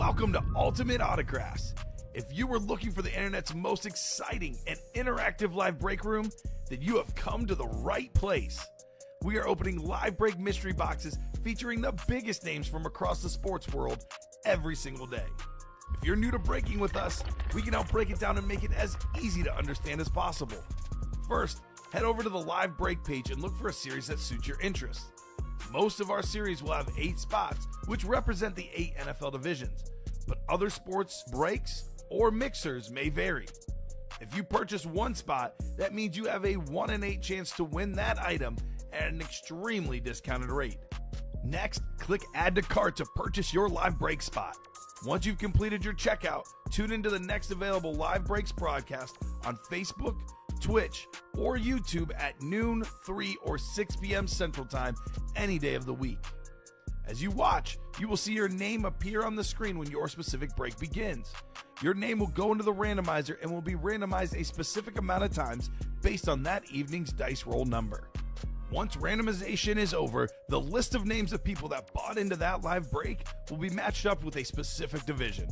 Welcome to Ultimate Autographs. If you were looking for the internet's most exciting and interactive live break room, then you have come to the right place. We are opening live break mystery boxes featuring the biggest names from across the sports world every single day. If you're new to breaking with us, we can help break it down and make it as easy to understand as possible. First, head over to the live break page and look for a series that suits your interests. Most of our series will have 8 spots, which represent the 8 NFL divisions, but other sports breaks or mixers may vary. If you purchase one spot, that means you have a 1 in 8 chance to win that item at an extremely discounted rate. Next, click Add to Cart to purchase your live break spot. Once you've completed your checkout, tune into the next available live breaks broadcast on Facebook, Twitch, or YouTube at noon, 3, or 6 p.m. Central Time any day of the week. As you watch, you will see your name appear on the screen when your specific break begins. Your name will go into the randomizer and will be randomized a specific amount of times based on that evening's dice roll number. Once randomization is over, the list of names of people that bought into that live break will be matched up with a specific division.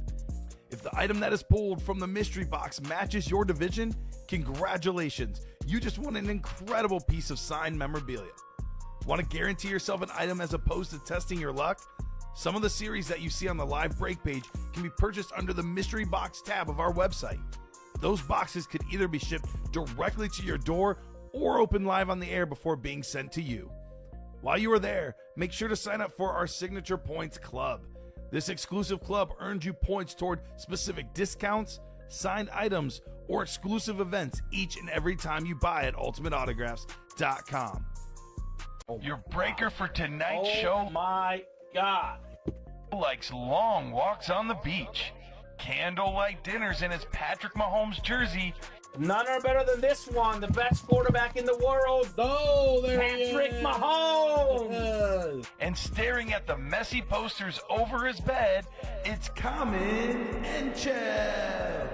If the item that is pulled from the mystery box matches your division, congratulations, you just won an incredible piece of signed memorabilia. Want to guarantee yourself an item as opposed to testing your luck? Some of the series that you see on the live break page can be purchased under the mystery box tab of our website. Those boxes could either be shipped directly to your door or open live on the air before being sent to you. While you are there, make sure to sign up for our Signature Points Club. This exclusive club earns you points toward specific discounts, signed items, or exclusive events each and every time you buy at ultimateautographs.com. Your breaker for tonight's show. Oh my God. Likes long walks on the beach, candlelight dinners in his Patrick Mahomes jersey, None are better than this one. The best quarterback in the world. Oh, there Patrick he is. Mahomes. and staring at the messy posters over his bed, it's Kamen Entchev.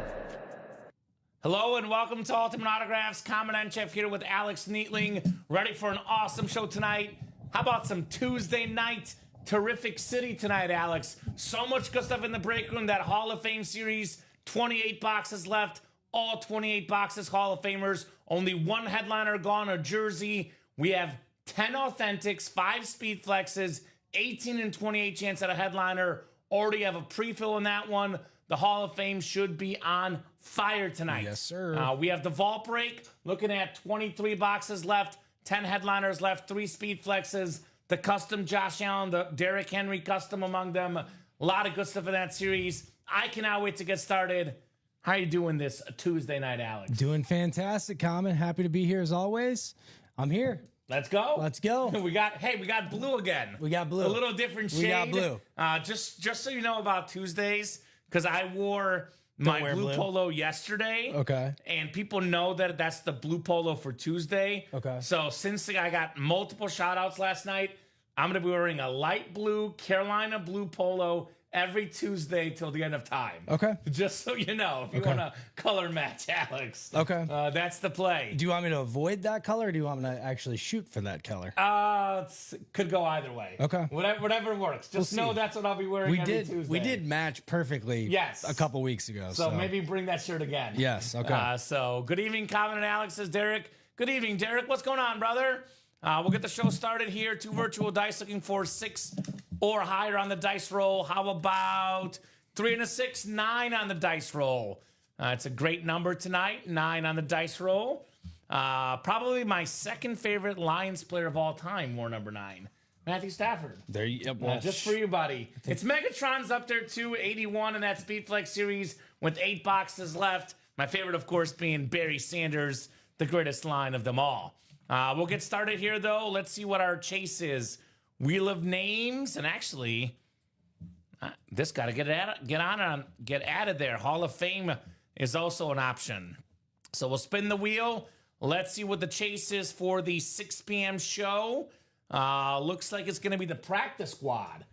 Hello and welcome to Ultimate Autographs. Kamen Entchev here with Alex Neatling. Ready for an awesome show tonight. How about some Tuesday night terrific city tonight, Alex? So much good stuff in the break room. That Hall of Fame series, 28 boxes left. All 28 boxes Hall of Famers. Only one headliner gone, a jersey. We have 10 authentics, 5 speed flexes, 18 and 28 chance at a headliner. Already have a pre-fill in that one. The Hall of Fame should be on fire tonight. Yes, sir. We have the vault break, looking at 23 boxes left, 10 headliners left, 3 speed flexes, the custom Josh Allen, the Derrick Henry custom among them. A lot of good stuff in that series. I cannot wait to get started. How are you doing this Tuesday night, Alex? Doing fantastic, Kamen. Happy to be here as always. I'm here. Let's go. Let's go. we got blue again. We got blue. A little different shade. We got blue. Just so you know about Tuesdays, because I wore my blue polo yesterday. Okay. And people know that that's the blue polo for Tuesday. Okay. So since I got multiple shout outs last night, I'm going to be wearing a light blue Carolina blue polo every Tuesday till the end of time. Okay. Just so you know, if you want to color match, Alex. Okay. That's the play. Do you want me to avoid that color, or do you want me to actually shoot for that color? Could go either way. Okay. Whatever works. Just know that's what I'll be wearing every Tuesday. We did match perfectly. Yes. A couple weeks ago. So maybe bring that shirt again. Yes. Okay. So good evening, Kamen and Alex. Says Derek. Good evening, Derek. What's going on, brother? We'll get the show started here. 2 virtual dice, looking for 6 or higher on the dice roll. How about 3 and a 6, 9 on the dice roll? It's a great number tonight, 9 on the dice roll. Probably my second favorite Lions player of all time wore number 9, Matthew Stafford. There you go. Just for you, buddy. It's Megatron's up there too, 81 in that Speedflex series with 8 boxes left. My favorite, of course, being Barry Sanders, the greatest line of them all. We'll get started here, though. Let's see what our chase is. Wheel of names, and actually, this got to get added there. Hall of Fame is also an option. So we'll spin the wheel. Let's see what the chase is for the 6 p.m. show. Looks like it's going to be the practice squad.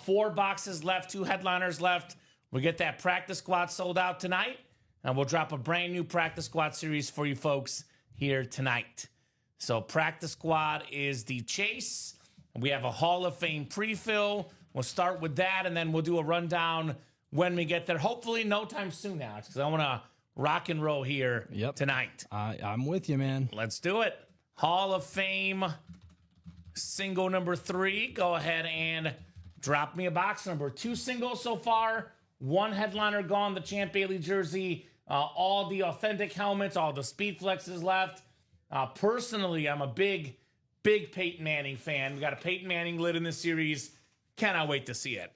4 boxes left, 2 headliners left. We get that practice squad sold out tonight, and we'll drop a brand new practice squad series for you folks here tonight. So practice squad is the chase. We have a Hall of Fame pre-fill. We'll start with that, and then we'll do a rundown when we get there. Hopefully no time soon, Alex, because I want to rock and roll here tonight. I'm with you, man. Let's do it. Hall of Fame single number 3. Go ahead and drop me a box number. 2 singles so far. 1 headliner gone, the Champ Bailey jersey. All the authentic helmets, all the speed flexes left. Personally, I'm a big Peyton Manning fan. We got a Peyton Manning lid in this series. Cannot wait to see it.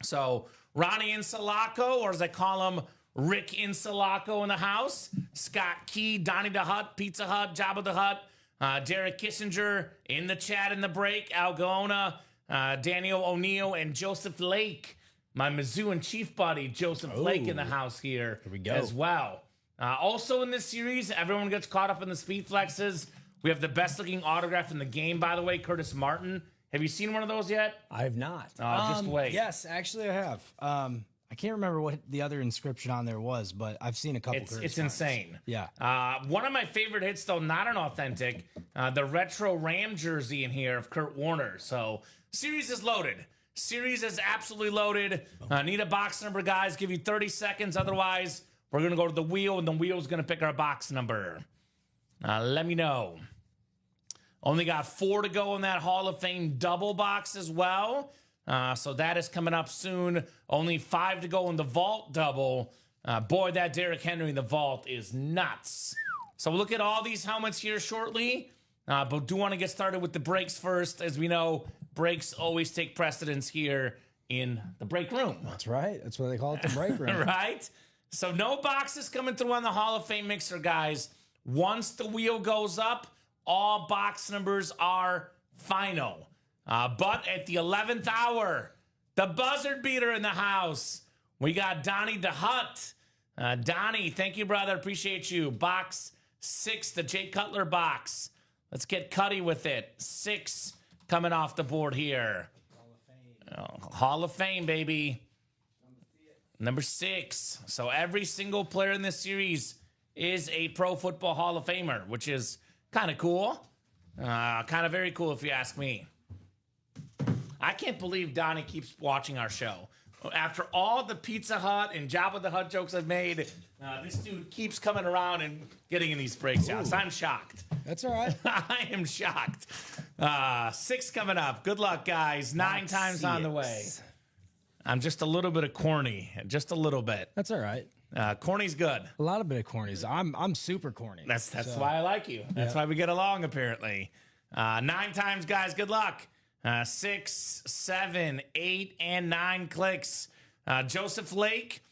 So, Ronnie Insalaco, or as I call him, Rick Insalaco in the house. Scott Key, Donnie the Hut, Pizza Hut, Jabba the Hut. Derek Kissinger in the chat in the break. Al Gaona, Daniel O'Neill, and Joseph Lake. My Mizzou and Chief buddy, Joseph Lake, in the house here we go. as well. Also in this series, everyone gets caught up in the speed flexes. We have the best looking autograph in the game, by the way, Curtis Martin. Have you seen one of those yet? I have not. Just wait. Yes, actually I have. I can't remember what the other inscription on there was, but I've seen a couple. It's insane. Yeah. One of my favorite hits, though, not an authentic, the retro Ram jersey in here of Kurt Warner. So, series is loaded. Series is absolutely loaded. Need a box number, guys. Give you 30 seconds. Otherwise, we're going to go to the wheel, and the wheel's going to pick our box number. Let me know. Only got 4 to go in that Hall of Fame double box as well. So that is coming up soon. Only 5 to go in the vault double. Boy, that Derrick Henry in the vault is nuts. So we'll look at all these helmets here shortly. But do want to get started with the breaks first. As we know, breaks always take precedence here in the break room. That's right. That's what they call it, the break room. Right? So no boxes coming through on the Hall of Fame mixer, guys. Once the wheel goes up, all box numbers are final. But at the 11th hour, the buzzard beater in the house. We got Donnie the Hut. Donnie, thank you, brother. Appreciate you. Box 6, the Jay Cutler box. Let's get Cuddy with it. 6 coming off the board here. Hall of Fame, baby. Number 6. So every single player in this series is a Pro Football Hall of Famer, which is kind of cool. Kind of very cool if you ask me. I can't believe Donnie keeps watching our show. After all the Pizza Hut and Jabba the Hutt jokes I've made, this dude keeps coming around and getting in these breakdowns. I'm shocked. That's all right. I am shocked. 6 coming up. Good luck, guys. 9 times on the way. I'm just a little bit of corny. Just a little bit. That's all right. Corny's good. A lot of bit of cornies. I'm super corny. That's why I like you. That's why we get along, apparently. 9 times, guys. Good luck. 6, 7, 8, and 9 clicks. Joseph Lake.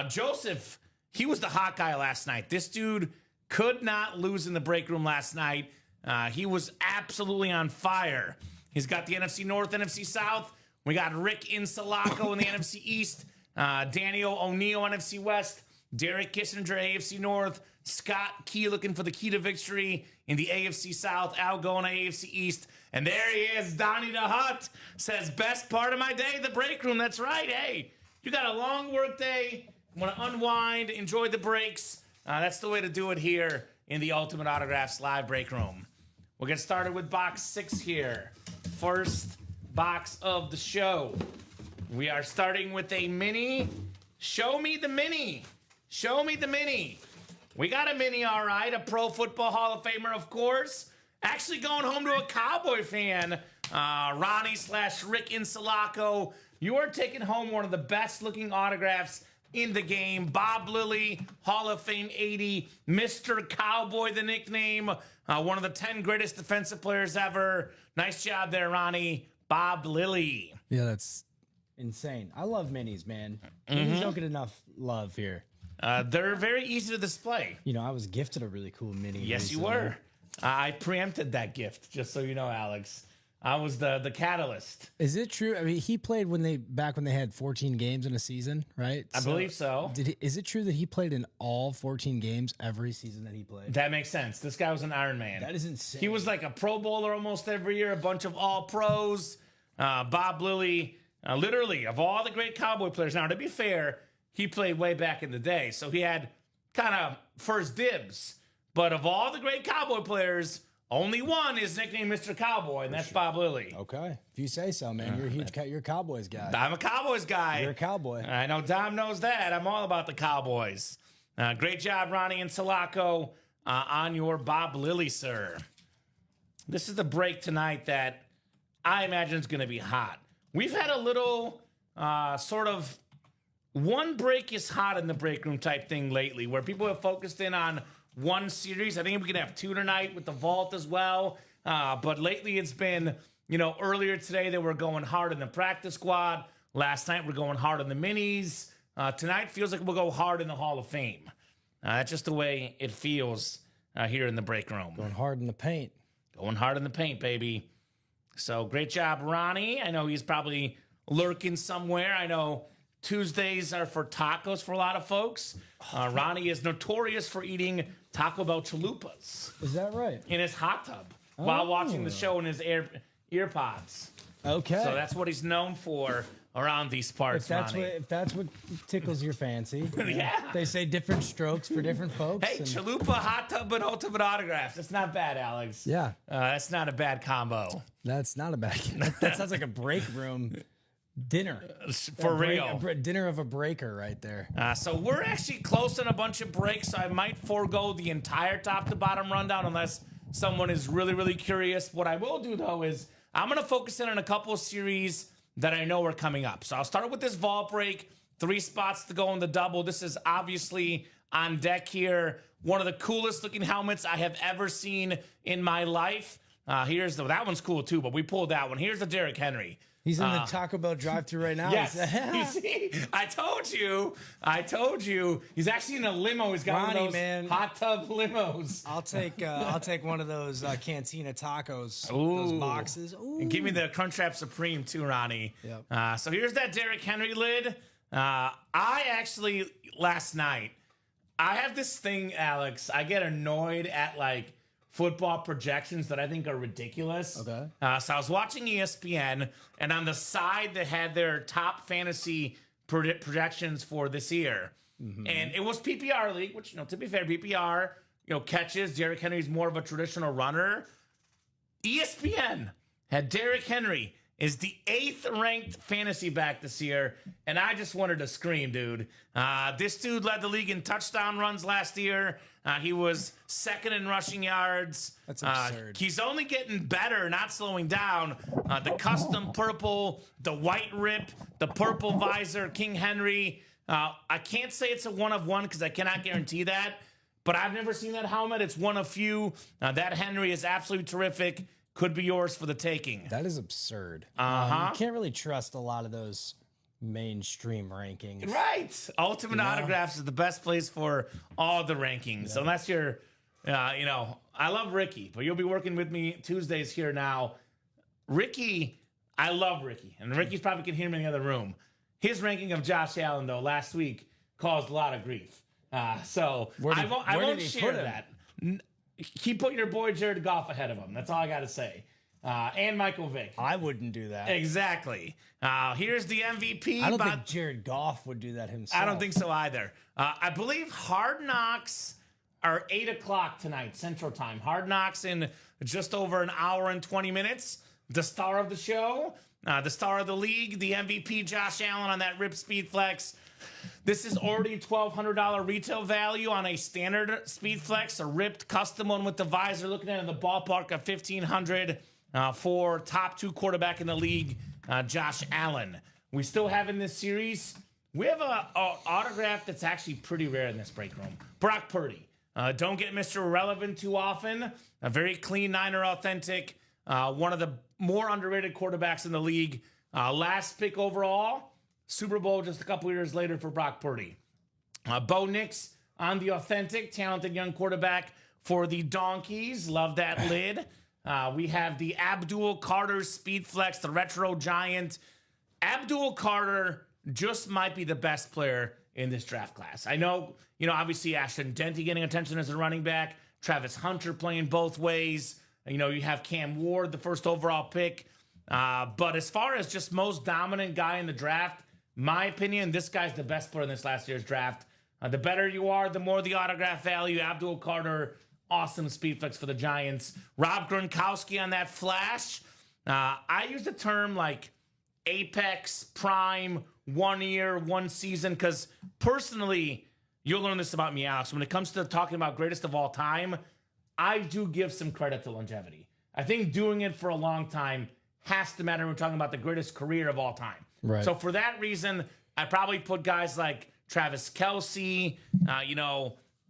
Joseph, he was the hot guy last night. This dude could not lose in the break room last night. He was absolutely on fire. He's got the NFC North, NFC South. We got Rick Insalaco in the NFC East. Daniel O'Neill, NFC West. Derek Kissinger, AFC North. Scott Key looking for the key to victory in the AFC South. Al Gaona, AFC East. And there he is, Donnie the Hut. Says, best part of my day, the break room. That's right. Hey, you got a long work day. Want to unwind, enjoy the breaks. That's the way to do it here in the Ultimate Autographs live break room. We'll get started with box 6 here. First box of the show. We are starting with a mini. Show me the mini. Show me the mini. We got a mini, all right. A Pro Football Hall of Famer, of course. Actually going home to a Cowboy fan. Ronnie/Rick Insalaco. You are taking home one of the best looking autographs in the game. Bob Lilly, Hall of Fame 80. Mr. Cowboy, the nickname. One of the 10 greatest defensive players ever. Nice job there, Ronnie. Bob Lilly. Yeah, that's insane. I love minis, man. Minis don't get enough love here. They're very easy to display. You know, I was gifted a really cool mini. Yes, recently. you were. I preempted that gift, just so you know, Alex. I was the catalyst. Is it true? I mean, he played back when they had 14 games in a season, right? I believe so. Is it true that he played in all 14 games every season that he played? That makes sense. This guy was an Iron Man. That is insane. He was like a Pro Bowler almost every year, a bunch of all pros. Bob Lilly, literally, of all the great Cowboy players. Now, to be fair, he played way back in the day, so he had kind of first dibs. But of all the great Cowboy players, Only one is nicknamed Mr. Cowboy, and that's Bob Lilly. Okay. If you say so, man. You're a Cowboys guy. I'm a Cowboys guy. You're a cowboy. I know Dom knows that. I'm all about the Cowboys. Great job, Ronnie and Sulaco, on your Bob Lilly, sir. This is the break tonight that I imagine is going to be hot. We've had a little sort of one break is hot in the break room type thing lately, where people have focused in on one series. I think we can have two tonight with the Vault as well. But lately it's been, earlier today they were going hard in the practice squad. Last night we're going hard in the minis. Tonight feels like we'll go hard in the Hall of Fame. That's just the way it feels here in the break room. Going hard in the paint. Going hard in the paint, baby. So great job, Ronnie. I know he's probably lurking somewhere. I know Tuesdays are for tacos for a lot of folks. Ronnie is notorious for eating Taco Bell chalupas. Is that right? In his hot tub while watching the show in his ear pods. Okay. So that's what he's known for around these parts, Ronnie. If that's what tickles your fancy. Yeah. They say different strokes for different folks. Hey, chalupa, hot tub, and ultimate autographs. That's not bad, Alex. Yeah. That's not a bad combo. That's not a bad. That sounds like a break room dinner. For real. A dinner of a breaker right there. So we're actually close on a bunch of breaks. So I might forego the entire top to bottom rundown unless someone is really, really curious. What I will do, though, is I'm going to focus in on a couple of series that I know are coming up. So I'll start with this Vault break. 3 spots to go in the double. This is obviously on deck here. One of the coolest looking helmets I have ever seen in my life. That one's cool too, but we pulled that one. Here's the Derrick Henry. He's in the Taco Bell drive-thru right now. Yes. You see, I told you. He's actually in a limo. He's got one of those hot tub limos. I'll take one of those Cantina tacos. Ooh. Those boxes. Ooh. And give me the Crunchwrap Supreme too, Ronnie. Yep. So here's that Derrick Henry lid. I actually last night I have this thing, Alex. I get annoyed at football projections that I think are ridiculous. Okay. So I was watching ESPN, and on the side they had their top fantasy projections for this year, and it was PPR league, which to be fair, PPR catches. Derrick Henry's more of a traditional runner. ESPN had Derrick Henry is the 8th ranked fantasy back this year, and I just wanted to scream, dude. This dude led the league in touchdown runs last year. He was 2nd in rushing yards. That's absurd. He's only getting better, not slowing down. The custom purple, the white rip, the purple visor, King Henry. I can't say it's a one of one because I cannot guarantee that, but I've never seen that helmet. It's one of few. That Henry is absolutely terrific. Could be yours for the taking. That is absurd. You can't really trust a lot of those mainstream rankings. Right. Ultimate Autographs is the best place for all the rankings. Yeah. Unless you're, I love Ricky, but you'll be working with me Tuesdays here now. Ricky, I love Ricky. And Ricky's probably can hear me in the other room. His ranking of Josh Allen, though, last week caused a lot of grief. So I won't share that. He put your boy Jared Goff ahead of him. That's all I got to say. And Michael Vick. I wouldn't do that. Exactly. Here's the MVP. I don't think Jared Goff would do that himself. I don't think so either. I believe Hard Knocks are 8 o'clock tonight, Central Time. Hard Knocks in just over an hour and 20 minutes. The star of the show, the star of the league, the MVP, Josh Allen on that Rip Speed Flex. This is already $1,200 retail value on a standard Speed Flex, a ripped custom one with the visor, looking at in the ballpark of $1,500 for top 2 quarterback in the league, Josh Allen. We still have in this series, we have a autograph that's actually pretty rare in this break room. Brock Purdy. Don't get Mr. Irrelevant too often. A very clean Niner authentic. One of the more underrated quarterbacks in the league. Last pick overall. Super Bowl just a couple years later for Brock Purdy. Bo Nix on the authentic, talented young quarterback for the Donkeys. Love that lid. We have the Abdul Carter Speed Flex, the retro giant. Abdul Carter just might be the best player in this draft class. I know, obviously Ashton Denty getting attention as a running back. Travis Hunter playing both ways. You have Cam Ward, the first overall pick. But as far as just most dominant guy in the draft, my opinion, this guy's the best player in this last year's draft. The better you are, the more the autograph value. Abdul Carter awesome speed flex for the Giants. Rob Gronkowski on that flash. I use the term like apex, prime, 1 year, 1 season, because personally, you'll learn this about me, Alex. When it comes to talking about greatest of all time, I do give some credit to longevity. I think doing it for a long time has to matter when we're talking about the greatest career of all time. Right. So for that reason, I probably put guys like Travis Kelce,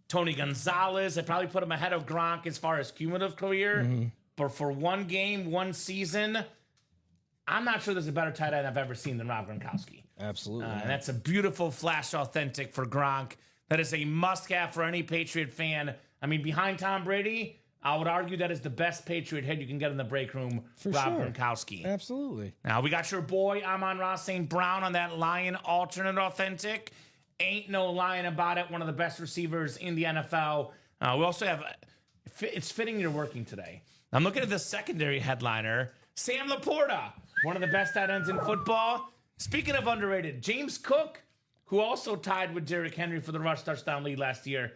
Tony Gonzalez. I probably put him ahead of Gronk as far as cumulative career. But for 1 game, 1 season, I'm not sure there's a better tight end I've ever seen than Rob Gronkowski. Absolutely. And that's a beautiful flash authentic for Gronk. That is a must-have for any Patriot fan. I mean, behind Tom Brady, I would argue that is the best Patriot head you can get in the break room, For Rob sure. Gronkowski. Absolutely. Now, we got your boy Amon-Ra St. Brown on that Lion alternate authentic. Ain't no lying about it. One of the best receivers in the NFL. We also have, it's fitting you're working today. I'm looking at the secondary headliner, Sam Laporta, one of the best tight ends in football. Speaking of underrated, James Cook, who also tied with Derrick Henry for the rush touchdown lead last year.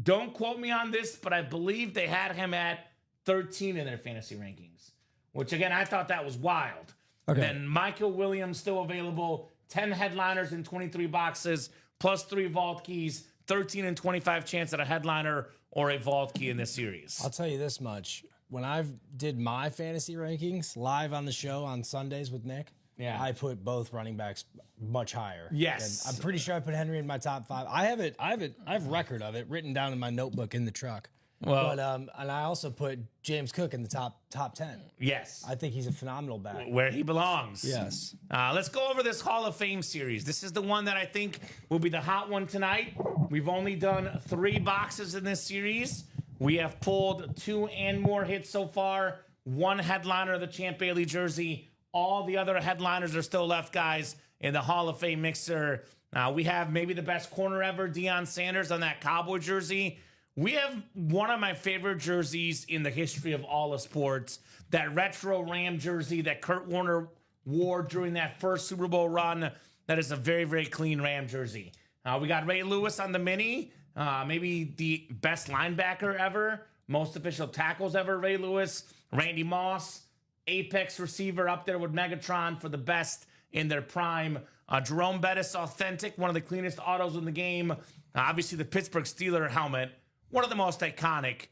Don't quote me on this, but I believe they had him at 13 in their fantasy rankings, which, again, I thought that was wild. Okay. Then Michael Williams still available, 10 headliners in 23 boxes, plus 3 vault keys, 13 and 25 chance at a headliner or a vault key in this series. I'll tell you this much. When I did my fantasy rankings live on the show on Sundays with Nick, Yeah. I put both running backs much higher. Yes. And I'm pretty sure I put Henry in my top 5. I have record of it written down in my notebook in the truck. Well- but and I also put James Cook in the top 10. Yes. I think he's a phenomenal back. Where he belongs. Yes. Let's go over this Hall of Fame series. This is the one that I think will be the hot one tonight. We've only done 3 boxes in this series. We have pulled 2 and more hits so far. 1 headliner of the Champ Bailey jersey. All the other headliners are still left, guys, in the Hall of Fame mixer. We have maybe the best corner ever, Deion Sanders, on that Cowboy jersey. We have one of my favorite jerseys in the history of all of sports, that retro Ram jersey that Kurt Warner wore during that first Super Bowl run. That is a very, very clean Ram jersey. We got Ray Lewis on the mini, maybe the best linebacker ever, most official tackles ever, Ray Lewis. Randy Moss, apex receiver up there with Megatron for the best in their prime. Jerome Bettis authentic, one of the cleanest autos in the game. Obviously the Pittsburgh Steelers helmet, one of the most iconic,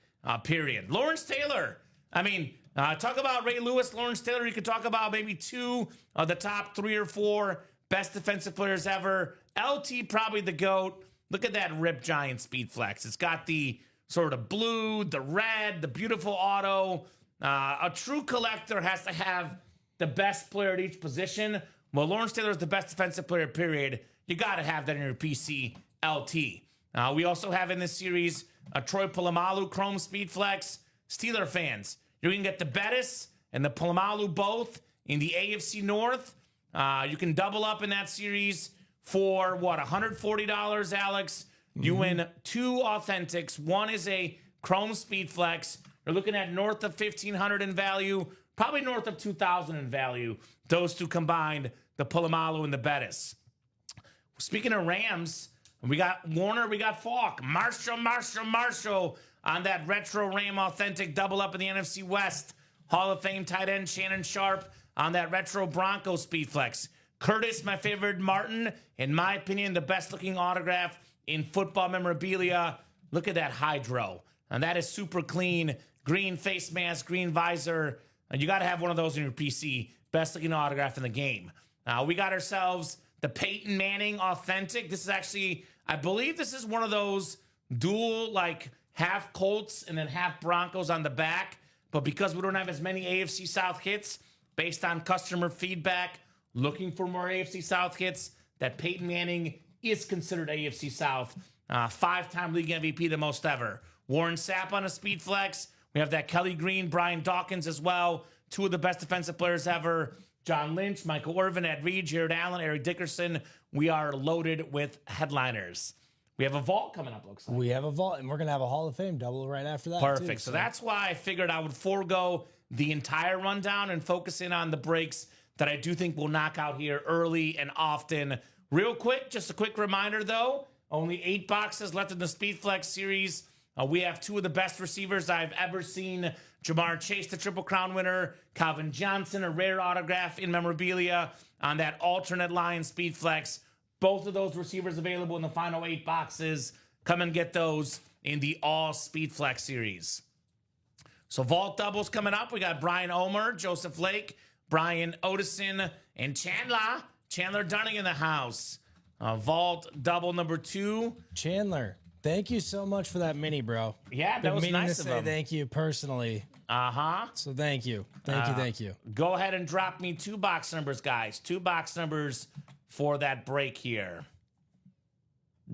period. Lawrence Taylor. I mean, talk about Ray Lewis, Lawrence Taylor. You could talk about maybe 2 of the top 3 or 4 best defensive players ever. LT probably the GOAT. Look at that Rip Giant speed flex. It's got the sort of blue, the red, the beautiful auto. A true collector has to have the best player at each position. Well, Lawrence Taylor is the best defensive player, period. You got to have that in your PC LT. We also have in this series a Troy Polamalu Chrome Speed Flex. Steeler fans, you can get the Bettis and the Polamalu both in the AFC North. You can double up in that series for, what, $140, Alex? You win 2 authentics. One is a Chrome Speed Flex. You're looking at north of $1,500 in value, probably north of $2,000 in value. Those 2 combined, the Polamalu and the Bettis. Speaking of Rams, we got Warner, we got Falk, Marshall on that retro Ram authentic double up in the NFC West. Hall of Fame tight end Shannon Sharp on that retro Bronco speed flex. Curtis, my favorite Martin, in my opinion, the best looking autograph in football memorabilia. Look at that hydro. And that is super clean. Green face mask, green visor. And you got to have one of those in your PC. Best looking autograph in the game. We got ourselves the Peyton Manning authentic. This is actually, I believe this is one of those dual, like half Colts and then half Broncos on the back. But because we don't have as many AFC South hits, based on customer feedback, looking for more AFC South hits, that Peyton Manning is considered AFC South. 5-time league MVP, the most ever. Warren Sapp on a speed flex. We have that Kelly Green, Brian Dawkins as well. 2 of the best defensive players ever. John Lynch, Michael Irvin, Ed Reed, Jared Allen, Eric Dickerson. We are loaded with headliners. We have a vault coming up, looks like. We have a vault, and we're going to have a Hall of Fame double right after that. Perfect. So that's why I figured I would forego the entire rundown and focus in on the breaks that I do think will knock out here early and often. Real quick, just a quick reminder, though. Only 8 boxes left in the Speedflex series. We have two of the best receivers I've ever seen. Jamar Chase, the Triple Crown winner. Calvin Johnson, a rare autograph in memorabilia on that alternate line Speed Flex. Both of those receivers available in the final 8 boxes. Come and get those in the all Speed Flex series. So vault doubles coming up. We got Brian Omer, Joseph Lake, Brian Odison, and Chandler Dunning in the house. Vault double number 2. Chandler, thank you so much for that mini, bro. Yeah, that Been was meaning nice to of say him. thank you personally. So thank you. Thank you. Go ahead and drop me 2 box numbers, guys. 2 box numbers for that break here.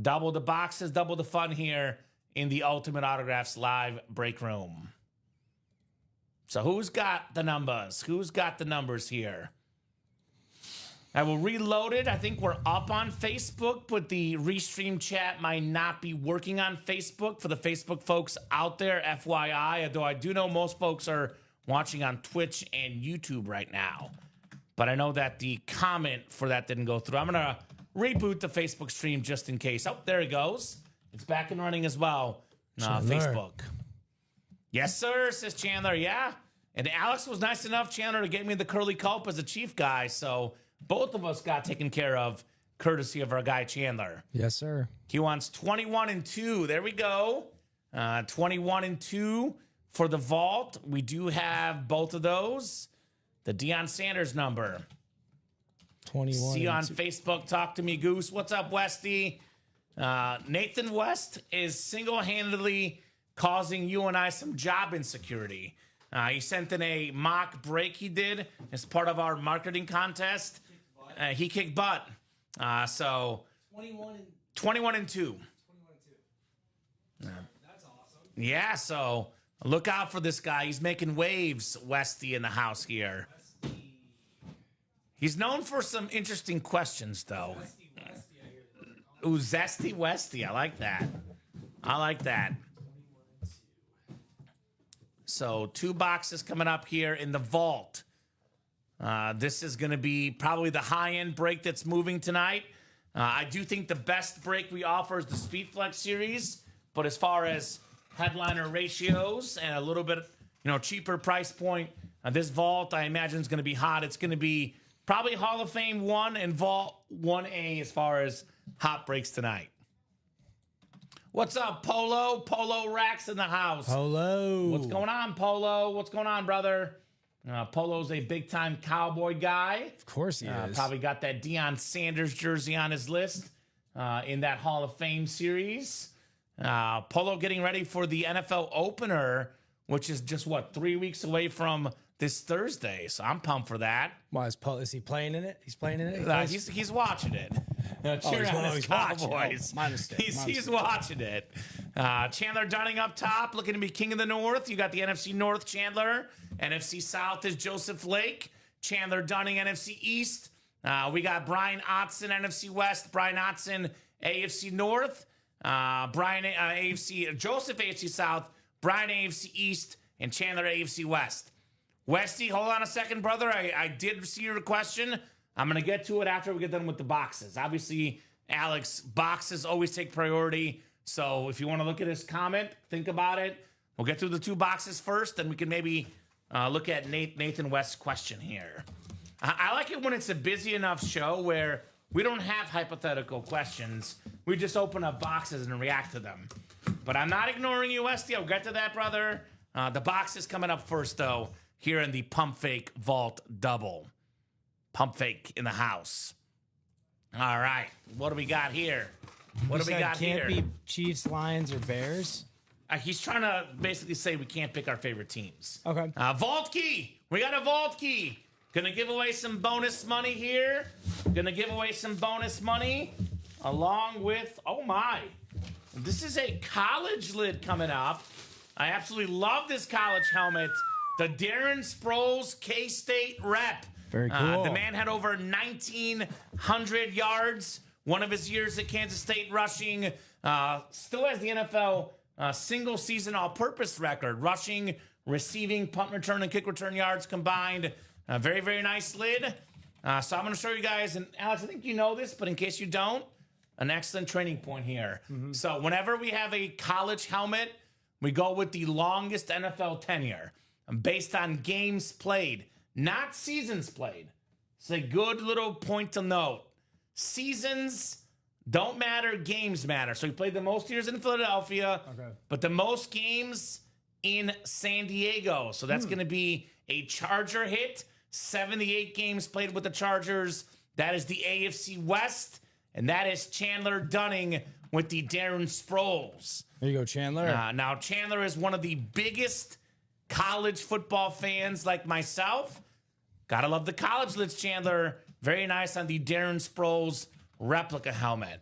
Double the boxes, double the fun here in the Ultimate Autographs live break room. So who's got the numbers? Who's got the numbers here? I will reload it. I think we're up on Facebook, but the restream chat might not be working on Facebook for the Facebook folks out there, FYI, although I do know most folks are watching on Twitch and YouTube right now. But I know that the comment for that didn't go through. I'm going to reboot the Facebook stream just in case. Oh, there it goes. It's back and running as well. Facebook. Yes, sir, says Chandler. Yeah. And Alex was nice enough, Chandler, to get me the curly culp as a Chief guy. So both of us got taken care of, courtesy of our guy Chandler. Yes, sir. He wants 21 and 2. There we go. 21 and 2 for the vault. We do have both of those. The Deion Sanders number. 21. See you on Facebook. Talk to me, Goose. What's up, Westy? Nathan West is single-handedly causing you and I some job insecurity. He sent in a mock break he did as part of our marketing contest. He kicked butt. So 21 and 2. That's awesome. Yeah, so look out for this guy. He's making waves, Westy, in the house here. He's known for some interesting questions, though. Ooh, Zesty Westy. I like that. So 2 boxes coming up here in the vault. This is going to be probably the high-end break that's moving tonight. I do think the best break we offer is the Speed Flex series, but as far as headliner ratios and a little bit, cheaper price point, this vault I imagine is going to be hot. It's going to be probably Hall of Fame 1 and Vault 1A as far as hot breaks tonight. What's up, Polo? Polo Racks in the house. Polo. What's going on, Polo? What's going on, brother? Polo's a big-time Cowboy guy. Of course he is. Probably got that Deion Sanders jersey on his list in that Hall of Fame series. Polo getting ready for the NFL opener, which is just, 3 weeks away from this Thursday. So I'm pumped for that. Why is he playing in it? He's playing in it? He's watching it. Cheering on his Cowboys. My mistake. He's watching it. Chandler Dunning up top, looking to be king of the North. You got the NFC North, Chandler. NFC South is Joseph Lake. Chandler Dunning, NFC East. We got Brian Otson, NFC West. Brian Otson, AFC North. Joseph AFC South. Brian AFC East. And Chandler AFC West. Westy, hold on a second, brother. I did see your question. I'm going to get to it after we get done with the boxes. Obviously, Alex, boxes always take priority. So if you want to look at his comment, think about it. We'll get through the 2 boxes first, then we can maybe look at Nathan West's question here. I like it when it's a busy enough show where we don't have hypothetical questions. We just open up boxes and react to them. But I'm not ignoring you, Westy. I'll get to that, brother. The box is coming up first, though, here in the Pump Fake Vault Double. Pump Fake in the house. All right. What do we got here? What do we got here? Can't be Chiefs, Lions, or Bears. He's trying to basically say we can't pick our favorite teams. Okay. Vault key. We got a vault key. Gonna give away some bonus money here. Along with, oh my. This is a college lid coming up. I absolutely love this college helmet. The Darren Sproles K-State rep. Very cool. The man had over 1,900 yards. One of his years at Kansas State rushing. Still has the NFL single season all-purpose record. Rushing, receiving, punt return, and kick return yards combined. Very, very nice lid. So I'm going to show you guys. And Alex, I think you know this, but in case you don't, an excellent training point here. Mm-hmm. So whenever we have a college helmet we go with the longest NFL tenure based on games played, not seasons played. It's a good little point to note. Seasons don't matter, games matter. So he played the most years in Philadelphia, but the most games in San Diego. So that's going to be a Charger hit. 78 games played with the Chargers. That is the AFC West, and that is Chandler Dunning with the Darren Sproles. There you go, Chandler. Now, Chandler is one of the biggest college football fans like myself. Gotta love the college list, Chandler. Very nice on the Darren Sproles replica helmet.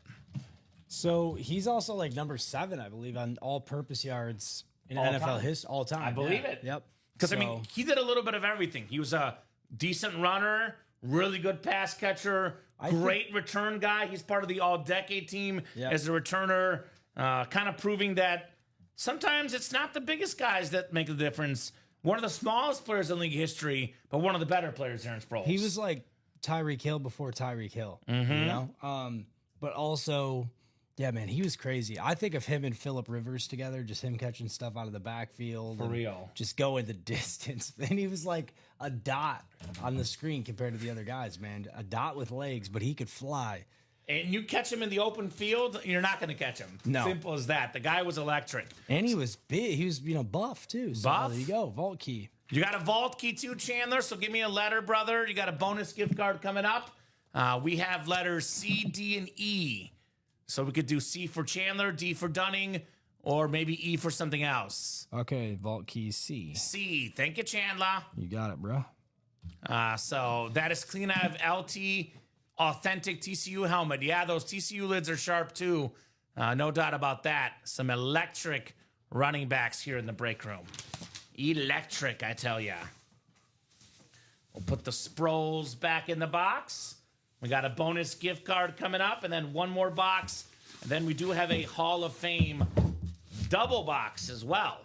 So he's also like number 7, I believe, on all-purpose yards in All NFL time. history all time. I believe it. Yep. Because, I mean, he did a little bit of everything. He was a decent runner, really good pass catcher, great return guy. He's part of the all-decade team as a returner, kind of proving that sometimes it's not the biggest guys that make the difference. One of the smallest players in league history, but one of the better players, Darren Sproles. He was like Tyreek Hill before Tyreek Hill, you know? But also, yeah, man, he was crazy. I think of him and Phillip Rivers together, just him catching stuff out of the backfield. For real. Just going the distance. And he was like a dot on the screen compared to the other guys, man. A dot with legs, but he could fly. And you catch him in the open field, you're not going to catch him. No. Simple as that. The guy was electric. And he was big. He was, buff, too. So Buff? there you go. Vault key. You got a vault key too, Chandler, so give me a letter, brother. You got a bonus gift card coming up. We have letters C, D, and E. So we could do C for Chandler, D for Dunning, or maybe E for something else. Okay, vault key C. C. Thank you, Chandler. You got it, bro. So that is clean out of LT authentic TCU helmet. Yeah, those TCU lids are sharp too. No doubt about that. Some electric running backs here in the break room. Electric, I tell ya. We'll put the Sproles back in the box. We got a bonus gift card coming up, and then one more box. And then we do have a Hall of Fame double box as well.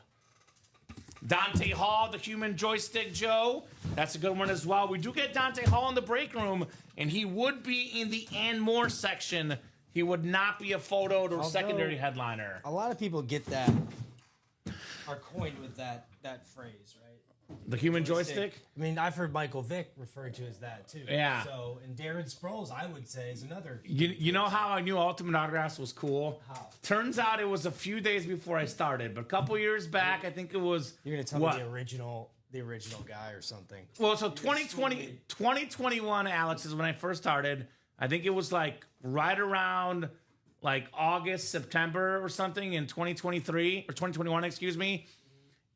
Dante Hall, the human joystick, Joe. That's a good one as well. We do get Dante Hall in the break room, and he would be in the and more section. He would not be a photoed or secondary headliner. A lot of people get that, are coined with that phrase, right? The human joystick? I mean, I've heard Michael Vick referred to as that too. Yeah. So, and Darren Sproles, I would say, is another. You know how I knew Ultimate Autographs was cool? How? Turns out it was a few days before I started, but a couple years back, I think it was. You're gonna tell me the original guy or something. Well, so 2021, Alex, is when I first started. I think it was like right around like August, September or something in 2023 or 2021, excuse me.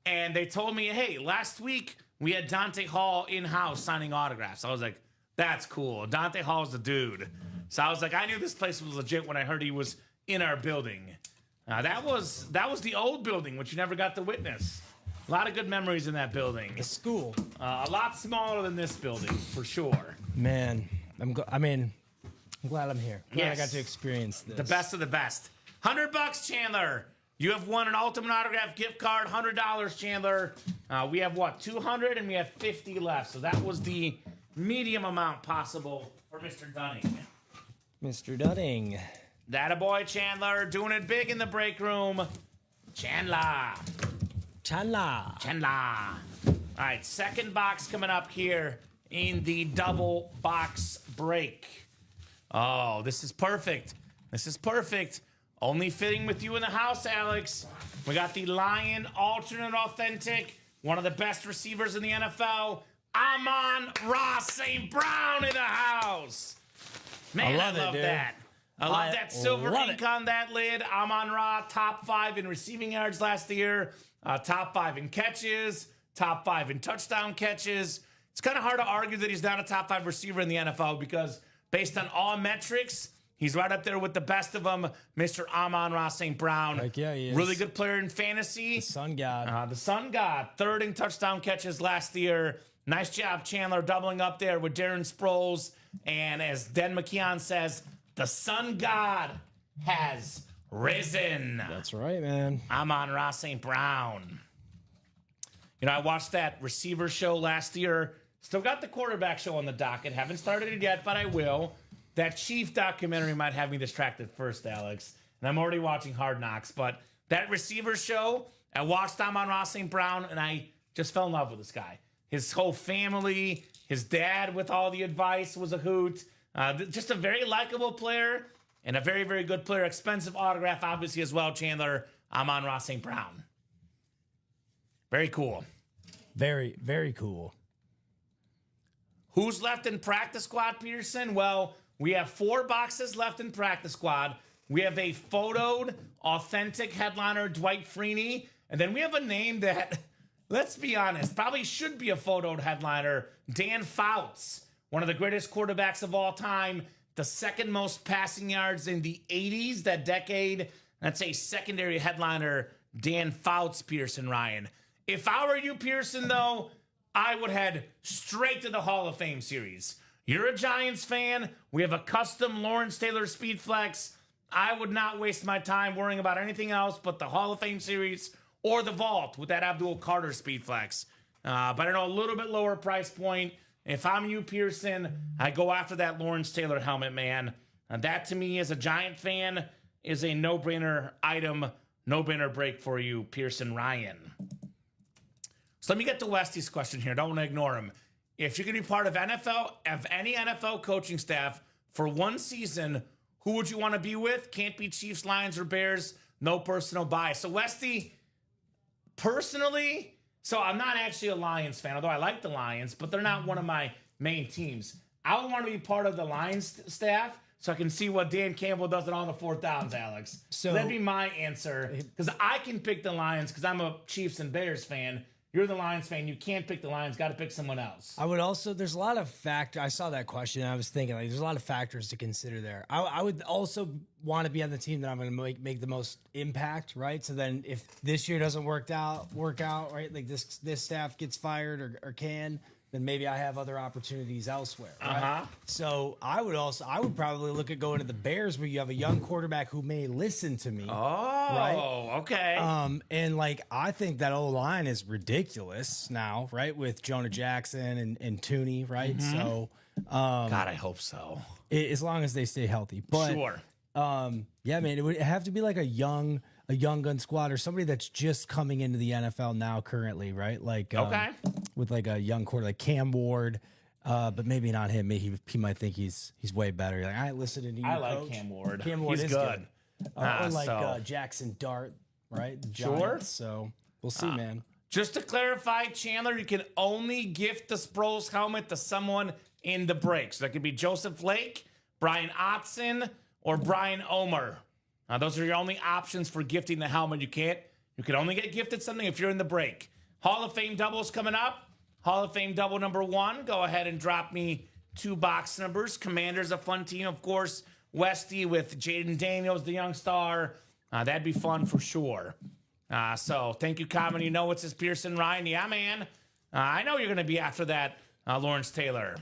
And they told me, hey, last week we had Dante Hall in-house signing autographs. I was like, that's cool. Dante Hall's the dude. So I was like, I knew this place was legit when I heard he was in our building. That was the old building, which you never got to witness. A lot of good memories in that building. The school. A lot smaller than this building, for sure. Man, I'm glad I'm here. Glad I Yes. got to experience this. The best of the best. $100, Chandler. You have won an Ultimate Autograph gift card, $100, Chandler. We have, 200, and we have 50 left. So that was the medium amount possible for Mr. Dunning. Mr. Dunning. That-a-boy, Chandler, doing it big in the break room. Chandler. All right, second box coming up here in the double box break. Oh, this is perfect. Only fitting with you in the house, Alex. We got the Lion alternate authentic, one of the best receivers in the NFL, Amon-Ra St. Brown in the house. Man, I love that. I love that silver ink on that lid. Amon-Ra, top 5 in receiving yards last year, top 5 in catches, top 5 in touchdown catches. It's kind of hard to argue that he's not a top 5 receiver in the NFL because based on all metrics, he's right up there with the best of them, Mr. Amon-Ra St. Brown. Heck yeah, he is. Really good player in fantasy. The Sun God. The Sun God, 3rd in touchdown catches last year. Nice job, Chandler, doubling up there with Darren Sproles. And as Den McKeon says, the Sun God has risen. That's right, man. Amon-Ra St. Brown. You know, I watched that receiver show last year. Still got the quarterback show on the docket. Haven't started it yet, but I will. That Chief documentary might have me distracted first, Alex. And I'm already watching Hard Knocks. But that receiver show, I watched Amon-Ra St. Brown, and I just fell in love with this guy. His whole family, his dad with all the advice was a hoot. Just a very likable player and a very, very good player. Expensive autograph, obviously, as well, Chandler. Amon-Ra St. Brown. Very cool. Very, very cool. Who's left in practice squad, Peterson? Well, we have 4 boxes left in practice squad. We have a photoed, authentic headliner, Dwight Freeney. And then we have a name that, let's be honest, probably should be a photoed headliner, Dan Fouts, one of the greatest quarterbacks of all time, the second most passing yards in the 80s, that decade. That's a secondary headliner, Dan Fouts, Pearson Ryan. If I were you, Pearson, though, I would head straight to the Hall of Fame series. You're a Giants fan. We have a custom Lawrence Taylor Speed Flex. I would not waste my time worrying about anything else but the Hall of Fame series or the Vault with that Abdul Carter Speed Flex. But I know a little bit lower price point. If I'm you, Pearson, I go after that Lawrence Taylor helmet, man. That, to me, as a Giant fan, is a no-brainer item, no-brainer break for you, Pearson Ryan. So let me get to Westy's question here. Don't want to ignore him. If you're going to be part of any NFL coaching staff for one season, who would you want to be with? Can't be Chiefs, Lions, or Bears. No personal bias. So Westy, personally, so I'm not actually a Lions fan, although I like the Lions, but they're not one of my main teams. I would want to be part of the Lions staff so I can see what Dan Campbell does on all the 4th downs, Alex. So that'd be my answer, because I can pick the Lions because I'm a Chiefs and Bears fan. You're the Lions fan. You can't pick the Lions. Got to pick someone else. I would also, there's a lot of factors. I saw that question and I was thinking, like, there's a lot of factors to consider there. I would also want to be on the team that I'm going to make the most impact, right? So then if this year doesn't work out, right? Like this staff gets fired or can, then maybe I have other opportunities elsewhere, right? So I would probably look at going to the Bears, where you have a young quarterback who may listen to me. Right? Okay. And like, I think that O-line is ridiculous now, right? With Jonah Jackson and Tooney, right? So, God, I hope so. As long as they stay healthy. But, sure. Yeah, man, it would have to be like a young gun squad or somebody that's just coming into the NFL now currently, right? Like, with like a young quarter, like Cam Ward, but maybe not him. Maybe he might think he's way better. Like, I listened to you, I like coach. Cam Ward. Cam Ward He's is good. Or like Jackson Dart, right? The Giants. So we'll see, man. Just to clarify, Chandler, you can only gift the Sproles helmet to someone in the break. So that could be Joseph Lake, Brian Otson, or Brian Omer. Those are your only options for gifting the helmet. You can only get gifted something if you're in the break. Hall of Fame doubles coming up. Hall of Fame double number 1. Go ahead and drop me 2 box numbers. Commanders, a fun team, of course. Westy with Jaden Daniels, the young star. That'd be fun for sure. So thank you, Kamen. You know it's his Pearson Ryan. Yeah, man. I know you're going to be after that, Lawrence Taylor.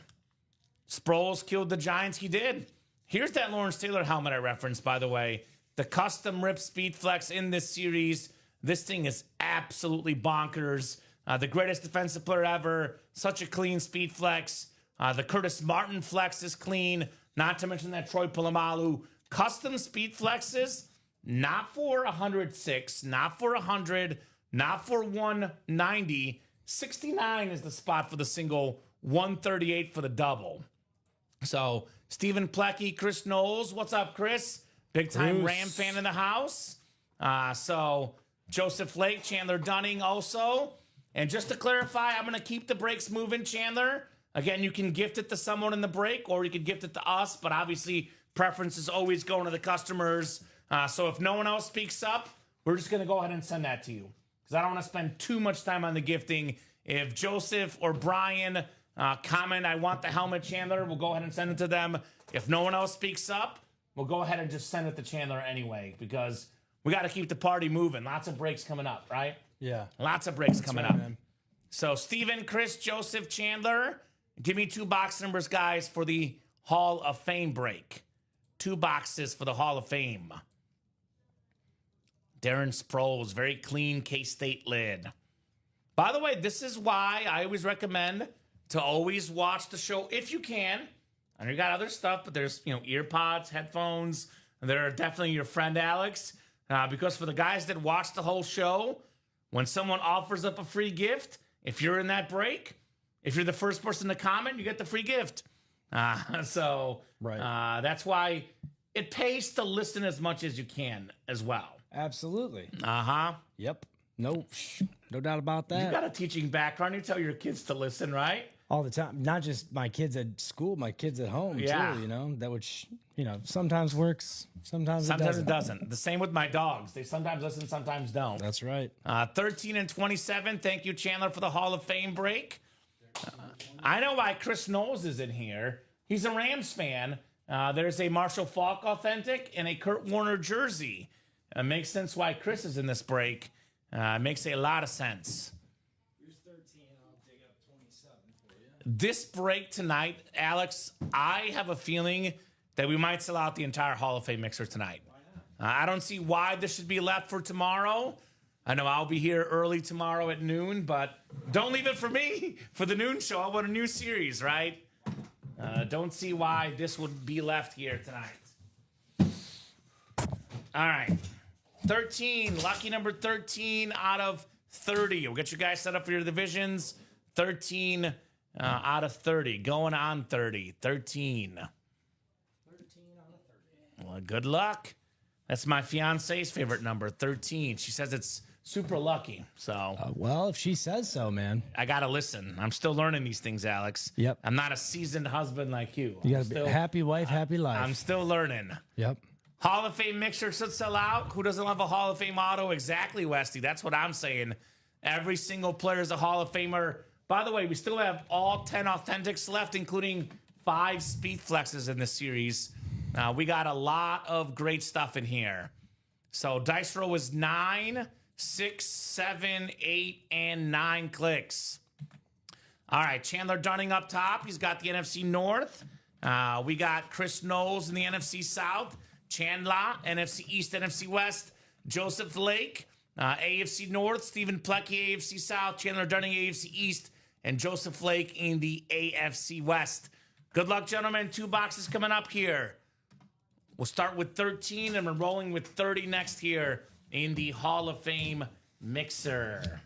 Sproles killed the Giants. He did. Here's that Lawrence Taylor helmet I referenced, by the way. The custom Rip Speed Flex in this series. This thing is absolutely bonkers. The greatest defensive player ever. Such a clean Speed Flex. The Curtis Martin Flex is clean. Not to mention that Troy Polamalu. Custom Speed Flexes, not for 106, not for 100, not for 190. 69 is the spot for the single, 138 for the double. So, Stephen Plecky, Chris Knowles. What's up, Chris? Big time Ram fan in the house. So, Joseph Lake, Chandler Dunning also. And just to clarify, I'm going to keep the breaks moving, Chandler. Again, you can gift it to someone in the break, or you can gift it to us, but obviously preference is always going to the customers. So if no one else speaks up, we're just going to go ahead and send that to you, because I don't want to spend too much time on the gifting. If Joseph or Brian comment, I want the helmet, Chandler, we'll go ahead and send it to them. If no one else speaks up, we'll go ahead and just send it to Chandler anyway, because we got to keep the party moving. Lots of breaks coming up, right? Yeah. Lots of breaks coming up. Man. So Steven, Chris, Joseph, Chandler, give me 2 box numbers, guys, for the Hall of Fame break. 2 boxes for the Hall of Fame. Darren Sproles, very clean K-State lid. By the way, this is why I always recommend to always watch the show if you can. I know you got other stuff, but there's, ear pods, headphones. They're definitely your friend, Alex. Because for the guys that watch the whole show, When someone offers up a free gift, if you're in that break, if you're the first person to comment, you get the free gift. That's why it pays to listen as much as you can as well. Absolutely. Yep. No doubt about that. You got a teaching background. You tell your kids to listen, right? All the time. Not just my kids at school, my kids at home too, that which, sometimes works, sometimes it doesn't. The same with my dogs. They sometimes listen, sometimes don't. That's right. 13 and 27. Thank you, Chandler, for the Hall of Fame break. I know why Chris Knowles is in here. He's a Rams fan. There's a Marshall Faulk authentic and a Kurt Warner jersey. Makes sense why Chris is in this break. Makes a lot of sense. Here's 13. I'll dig up 27 for you. This break tonight, Alex, I have a feeling that we might sell out the entire Hall of Fame mixer tonight. Why not? I don't see why this should be left for tomorrow. I know I'll be here early tomorrow at noon, but don't leave it for me for the noon show. I want a new series, right? Don't see why this would be left here tonight. All right. 13, lucky number 13 out of 30. We'll get you guys set up for your divisions. 13 out of 30. Going on 30. 13. 13 out of 30. Well, good luck. That's my fiance's favorite number, 13. She says it's super lucky. So, well, if she says so, man. I got to listen. I'm still learning these things, Alex. Yep. I'm not a seasoned husband like you. You got to be a happy wife, happy life. I'm still learning. Yep. Hall of Fame mixer should sell out. Who doesn't love a Hall of Fame auto? Exactly, Westy. That's what I'm saying. Every single player is a Hall of Famer. By the way, we still have all 10 authentics left, including 5 speed flexes in this series. We got a lot of great stuff in here. So dice roll was 9, 6, 7, 8, and 9 clicks. All right, Chandler Dunning up top. He's got the NFC North. We got Chris Knowles in the NFC South. Chandler, NFC East, NFC West. Joseph Lake, AFC North. Stephen Plecky, AFC South. Chandler Dunning, AFC East. And Joseph Lake in the AFC West. Good luck, gentlemen. 2 boxes coming up here. We'll start with 13, and we're rolling with 30 next here in the Hall of Fame mixer.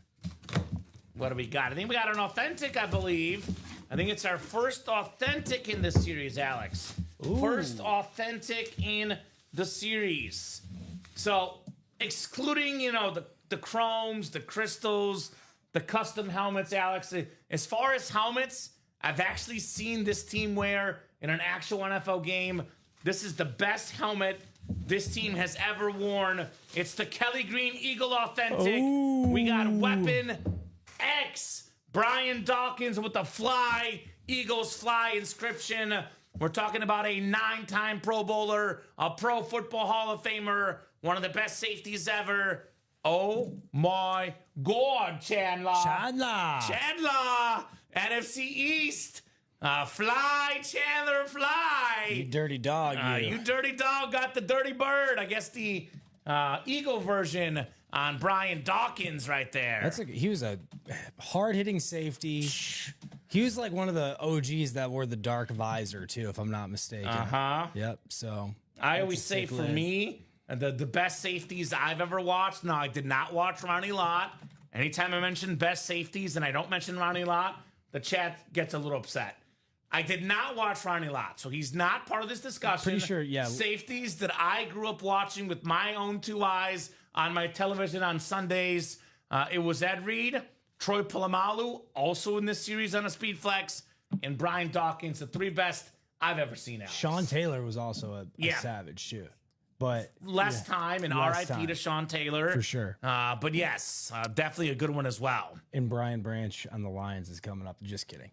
What do we got? I think we got an authentic, I believe. I think it's our first authentic in this series, Alex. Ooh. First authentic in the series. So, excluding, the chromes, the crystals, the custom helmets, Alex, as far as helmets, I've actually seen this team wear in an actual NFL game. This is the best helmet this team has ever worn. It's the Kelly Green Eagle authentic. Ooh. We got Weapon X. Brian Dawkins with the Fly, Eagles Fly inscription. We're talking about a 9-time Pro Bowler, a Pro Football Hall of Famer, one of the best safeties ever. Oh my God, Chandler. Chandler, NFC East. Fly, Chandler, fly. You dirty dog, you dirty dog got the dirty bird. I guess the Eagle version on Brian Dawkins right there. He was a hard-hitting safety. He was like one of the OGs that wore the dark visor, too, if I'm not mistaken. Yep, so. I always say for me, the best safeties I've ever watched. No, I did not watch Ronnie Lott. Anytime I mention best safeties and I don't mention Ronnie Lott, the chat gets a little upset. I did not watch Ronnie Lott, so he's not part of this discussion. Pretty sure, yeah. Safeties that I grew up watching with my own 2 eyes on my television on Sundays. It was Ed Reed, Troy Polamalu, also in this series on a speed flex, and Brian Dawkins, the 3 best I've ever seen. Alex. Sean Taylor was also a savage, too. But less time, and RIP to Sean Taylor. For sure. But yes, definitely a good one as well. And Brian Branch on the Lions is coming up. Just kidding.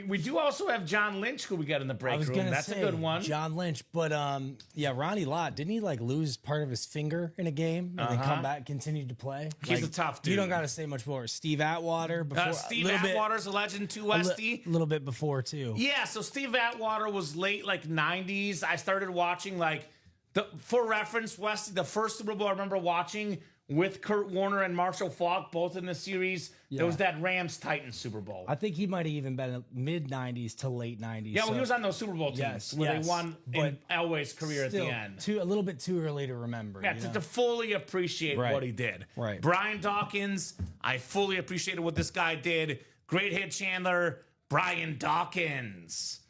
We do also have John Lynch, who we got in the break room. That's a good one. John Lynch. But Ronnie Lott, didn't he lose part of his finger in a game and then come back and continue to play? He's a tough dude. You don't got to say much more. Steve Atwater before. Steve Atwater's a legend too, Westy. A little bit before too. Yeah, so Steve Atwater was late 90s. I started watching for reference, Westy, the first Super Bowl I remember watching with Kurt Warner and Marshall Faulk, both in the series. Yeah. There was that Rams-Titans Super Bowl. I think he might have even been mid-90s to late 90s. Yeah, well, he was on those Super Bowl teams Yes, where yes, they won in Elway's career at the still end. a little bit too early to remember. Yeah, you know? to fully appreciate Right. what he did. Right. Brian Dawkins, I fully appreciated what this guy did. Great hit, Chandler. Brian Dawkins.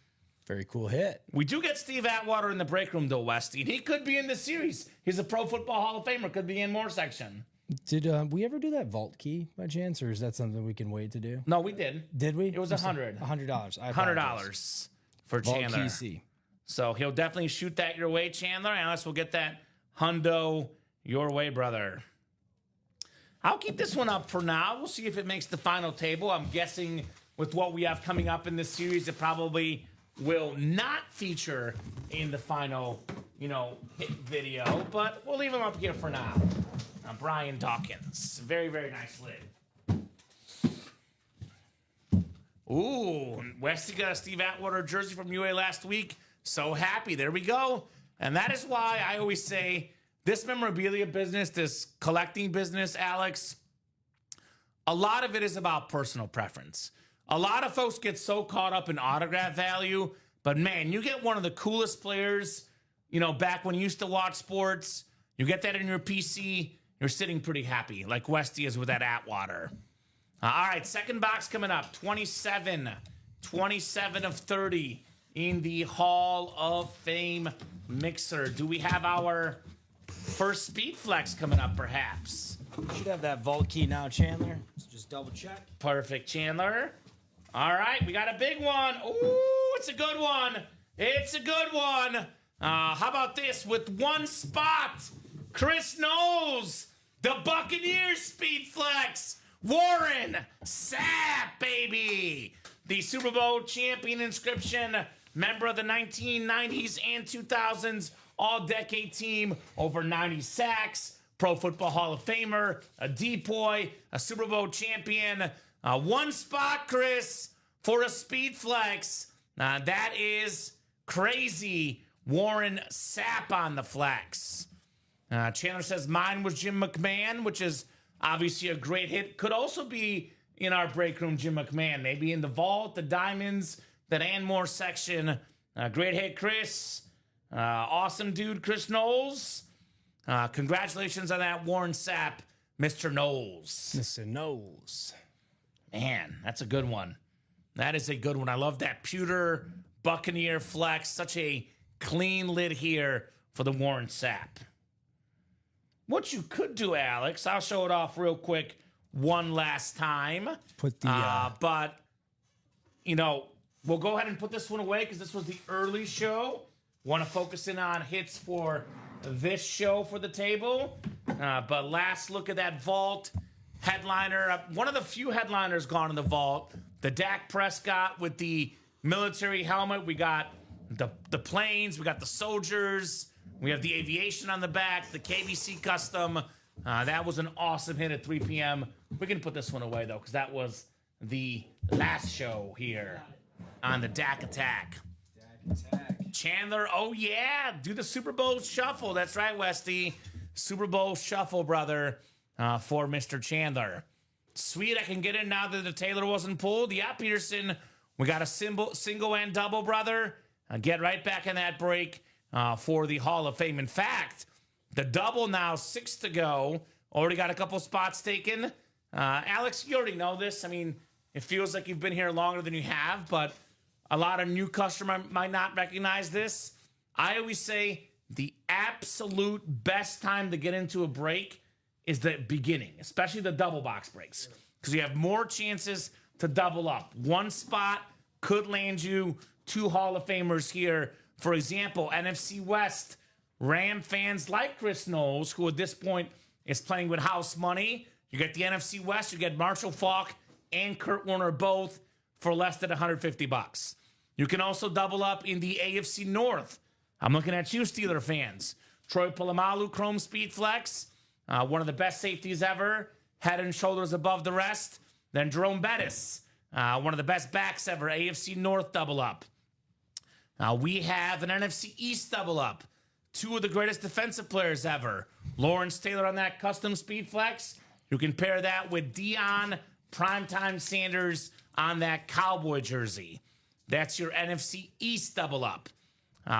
Very cool hit. We do get Steve Atwater in the break room, though, Westy. He could be in the series. He's a Pro Football Hall of Famer. Could be in more section. Did we ever do that vault key by chance, or is that something we can wait to do? No, we did. Did we? It was $100. $100. $100 for Vault Chandler. key C. So he'll definitely shoot that your way, Chandler. Alice will get that hundo your way, brother. I'll keep this one up for now. We'll see if it makes the final table. I'm guessing with what we have coming up in this series, it probably will not feature in the final, hit video. But we'll leave him up here for now. Brian Dawkins. Very, very nice lid. Ooh, Westy got a Steve Atwater jersey from UA last week. So happy. There we go. And that is why I always say this memorabilia business, this collecting business, Alex, a lot of it is about personal preference. A lot of folks get so caught up in autograph value, but man, you get one of the coolest players, back when you used to watch sports, you get that in your PC, you're sitting pretty happy, like Westy is with that Atwater. All right, second box coming up, 27 of 30 in the Hall of Fame mixer. Do we have our first Speed Flex coming up, perhaps? Should have that vault key now, Chandler. So just double check. Perfect, Chandler. All right, we got a big one. Ooh, it's a good one. It's a good one. How about this? With one spot, Chris Knowles, the Buccaneers Speed Flex. Warren Sapp, baby. The Super Bowl champion inscription, member of the 1990s and 2000s all-decade team, over 90 sacks, Pro Football Hall of Famer, a depoy, a Super Bowl champion. One spot, Chris, for a Speed Flex. That is crazy. Warren Sapp on the flex. Chandler says mine was Jim McMahon, which is obviously a great hit. Could also be in our break room, Jim McMahon. Maybe in the vault, the diamonds, that and more section. Great hit, Chris. Awesome dude, Chris Knowles. Congratulations on that, Warren Sapp, Mr. Knowles. Mr. Knowles. Man, that's a good one. That is a good one. I love that pewter Buccaneer flex. Such a clean lid here for the Warren Sapp. What you could do, Alex, I'll show it off real quick one last time. Put the but we'll go ahead and put this one away because this was the early show. Want to focus in on hits for this show for the table. But last look at that vault headliner. One of the few headliners gone in the vault. The Dak Prescott with the military helmet. We got the planes. We got the soldiers. We have the aviation on the back. The KBC custom. That was an awesome hit at 3 p.m. We can put this one away, though, because that was the last show here on the Dak Attack. Chandler, oh yeah, do the Super Bowl shuffle. That's right, Westy. Super Bowl shuffle, brother, for Mr. Chandler. Sweet, I can get in now that the Taylor wasn't pulled. Yeah, Peterson, we got a single and double, brother. Get right back in that break for the Hall of Fame. In fact, the double now, 6 to go. Already got a couple spots taken. Alex, you already know this. I mean, it feels like you've been here longer than you have, but a lot of new customers might not recognize this. I always say the absolute best time to get into a break is the beginning, especially the double box breaks, because you have more chances to double up. One spot could land you 2 Hall of Famers here. For example, NFC West, Ram fans like Chris Knowles, who at this point is playing with house money. You get the NFC West, you get Marshall Faulk and Kurt Warner both for less than $150. You can also double up in the AFC North. I'm looking at you, Steeler fans. Troy Polamalu, Chrome Speed Flex, one of the best safeties ever, head and shoulders above the rest. Then Jerome Bettis, one of the best backs ever, AFC North double up. We have an NFC East double up. 2 of the greatest defensive players ever. Lawrence Taylor on that custom speed flex. You can pair that with Deion Primetime Sanders on that Cowboy jersey. That's your NFC East double up.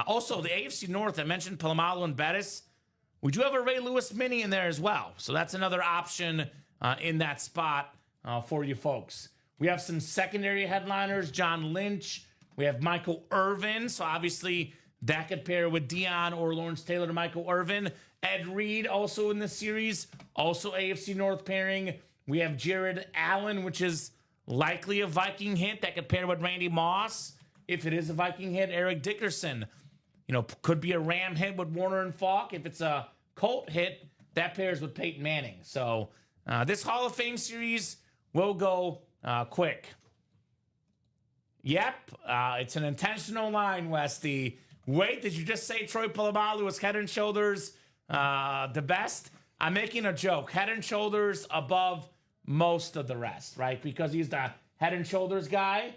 Also, the AFC North, I mentioned Palomalu and Bettis. We do have a Ray Lewis mini in there as well. So that's another option in that spot for you folks. We have some secondary headliners, John Lynch. We have Michael Irvin. So obviously that could pair with Deion or Lawrence Taylor to Michael Irvin. Ed Reed also in the series. Also AFC North pairing. We have Jared Allen, which is likely a Viking hit that could pair with Randy Moss. If it is a Viking hit, Eric Dickerson. Could be a Ram hit with Warner and Falk. If it's a Colt hit, that pairs with Peyton Manning. So this Hall of Fame series will go quick. Yep, it's an intentional line, Westy. Wait, did you just say Troy Polamalu was head and shoulders the best? I'm making a joke. Head and shoulders above most of the rest, right? Because he's the head and shoulders guy.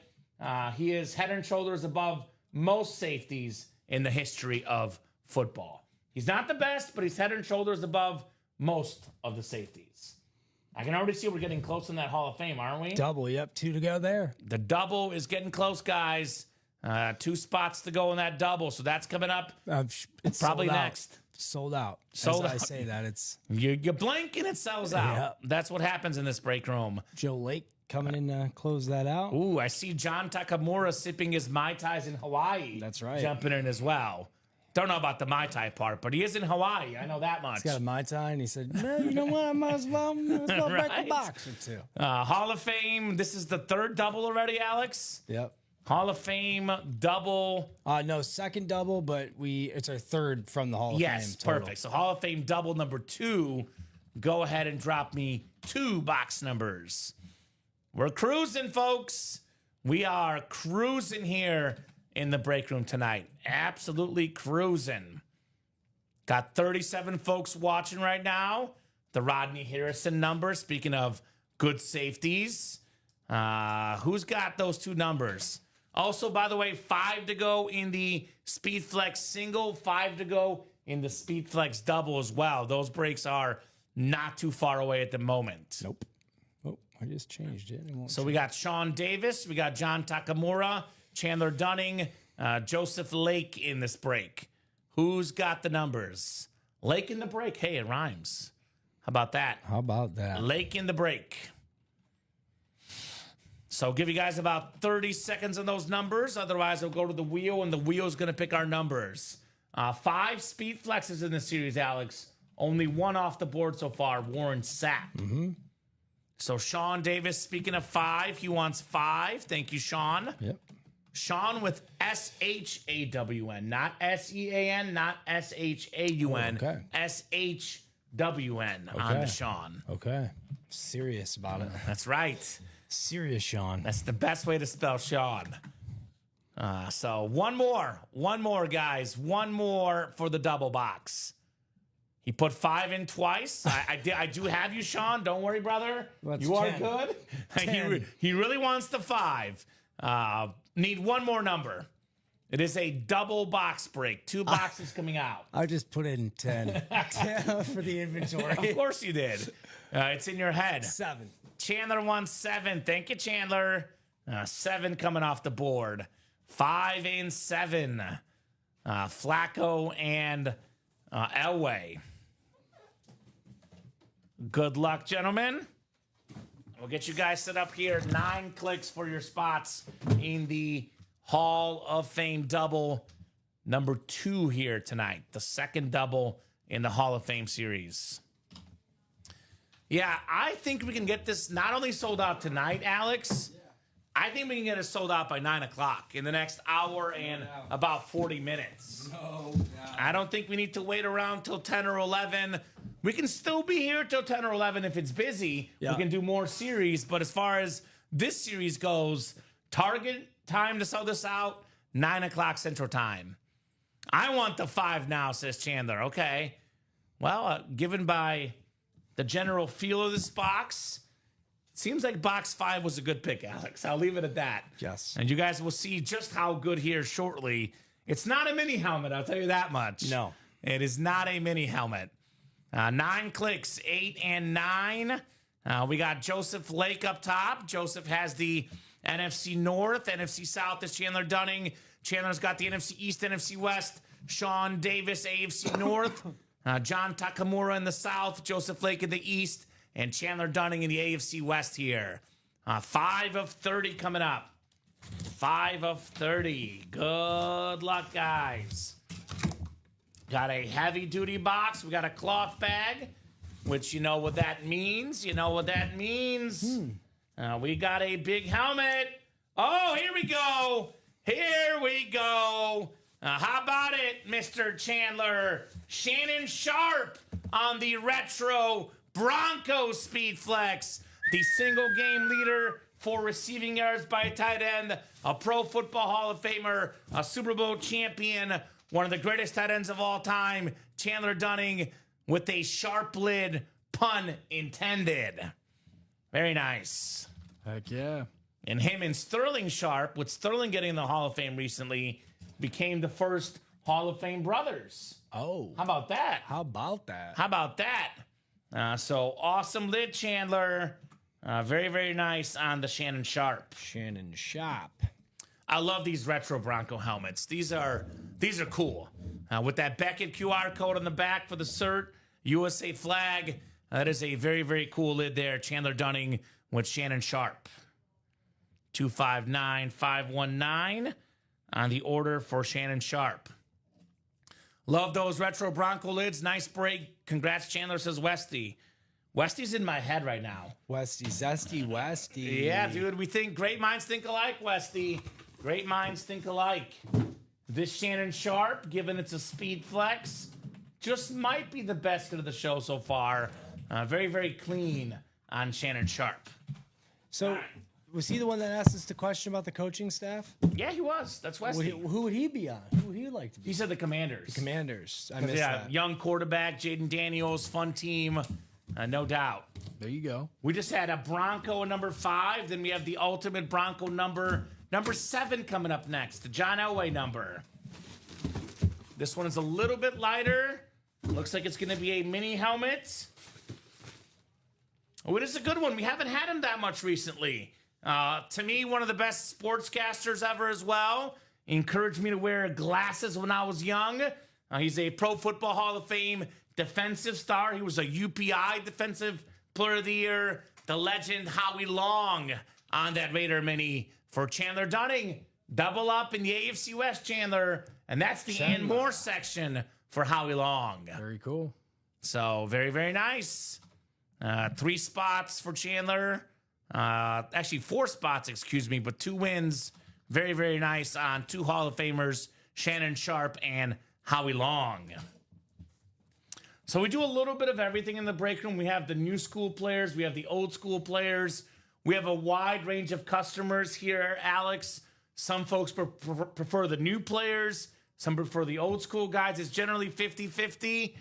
He is head and shoulders above most safeties in the history of football. He's not the best, but he's head and shoulders above most of the safeties. I can already see we're getting close in that Hall of Fame, aren't we? Double, yep, 2 to go there. The double is getting close, guys. 2 spots to go in that double, so that's coming up It's probably sold out. next. Sold out. Sold As out. I say that, it's You blink and it sells out. Yeah. That's what happens in this break room. Joe Lake coming in to close that out. Ooh, I see John Takamura sipping his Mai Tais in Hawaii. That's right. Jumping in as well. Don't know about the Mai Tai part, but he is in Hawaii. I know that much. He's got a Mai Tai, and he said, no, you know what? I might as well break Right. a box or two. Hall of Fame. This is the 3rd double already, Alex. Yep. Hall of Fame double. No, second double, but it's our 3rd from the Hall of Fame. Yes, Total. perfect. So Hall of Fame double number 2. Go ahead and drop me 2 box numbers. We're cruising, folks. We are cruising here in the break room tonight. Absolutely cruising. Got 37 folks watching right now. The Rodney Harrison number. Speaking of good safeties, who's got those 2 numbers? Also, by the way, 5 to go in the Speed Flex single, 5 to go in the Speed Flex double as well. Those breaks are not too far away at the moment. Nope. Oh, I just changed it. So we got Sean Davis, we got John Takamura, Chandler Dunning, Joseph Lake in this break. Who's got the numbers? Lake in the break. Hey, it rhymes. How about that? How about that? Lake in the break. So give you guys about 30 seconds on those numbers. Otherwise, I'll go to the wheel, and the wheel's going to pick our numbers. 5 speed flexes in the series, Alex. Only 1 off the board so far, Warren Sapp. Mm-hmm. So Sean Davis, speaking of 5, he wants 5. Thank you, Sean. Yep. Sean with S-H-A-W-N, not S-E-A-N, not S-H-A-U-n, Oh, okay. S-H-W-N on the Sean. Okay. Serious about it. That's right. Serious, Sean. That's the best way to spell Sean. So one more, guys. One more for the double box. He put 5 in twice. I do have you, Sean. Don't worry, brother. That's you 10. are good. 10. He really wants the 5. Need one more number. It is a double box break. 2 boxes coming out. I just put in 10 for the inventory. Of course you did. It's in your head. 7. Chandler won 7. Thank you, Chandler. 7 coming off the board. 5 and 7. Flacco and Elway. Good luck, gentlemen. We'll get you guys set up here. 9 clicks for your spots in the Hall of Fame double number 2 here tonight. The second double in the Hall of Fame series. Yeah, I think we can get this not only sold out tonight, Alex. I think we can get it sold out by 9 o'clock in the next hour and about 40 minutes. No. I don't think we need to wait around till 10 or 11. We can still be here till 10 or 11 if it's busy. Yeah. We can do more series. But as far as this series goes, target time to sell this out, 9 o'clock Central Time. I want the 5 now, says Chandler. Okay. Well, given by the general feel of this box, it seems like box 5 was a good pick, Alex. I'll leave it at that. Yes. And you guys will see just how good here shortly. It's not a mini helmet, I'll tell you that much. No. It is not a mini helmet. 9 clicks, 8 and 9. We got Joseph Lake up top. Joseph has the NFC North. NFC South is Chandler Dunning. Chandler's got the NFC East, NFC West. Sean Davis, AFC North. John Takamura in the South. Joseph Lake in the East. And Chandler Dunning in the AFC West here. 5 of 30 coming up. 5 of 30. Good luck, guys. Got a heavy-duty box. We got a cloth bag, which you know what that means. You know what that means. We got a big helmet. Oh, here we go. Here we go. How about it, Mr. Chandler? Shannon Sharp on the retro Bronco Speed Flex. The single game leader for receiving yards by a tight end. A Pro Football Hall of Famer. A Super Bowl champion. One of the greatest tight ends of all time. Chandler Dunning with a sharp lid. Pun intended. Very nice. Heck yeah. And him and Sterling Sharp, with Sterling getting in the Hall of Fame recently, became the first Hall of Fame brothers. Oh. How about that? How about that? How about that? So awesome lid, Chandler. Very, very nice on the Shannon Sharp. Shannon Sharp. I love these retro Bronco helmets. These are cool. With that Beckett QR code on the back for the cert, USA flag. That is a very, very cool lid there. Chandler Dunning with Shannon Sharp. 259519 on the order for Shannon Sharp. Love those retro Bronco lids. Nice break. Congrats, Chandler, says Westy. Westy's in my head right now. Westy, zesty, Westy. Yeah, dude, we think great minds think alike, Westy. Great minds think alike. This Shannon Sharp, given it's a speed flex, just might be the best hit of the show so far. Very, very clean on Shannon Sharp. So, was he the one that asked us the question about the coaching staff? Yeah, he was. That's Westy. Who would he be on? Who would he like to be? He said the Commanders. Commanders. I missed that. Young quarterback, Jaden Daniels, fun team, no doubt. There you go. We just had a Bronco number 5. Then we have the ultimate Bronco number 7 coming up next, the John Elway number. This one is a little bit lighter. Looks like it's going to be a mini helmet. Oh, it is a good one. We haven't had him that much recently. To me, one of the best sportscasters ever as well. He encouraged me to wear glasses when I was young. He's a Pro Football Hall of Fame defensive star. He was a UPI Defensive Player of the Year. The legend Howie Long on that Raider mini for Chandler Dunning. Double up in the AFC West, Chandler. And that's the and more section for Howie Long. Very cool. So, very, very nice. 3 spots for Chandler. Actually, 4 spots, excuse me, but 2 wins. Very, very nice on 2 Hall of Famers, Shannon Sharp and Howie Long. So we do a little bit of everything in the break room. We have the new school players. We have the old school players. We have a wide range of customers here, Alex. Some folks prefer the new players. Some prefer the old school guys. It's generally 50-50.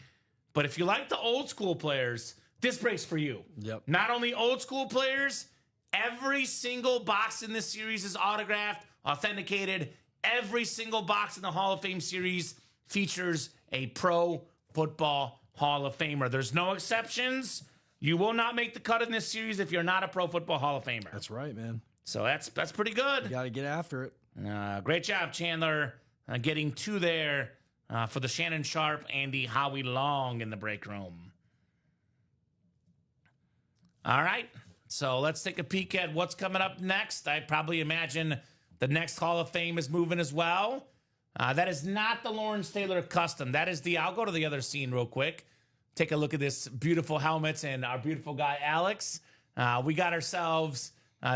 But if you like the old school players, this break's for you. Yep. Not only old school players, every single box in this series is autographed, authenticated. Every single box in the Hall of Fame series features a Pro Football Hall of Famer. There's no exceptions. You will not make the cut in this series if you're not a Pro Football Hall of Famer. That's right, man. So that's pretty good. You got to get after it. Great job, Chandler, getting 2 there for the Shannon Sharp and the Howie Long in the break room. All right, so let's take a peek at what's coming up next. I probably imagine the next Hall of Fame is moving as well. That is not the Lawrence Taylor Custom. That is I'll go to the other scene real quick. Take a look at this beautiful helmet and our beautiful guy, Alex. We got ourselves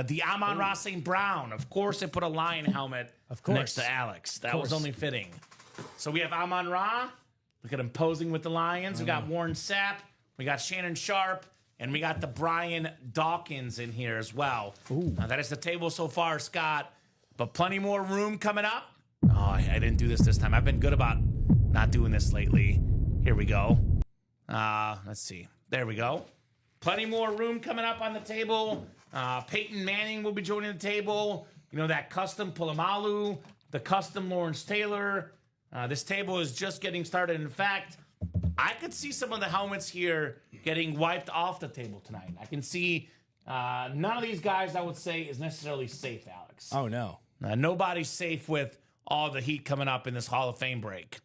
the Amon-Ra St. Brown. Of course, they put a lion helmet next to Alex. That was only fitting. So we have Amon-Ra. Look at him posing with the Lions. We got Warren Sapp. We got Shannon Sharp. And we got the Brian Dawkins in here as well. That is the table so far, Scott. But plenty more room coming up. Oh, I didn't do this time. I've been good about not doing this lately. Here we go. Let's see. There we go. Plenty more room coming up on the table. Peyton Manning will be joining the table. You know, that custom Polamalu, the custom Lawrence Taylor. This table is just getting started. In fact, I could see some of the helmets here getting wiped off the table tonight. I can see none of these guys, I would say, is necessarily safe, Alex. Oh, no. Nobody's safe with all the heat coming up in this Hall of Fame break.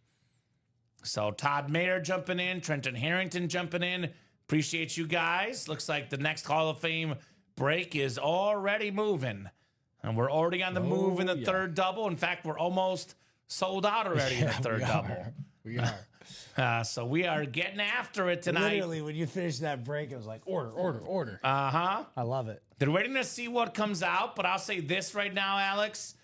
So Todd Mayer jumping in, Trenton Harrington jumping in. Appreciate you guys. Looks like the next Hall of Fame break is already moving. And we're already on the move in the third double. In fact, we're almost sold out already in the third double. We are. So we are getting after it tonight. Literally, when you finished that break, it was like, order. Uh-huh. I love it. They're waiting to see what comes out, but I'll say this right now, Alex.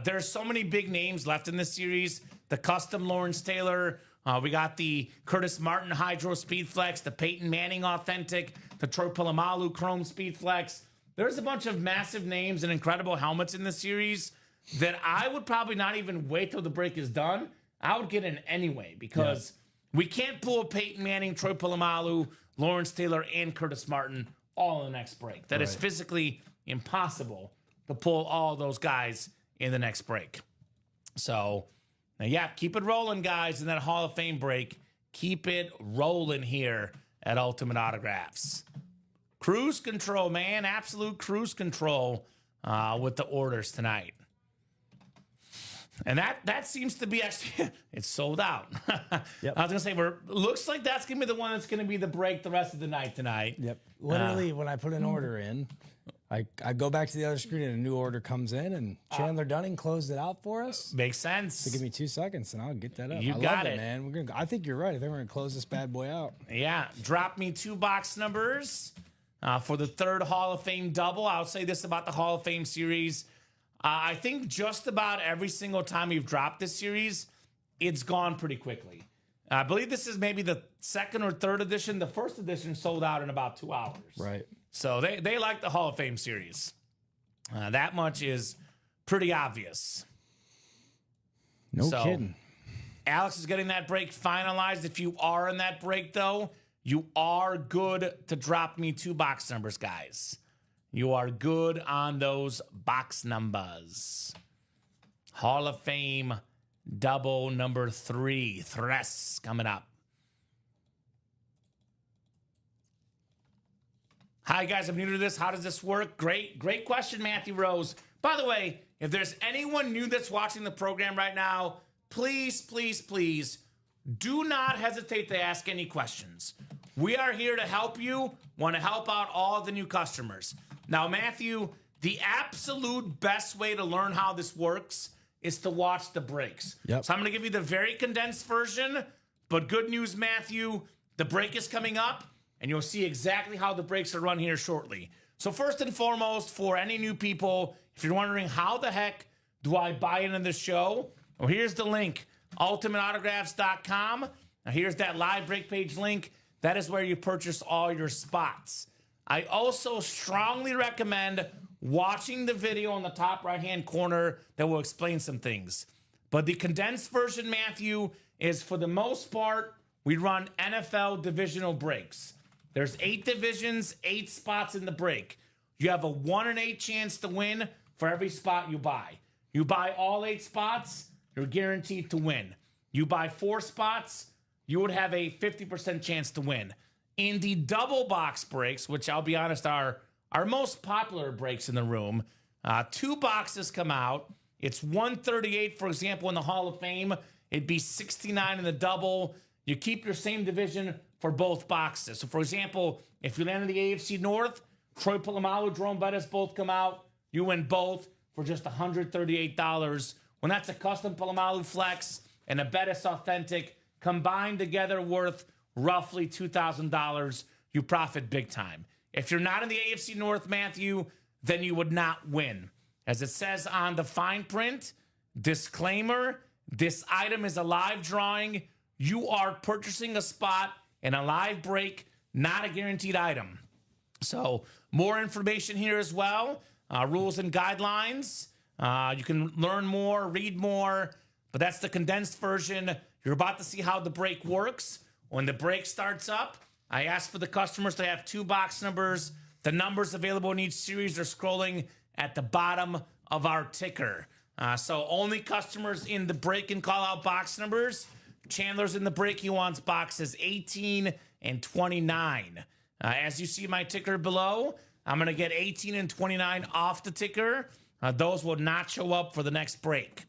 There's so many big names left in this series. The custom Lawrence Taylor. We got the Curtis Martin Hydro Speed Flex, the Peyton Manning Authentic, the Troy Polamalu Chrome Speed Flex. There's a bunch of massive names and incredible helmets in this series that I would probably not even wait till the break is done. I would get in anyway because we can't pull Peyton Manning, Troy Polamalu, Lawrence Taylor, and Curtis Martin all in the next break. That is physically impossible to pull all those guys in the next break. So, yeah, keep it rolling, guys, in that Hall of Fame break. Keep it rolling here at Ultimate Autographs. Cruise control, man. Absolute cruise control with the orders tonight. And that seems to be actually, it's sold out. Yep. I was going to say, looks like that's going to be the one that's going to be the break the rest of the night tonight. Yep. Literally, when I put an order in, I go back to the other screen and a new order comes in, and Chandler Dunning closed it out for us. Makes sense. So give me 2 seconds, and I'll get that up. You I got love it. man. I think you're right. I think we're going to close this bad boy out. Yeah. Drop me 2 box numbers for the third Hall of Fame double. I'll say this about the Hall of Fame series. I think just about every single time we've dropped this series, it's gone pretty quickly. I believe this is maybe the second or third edition. The first edition sold out in about 2 hours. Right. So they like the Hall of Fame series. That much is pretty obvious. No kidding. Alex is getting that break finalized. If you are in that break, though, you are good to drop me 2 box numbers, guys. You are good on those box numbers. Hall of Fame double number 3. Thres coming up. Hi, guys. I'm new to this. How does this work? Great question, Matthew Rose. By the way, if there's anyone new that's watching the program right now, please do not hesitate to ask any questions. We are here to help you, want to help out all the new customers. Now, Matthew, the absolute best way to learn how this works is to watch the breaks. Yep. So I'm going to give you the very condensed version, but good news, Matthew, the break is coming up, and you'll see exactly how the breaks are run here shortly. So first and foremost, for any new people, if you're wondering how the heck do I buy into the show, well, here's the link, ultimateautographs.com. Now, here's that live break page link. That is where you purchase all your spots. I also strongly recommend watching the video in the top right-hand corner that will explain some things. But the condensed version, Matthew, is for the most part, we run NFL divisional breaks. There's 8 divisions, 8 spots in the break. You have a 1 in 8 chance to win for every spot you buy. You buy all 8 spots, you're guaranteed to win. You buy 4 spots, you would have a 50% chance to win. In the double box breaks, which I'll be honest are our most popular breaks in the room, 2 boxes come out. It's 138, for example, in the Hall of Fame. It'd be 69 in the double. You keep your same division for both boxes. So, for example, if you land in the AFC North, Troy Polamalu, Jerome Bettis both come out. You win both for just $138. When that's a custom Polamalu Flex and a Bettis Authentic combined together worth roughly $2,000, you profit big time. If you're not in the AFC North, Matthew, then you would not win. As it says on the fine print, disclaimer, this item is a live drawing. You are purchasing a spot in a live break, not a guaranteed item. So more information here as well, rules and guidelines. You can learn more, read more, but that's the condensed version. You're about to see how the break works. When the break starts up, I ask for the customers to have 2 box numbers. The numbers available in each series are scrolling at the bottom of our ticker. So only customers in the break can call out box numbers. Chandler's in the break. He wants boxes 18 and 29. As you see my ticker below, I'm going to get 18 and 29 off the ticker. Those will not show up for the next break.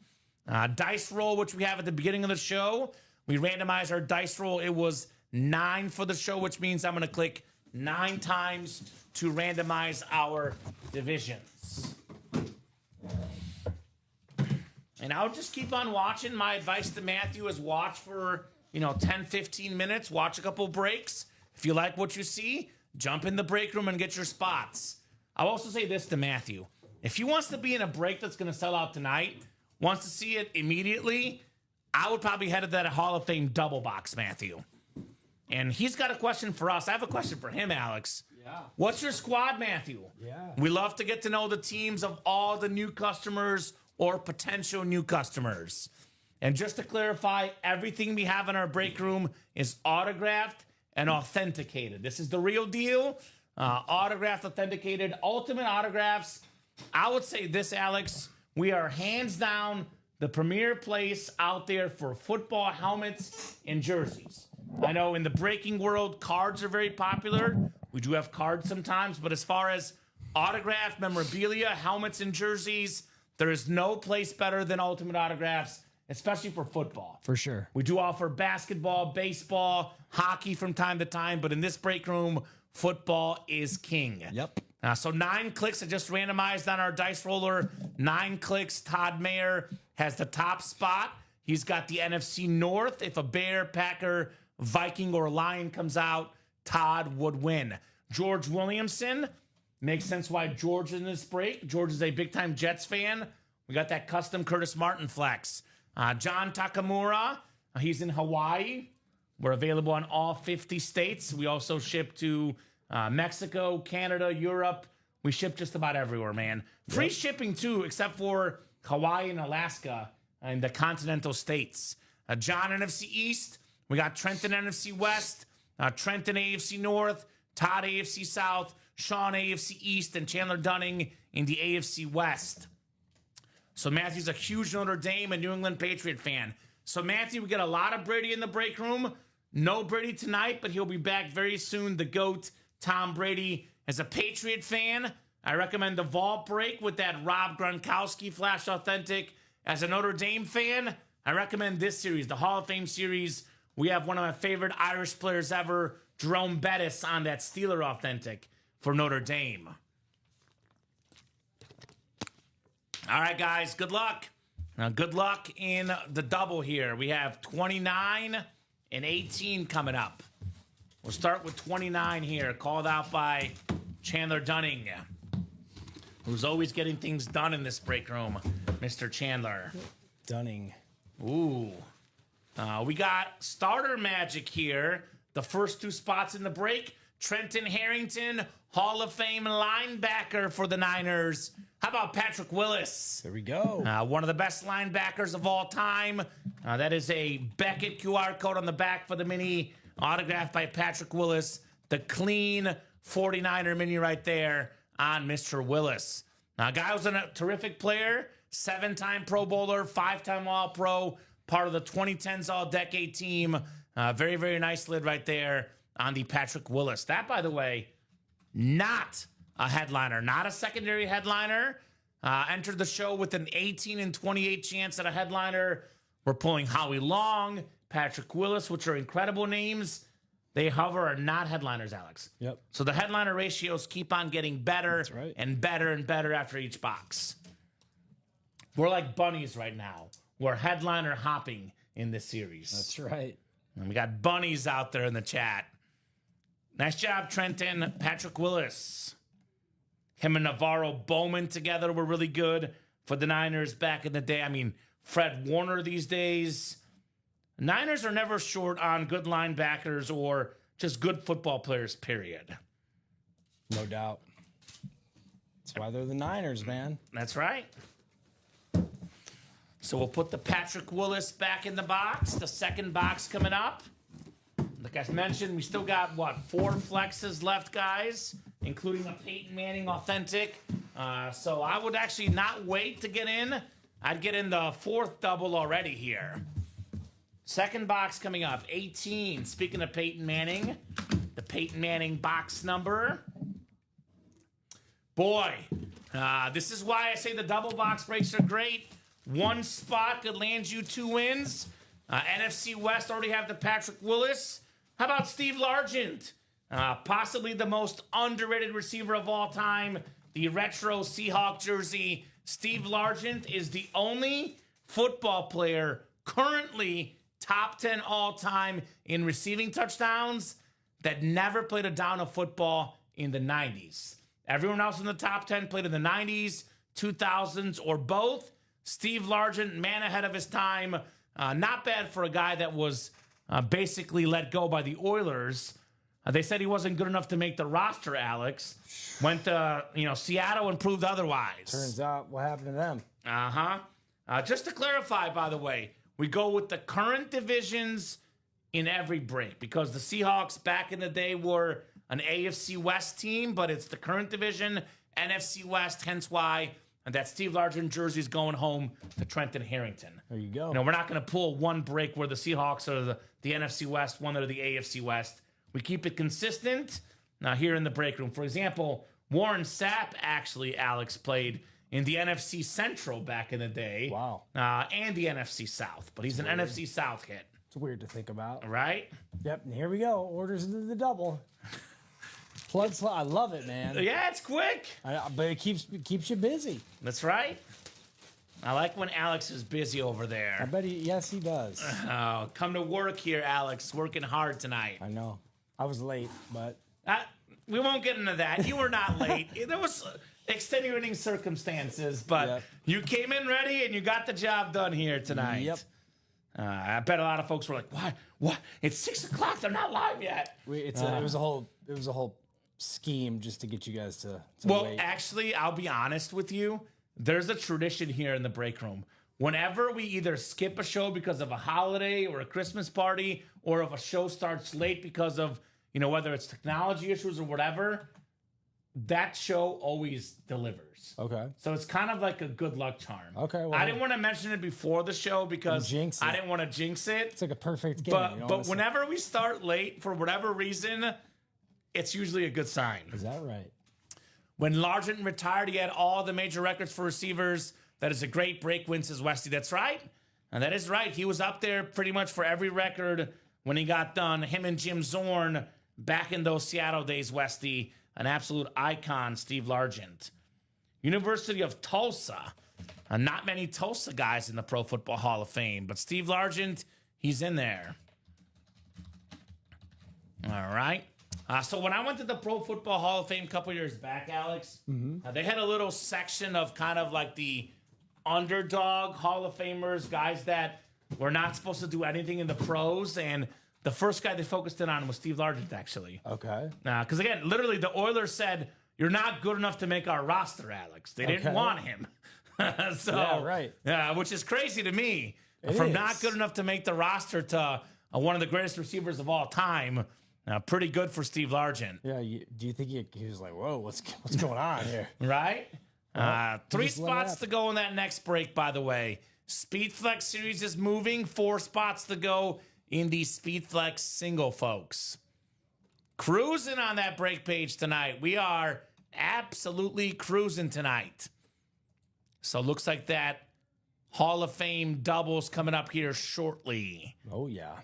Dice roll, which we have at the beginning of the show. We randomize our dice roll. It was 9 for the show, which means I'm going to click 9 times to randomize our divisions. And I'll just keep on watching. My advice to Matthew is watch for, 10, 15 minutes. Watch a couple breaks. If you like what you see, jump in the break room and get your spots. I'll also say this to Matthew. If he wants to be in a break that's going to sell out tonight, wants to see it immediately, I would probably head to that Hall of Fame double box, Matthew. And he's got a question for us. I have a question for him, Alex. Yeah. What's your squad, Matthew? Yeah. We love to get to know the teams of all the new customers or potential new customers. And just to clarify, everything we have in our break room is autographed and authenticated. This is the real deal. Autographed, authenticated, ultimate autographs. I would say this, Alex. We are hands down the premier place out there for football helmets and jerseys. I know in the breaking world, cards are very popular. We do have cards sometimes, but as far as autographed memorabilia, helmets, and jerseys, there is no place better than Ultimate Autographs, especially for football. For sure. We do offer basketball, baseball, hockey from time to time, but in this break room, football is king. Yep. So 9 clicks. I just randomized on our dice roller. 9 clicks. Todd Mayer has the top spot. He's got the NFC North. If a Bear, Packer, Viking, or Lion comes out, Todd would win. George Williamson. Makes sense why George is in this break. George is a big-time Jets fan. We got that custom Curtis Martin flex. John Takamura. He's in Hawaii. We're available on all 50 states. We also ship to Mexico, Canada, Europe. We ship just about everywhere, man. Free shipping, too, except for Hawaii and Alaska and the continental states. John, NFC East. We got Trenton, NFC West. Trenton, AFC North. Todd, AFC South. Sean, AFC East. And Chandler Dunning in the AFC West. So Matthew's a huge Notre Dame and New England Patriot fan. So Matthew, we get a lot of Brady in the break room. No Brady tonight, but he'll be back very soon. The GOAT, Tom Brady. As a Patriot fan, I recommend the Vault break with that Rob Gronkowski Flash Authentic. As a Notre Dame fan, I recommend this series, the Hall of Fame series. We have one of my favorite Irish players ever, Jerome Bettis, on that Steeler Authentic for Notre Dame. All right, guys, good luck. Now, good luck in the double here. We have 29 and 18 coming up. We'll start with 29 here, called out by Chandler Dunning, who's always getting things done in this break room, Mr. Chandler. Dunning. Ooh. We got starter magic here. The first 2 spots in the break. Trenton Harrington, Hall of Fame linebacker for the Niners. How about Patrick Willis? There we go. One of the best linebackers of all time. That is a Beckett QR code on the back for the mini, autographed by Patrick Willis. The clean 49er mini right there on Mr. Willis. Guy was a terrific player, 7-time Pro Bowler, 5-time All-Pro, part of the 2010s All-Decade team. Very, very nice lid right there on the Patrick Willis. That, by the way, not a headliner, not a secondary headliner. Entered the show with an 18 and 28 chance at a headliner. We're pulling Howie Long, Patrick Willis, which are incredible names. They, however, are not headliners, Alex. Yep. So the headliner ratios keep on getting better. That's right. And better and better after each box. We're like bunnies right now. We're headliner hopping in this series. That's right. And we got bunnies out there in the chat. Nice job, Trenton. Patrick Willis. Him and Navarro Bowman together were really good for the Niners back in the day. I mean, Fred Warner these days. Niners are never short on good linebackers or just good football players, period. No doubt. That's why they're the Niners, man. That's right. So we'll put the Patrick Willis back in the box. The second box coming up. Like I mentioned, we still got, 4 flexes left, guys, including a Peyton Manning Authentic. So I would actually not wait to get in. I'd get in the 4th double already here. Second box coming up, 18. Speaking of Peyton Manning, the Peyton Manning box number. Boy, this is why I say the double box breaks are great. One spot could land you 2 wins. NFC West already have the Patrick Willis. How about Steve Largent? Possibly the most underrated receiver of all time. The retro Seahawk jersey. Steve Largent is the only football player currently top 10 all time in receiving touchdowns that never played a down of football in the 90s. Everyone else in the top 10 played in the 90s, 2000s, or both. Steve Largent, man ahead of his time. Not bad for a guy that was basically let go by the Oilers. They said he wasn't good enough to make the roster, Alex. Went to, Seattle and proved otherwise. Turns out what happened to them. Just to clarify, by the way, we go with the current divisions in every break because the Seahawks back in the day were an AFC West team, but it's the current division, NFC West, hence why that Steve Largent jersey is going home to Trenton Harrington. There you go. We're not going to pull one break where the Seahawks are the NFC West, one are the AFC West. We keep it consistent here in the break room. For example, Warren Sapp actually, Alex, played in the NFC Central back in the day. Wow. And the NFC South, but he's an NFC South hit. It's weird to think about. Right? Yep, and here we go. Orders into the double. Plug slot. I love it, man. Yeah, it's quick. But it keeps you busy. That's right. I like when Alex is busy over I there. bet yes, he does. Oh, come to work here, Alex. Working hard tonight. I know. I was late, but We won't get into that. You were not late. There was extenuating circumstances, but Yep. you came in ready and you got the job done here tonight. Yep. I bet a lot of folks were like, "What? What? It's 6 o'clock. They're not live yet." it was a whole scheme just to get you guys to Well, wait. actually, I'll be honest with you. There's a tradition here in the break room. Whenever we either skip a show because of a holiday or a Christmas party, or if a show starts late because of, whether it's technology issues or whatever, that show always delivers. Okay. So it's kind of like a good luck charm. Okay, well, I didn't want to mention it before the show because Jinx it. I didn't want to jinx it. It's like a perfect game. But whenever we start late for whatever reason, it's usually a good sign. Is that right? When Largent retired, he had all the major records for receivers. That is a great break win, says Westy. That's right. And that is right. He was up there pretty much for every record when he got done. Him and Jim Zorn back in those Seattle days, Westy. An absolute icon, Steve Largent. University of Tulsa. Not many Tulsa guys in the Pro Football Hall of Fame, but Steve Largent, he's in there. All right. So when I went to the Pro Football Hall of Fame a couple years back, Alex, they had a little section of kind of like the underdog Hall of Famers, guys that were not supposed to do anything in the pros, and the first guy they focused in on was Steve Largent, actually. Okay. Because, again, literally the Oilers said, "You're not good enough to make our roster, Alex." They didn't want him. Yeah, right. Which is crazy to me. It From is. not good enough to make the roster to one of the greatest receivers of all time. Pretty good for Steve Largent. Yeah. Do you think he was like, "Whoa, what's going on here"? Right? 3 just let it spots happen. to go in that next break, by the way. Speedflex series is moving. 4 spots to go in the Speedflex single, folks. Cruising on that break page tonight. We are absolutely cruising tonight. So looks like that Hall of Fame doubles coming up here shortly. Oh yeah.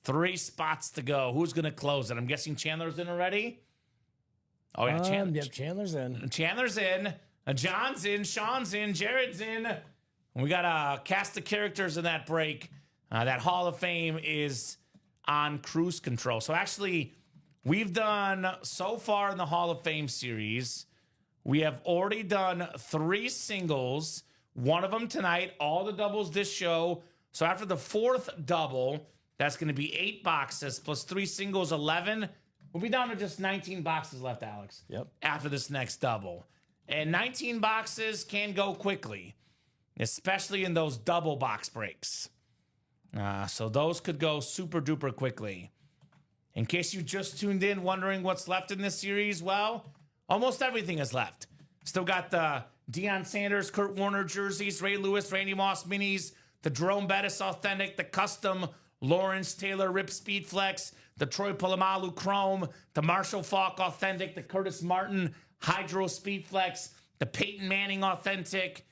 3 spots to go. Who's going to close it? I'm guessing Chandler's in already? Oh, yeah, Chandler. Yep, Chandler's in. Chandler's in. John's in. Sean's in. Jared's in. We got a cast of characters in that break. That Hall of Fame is on cruise control. So actually, we've done so far in the Hall of Fame series, we have already done 3 singles, one of them tonight, all the doubles this show. So after the 4th double, that's going to be 8 boxes plus 3 singles, 11. We'll be down to just 19 boxes left, Alex. Yep. After this next double. And 19 boxes can go quickly, especially in those double box breaks. So those could go super duper quickly. In case you just tuned in wondering what's left in this series, well, almost everything is left. Still got the Deion Sanders, Kurt Warner jerseys, Ray Lewis, Randy Moss minis, the Jerome Bettis Authentic, the custom Lawrence Taylor Rip Speed Flex, the Troy Polamalu Chrome, the Marshall Falk Authentic, the Curtis Martin Hydro Speed Flex, the Peyton Manning Authentic.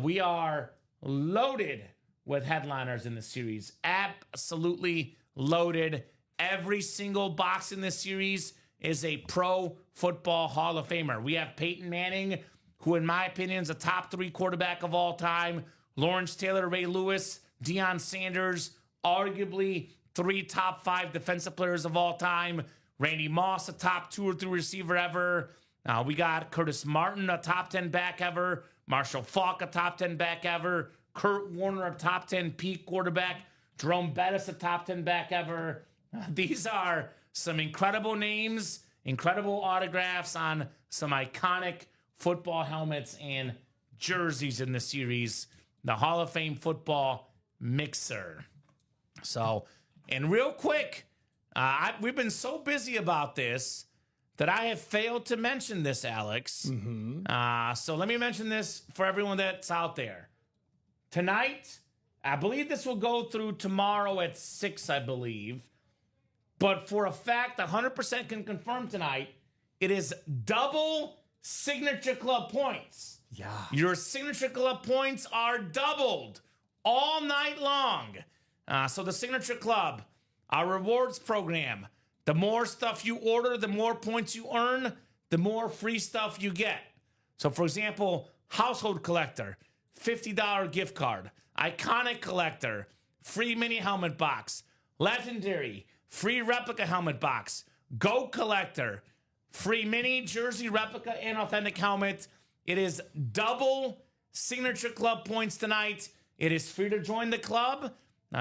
We are loaded with headliners in the series. Absolutely loaded. Every single box in this series is a Pro Football Hall of Famer. We have Peyton Manning, who in my opinion is a top 3 quarterback of all time. Lawrence Taylor, Ray Lewis, Deion Sanders, arguably 3 top 5 defensive players of all time. Randy Moss, a top 2 or 3 receiver ever. We got Curtis Martin, a top 10 back ever. Marshall Falk, a top 10 back ever. Kurt Warner, a top 10 peak quarterback. Jerome Bettis, a top 10 back ever. These are some incredible names, incredible autographs on some iconic football helmets and jerseys in the series. The Hall of Fame football mixer. So, and real quick, we've been so busy about this that I have failed to mention this, Alex. So let me mention this for everyone that's out there. Tonight, I believe this will go through tomorrow at 6, I believe. But for a fact, 100% can confirm tonight, it is double Signature Club points. Yeah. Your Signature Club points are doubled all night long. So the Signature Club, our rewards program, the more stuff you order, the more points you earn, the more free stuff you get. So for example, Household Collector, $50 gift card. Iconic Collector, free mini helmet box. Legendary, free replica helmet box. Go Collector, free mini jersey replica and authentic helmet. It is double Signature Club points tonight. It is free to join the club.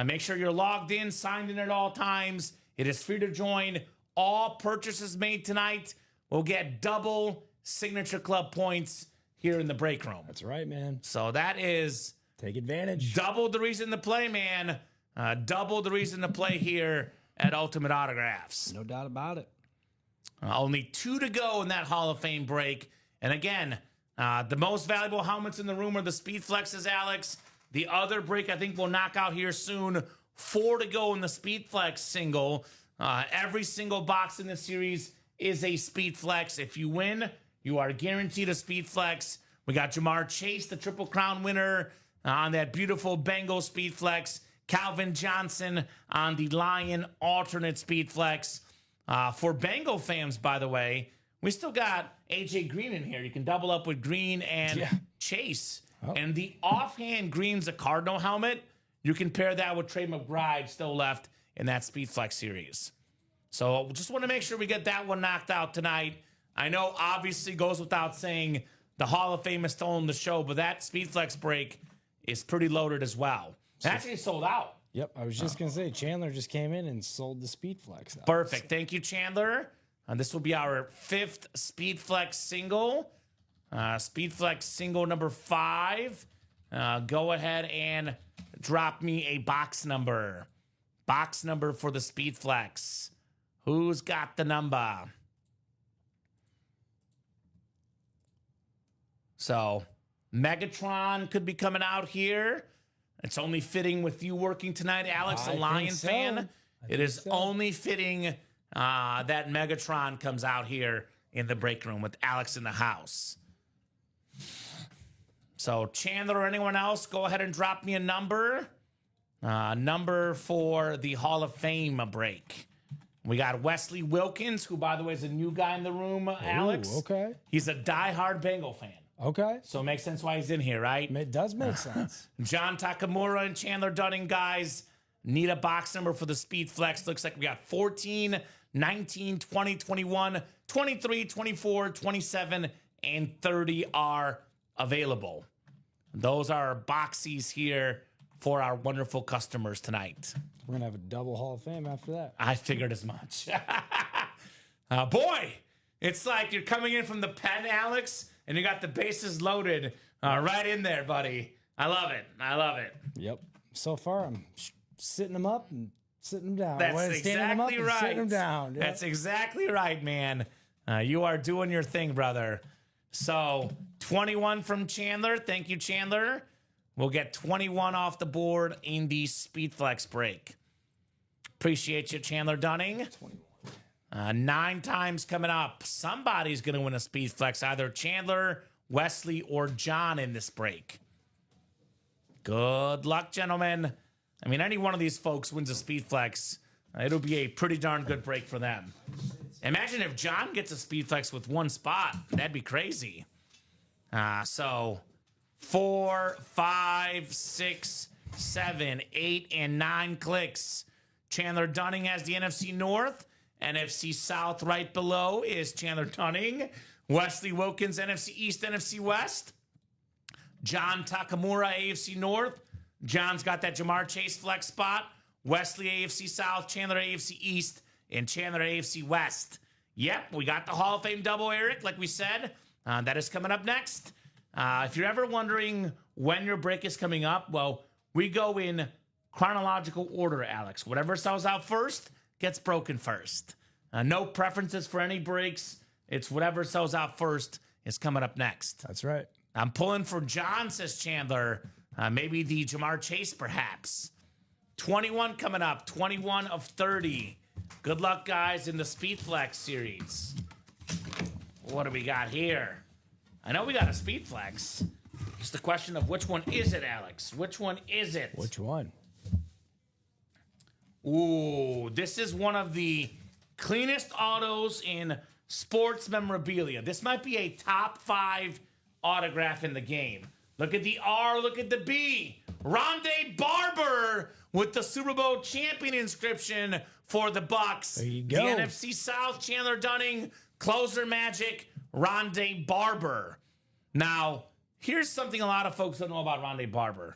Make sure you're logged in, signed in at all times. It is free to join. All purchases made tonight will get double Signature Club points here in the break room. That's right, man. So that is Take advantage. double the reason to play, man. Double the reason to play here at Ultimate Autographs. No doubt about it. Only 2 to go in that Hall of Fame break. And again, the most valuable helmets in the room are the Speed Flexes, Alex. The other break I think we'll knock out here soon. 4 to go in the Speed Flex single. Every single box in this series is a Speed Flex. If you win, you are guaranteed a Speed Flex. We got Jamar Chase, the Triple Crown winner, on that beautiful Bengal Speed Flex. Calvin Johnson on the Lion alternate Speed Flex. For Bengal fans, by the way, we still got AJ Green in here. You can double up with Green and Chase. Oh. And the offhand Green's a Cardinal helmet. You can pair that with Trey McBride still left in that Speed Flex series. So just want to make sure we get that one knocked out tonight. I know obviously goes without saying the Hall of Fame is still in the show, but that Speed Flex break is pretty loaded as well. It actually sold out. Yep, I was just going to say, Chandler just came in and sold the Speed Flex. Perfect. Thank you, Chandler. This will be our 5th Speed Flex single. Speed Flex single number 5. Go ahead and drop me a box number. Box number for the Speed Flex. Who's got the number? So, Megatron could be coming out here. It's only fitting with you working tonight, Alex, a Lion fan. It is only fitting that Megatron comes out here in the break room with Alex in the house. So, Chandler or anyone else, go ahead and drop me a number. Number for the Hall of Fame break. We got Wesley Wilkins, who, by the way, is a new guy in the room, Alex. Ooh, okay. He's a diehard Bengal fan. Okay. So it makes sense why he's in here, right? It does make sense. John Takamura and Chandler Dunning, guys, need a box number for the Speed Flex. Looks like we got 14, 19, 20, 21, 23, 24, 27, and 30 are available. Those are boxies here for our wonderful customers tonight. We're going to have a double Hall of Fame after that. I figured as much. Boy, it's like you're coming in from the pen, Alex, and you got the bases loaded right in there, buddy. I love it. I love it. Yep. So far, I'm sitting them up and sitting them down. That's exactly right. Sitting them down. Yep. That's exactly right, man. You are doing your thing, brother. So, 21 from Chandler. Thank you, Chandler. We'll get 21 off the board in the Speed Flex break. Appreciate you, Chandler Dunning. 9 times coming up. Somebody's going to win a Speed Flex, either Chandler, Wesley, or John in this break. Good luck, gentlemen. I mean, any one of these folks wins a Speed Flex, it'll be a pretty darn good break for them. Imagine if John gets a Speed Flex with one spot. That'd be crazy. So 4, 5, 6, 7, 8, and 9 clicks. Chandler Dunning has the NFC North. NFC South right below is Chandler Dunning. Wesley Wilkins, NFC East, NFC West. John Takamura, AFC North. John's got that Jamar Chase flex spot. Wesley, AFC South. Chandler, AFC East. And Chandler, AFC West. Yep, we got the Hall of Fame double, Eric, like we said. That is coming up next. If you're ever wondering when your break is coming up, well, we go in chronological order, Alex. Whatever sells out first gets broken first. No preferences for any breaks. It's whatever sells out first is coming up next. That's right. I'm pulling for John, says Chandler. Maybe the Jamar Chase, perhaps. 21 coming up. 21 of 30. Good luck, guys, in the Speed Flex series. What do we got here? I know we got a Speed Flex. Just the question of which one is it, Alex? Which one is it? Which one? Ooh, this is one of the cleanest autos in sports memorabilia. This might be a top 5 autograph in the game. Look at the R, look at the B. Rondé Barber with the Super Bowl champion inscription for the Bucks. There you go. The NFC South, Chandler Dunning, closer magic, Rondé Barber. Now, here's something a lot of folks don't know about Rondé Barber.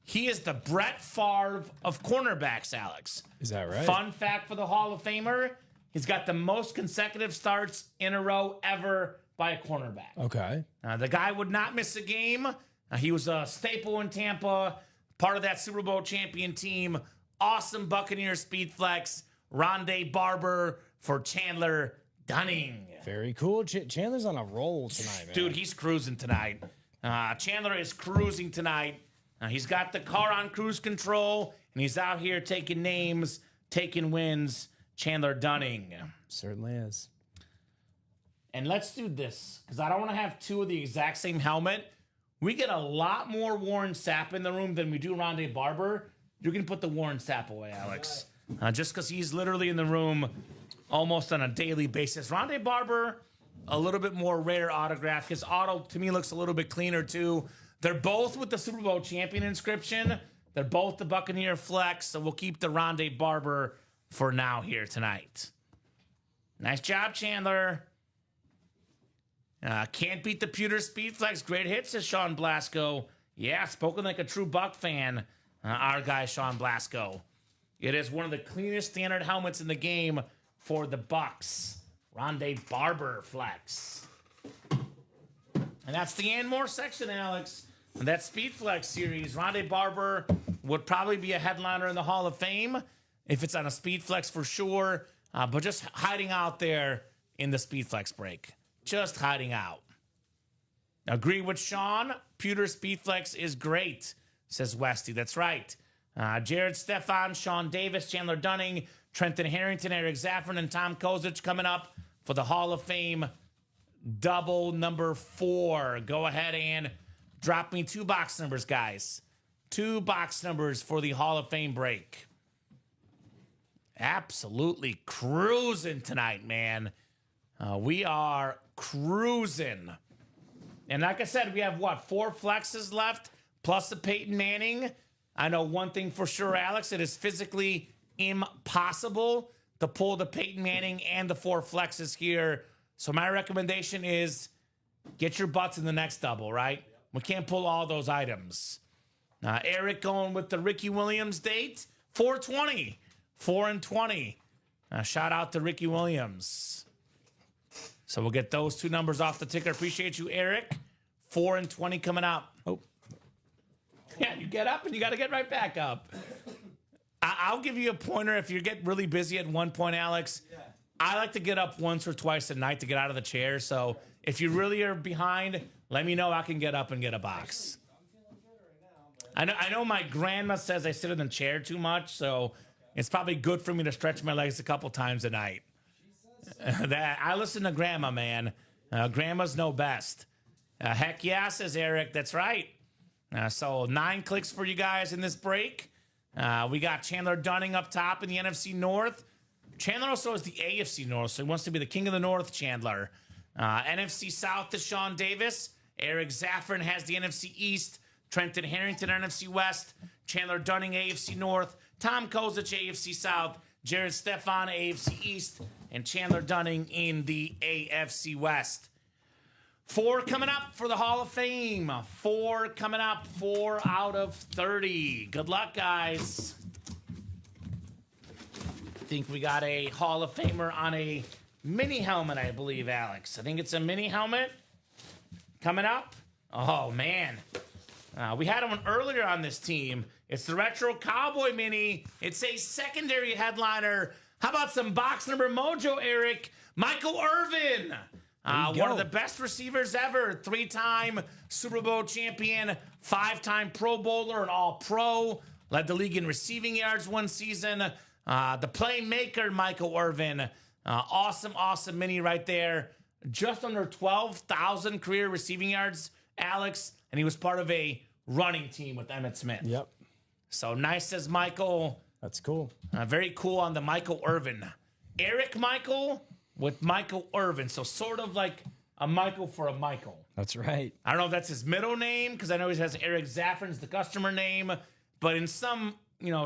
He is the Brett Favre of cornerbacks, Alex. Is that right? Fun fact for the Hall of Famer, he's got the most consecutive starts in a row ever by a cornerback. Okay. The guy would not miss a game. He was a staple in Tampa, part of that Super Bowl champion team. Awesome Buccaneer Speed Flex. Rondé Barber for Chandler Dunning. Very cool. Chandler's on a roll tonight, man. Dude, he's cruising tonight. Chandler is cruising tonight. He's got the car on cruise control, and he's out here taking names, taking wins. Chandler Dunning. Certainly is. And let's do this, because I don't want to have 2 of the exact same helmet. We get a lot more Warren Sapp in the room than we do Rondé Barber. You can put the Warren Sapp away, Alex. Just because he's literally in the room almost on a daily basis. Rondé Barber, a little bit more rare autograph. His auto, to me, looks a little bit cleaner, too. They're both with the Super Bowl champion inscription. They're both the Buccaneer flex, so we'll keep the Rondé Barber for now here tonight. Nice job, Chandler. Can't beat the Pewter Speed Flex. Great hit, says Sean Blasco. Yeah, spoken like a true Buck fan, our guy Sean Blasco. It is one of the cleanest standard helmets in the game for the Bucks. Rondé Barber flex. And that's the and more section, Alex. And that Speed Flex series, Rondé Barber would probably be a headliner in the Hall of Fame if it's on a Speed Flex for sure. But just hiding out there in the Speed Flex break. Just hiding out. Agree with Sean. Pewter Speed Flex is great, says Westy. That's right. Jared Stefan, Sean Davis, Chandler Dunning, Trenton Harrington, Eric Zaffron, and Tom Kozich coming up for the Hall of Fame double number 4. Go ahead and drop me 2 box numbers, guys. 2 box numbers for the Hall of Fame break. Absolutely cruising tonight, man. We are cruising. And like I said, we have, 4 flexes left, plus a Peyton Manning. I know one thing for sure, Alex. It is physically impossible to pull the Peyton Manning and the 4 flexes here. So my recommendation is get your butts in the next double, right? We can't pull all those items. Eric going with the Ricky Williams date, 420. 4 and 20. Shout out to Ricky Williams. So we'll get those 2 numbers off the ticker. Appreciate you, Eric. 4 and 20 coming up. Oh. Yeah, you get up and you got to get right back up. I'll give you a pointer if you get really busy at one point, Alex. Yeah. I like to get up once or twice a night to get out of the chair. So if you really are behind, let me know. I can get up and get a box. I know my grandma says I sit in the chair too much, so it's probably good for me to stretch my legs a couple times a night. That I listen to grandma, man. Grandmas know best. Heck yeah, says Eric. That's right. So 9 clicks for you guys in this break. We got Chandler Dunning up top in the NFC North. Chandler also is the AFC North, so he wants to be the king of the North, Chandler. NFC South to Sean Davis. Eric Zaffron has the NFC East. Trenton Harrington, NFC West. Chandler Dunning, AFC North. Tom Kozich, AFC South. Jared Stefan, AFC East. And Chandler Dunning in the AFC West. 4 coming up for the Hall of Fame. 4 coming up. 4 out of 30. Good luck, guys. I think we got a Hall of Famer on a mini helmet, I believe, Alex. I think it's a mini helmet coming up. Oh, man. We had one earlier on this team. It's the Retro Cowboy Mini. It's a secondary headliner. How about some box number mojo, Eric? Michael Irvin. One of the best receivers ever. 3-time Super Bowl champion. 5-time Pro Bowler and All-Pro. Led the league in receiving yards one season. The playmaker, Michael Irvin. Awesome mini right there. Just under 12,000 career receiving yards, Alex. And he was part of a running team with Emmitt Smith. Yep. So nice, says Michael. That's cool. Very cool on the Michael Irvin. Eric Michael with Michael Irvin. So sort of like a Michael for a Michael. That's right. I don't know if that's his middle name, because I know he has Eric Zaffron's the customer name, but in some,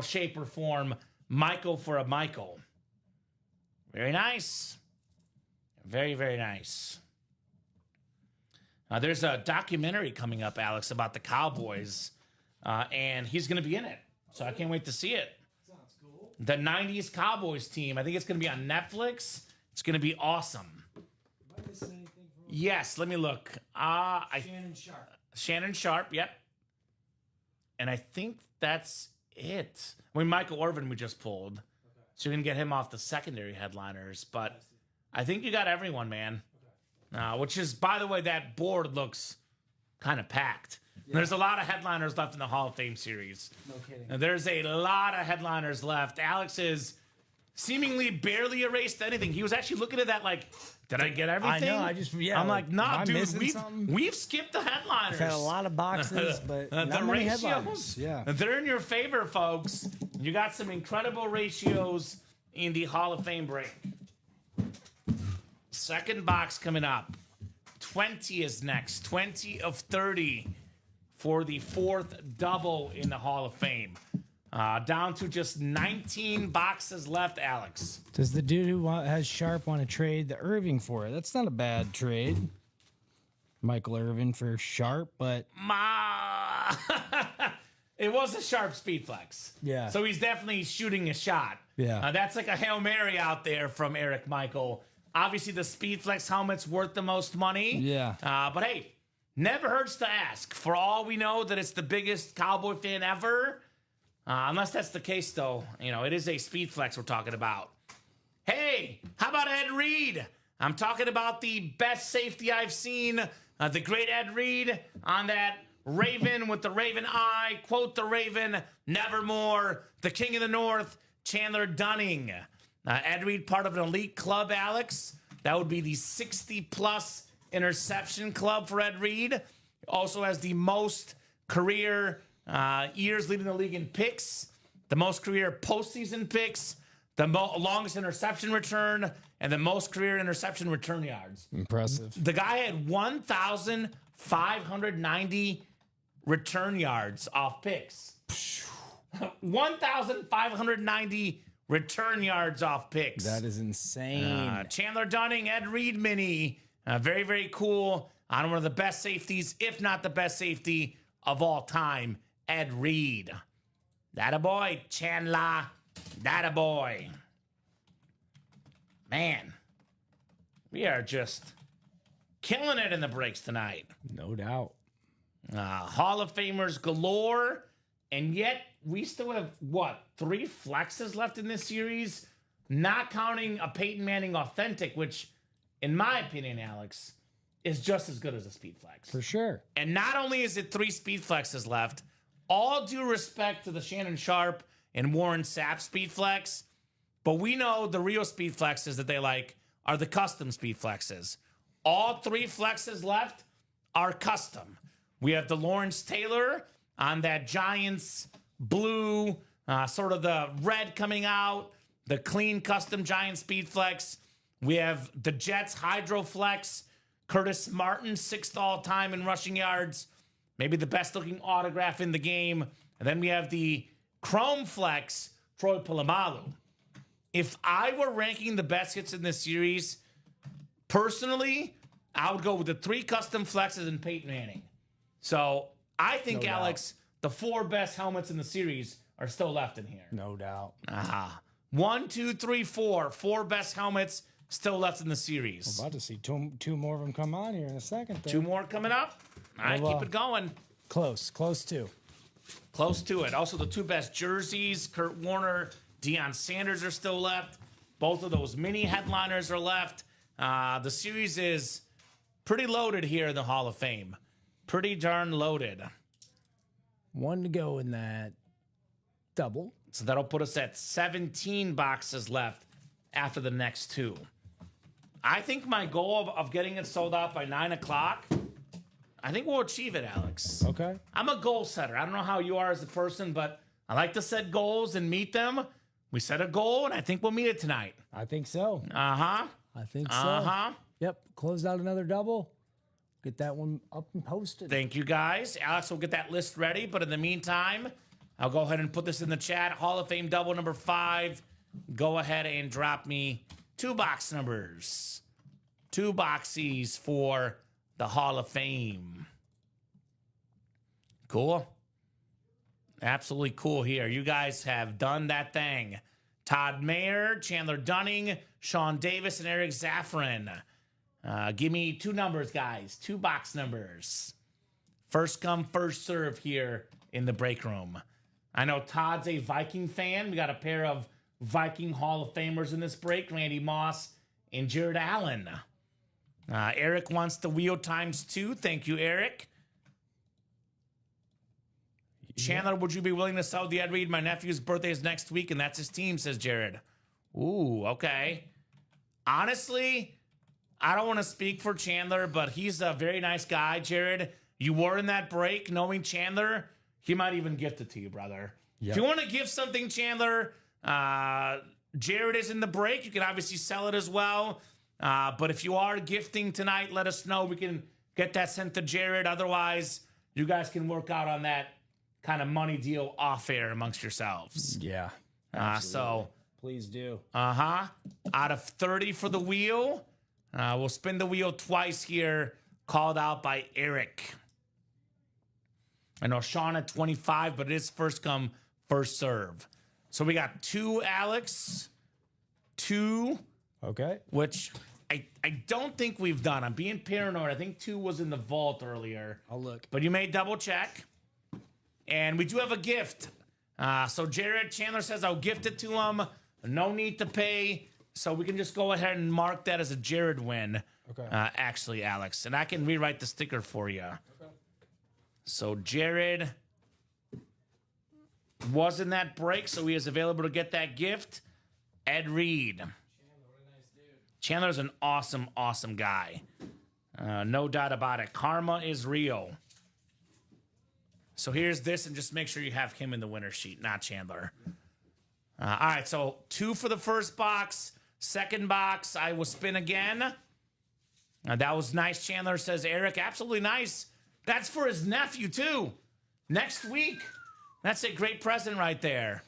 shape or form, Michael for a Michael. Very nice. Very, very nice. There's a documentary coming up, Alex, about the Cowboys, and he's going to be in it. So I can't wait to see it. Sounds cool. The 90s Cowboys team. I think it's going to be on Netflix. It's going to be awesome. Am I missing anything from Yes, let me look. Shannon Sharp? Shannon Sharp, yep. And I think that's it. Michael Irvin we just pulled. Okay. So you can get him off the secondary headliners. But I think you got everyone, man. Okay. Which is, by the way, that board looks kind of packed. Yeah. There's a lot of headliners left in the Hall of Fame series. No kidding. And there's a lot of headliners left. Alex is seemingly barely erased anything. He was actually looking at that like, did I get everything? I know. I'm like, nah, dude, we've we've skipped the headliners. I've had a lot of boxes, but not many headliners. Yeah. They're in your favor, folks. You got some incredible ratios in the Hall of Fame break. Second box coming up. 20 is next. 20 of 30 for the 4th double in the Hall of Fame. Down to just 19 boxes left, Alex. Does the dude who has Sharp want to trade the Irving for it? That's not a bad trade. Michael Irvin for Sharp, but... It was a Sharp speed flex. Yeah. So he's definitely shooting a shot. Yeah. That's like a Hail Mary out there from Eric Michael. Obviously, the speed flex helmet's worth the most money. Yeah. But hey, never hurts to ask. For all we know that it's the biggest Cowboy fan ever... unless that's the case, though, it is a speed flex we're talking about. Hey, how about Ed Reed? I'm talking about the best safety I've seen. The great Ed Reed on that Raven with the Raven eye. Quote the Raven, nevermore. The king of the North, Chandler Dunning. Ed Reed, part of an elite club, Alex. That would be the 60-plus interception club for Ed Reed. Also has the most career years leading the league in picks, the most career postseason picks, the longest interception return, and the most career interception return yards. Impressive. The guy had 1,590 return yards off picks. 1,590 return yards off picks. That is insane. Chandler Dunning, Ed Reed mini. Very, very cool. On one of the best safeties, if not the best safety of all time, Ed Reed. That a boy, Chandler. That a boy. Man, we are just killing it in the breaks tonight. No doubt. Hall of Famers galore. And yet, we still have, 3 flexes left in this series? Not counting a Peyton Manning authentic, which, in my opinion, Alex, is just as good as a speed flex. For sure. And not only is it 3 speed flexes left, all due respect to the Shannon Sharp and Warren Sapp Speed Flex, but we know the real Speed Flexes that they like are the custom Speed Flexes. All 3 flexes left are custom. We have the Lawrence Taylor on that Giants blue, sort of the red coming out, the clean custom Giant Speed Flex. We have the Jets Hydro Flex, Curtis Martin, 6th all-time in rushing yards, maybe the best-looking autograph in the game. And then we have the Chrome Flex, Troy Polamalu. If I were ranking the best hits in this series, personally, I would go with the 3 custom flexes and Peyton Manning. So I think, No doubt. Alex, the 4 best helmets in the series are still left in here. No doubt. 1, 2, 3, 4. 4 best helmets still left in the series. About to see two more of them come on here in a second. There. 2 more coming up. All right, Well, keep it going. Close too. Close to it. Also, the 2 best jerseys, Kurt Warner, Deion Sanders are still left. Both of those mini headliners are left. The series is pretty loaded here in the Hall of Fame. Pretty darn loaded. 1 to go in that double. So that'll put us at 17 boxes left after the next 2. I think my goal of getting it sold out by 9 o'clock, I think we'll achieve it, Alex. Okay. I'm a goal setter. I don't know how you are as a person, but I like to set goals and meet them. We set a goal, and I think we'll meet it tonight. I think so. Uh-huh. I think so. Uh-huh. Yep. Closed out another double. Get that one up and posted. Thank you, guys. Alex will get that list ready, but in the meantime, I'll go ahead and put this in the chat. Hall of Fame double number 5. Go ahead and drop me 2 box numbers. 2 boxies for the Hall of Fame. Cool. Absolutely cool here. You guys have done that thing. Todd Mayer, Chandler Dunning, Sean Davis, and Eric Zaffron. Give me 2 numbers, guys. 2 box numbers. First come, first serve here in the break room. I know Todd's a Viking fan. We got a pair of Viking Hall of Famers in this break. Randy Moss and Jared Allen. Eric wants the wheel ×2. Thank you, Eric. Chandler, would you be willing to sell the Ed Reed? My nephew's birthday is next week, and that's his team, says Jared. Ooh, okay. Honestly, I don't want to speak for Chandler, but he's a very nice guy, Jared. You were in that break knowing Chandler. He might even gift it to you, brother. Yep. If you want to give something, Chandler, Jared is in the break. You can obviously sell it as well. But if you are gifting tonight, let us know. We can get that sent to Jared. Otherwise, you guys can work out on that kind of money deal off air amongst yourselves. Yeah. So, Please do. out of 30 for the wheel, we'll spin the wheel twice here, called out by Eric. I know Sean at 25, but it is first come, first serve. So we got 2 Alex, 2, Okay. which I don't think we've done. I'm being paranoid. I think 2 was in the vault earlier. I'll look. But you may double check. And we do have a gift. So Jared Chandler says I'll gift it to him. No need to pay. So we can just go ahead and mark that as a Jared win. Okay. Actually, Alex. And I can rewrite the sticker for you. Okay. So Jared was in that break, so he is available to get that gift. Ed Reed. Chandler, what a nice dude. Chandler's an awesome, awesome guy. No doubt about it. Karma is real. So here's this, and just make sure you have him in the winner sheet, not Chandler. All right, so 2 for the first box. Second box, I will spin again. That was nice, Chandler, says Eric. Absolutely nice. That's for his nephew, too. Next week. That's a great present right there.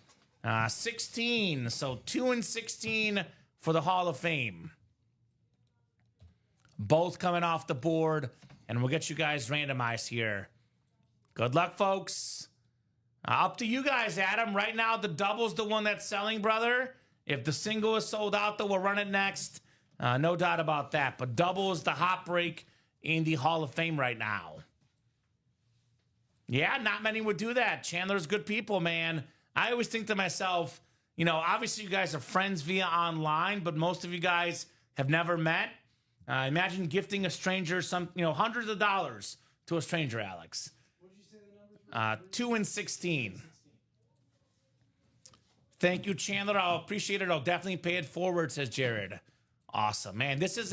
16, so 2 and 16 for the Hall of Fame. Both coming off the board, and we'll get you guys randomized here. Good luck, folks. Up to you guys, Adam. Right now, the double's the one that's selling, brother. If the single is sold out, then we'll run it next. No doubt about that. But double is the hot break in the Hall of Fame right now. Yeah, not many would do that. Chandler's good people, man. I always think to myself, you know, obviously you guys are friends via online, but most of you guys have never met. Imagine gifting a stranger some, hundreds of dollars to a stranger, Alex. 2-16. Thank you, Chandler. I'll appreciate it. I'll definitely pay it forward, says Jared. Awesome, man. This is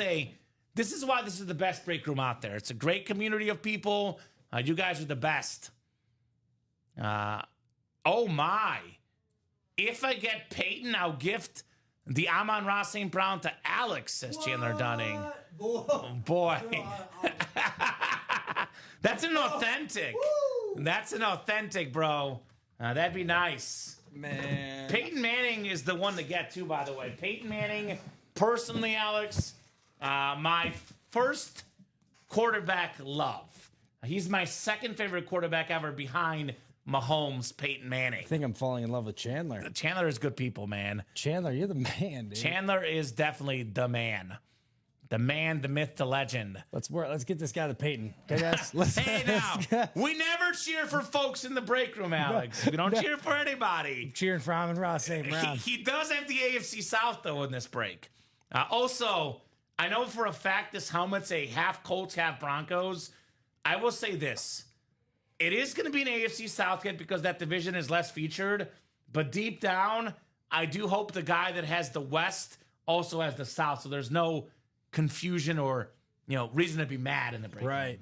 why this is the best break room out there. It's a great community of people. You guys are the best. Oh my. If I get Peyton, I'll gift the Amon-Ra St. Brown to Alex, says Chandler Dunning. Oh, boy. That's an authentic. That's an authentic, bro. That'd be nice. Man. Peyton Manning is the one to get to, by the way. Peyton Manning, personally, Alex, my first quarterback love. He's my second favorite quarterback ever behind Mahomes, Peyton Manning. I think I'm falling in love with Chandler. Chandler is good people, man. Chandler, you're the man, dude. Chandler is definitely the man. The man, the myth, the legend. Let's get this guy to Peyton. Okay, guys? Hey, now, we never cheer for folks in the break room, Alex. We don't cheer for anybody. Cheering for Amon-Ra St. Brown. He does have the AFC South, though, in this break. Also, I know for a fact this helmet's a half Colts, half Broncos. I will say this. It is going to be an AFC South hit because that division is less featured. But deep down, I do hope the guy that has the West also has the South. So there's no confusion or, reason to be mad in the break. Right.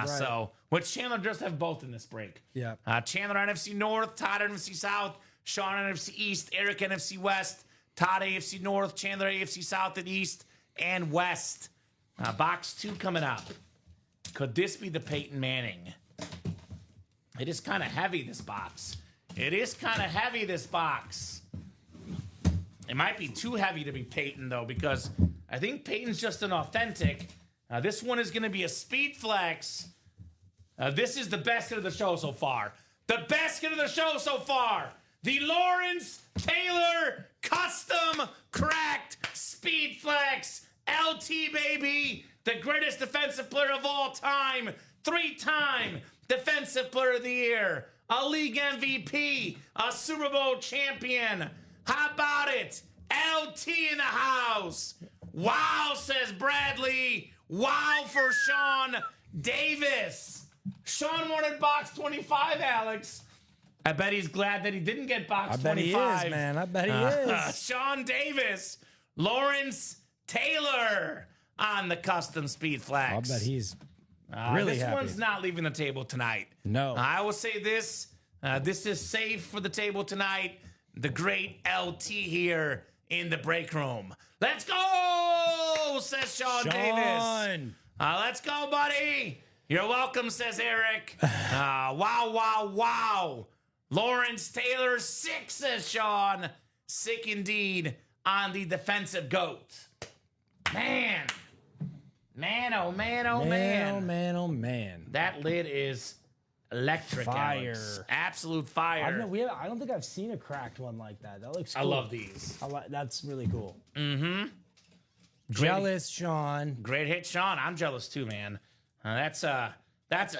So, which Chandler does have both in this break. Yeah. Chandler NFC North, Todd NFC South, Sean NFC East, Eric NFC West, Todd AFC North, Chandler AFC South and East and West. Box 2 coming up. Could this be the Peyton Manning? It is kind of heavy, this box. It might be too heavy to be Peyton, though, because I think Peyton's just an authentic. This one is going to be a speed flex. This is the best hit of the show so far. The best hit of the show so far. The Lawrence Taylor Custom Cracked Speed Flex LT, baby. The greatest defensive player of all time. 3-time Defensive Player of the Year. A league MVP. A Super Bowl champion. How about it? LT in the house. Wow, says Bradley. Wow for Sean Davis. Sean wanted box 25, Alex. I bet he's glad that he didn't get box 25. I bet he is, man. I bet he is. Sean Davis. Lawrence Taylor on the custom speed flex. I bet he's really this happy. one's not leaving the table tonight. No. I will say this. This is safe for the table tonight. The great LT here in the break room. Let's go, says Sean Davis. Let's go, buddy. You're welcome, says Eric. Wow. Lawrence Taylor, 6, says Sean. Sick indeed on the defensive GOAT. Man, oh man. That lid is electric. Fire. Alex. Absolute fire. I don't think I've seen a cracked one like that. That looks cool. I love these. That's really cool. Mm-hmm. Jealous, Sean. Great hit, Sean. I'm jealous too, man. That's a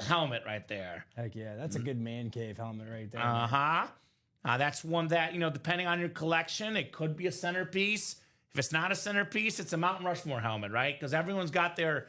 helmet right there. Heck yeah, that's a good man cave helmet right there. That's one that, depending on your collection, it could be a centerpiece. If it's not a centerpiece, it's a Mount Rushmore helmet, right? Because everyone's got their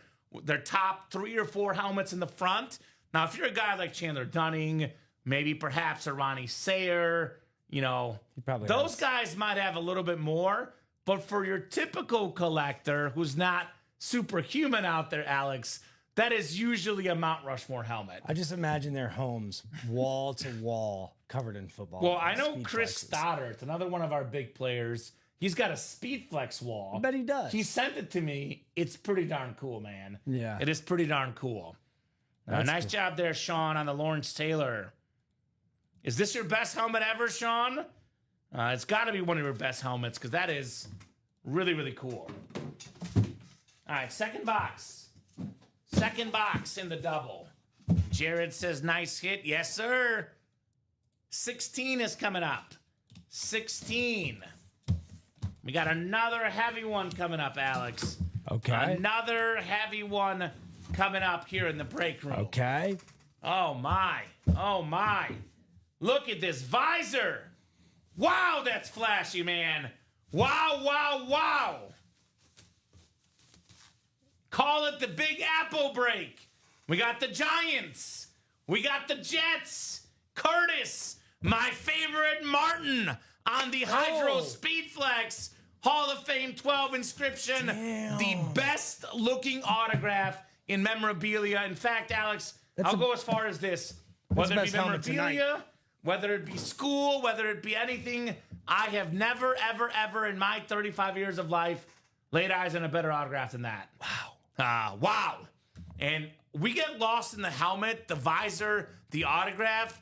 top 3 or 4 helmets in the front. Now, if you're a guy like Chandler Dunning, maybe perhaps a Ronnie Sayer, those guys might have a little bit more. But for your typical collector who's not superhuman out there, Alex, that is usually a Mount Rushmore helmet. I just imagine their homes wall to wall covered in football. Well, I know Chris Stoddard, another one of our big players. He's got a speed flex wall. I bet he does. He sent it to me. It's pretty darn cool, man. Yeah. It is pretty darn cool. Nice job there, Sean, on the Lawrence Taylor. Is this your best helmet ever, Sean? It's got to be one of your best helmets because that is really, really cool. All right, second box. Second box in the double. Jared says, nice hit. Yes, sir. 16 is coming up. 16. We got another heavy one coming up, Alex. Okay. Another heavy one coming up here in the break room. Okay. Oh, my. Look at this visor. Wow, that's flashy, man. Wow. Call it the Big Apple break. We got the Giants. We got the Jets. Curtis, my favorite Martin on the Hydro Speedflex Hall of Fame 12 inscription. The best looking autograph in memorabilia. In fact, Alex, I'll go as far as this. Whether it be memorabilia, whether it be school, whether it be anything, I have never, ever, ever in my 35 years of life laid eyes on a better autograph than that. Wow. Wow. And we get lost in the helmet, the visor, the autograph.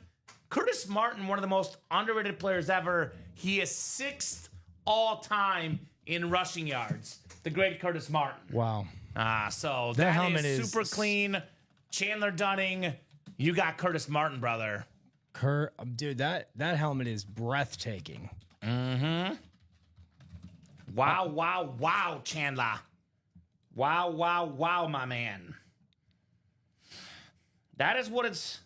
Curtis Martin, one of the most underrated players ever. He is 6th all time in rushing yards. The great Curtis Martin. Wow. So that helmet is super clean. Chandler Dunning, you got Curtis Martin, brother. Dude, that helmet is breathtaking. Mm-hmm. Wow, wow, wow, Chandler. Wow, wow, wow, my man. That's what it's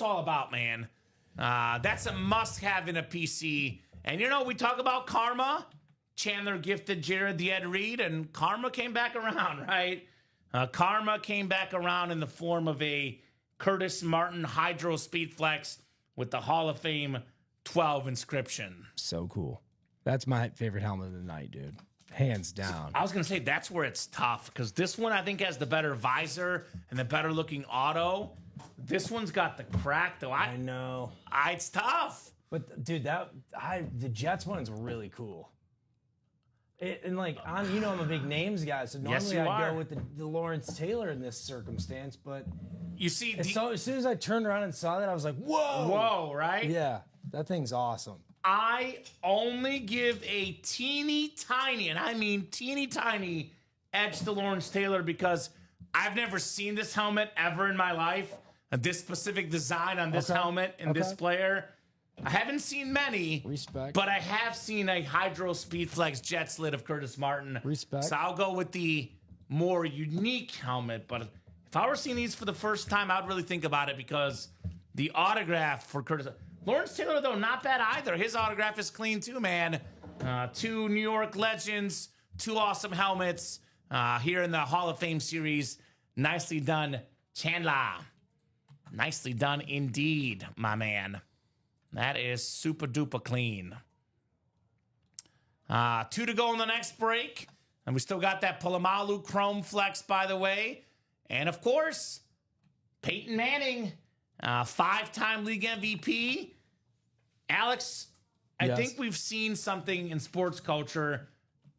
all about, man. That's a must-have in a PC. And you know, we talk about karma. Chandler gifted Jared the Ed Reed, and karma came back around, right? Karma came back around in the form of a Curtis Martin Hydro Speedflex with the Hall of Fame 12 inscription. So cool. That's my favorite helmet of the night, dude. Hands down. I was going to say that's where it's tough because this one I think has the better visor and the better looking auto. This one's got the crack though. I know. It's tough. But dude, the Jets one's really cool. And like, I'm a big names guy, so normally I'd go with the Lawrence Taylor in this circumstance. But you see, so as soon as I turned around and saw that, I was like, whoa. Whoa, right? Yeah, that thing's awesome. I only give a teeny tiny, and I mean teeny tiny, edge to Lawrence Taylor because I've never seen this helmet ever in my life. This specific design on this helmet and this player. I haven't seen many. Respect. But I have seen a Hydro Speedflex jet slit of Curtis Martin. Respect. So I'll go with the more unique helmet. But if I were seeing these for the first time, I'd really think about it because the autograph for Curtis... Lawrence Taylor, though, not bad either. His autograph is clean, too, man. 2 New York legends, 2 awesome helmets here in the Hall of Fame series. Nicely done, Chandler. Nicely done indeed, my man. That is super duper clean. 2 to go in the next break. And we still got that Polamalu Chrome Flex, by the way. And, of course, Peyton Manning, 5-time league MVP. Alex, I think we've seen something in sports culture.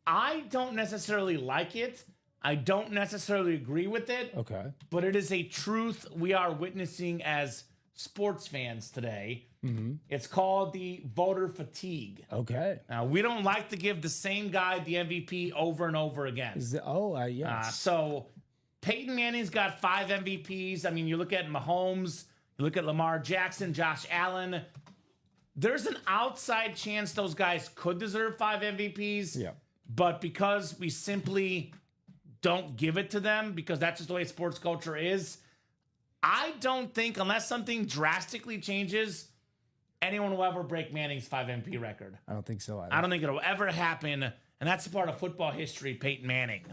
I don't necessarily like it. I don't necessarily agree with it. Okay. But it is a truth we are witnessing as sports fans today. Mm-hmm. It's called the voter fatigue. Okay. We don't like to give the same guy the MVP over and over again. Yes. So Peyton Manning's got 5 MVPs. I mean, you look at Mahomes, you look at Lamar Jackson, Josh Allen. There's an outside chance those guys could deserve 5 MVPs. Yeah. But because we simply don't give it to them, because that's just the way sports culture is, I don't think, unless something drastically changes, anyone will ever break Manning's 5 MVP record. I don't think so either. I don't think it'll ever happen, and that's a part of football history, Peyton Manning.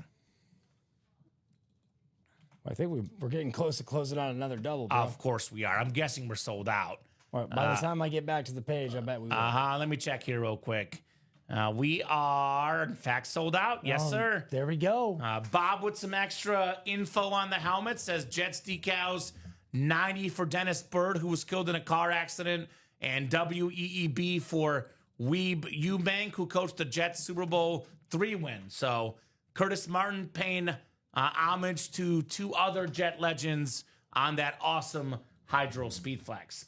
I think we're getting close to closing on another double, bro. Of course we are. I'm guessing we're sold out. Well, by the time I get back to the page, I bet we will. Let me check here real quick. We are, in fact, sold out. Yes, sir. There we go. Bob with some extra info on the helmet says Jets decals 90 for Dennis Byrd, who was killed in a car accident, and WEEB for Weeb Eubank, who coached the Jets Super Bowl III win. So Curtis Martin paying homage to 2 other Jet legends on that awesome Hydro Speedflex.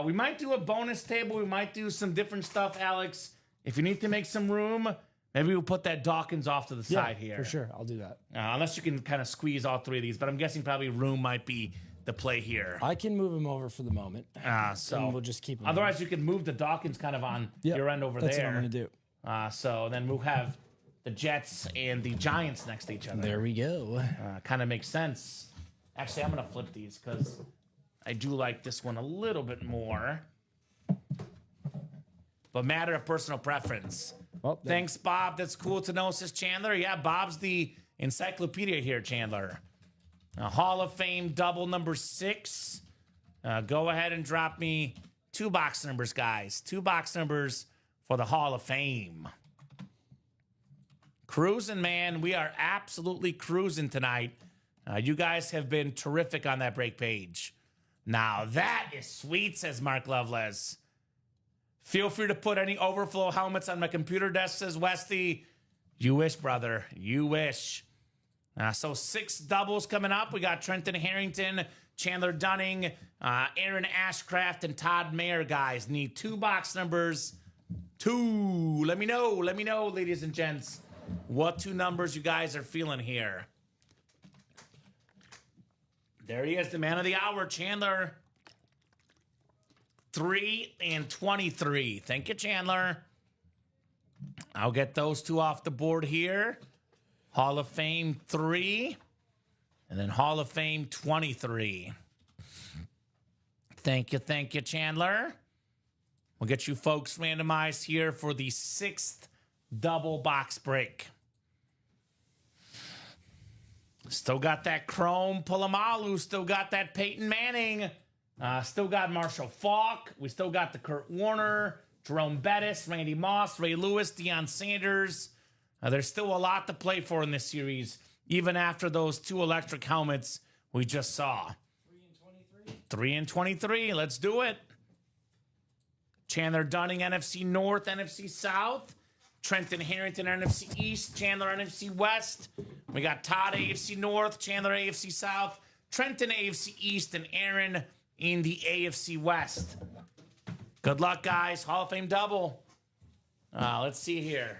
We might do a bonus table. We might do some different stuff, Alex. If you need to make some room, maybe we'll put that Dawkins off to the side here. For sure. I'll do that. Unless you can kind of squeeze all 3 of these, but I'm guessing probably room might be the play here. I can move him over for the moment. So and we'll just keep him. Otherwise, you can move the Dawkins kind of on your end over that's there. That's what I'm going to do. So then we'll have the Jets and the Giants next to each other. There we go. Kind of makes sense. Actually, I'm going to flip these because I do like this one a little bit more. But matter of personal preference. Well, thanks, Bob. That's cool to know, says Chandler. Yeah, Bob's the encyclopedia here, Chandler. Hall of Fame double number 6. Go ahead and drop me 2 box numbers, guys. 2 box numbers for the Hall of Fame. Cruising, man. We are absolutely cruising tonight. You guys have been terrific on that break page. Now that is sweet, says Mark Loveless. Feel free to put any overflow helmets on my computer desk, says Westy. You wish, brother. You wish. So 6 doubles coming up. We got Trenton Harrington, Chandler Dunning, Aaron Ashcraft, and Todd Mayer, guys. Need 2 box numbers. 2. Let me know, ladies and gents, what 2 numbers you guys are feeling here. There he is, the man of the hour, Chandler. 3 and 23. Thank you, Chandler. I'll get those 2 off the board here. Hall of Fame 3. And then Hall of Fame 23. Thank you, Chandler. We'll get you folks randomized here for the 6th double box break. Still got that Chrome Polamalu. Still got that Peyton Manning. Still got Marshall Faulk. We still got the Kurt Warner, Jerome Bettis, Randy Moss, Ray Lewis, Deion Sanders. There's still a lot to play for in this series, even after those 2 electric helmets we just saw. 3 and 23. Let's do it. Chandler Dunning, NFC North, NFC South. Trenton Harrington, NFC East. Chandler, NFC West. We got Todd, AFC North. Chandler, AFC South. Trenton, AFC East. And Aaron in the AFC West. Good luck, guys. Hall of Fame double. Let's see here.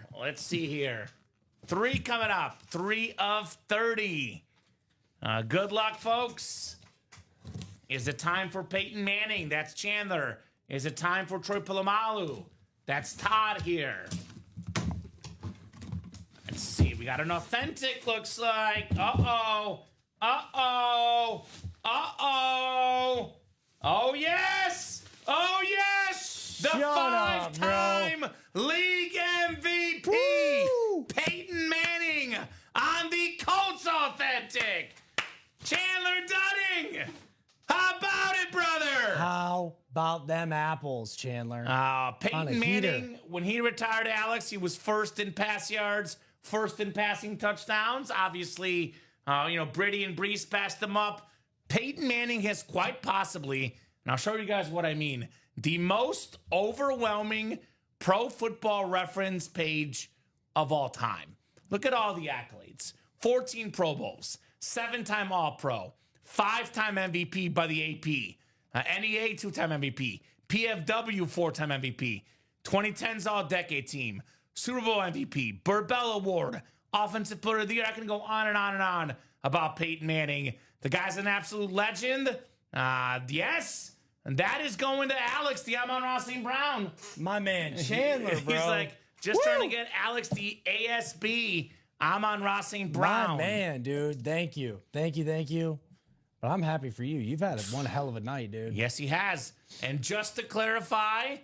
3 coming up. 3 of 30. Good luck, folks. Is it time for Peyton Manning? That's Chandler. Is it time for Troy Polamalu? That's Todd here. Let's see. We got an authentic, looks like. Uh-oh. Oh, yes. Oh, yes. The 5-time league MVP, Woo! Peyton Manning on the Colts authentic. Chandler Dunning. How about it, brother? How about them apples, Chandler? Peyton Manning, when he retired, Alex, he was first in pass yards, first in passing touchdowns. Obviously, Brady and Brees passed them up. Peyton Manning has quite possibly, and I'll show you guys what I mean, the most overwhelming Pro Football Reference page of all time. Look at all the accolades. 14 Pro Bowls, 7-time All-Pro, 5-time MVP by the AP, NEA 2-time MVP, PFW 4-time MVP, 2010's All-Decade Team, Super Bowl MVP, Burt Bell Award, Offensive Player of the Year. I can go on and on and on about Peyton Manning. The guy's an absolute legend. Yes. And that is going to Alex, the Amon-Ra St. Brown. My man, Chandler, bro. He's like, just trying to get Alex the ASB, Amon-Ra St. Brown. My man, dude. Thank you. But I'm happy for you. You've had one hell of a night, dude. Yes, he has. And just to clarify,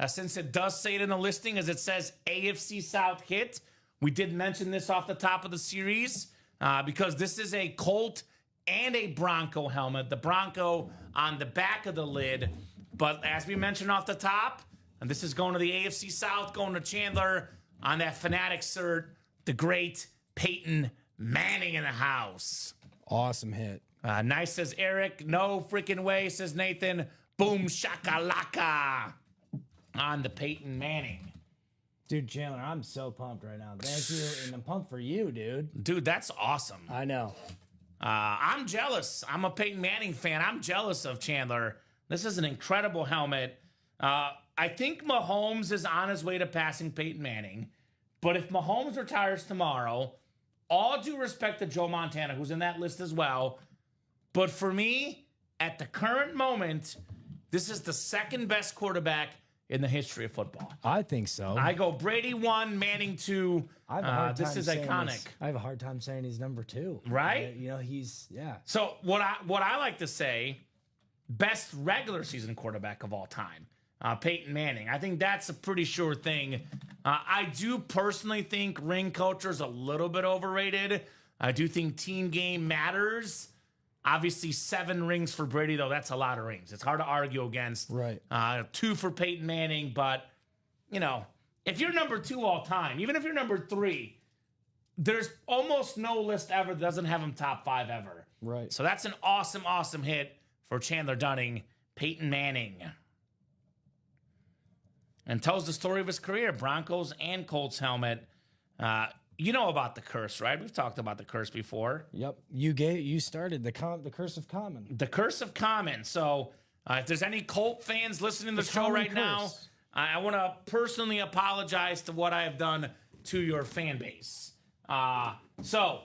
since it does say it in the listing, as it says AFC South hit, we did mention this off the top of the series because this is a Colt and a Bronco helmet. The Bronco on the back of the lid. But as we mentioned off the top, and this is going to the AFC South, going to Chandler on that Fanatic cert, the great Peyton Manning in the house. Awesome hit. Nice, says Eric. No freaking way, says Nathan. Boom shakalaka on the Peyton Manning. Dude, Chandler, I'm so pumped right now. Thank you, and I'm pumped for you, dude. Dude, that's awesome. I know. I'm jealous. I'm a Peyton Manning fan. I'm jealous of Chandler. This is an incredible helmet. I think Mahomes is on his way to passing Peyton Manning. But if Mahomes retires tomorrow, all due respect to Joe Montana, who's in that list as well, but for me, at the current moment, this is the second best quarterback in the history of football. I think so. I go Brady 1, Manning 2. This is iconic. I have a hard time saying he's number 2. Right? Yeah. So what I like to say, best regular season quarterback of all time, Peyton Manning. I think that's a pretty sure thing. I do personally think ring culture is a little bit overrated. I do think team game matters. Obviously, 7 rings for Brady, though. That's a lot of rings. It's hard to argue against. Right. 2 for Peyton Manning. But, you know, if you're number 2 all time, even if you're number 3, there's almost no list ever that doesn't have him top 5 ever. Right. So that's an awesome, awesome hit for Chandler Dunning, Peyton Manning. And tells the story of his career, Broncos and Colts helmet. You know about the curse, right? We've talked about the curse before. Yep. You started the curse of Common. The curse of Common. So if there's any Colt fans listening to the show right now, I want to personally apologize to what I have done to your fan base. So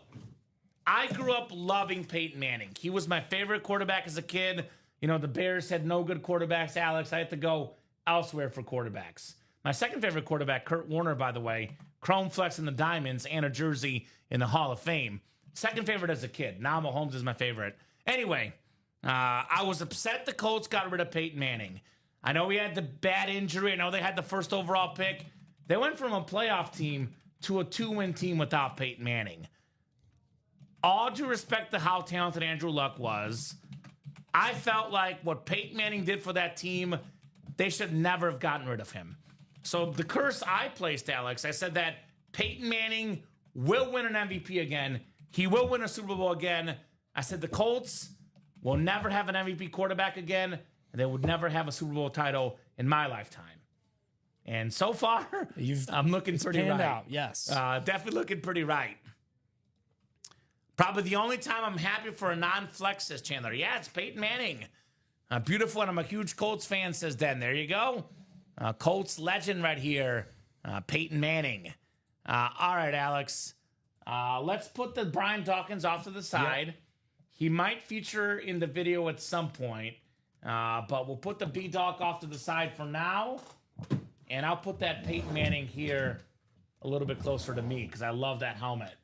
I grew up loving Peyton Manning. He was my favorite quarterback as a kid. You know, the Bears had no good quarterbacks, Alex. I had to go elsewhere for quarterbacks. My second favorite quarterback, Kurt Warner, by the way, Chrome Flex in the Diamonds and a jersey in the Hall of Fame. Second favorite as a kid. Now Mahomes is my favorite. Anyway, I was upset the Colts got rid of Peyton Manning. I know he had the bad injury. I know they had the first overall pick. They went from a playoff team to a 2-win team without Peyton Manning. All due respect to how talented Andrew Luck was, I felt like what Peyton Manning did for that team, they should never have gotten rid of him. So the curse I placed, Alex, I said that Peyton Manning will win an MVP again. He will win a Super Bowl again. I said the Colts will never have an MVP quarterback again, and they would never have a Super Bowl title in my lifetime. And so far, I'm looking pretty right. Out, yes. Definitely looking pretty right. Probably the only time I'm happy for a non-flex, says Chandler. Yeah, it's Peyton Manning. Beautiful, and I'm a huge Colts fan, says Den. There you go. Colts legend right here, Peyton Manning. All right, Alex. Let's put the Brian Dawkins off to the side. Yep. He might feature in the video at some point, but we'll put the B-Dawk off to the side for now, and I'll put that Peyton Manning here a little bit closer to me because I love that helmet.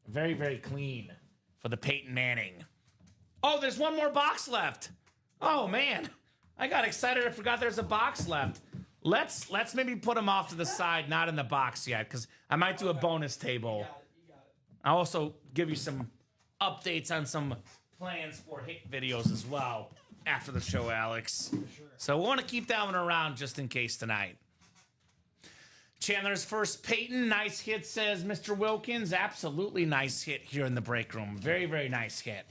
Very, very clean for the Peyton Manning. Oh, there's one more box left. Oh, man. I got excited. I forgot there's a box left. Let's maybe put him off to the side, not in the box yet, because I might do a bonus table. You got it. I'll also give you some updates on some plans for hit videos as well after the show, Alex. Sure. So we want to keep that one around just in case tonight. Chandler's first Peyton. Nice hit, says Mr. Wilkins. Absolutely nice hit here in the break room. Very, very nice hit.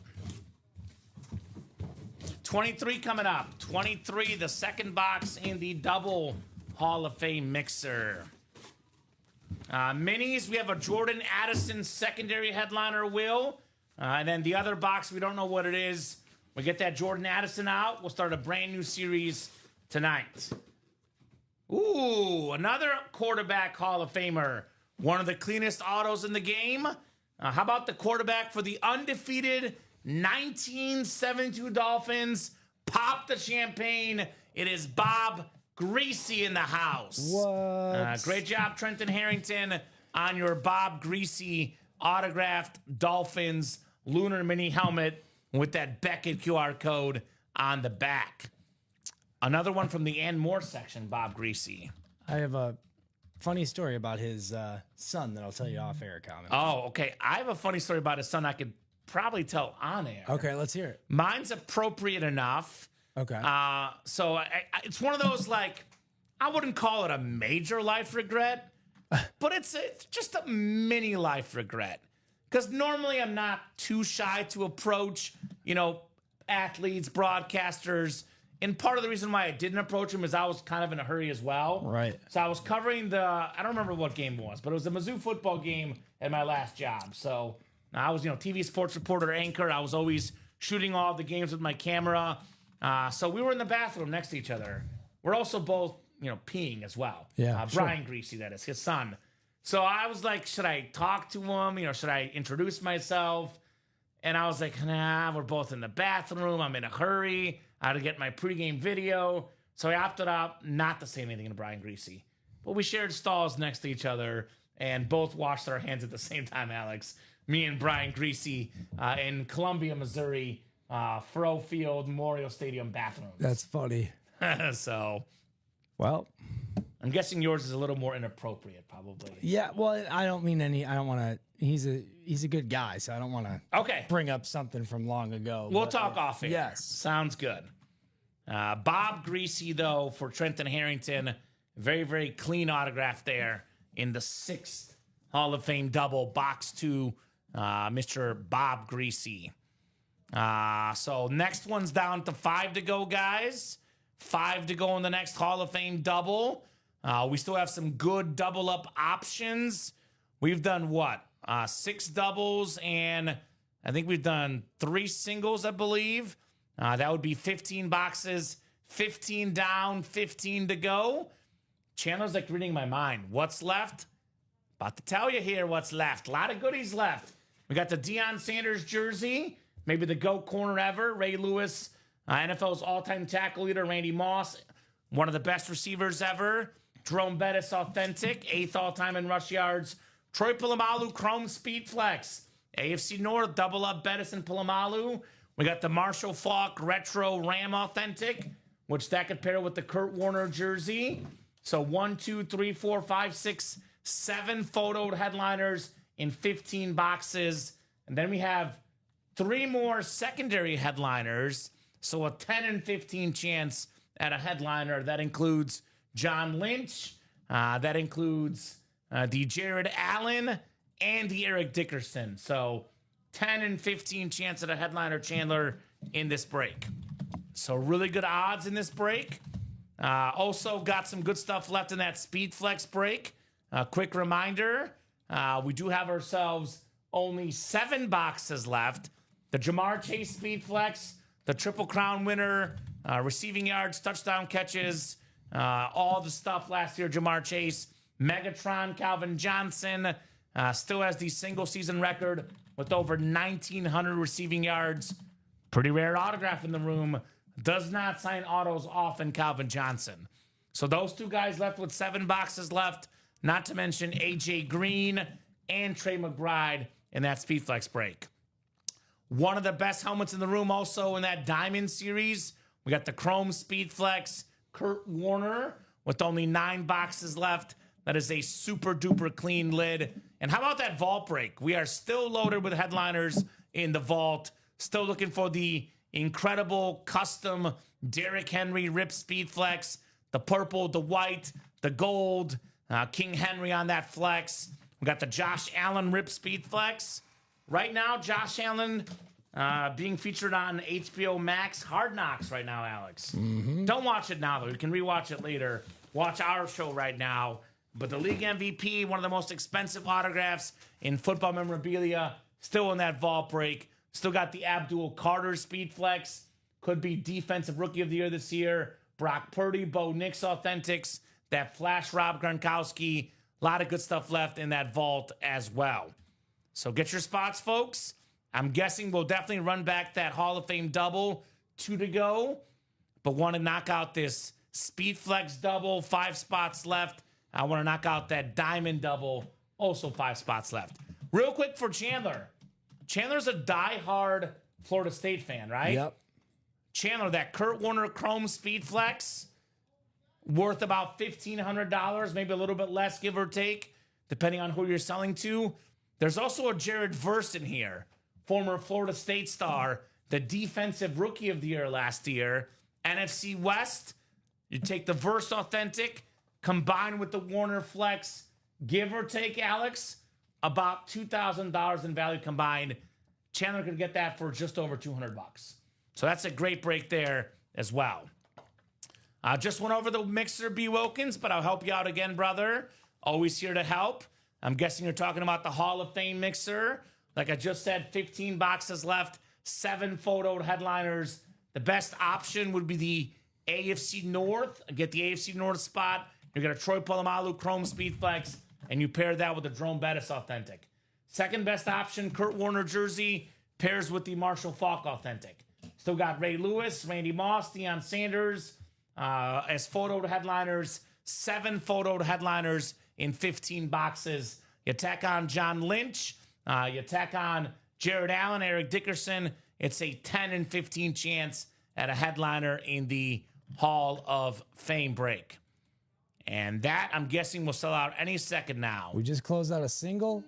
23 coming up. 23, the second box in the double Hall of Fame mixer. Minis, we have a Jordan Addison secondary headliner, Will. And then the other box, we don't know what it is. We get that Jordan Addison out. We'll start a brand new series tonight. Ooh, another quarterback Hall of Famer. One of the cleanest autos in the game. How about the quarterback for the undefeated 1972 Dolphins? Pop the champagne. It is Bob Greasy in the house. What? Great job, Trenton Harrington, on your Bob Greasy autographed Dolphins lunar mini helmet with that Beckett QR code on the back. Another one from the and more section, Bob Greasy. I have a funny story about his son that I'll tell you off air, Kamen. Oh, okay. I have a funny story about his son I could probably tell on air. Okay, let's hear it. Mine's appropriate enough. Okay. So it's one of those, like, I wouldn't call it a major life regret, but it's just a mini life regret. Because normally I'm not too shy to approach, athletes, broadcasters. And part of the reason why I didn't approach him is I was kind of in a hurry as well. Right. So I was covering I don't remember what game it was, but it was the Mizzou football game at my last job. So I was, TV sports reporter, anchor. I was always shooting all the games with my camera. So we were in the bathroom next to each other. We're also both, peeing as well. Yeah. Brian Greasy, that is, his son. So I was like, should I talk to him? Should I introduce myself? And I was like, nah, we're both in the bathroom. I'm in a hurry. I had to get my pregame video. So I opted out not to say anything to Brian Greasy. But we shared stalls next to each other and both washed our hands at the same time, Alex. Me and Brian Greasy in Columbia, Missouri, Furrow Field Memorial Stadium bathrooms. That's funny. So, well, I'm guessing yours is a little more inappropriate, probably. Yeah, well, I don't mean any. I don't want to. He's a good guy, so I don't want to Okay. bring up something from long ago. We'll but, talk off air. Yes. Sounds good. Bob Greasy, though, for Trenton Harrington. Very, very clean autograph there in the 6th Hall of Fame double, box 2, Mr. Bob Greasy. So next one's down to 5 to go, guys. 5 to go in the next Hall of Fame double. We still have some good double up options. We've done what? 6 doubles, and I think we've done 3 singles, I believe. That would be 15 boxes, 15 down, 15 to go. Chandler's like reading my mind. What's left? About to tell you here what's left. A lot of goodies left. We got the Deion Sanders jersey, maybe the GOAT corner ever. Ray Lewis, NFL's all-time tackle leader. Randy Moss, one of the best receivers ever. Jerome Bettis, authentic, 8th all-time in rush yards. Troy Polamalu, Chrome Speed Flex. AFC North, double up Bettis and Polamalu. We got the Marshall Faulk Retro Ram Authentic, which that could pair with the Kurt Warner jersey. So 1, 2, 3, 4, 5, 6, 7 photoed headliners in 15 boxes. And then we have 3 more secondary headliners. So a 10 and 15 chance at a headliner. That includes John Lynch. That includes the Jared Allen and the Eric Dickerson. So 10 and 15 chance at a headliner, Chandler, in this break. So really good odds in this break. Also got some good stuff left in that Speed Flex break. Quick reminder, we do have ourselves only 7 boxes left. The Jamar Chase Speed Flex, the Triple Crown winner, receiving yards, touchdown catches, all the stuff last year, Jamar Chase. Megatron Calvin Johnson still has the single season record with over 1,900 receiving yards. Pretty rare autograph in the room. Does not sign autos often, Calvin Johnson. So those 2 guys left with 7 boxes left, not to mention AJ Green and Trey McBride in that Speedflex break. One of the best helmets in the room also in that Diamond series. We got the Chrome Speedflex Kurt Warner with only 9 boxes left. That is a super duper clean lid. And how about that vault break? We are still loaded with headliners in the vault. Still looking for the incredible custom Derrick Henry Rip Speedflex. The purple, the white, the gold. King Henry on that flex. We got the Josh Allen Rip Speedflex. Right now, Josh Allen being featured on HBO Max Hard Knocks right now, Alex. Don't watch it now, though. You can rewatch it later. Watch our show right now. But the league MVP, one of the most expensive autographs in football memorabilia, still in that vault break. Still got the Abdul Carter Speedflex. Could be Defensive Rookie of the Year this year. Brock Purdy, Bo Nix Authentics. That Flash Rob Gronkowski. A lot of good stuff left in that vault as well. So get your spots, folks. I'm guessing we'll definitely run back that Hall of Fame double. 2 to go. But want to knock out this Speedflex double. 5 spots left. I want to knock out that Diamond double. Also 5 spots left. Real quick for Chandler. Chandler's a diehard Florida State fan, right? Yep. Chandler, that Kurt Warner Chrome Speedflex, worth about $1,500, maybe a little bit less, give or take, depending on who you're selling to. There's also a Jared Verse in here, former Florida State star, the Defensive Rookie of the Year last year. NFC West, you take the Verse Authentic, combined with the Warner Flex, give or take, Alex, about $2,000 in value combined. Chandler could get that for just over $200. So that's a great break there as well. Just went over the mixer, B. Wilkins, but I'll help you out again, brother. Always here to help. I'm guessing you're talking about the Hall of Fame mixer. Like I just said, 15 boxes left, 7 photoed headliners. The best option would be the AFC North. Get the AFC North spot. You get a Troy Polamalu Chrome Speedflex, and you pair that with a Jerome Bettis Authentic. Second best option, Kurt Warner jersey, pairs with the Marshall Faulk Authentic. Still got Ray Lewis, Randy Moss, Deion Sanders as photoed headliners. 7 photoed headliners in 15 boxes. You tack on John Lynch. You tack on Jared Allen, Eric Dickerson. It's a 10 and 15 chance at a headliner in the Hall of Fame break. And that, I'm guessing, will sell out any second now. We just closed out a single.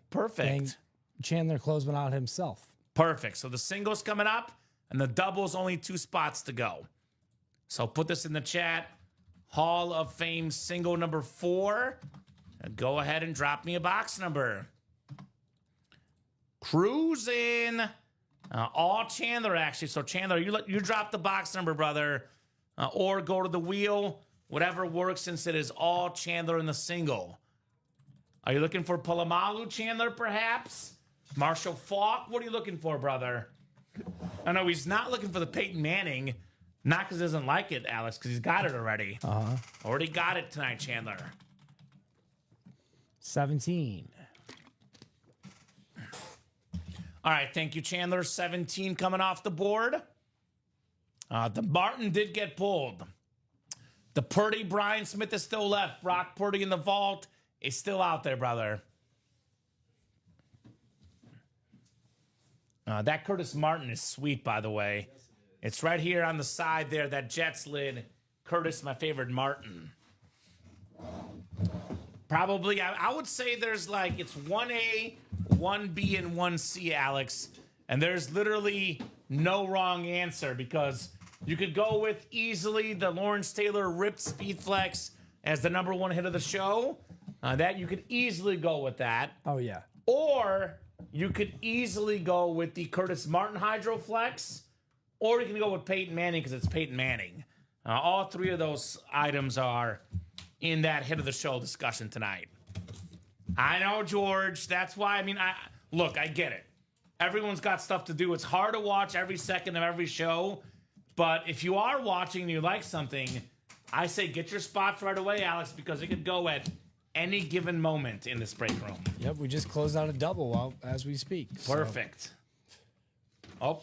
Perfect. And Chandler closed one out himself. Perfect. So the single's coming up, and the double's only 2 spots to go. So put this in the chat. Hall of Fame single number 4. And go ahead and drop me a box number. Cruising. All Chandler, actually. So Chandler, you drop the box number, brother. Or go to the wheel. Whatever works, since it is all Chandler in the single. Are you looking for Polamalu Chandler, perhaps? Marshall Faulk? What are you looking for, brother? I know he's not looking for the Peyton Manning. Not because he doesn't like it, Alex, because he's got it already. Already got it tonight, Chandler. 17. All right, thank you, Chandler. 17 coming off the board. The Martin did get pulled. The Purdy, Brian Smith is still left. Brock Purdy in the vault is still out there, brother. That Curtis Martin is sweet, by the way. It's right here on the side there, that Jets lid. Curtis, my favorite Martin. Probably, I would say there's like, it's 1A, 1B, and 1C, Alex. And there's literally no wrong answer, because you could go with easily the Lawrence Taylor ripped Speed Flex as the number 1 hit of the show. That you could easily go with that. Oh, yeah. Or you could easily go with the Curtis Martin Hydro Flex. Or you can go with Peyton Manning because it's Peyton Manning. All 3 of those items are in that hit of the show discussion tonight. I know, George. That's why, I get it. Everyone's got stuff to do. It's hard to watch every second of every show. But if you are watching and you like something, I say get your spots right away, Alex, because it could go at any given moment in this break room. Yep, we just closed out a double as we speak. Perfect. Oh,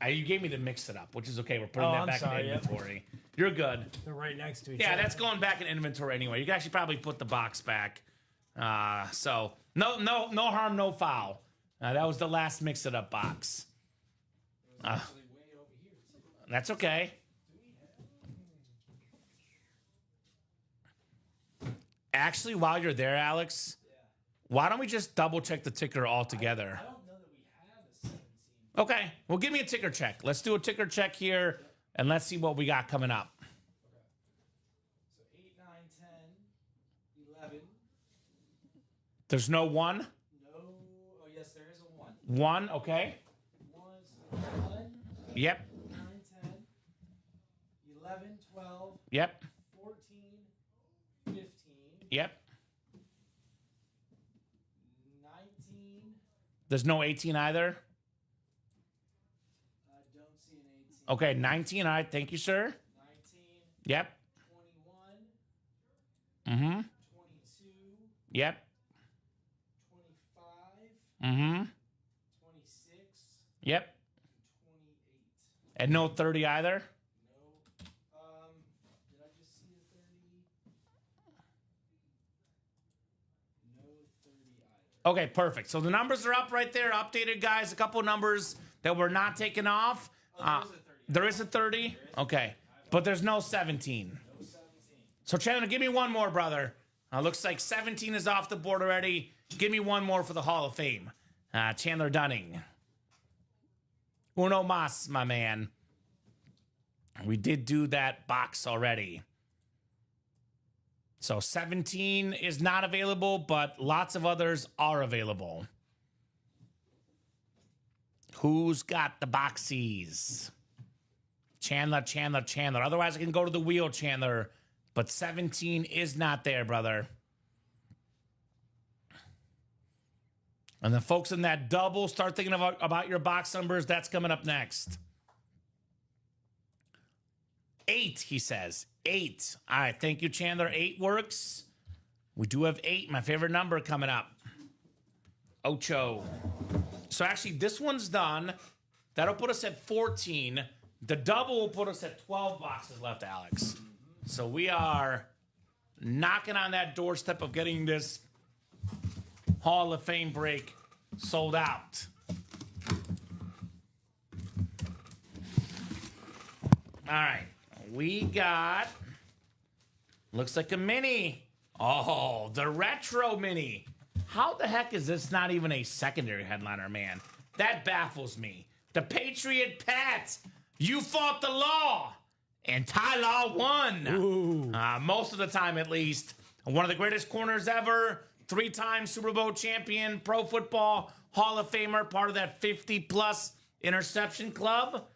you gave me the mix it up, which is okay. We're putting that back in inventory. Yep. You're good. They're right next to each other. Yeah, other. that's going back in inventory anyway. You can actually probably put the box back. So no harm, no foul. That was the last mix it up box. That's okay. Actually, while you're there, Alex, why don't we just double check the ticker altogether? I don't know that we have a 17. Okay, well, give me a ticker check. Let's do a ticker check here, and let's see what we got coming up. Okay. So 8, 9, 10, 11. There's no 1? No. Oh, yes, there is a 1. 1, okay. 1. Yep. 9, 10, 11, 12. Yep. 14, 15. Yep. 19. There's no 18 either? I don't see an 18. Okay, 19. All right, thank you, sir. 19. Yep. 21. Mm-hmm. 22. Yep. 25. Mm-hmm. 26. Yep. 28. And no 30 either? No. Did I just see a 30? No 30 either. Okay, perfect. So the numbers are up right there, updated, guys. A couple numbers that were not taken off. There is a 30? Okay. But there's no 17. No 17. So, Chandler, give me one more, brother. Looks like 17 is off the board already. Give me one more for the Hall of Fame. Chandler Dunning. Uno mas, my man. We did do that box already. So 17 is not available, but lots of others are available. Who's got the boxies? Chandler, Chandler, Chandler. Otherwise, I can go to the wheel, Chandler. But 17 is not there, brother. And the folks in that double, start thinking about your box numbers. That's coming up next. 8, he says. 8. All right, thank you, Chandler. 8 works. We do have 8, my favorite number, coming up. Ocho. So actually, this one's done. That'll put us at 14. The double will put us at 12 boxes left, Alex. So we are knocking on that doorstep of getting this Hall of Fame break sold out. All right. We got Looks like a mini. Oh, the retro mini. How the heck is this not even a secondary headliner, man? That baffles me. The Patriot Pats. You fought the law. And Ty Law won. Most of the time, at least. One of the greatest corners ever. 3-time Super Bowl champion. Pro Football Hall of Famer. Part of that 50-plus interception club.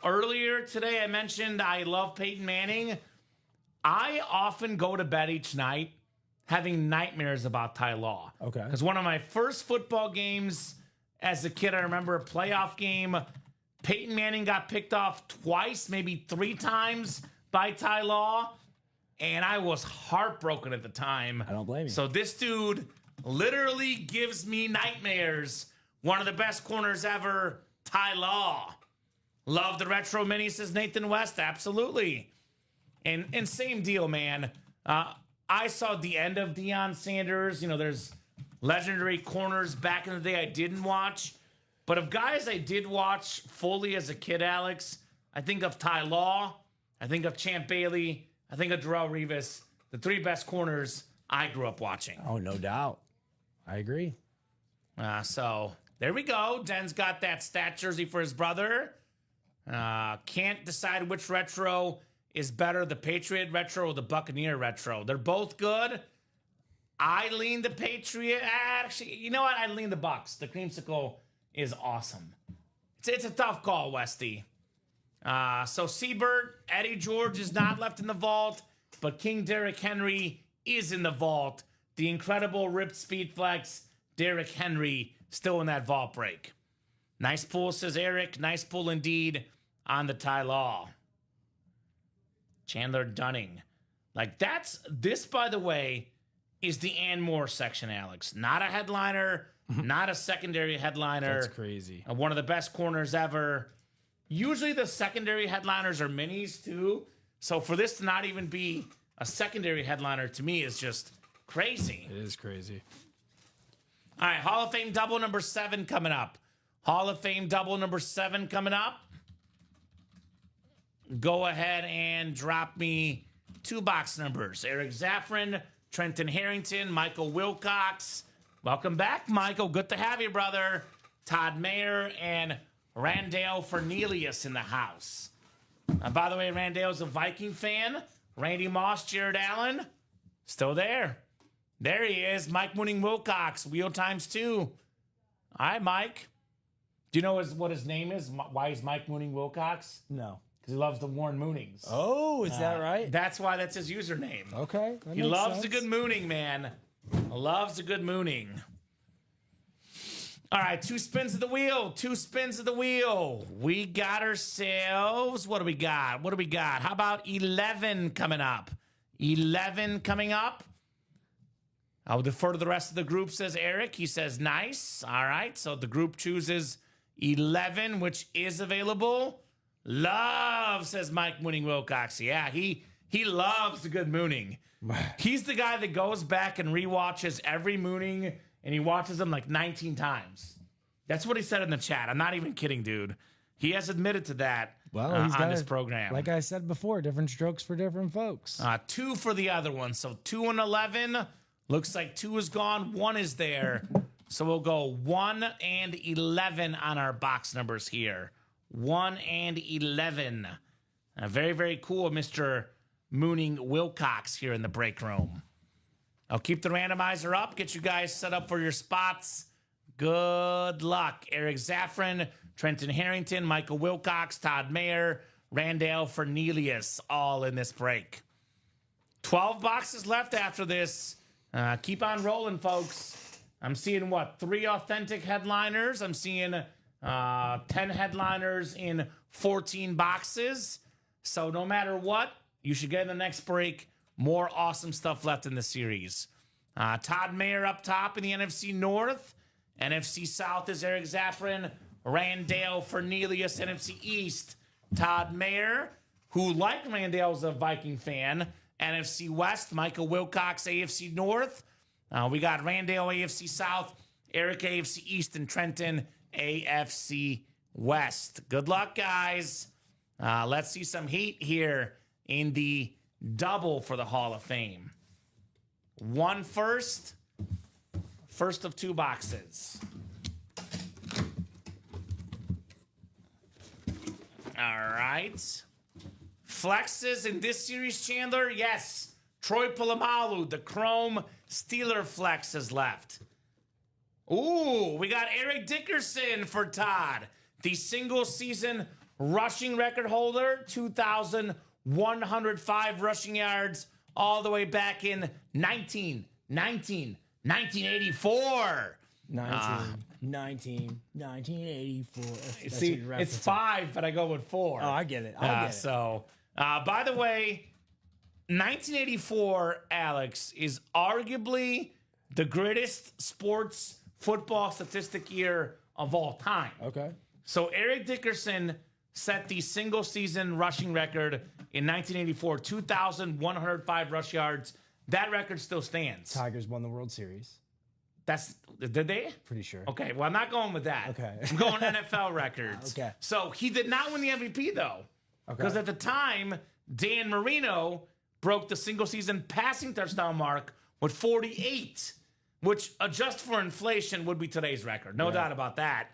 Earlier today, I mentioned I love Peyton Manning. I often go to bed each night having nightmares about Ty Law. Okay. Because one of my first football games as a kid, I remember a playoff game. Peyton Manning got picked off twice, maybe 3 times by Ty Law. And I was heartbroken at the time. I don't blame you. So this dude literally gives me nightmares. One of the best corners ever, Ty Law. Love the retro mini, says Nathan West. Absolutely. And same deal, man. I saw the end of Deion Sanders. You know, there's legendary corners back in the day I didn't watch. But of guys I did watch fully as a kid, Alex, I think of Ty Law. I think of Champ Bailey. I think of Darrelle Revis. The 3 best corners I grew up watching. Oh, no doubt. I agree. So there we go. Den's got that stat jersey for his brother. Can't decide which retro is better, the Patriot retro or the Buccaneer retro. They're both good. I lean the Patriot. Actually, you know what? I lean the Bucks. The creamsicle is awesome. It's a tough call, Westy. So Seabird, Eddie George is not left in the vault, but King Derrick Henry is in the vault. The incredible ripped speed flex, Derrick Henry, still in that vault break. Nice pull, says Eric. Nice pull indeed on the Ty Law. Chandler Dunning. Like this, by the way, is the Ann Moore section, Alex. Not a headliner, not a secondary headliner. That's crazy. One of the best corners ever. Usually the secondary headliners are minis too. So for this to not even be a secondary headliner to me is just crazy. It is crazy. All right, Hall of Fame double number 7 coming up. Hall of Fame double number 7 coming up. Go ahead and drop me 2 box numbers. Eric Zaffron, Trenton Harrington, Michael Wilcox. Welcome back, Michael. Good to have you, brother. Todd Mayer and Randall Fernelius in the house. By the way, Randall's a Viking fan. Randy Moss, Jared Allen, still there. There he is, Mike Mooning Wilcox, Wheel times 2. All right, Mike. Do you know what his name is? Why he's Mike Mooning Wilcox? No. Because he loves the Warren Moonings. Oh, is that right? That's why that's his username. Okay. that He makes loves sense. a good mooning, man. Loves a good mooning. All right, 2 spins of the wheel. 2 spins of the wheel. We got ourselves. What do we got? How about 11 coming up? 11 coming up. I'll defer to the rest of the group, says Eric. He says, nice. All right, so the group chooses 11, which is available. Love, says Mike Mooning Wilcox. Yeah, he loves the good mooning. He's the guy that goes back and rewatches every mooning, and he watches them like 19 times. That's what he said in the chat. I'm not even kidding, dude. He has admitted to that He's on this program. Like I said before, different strokes for different folks. 2 for the other one. So 2 and 11. Looks like 2 is gone. 1 is there. So we'll go 1 and 11 on our box numbers here. 1 and 11. Very, very cool, Mr. Mooning Wilcox here in the break room. I'll keep the randomizer up, get you guys set up for your spots. Good luck. Eric Zaffron, Trenton Harrington, Michael Wilcox, Todd Mayer, Randall Fernelius, all in this break. 12 boxes left after this. Keep on rolling, folks. I'm seeing, 3 authentic headliners. I'm seeing 10 headliners in 14 boxes. So no matter what, you should get in the next break. More awesome stuff left in the series. Todd Mayer up top in the NFC North. NFC South is Eric Zaffron. Randall Fernelius, NFC East. Todd Mayer, who, like Randall's a Viking fan. NFC West, Michael Wilcox, AFC North. We got Randall, AFC South. Eric, AFC East. And Trenton, AFC West. Good luck, guys. Let's see some heat here in the double for the Hall of Fame. One first of two boxes. All right. Flexes in this series, Chandler? Yes. Troy Polamalu, the Chrome Steeler flex is left. Ooh, we got Eric Dickerson for Todd, the single season rushing record holder, 2,105 rushing yards all the way back in 1984. 1984. See, it's 5, but I go with 4. Oh, I get it. I get it. So, by the way, 1984, Alex, is arguably the greatest sports football statistic year of all time. Okay. So Eric Dickerson set the single season rushing record in 1984, 2,105 rush yards. That record still stands. Tigers won the World Series. Did they? Pretty sure. Okay, well, I'm not going with that. Okay. I'm going NFL records. Okay. So he did not win the MVP, though. Okay. Because at the time, Dan Marino broke the single season passing touchdown mark with 48, which, adjust for inflation, would be today's record. No doubt about that.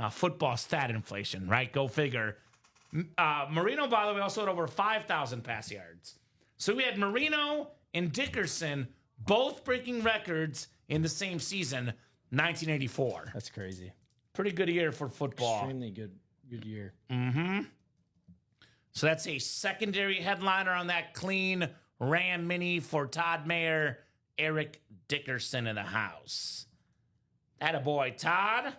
Football stat inflation, right? Go figure. Marino, by the way, also had over 5,000 pass yards. So we had Marino and Dickerson both breaking records in the same season, 1984. That's crazy. Pretty good year for football. Extremely good year. So that's a secondary headliner on that clean Ram Mini for Todd Mayer, Eric Dickerson in the house. Attaboy, Todd.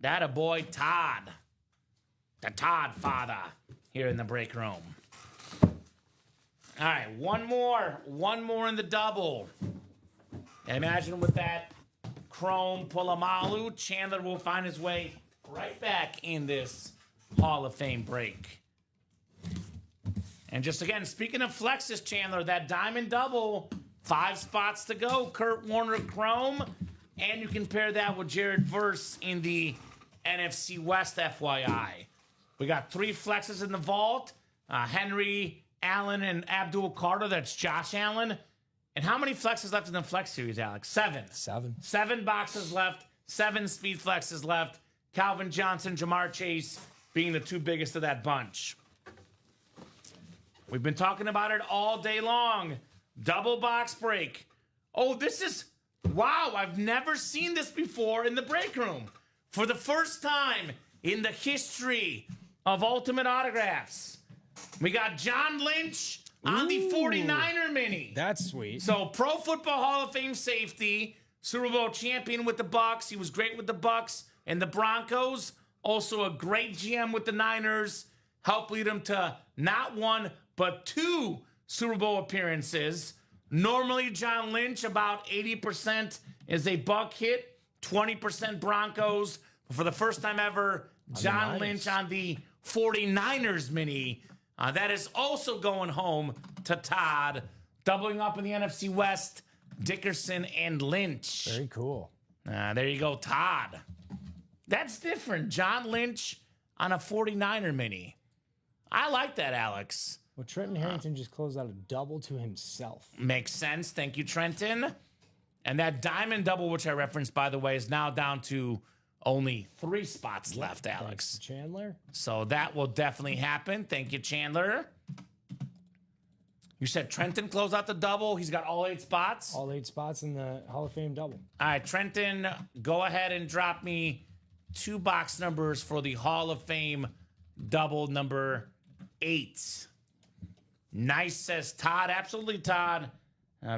Attaboy, Todd. The Todd father here in the break room. All right, one more in the double. And imagine with that Chrome Polamalu, Chandler will find his way right back in this Hall of Fame break. And just again, speaking of flexes, Chandler, that diamond double, 5 spots to go. Kurt Warner Chrome. And you can pair that with Jared Verse in the NFC West, FYI. We got 3 flexes in the vault. Henry, Allen, and Abdul Carter. That's Josh Allen. And how many flexes left in the flex series, Alex? 7. 7 boxes left. 7 speed flexes left. Calvin Johnson, Jamar Chase being the 2 biggest of that bunch. We've been talking about it all day long. Double box break. Oh, this is... Wow, I've never seen this before in the break room. For the first time in the history of Ultimate Autographs, we got John Lynch on the 49er mini. That's sweet. So, Pro Football Hall of Fame safety, Super Bowl champion with the Bucs. He was great with the Bucs and the Broncos. Also a great GM with the Niners. Helped lead him to not 1, but 2 Super Bowl appearances. Normally, John Lynch, about 80% is a Buck hit, 20% Broncos. For the first time ever, John Lynch on the 49ers mini. That is also going home to Todd. Doubling up in the NFC West, Dickerson and Lynch. Very cool. There you go, Todd. That's different. John Lynch on a 49er mini. I like that, Alex. Well, Trenton Harrington just closed out a double to himself. Makes sense. Thank you, Trenton. And that diamond double, which I referenced, by the way, is now down to only 3 spots left, Alex. Thanks, Chandler. So that will definitely happen. Thank you, Chandler. You said Trenton closed out the double. He's got all 8 spots. All 8 spots in the Hall of Fame double. All right, Trenton, go ahead and drop me 2 box numbers for the Hall of Fame double number 8. Nice, says Todd. Absolutely, Todd.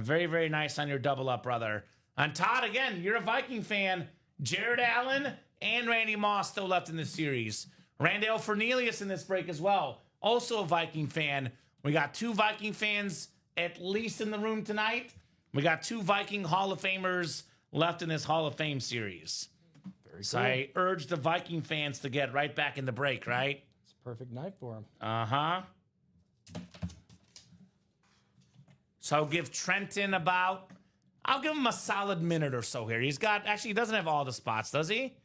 Very, very nice on your double up, brother. And Todd, again, you're a Viking fan. Jared Allen and Randy Moss still left in the series. Randall Fernelius in this break as well. Also a Viking fan. We got 2 Viking fans at least in the room tonight. We got 2 Viking Hall of Famers left in this Hall of Fame series. Very So cool. I urge the Viking fans to get right back in the break, right? It's a perfect night for him. Uh-huh. So I'll give Trenton I'll give him a solid minute or so here. He doesn't have all the spots, does he?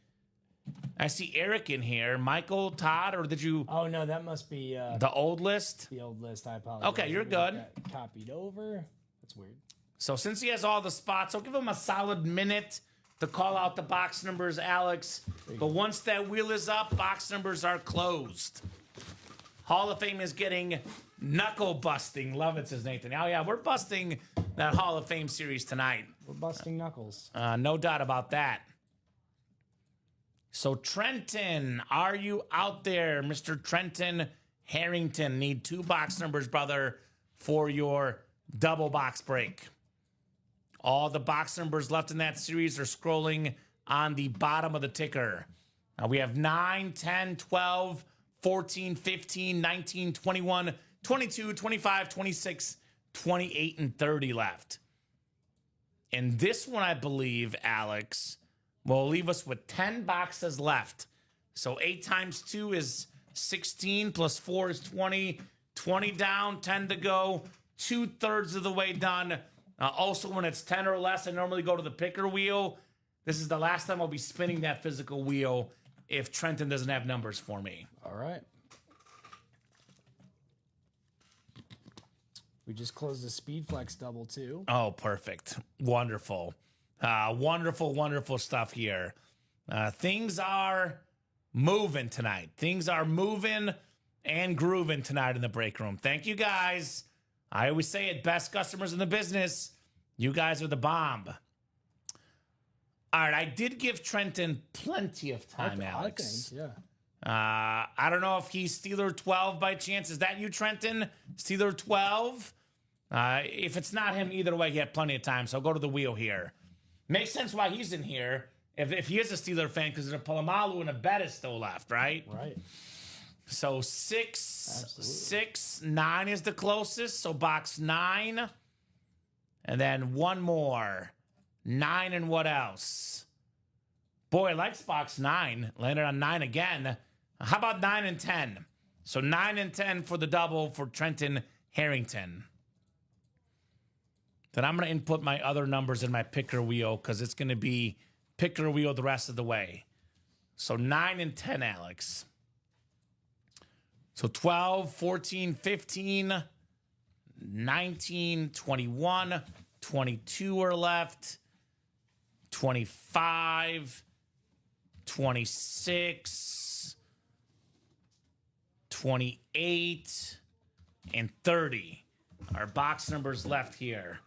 I see Eric in here. Michael, Todd, or did you Oh no, that must be the old list? the old list. I apologize. Okay, you're Maybe good. it got copied over. That's weird. So since he has all the spots, I'll give him a solid minute to call out the box numbers, Alex. But once that wheel is up, box numbers are closed. Hall of Fame is getting knuckle busting. Love it, says Nathan. Oh yeah, we're busting that Hall of Fame series tonight. We're busting knuckles. No doubt about that. So Trenton, are you out there, Mr. Trenton Harrington? Need 2 box numbers, brother, for your double box break. All the box numbers left in that series are scrolling on the bottom of the ticker. We have 9, 10, 12, 14, 15, 19, 21, 22, 25, 26, 28, and 30 left. And this one, I believe, Alex, will leave us with 10 boxes left. So 8 times 2 is 16, plus 4 is 20. 20 down, 10 to go, 2/3 of the way done. Also, when it's 10 or less, I normally go to the picker wheel. This is the last time I'll be spinning that physical wheel if Trenton doesn't have numbers for me. All right. We just closed the Speed Flex double too. Oh, perfect. Wonderful. Wonderful stuff here. Things are moving tonight. Things are moving and grooving tonight in the break room. Thank you, guys. I always say it, best customers in the business. You guys are the bomb. All right, I did give Trenton plenty of time, Alex. I think, yeah. I don't know if he's Steeler 12 by chance. Is that you, Trenton? Steeler 12? If it's not him, either way, he had plenty of time. So I'll go to the wheel here. Makes sense why he's in here. If he is a Steeler fan, because there's a Palomalu and a Bettis still left, right? Right. So 6, 9 is the closest. So box 9. And then one more. 9 and what else? Boy, I like box 9. Landed on 9 again. How about 9 and 10? So 9 and 10 for the double for Trenton Harrington. Then I'm going to input my other numbers in my picker wheel because it's going to be picker wheel the rest of the way. So 9 and 10, Alex. So 12, 14, 15, 19, 21, 22 are left. 25, 26, 28, and 30 are box numbers left here.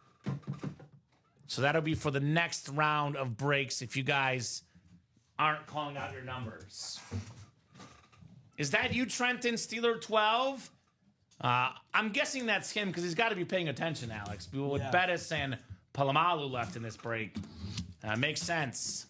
So that'll be for the next round of breaks if you guys aren't calling out your numbers. Is that you, Trenton, Steeler 12? I'm guessing that's him because he's got to be paying attention, Alex. With Bettis and Palomalu left in this break. Makes sense.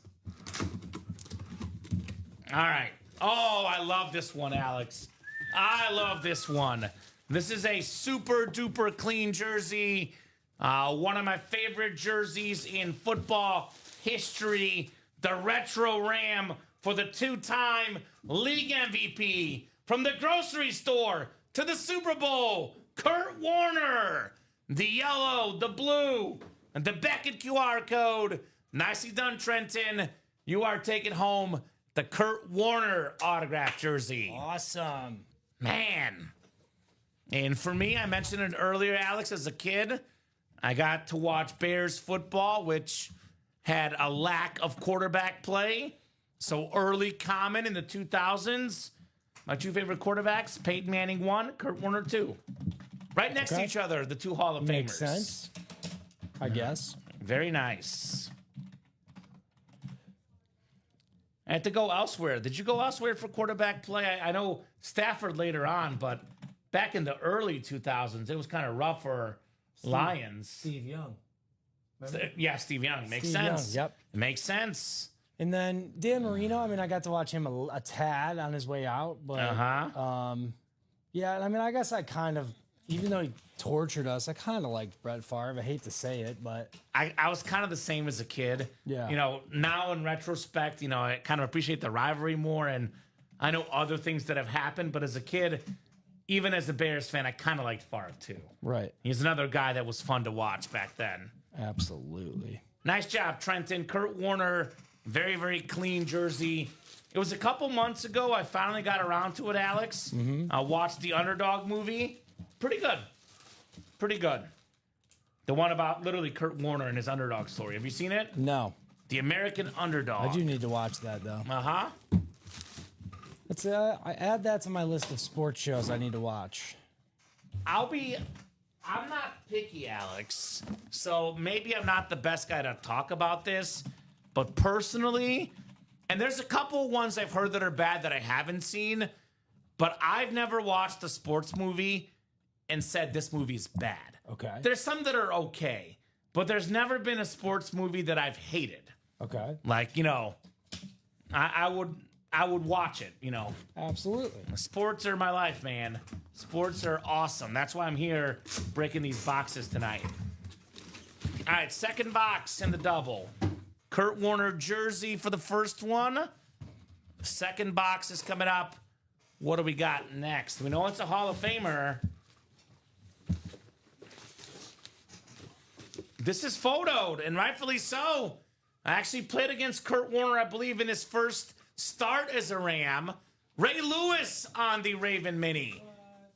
All right. Oh, I love this one, Alex. I love this one. This is a super duper clean jersey. One of my favorite jerseys in football history. The Retro Ram for the 2-time league MVP. From the grocery store to the Super Bowl. Kurt Warner. The yellow, the blue, and the Beckett QR code. Nicely done, Trenton. You are taking home the Kurt Warner autograph jersey. Awesome. Man. And for me, I mentioned it earlier, Alex, as a kid, I got to watch Bears football, which had a lack of quarterback play. So early Kamen in the 2000s. My 2 favorite quarterbacks, Peyton Manning 1, Kurt Warner 2. Right next to each other, the 2 Hall of Famers. Makes sense. I guess. Very nice. I had to go elsewhere. Did you go elsewhere for quarterback play? I know Stafford later on, but back in the early 2000s, it was kind of rough for Lions. Steve Young. Yeah, Steve Young. Makes Steve sense. Young, yep. It makes sense. And then Dan Marino, I mean, I got to watch him a tad on his way out. But, yeah, I mean, I guess I kind of, even though he tortured us, I kind of liked Brett Favre. I hate to say it, but. I was kind of the same as a kid. Yeah. You know, now in retrospect, you know, I kind of appreciate the rivalry more. And I know other things that have happened. But as a kid, even as a Bears fan, I kind of liked Favre too. Right. He's another guy that was fun to watch back then. Absolutely. Nice job, Trenton. Kurt Warner, Very, very clean jersey. It was a couple months ago. I finally got around to it, Alex. I watched the Underdog movie. Pretty good. Pretty good. The one about literally Kurt Warner and his Underdog story. Have you seen it? No. The American Underdog. I do need to watch that, though. Uh-huh. I add that to my list of sports shows I need to watch. I'm not picky, Alex. So maybe I'm not the best guy to talk about this. But personally, and there's a couple ones I've heard that are bad that I haven't seen, but I've never watched a sports movie and said this movie's bad. Okay. There's some that are okay, but there's never been a sports movie that I've hated. Okay. Like, I would watch it, Absolutely. Sports are my life, man. Sports are awesome. That's why I'm here breaking these boxes tonight. All right, second box in the double. Kurt Warner jersey for the first one. Second box is coming up. What do we got next? We know it's a Hall of Famer. This is photoed, and rightfully so. I actually played against Kurt Warner, I believe, in his first start as a Ram. Ray Lewis on the Raven Mini.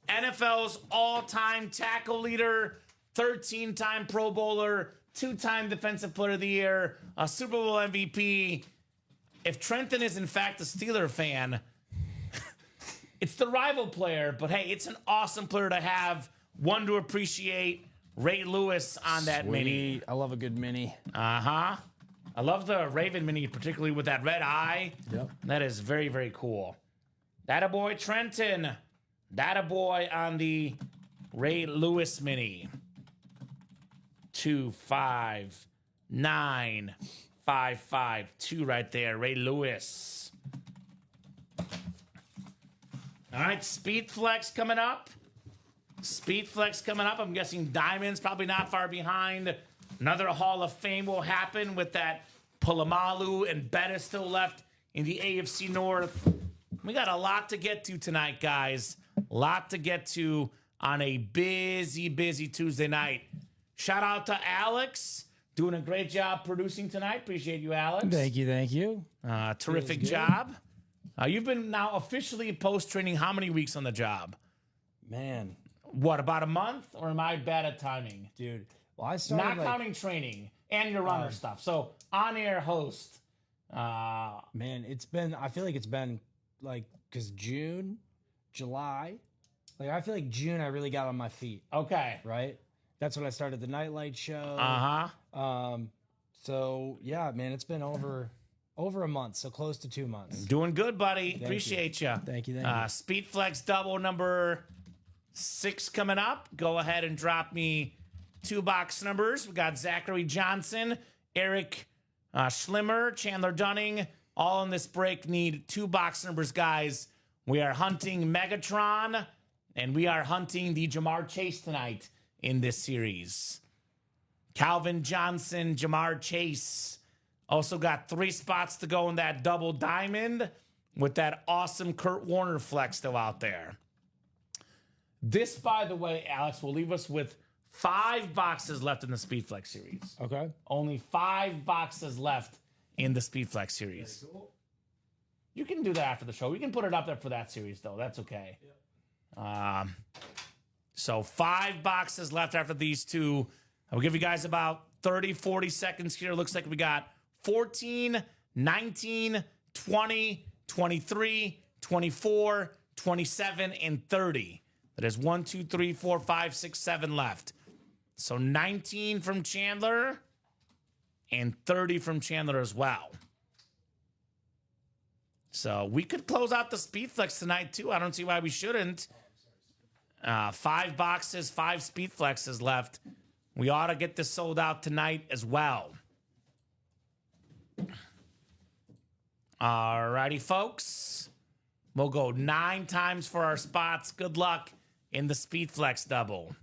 NFL's all-time tackle leader, 13-time Pro Bowler, 2-time Defensive Player of the Year, a Super Bowl MVP. If Trenton is in fact a Steeler fan, it's the rival player, but hey, it's an awesome player to have, one to appreciate. Ray Lewis on that mini. I love a good mini. Uh-huh. I love the Raven mini, particularly with that red eye. Yep. That is very, very cool. That-a-boy Trenton. That-a-boy on the Ray Lewis mini. 259552 right there. Ray Lewis. All right, Speed Flex coming up. Speed Flex coming up. I'm guessing Diamond's probably not far behind. Another Hall of Fame will happen with that Polamalu and Bettis still left in the AFC North. We got a lot to get to tonight, guys. A lot to get to on a busy, busy Tuesday night. Shout out to Alex. Doing a great job producing tonight. Appreciate you, Alex. Thank you. Terrific job. You've been now officially post-training how many weeks on the job? Man. What, about a month? Or am I bad at timing? Dude. Well, I started Not counting training and your runner stuff. So, on-air host. Man, I feel like it's been because June, July. I feel like June I really got on my feet. Okay. Right? That's when I started the Nightlight show. Uh-huh. So, yeah, man, it's been over a month, so close to 2 months. Doing good, buddy. Appreciate you. Thank you. Speed Flex double number 6 coming up. Go ahead and drop me 2 box numbers. We got Zachary Johnson, Eric Schlimmer, Chandler Dunning. All in this break need 2 box numbers, guys. We are hunting Megatron, and we are hunting the Jamar Chase tonight in this series. Calvin Johnson, Jamar Chase. Also got 3 spots to go in that double diamond with that awesome Kurt Warner flex still out there. This, by the way, Alex, will leave us with 5 boxes left in the Speed Flex series. Okay. Only 5 boxes left in the Speed Flex series. Cool. You can do that after the show. We can put it up there for that series, though. That's okay. Yep. So 5 boxes left after these 2. I'll give you guys about 30, 40 seconds here. Looks like we got 14, 19, 20, 23, 24, 27, and 30. That is 1, 2, 3, 4, 5, 6, 7 left. So 19 from Chandler and 30 from Chandler as well. So we could close out the Speed Flex tonight, too. I don't see why we shouldn't. 5 boxes, 5 Speed Flexes left. We ought to get this sold out tonight as well. All righty, folks. We'll go 9 times for our spots. Good luck in the Speed Flex double.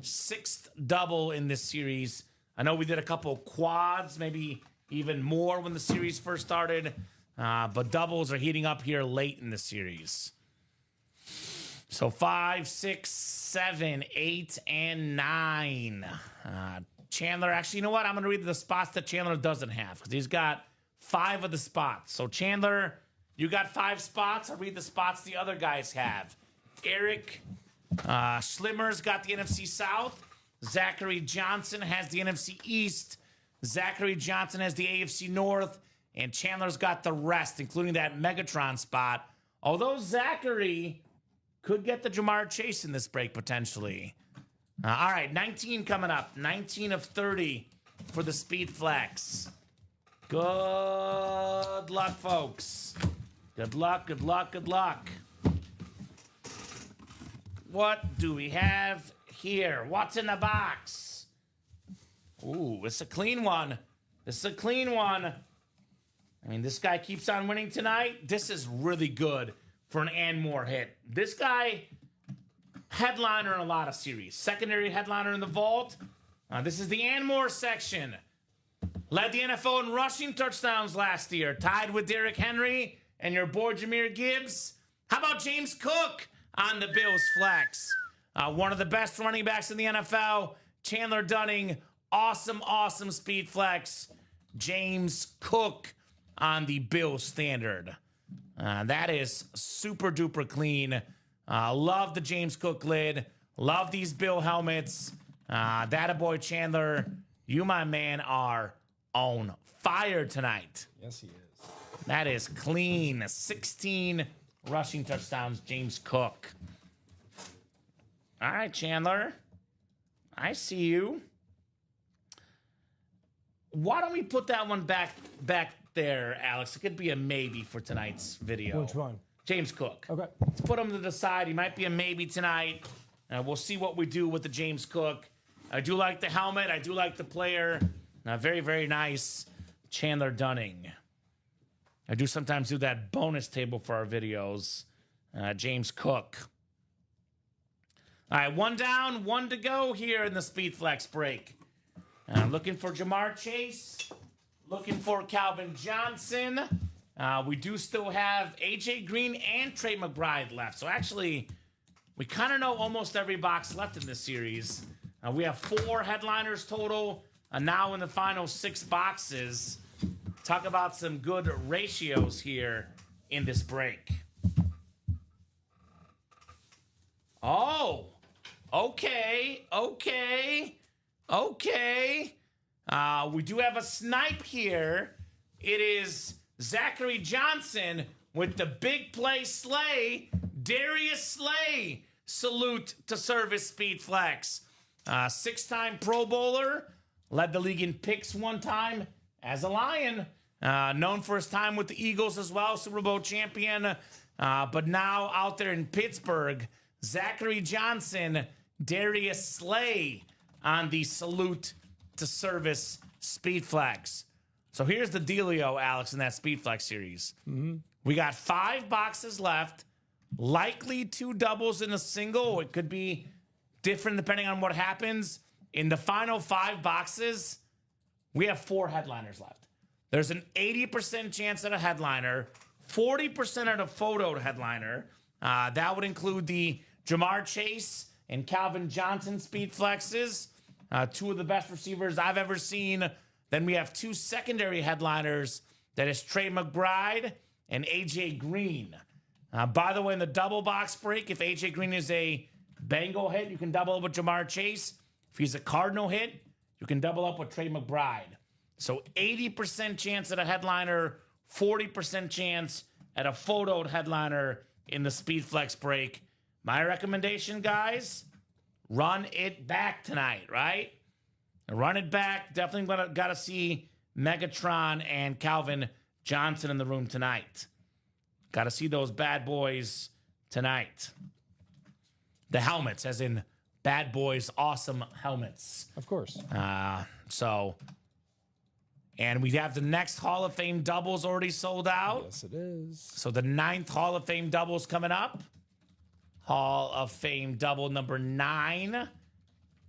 6th double in this series. I know we did a couple quads, maybe even more when the series first started. But doubles are heating up here late in the series. So 5, 6, 7, 8, and 9. Chandler, actually, you know what? I'm going to read the spots that Chandler doesn't have because he's got 5 of the spots. So Chandler, you got 5 spots. I'll read the spots the other guys have. Eric Schlimmer's got the NFC South. Zachary Johnson has the NFC East. Zachary Johnson has the AFC North. And Chandler's got the rest, including that Megatron spot. Although Zachary could get the Jamar Chase in this break, potentially. All right, 19 coming up. 19 of 30 for the Speed Flex. Good luck, folks. Good luck, good luck, good luck. What do we have here? What's in the box? Ooh, it's a clean one. This is a clean one. I mean, this guy keeps on winning tonight. This is really good for an Anmore hit. This guy, headliner in a lot of series. Secondary headliner in the vault. This is the Anmore section. Led the NFL in rushing touchdowns last year. Tied with Derrick Henry and your boy Jahmyr Gibbs. How about James Cook on the Bills flex? One of the best running backs in the NFL. Chandler Dunning, awesome, awesome speed flex. James Cook on the Bills standard. That is super duper clean. Love the James Cook lid. Love these Bill helmets. That a boy Chandler, you, my man, are on fire tonight. Yes, he is. That is clean. 16 rushing touchdowns, James Cook. All right, Chandler. I see you. Why don't we put that one back there, Alex? It could be a maybe for tonight's video. Which one? James Cook. Okay. Let's put him to the side. He might be a maybe tonight. We'll see what we do with the James Cook. I do like the helmet. I do like the player. Very, very nice. Chandler Dunning. I do sometimes do that bonus table for our videos. James Cook. All right, 1 down, 1 to go here in the Speed Flex break. Looking for Jamar Chase. Looking for Calvin Johnson. We do still have A.J. Green and Trey McBride left. So actually, we kind of know almost every box left in this series. We have 4 headliners total. Now in the final 6 boxes. Talk about some good ratios here in this break. Oh, okay. We do have a snipe here. It is Zachary Johnson with the big play slay. Darius Slay. Salute to Service Speed Flex. 6-time Pro Bowler. Led the league in picks 1 time as a Lion. Known for his time with the Eagles as well. Super Bowl champion. But now out there in Pittsburgh. Zachary Johnson. Darius Slay on the Salute to Service Speed Flex. So here's the dealio, Alex, in that Speed Flex series. Mm-hmm. We got 5 boxes left. Likely 2 doubles in a single. It could be different depending on what happens. In the final 5 boxes, we have 4 headliners left. There's an 80% chance at a headliner, 40% at a photoed headliner. That would include the Jamar Chase and Calvin Johnson speed flexes, 2 of the best receivers I've ever seen. Then we have 2 secondary headliners. That is Trey McBride and A.J. Green. By the way, in the double box break, if A.J. Green is a Bengal hit, you can double up with Jamar Chase. If he's a Cardinal hit, you can double up with Trey McBride. So 80% chance at a headliner, 40% chance at a photoed headliner in the Speed Flex break. My recommendation, guys, run it back tonight, right? Run it back. Definitely got to see Megatron and Calvin Johnson in the room tonight. Got to see those bad boys tonight. The helmets, as in bad boys, awesome helmets. Of course. And we have the next Hall of Fame doubles already sold out. Yes, it is. So the 9th Hall of Fame doubles coming up. Hall of Fame double number 9.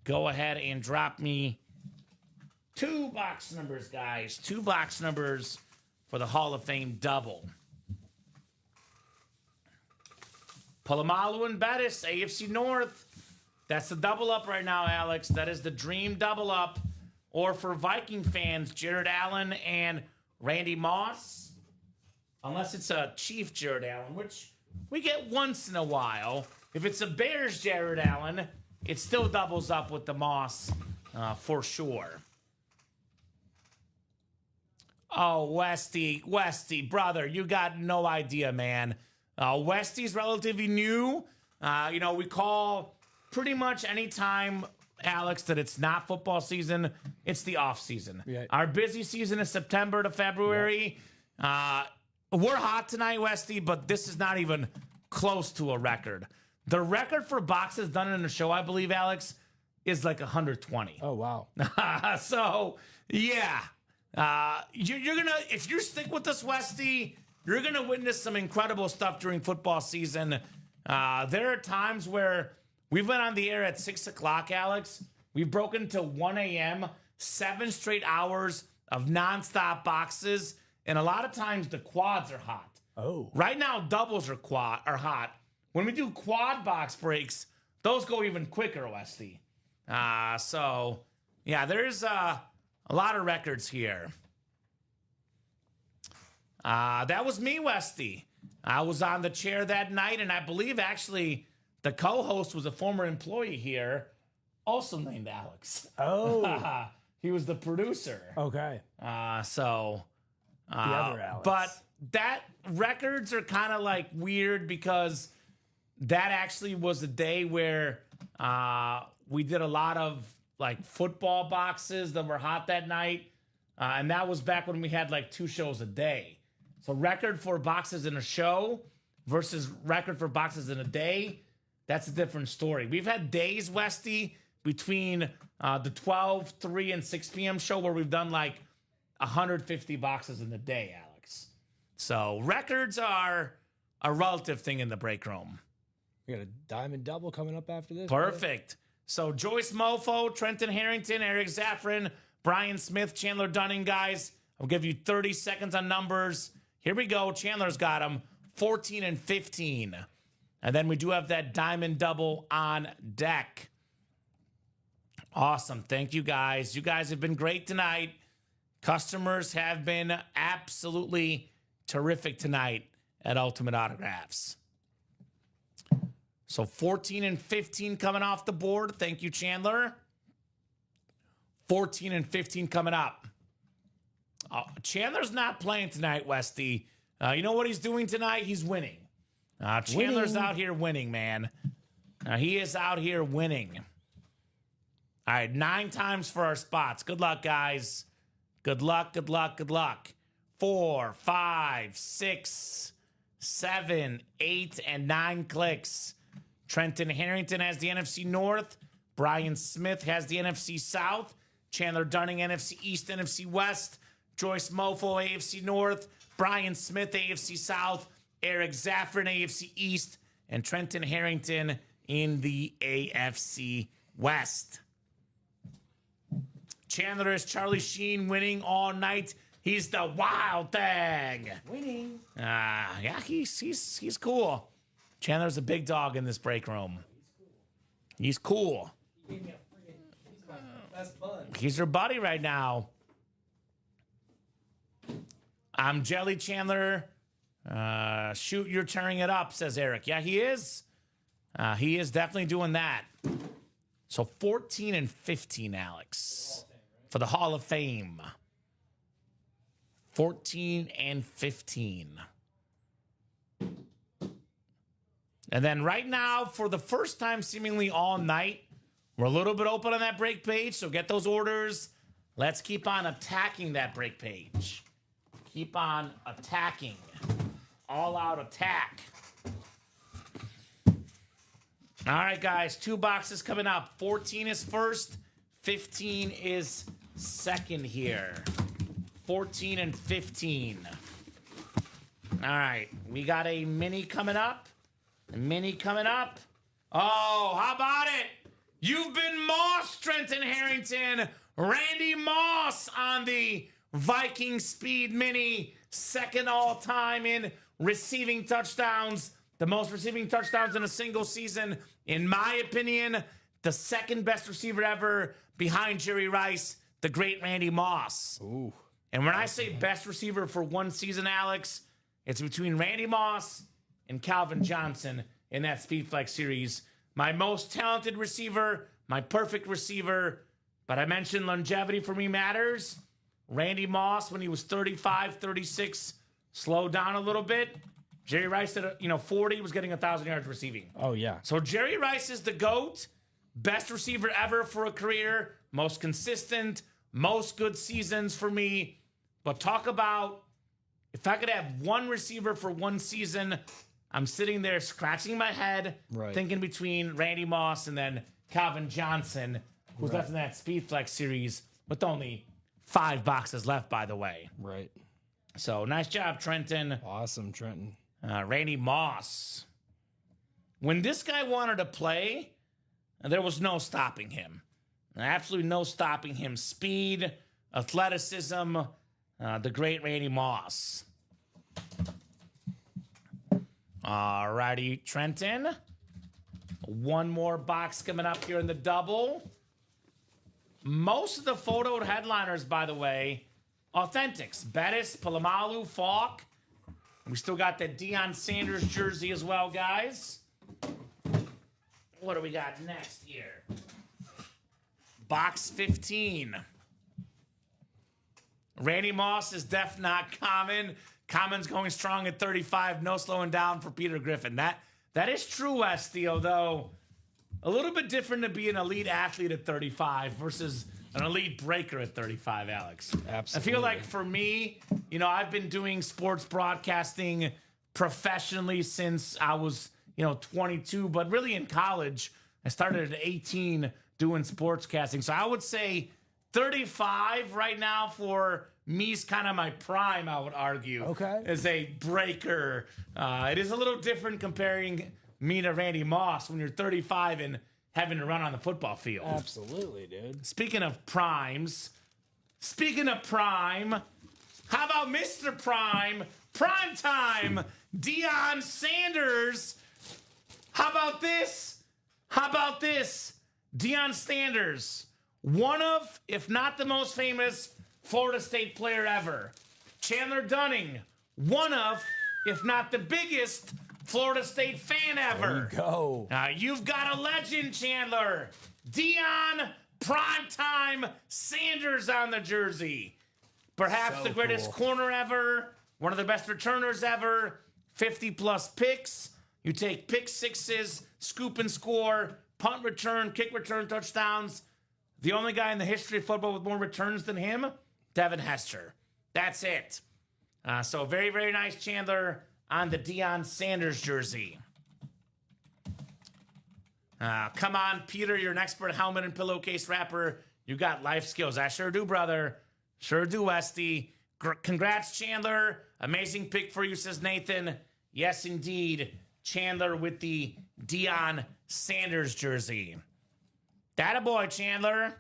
Go ahead and drop me 2 box numbers, guys. 2 box numbers for the Hall of Fame double. Palomalu and Bettis, AFC North. That's the double up right now, Alex. That is the dream double up. Or for Viking fans, Jared Allen and Randy Moss, unless it's a Chief Jared Allen, which we get once in a while. If it's a Bears Jared Allen, it still doubles up with the Moss for sure. Oh, Westy, brother, you got no idea, man. Westy's relatively new. We call pretty much any time, Alex, that it's not football season, it's the off season. Yeah. Our busy season is September to February. Yeah. We're hot tonight, Westy, but this is not even close to a record. The record for boxes done in a show, I believe, Alex, is like 120. Oh, wow. So, yeah. You're gonna, if you stick with this, Westy, you're gonna witness some incredible stuff during football season. There are times where we've been on the air at 6 o'clock, Alex. We've broken to 1 a.m., 7 straight hours of nonstop boxes, and a lot of times the quads are hot. Oh. Right now, doubles are hot. When we do quad box breaks, those go even quicker, Westy. So, yeah, there's a lot of records here. That was me, Westy. I was on the chair that night, and I believe actually the co-host was a former employee here, also named Alex. Oh. He was the producer. Okay. The other Alex. But that records are kind of like weird because that actually was a day where we did a lot of like football boxes that were hot that night. And that was back when we had like 2 shows a day. So record for boxes in a show versus record for boxes in a day, that's a different story. We've had days, Westy, between the 12, 3, and 6 p.m. show where we've done like 150 boxes in a day, Alex. So records are a relative thing in the break room. We got a diamond double coming up after this. Perfect. So Joyce Mofo, Trenton Harrington, Eric Zaffron, Brian Smith, Chandler Dunning, guys. I'll give you 30 seconds on numbers. Here we go. Chandler's got them 14 and 15. And then we do have that diamond double on deck. Awesome. Thank you, guys. You guys have been great tonight. Customers have been absolutely terrific tonight at Ultimate Autographs. So 14 and 15 coming off the board. Thank you, Chandler. 14 and 15 coming up. Chandler's not playing tonight, Westy. You know what he's doing tonight? He's winning. Chandler's out here winning, man. He is out here winning. All right, 9 times for our spots. Good luck, guys. Good luck, good luck, good luck. 4, 5, 6, 7, 8, and 9 clicks. Trenton Harrington has the NFC North. Brian Smith has the NFC South. Chandler Dunning, NFC East, NFC West. Joyce Mofo, AFC North. Brian Smith, AFC South. Eric Zaffron, AFC East. And Trenton Harrington in the AFC West. Chandler is Charlie Sheen winning all night. He's the wild thing. Winning. Yeah, he's cool. Chandler's a big dog in this break room. He's cool. He gave me a friggin' he's my best bud. He's your buddy right now. I'm Jelly Chandler. Shoot, you're turning it up, says Eric. Yeah, he is. He is definitely doing that. So 14 and 15, Alex, for the Hall of Fame. 14 and 15. And then right now, for the first time seemingly all night, we're a little bit open on that break page, so get those orders. Let's keep on attacking that break page. Keep on attacking. All out attack. All right, guys, 2 boxes coming up. 14 is first. 15 is second here. 14 and 15. All right, we got a mini coming up. A mini coming up. Oh, how about it? You've been Moss, Trenton Harrington. Randy Moss on the Viking Speed Mini. Second all-time in receiving touchdowns. The most receiving touchdowns in a single season. In my opinion, the second best receiver ever behind Jerry Rice, the great Randy Moss. Ooh. And when I say best receiver for one season, Alex, it's between Randy Moss and Calvin Johnson in that Speed Flex series. My most talented receiver, my perfect receiver, but I mentioned longevity for me matters. Randy Moss, when he was 35, 36, slowed down a little bit. Jerry Rice at 40 was getting 1,000 yards receiving. Oh, yeah. So Jerry Rice is the GOAT, best receiver ever for a career, most consistent, most good seasons for me. But talk about, if I could have one receiver for one season, I'm sitting there scratching my head, thinking between Randy Moss and then Calvin Johnson, who's left in that Speed Flex series with only 5 boxes left, by the way. Right. So nice job, Trenton. Awesome, Trenton. Randy Moss. When this guy wanted to play, there was no stopping him. Absolutely no stopping him. Speed, athleticism, the great Randy Moss. All righty, Trenton. One more box coming up here in the double. Most of the photoed headliners, by the way, authentics. Bettis, Palomalu, Falk. We still got that Deion Sanders jersey as well, guys. What do we got next here? Box 15. Randy Moss is def not common. Common's going strong at 35. No slowing down for Peter Griffin. That is true, Westy, although a little bit different to be an elite athlete at 35 versus an elite breaker at 35, Alex. Absolutely. I feel like for me, I've been doing sports broadcasting professionally since I was, 22, but really in college, I started at 18 doing sportscasting. So I would say 35 right now for me is kind of my prime, I would argue. Okay. As a breaker. It is a little different comparing me to Randy Moss when you're 35 and having to run on the football field. Absolutely, dude. Speaking of prime, how about Mr. Prime? Prime time, Deion Sanders. How about this? Deion Sanders, one of, if not the most famous Florida State player ever. Chandler Dunning, one of, if not the biggest Florida State fan ever. There you go. You've got a legend, Chandler. Deion Primetime Sanders on the jersey. Perhaps So the greatest cool. corner ever, one of the best returners ever, 50-plus picks. You take pick sixes, scoop and score, punt return, kick return, touchdowns. The only guy in the history of football with more returns than him, Devin Hester. That's it. So very, very nice, Chandler, on the Deion Sanders jersey. Come on, Peter, you're an expert helmet and pillowcase wrapper. You got life skills. I sure do, brother. Sure do, Westy. Congrats, Chandler. Amazing pick for you, says Nathan. Yes, indeed. Chandler with the Deion Sanders jersey. Attaboy, Chandler.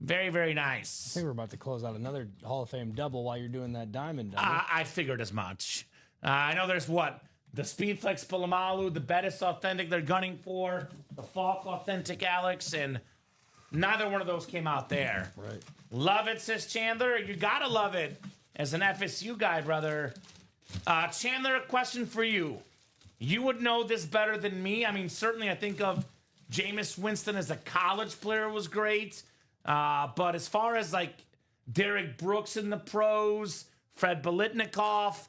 Very, very nice. I think we're about to close out another Hall of Fame double while you're doing that diamond double. I figured as much. I know there's the Speedflex Palomalu, the Bettis Authentic they're gunning for, the Falk Authentic Alex, and neither one of those came out there. Right. Love it, says Chandler. You gotta love it as an FSU guy, brother. Chandler, a question for you. You would know this better than me. I mean, certainly I think of Jameis Winston as a college player was great. But as far as like Derek Brooks in the pros, Fred Biletnikoff,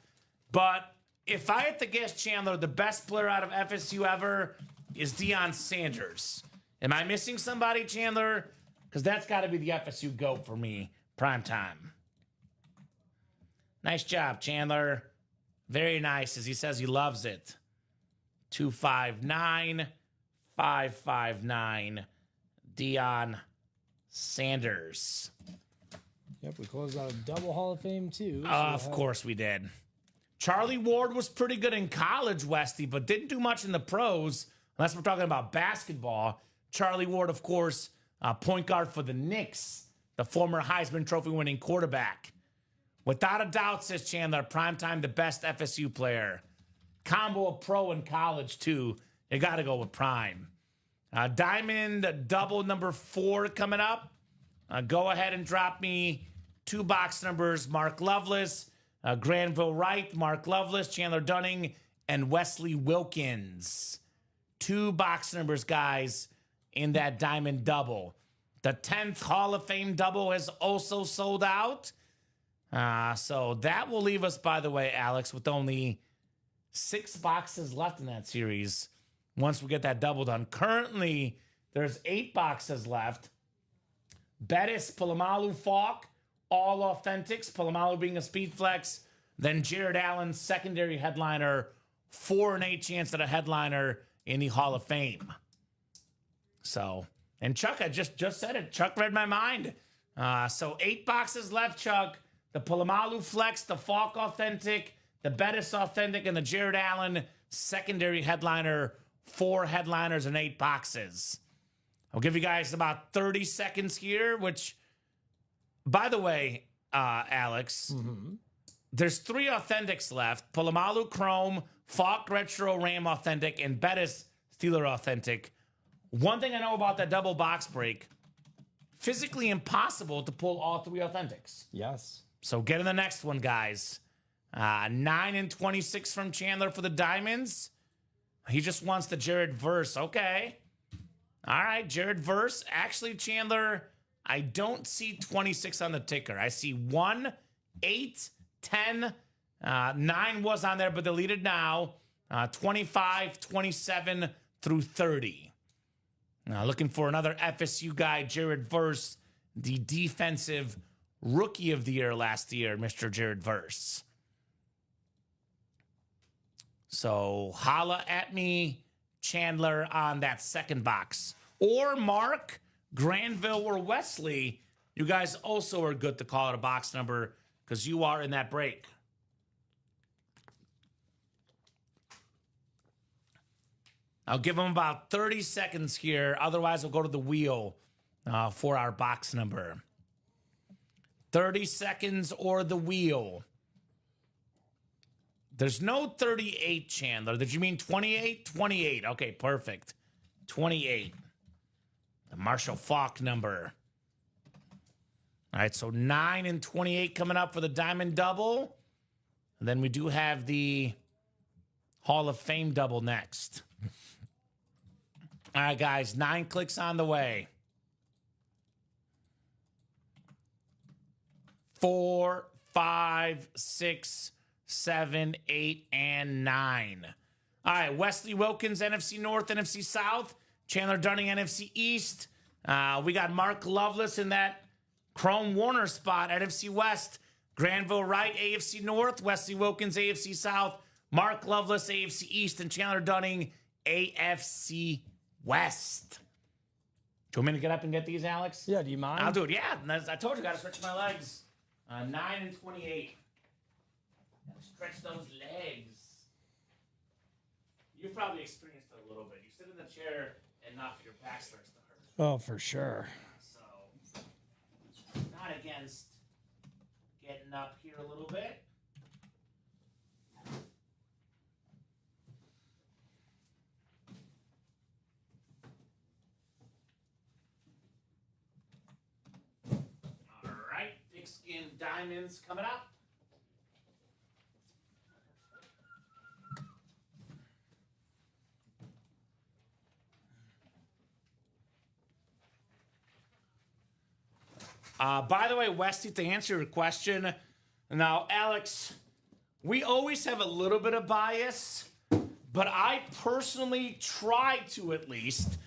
but if I had to guess, Chandler, the best player out of FSU ever is Deion Sanders. Am I missing somebody, Chandler? Because that's got to be the FSU GOAT for me, prime time. Nice job, Chandler. Very nice, as he says he loves it. 259, 559, Deion Sanders. Yep, we closed out a double Hall of Fame, too. So Of course we did. Charlie Ward was pretty good in college, Westy, but didn't do much in the pros, unless we're talking about basketball. Charlie Ward, of course, point guard for the Knicks, the former Heisman Trophy winning quarterback. Without a doubt, says Chandler, primetime the best FSU player. Combo of pro and college, too. You got to go with prime. Diamond double number 4 coming up. Go ahead and drop me 2 box numbers, Mark Lovelace, Granville Wright, Mark Lovelace, Chandler Dunning, and Wesley Wilkins. 2 box numbers, guys, in that diamond double. The 10th Hall of Fame double has also sold out. So that will leave us, by the way, Alex, with only 6 boxes left in that series once we get that double done. Currently, there's 8 boxes left. Bettis, Polamalu, Falk, all authentics. Polamalu being a speed flex. Then Jared Allen, secondary headliner. 4 and 8 chance at a headliner in the Hall of Fame. So, and Chuck, I just said it. Chuck read my mind. So 8 boxes left, Chuck. The Polamalu flex, the Falk authentic, the Bettis authentic, and the Jared Allen secondary headliner. 4 headliners and 8 boxes. I'll give you guys about 30 seconds here, which, by the way, Alex, there's 3 authentics left. Polamalu Chrome, Falk Retro Ram authentic, and Bettis Steeler authentic. One thing I know about that double box break, physically impossible to pull all 3 authentics. Yes. So get in the next one, guys. 9 and 26 from Chandler for the Diamonds. He just wants the Jared Verse. Okay. All right, Jared Verse. Actually, Chandler, I don't see 26 on the ticker. I see 1, 8, 10. 9 was on there, but deleted now. 25, 27 through 30. Looking for another FSU guy, Jared Verse, the defensive rookie of the year last year, Mr. Jared Verse. So holla at me, Chandler, on that second box. Or Mark, Granville, or Wesley. You guys also are good to call it a box number because you are in that break. I'll give them about 30 seconds here. Otherwise, we'll go to the wheel for our box number. 30 seconds or the wheel. There's no 38, Chandler. Did you mean 28? 28. Okay, perfect. 28. The Marshall Falk number. All right, so 9 and 28 coming up for the Diamond Double. And then we do have the Hall of Fame Double next. All right, guys, 9 clicks on the way. 4, 5, 6, 7, 8, and 9. All right, Wesley Wilkins, NFC North, NFC South. Chandler Dunning, NFC East. We got Mark Lovelace in that Chrome Warner spot, NFC West. Granville Wright, AFC North. Wesley Wilkins, AFC South. Mark Lovelace, AFC East. And Chandler Dunning, AFC West. Do you want me to get up and get these, Alex? Yeah, do you mind? I'll do it, yeah. I told you, got to stretch my legs. 9 and 28. Gotta stretch those legs. You've probably experienced it a little bit. You sit in the chair enough, your back starts to hurt. Oh, for sure. So, not against getting up here a little bit. All right, pigskin diamonds coming up. By the way, Westy, to answer your question, now, Alex, we always have a little bit of bias, but I personally try to at least,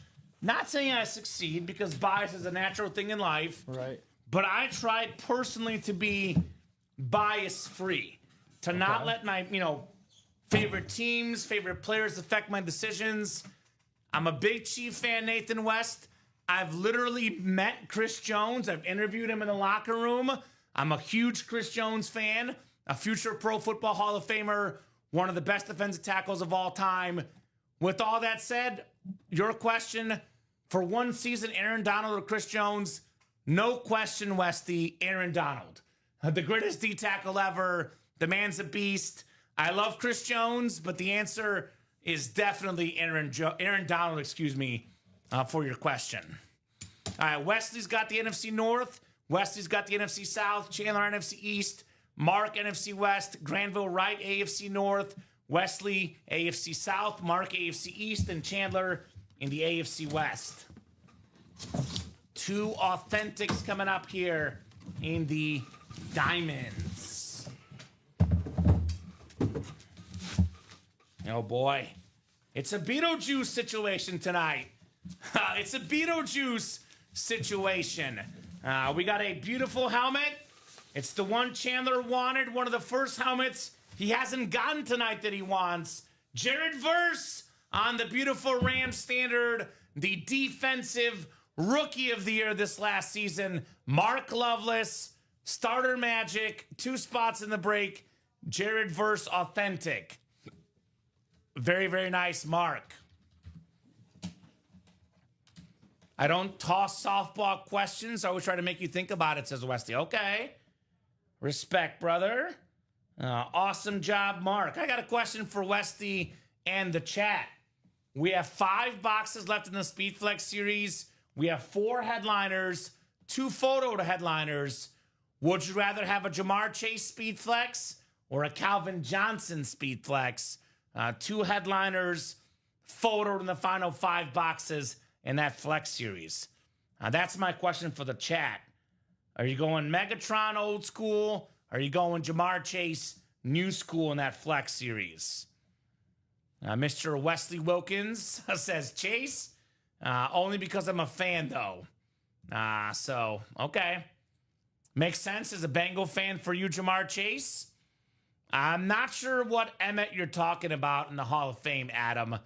not saying I succeed because bias is a natural thing in life, Right. but I try personally to be bias-free, to not let my, favorite teams, favorite players affect my decisions. I'm a big Chief fan, Nathan West. I've literally met Chris Jones. I've interviewed him in the locker room. I'm a huge Chris Jones fan, a future Pro Football Hall of Famer, one of the best defensive tackles of all time. With all that said, your question, for one season, Aaron Donald or Chris Jones, no question, Westy, Aaron Donald. The greatest D-tackle ever. The man's a beast. I love Chris Jones, but the answer is definitely Aaron Donald, for your question. All right, Wesley's got the NFC North. Wesley's got the NFC South, Chandler NFC East, Mark NFC West, Granville Wright AFC North, Wesley AFC South, Mark AFC East, and Chandler in the AFC West. Two authentics coming up here in the Diamonds. Oh boy. It's a Beetlejuice situation tonight. It's a Beetlejuice situation. We got a beautiful helmet. It's the one Chandler wanted, one of the first helmets he hasn't gotten tonight that he wants. Jared Verse on the beautiful Rams standard, the defensive rookie of the year this last season. Mark Loveless, starter magic, 2 spots in the break. Jared Verse authentic. Very, very nice, Mark. I don't toss softball questions. I always try to make you think about it, says Westy. Okay. Respect, brother. Awesome job, Mark. I got a question for Westy and the chat. We have 5 boxes left in the Speedflex series. We have 4 headliners, 2 photo headliners. Would you rather have a Jamar Chase Speedflex or a Calvin Johnson Speedflex? 2 headliners, photoed in the final 5 boxes in that Flex series. That's my question for the chat. Are you going Megatron old school? Are you going Jamar Chase new school in that Flex series? Mr. Wesley Wilkins says Chase. Only because I'm a fan, though. So, okay. Makes sense as a Bengal fan for you, Jamar Chase. I'm not sure what Emmett you're talking about in the Hall of Fame, Adam.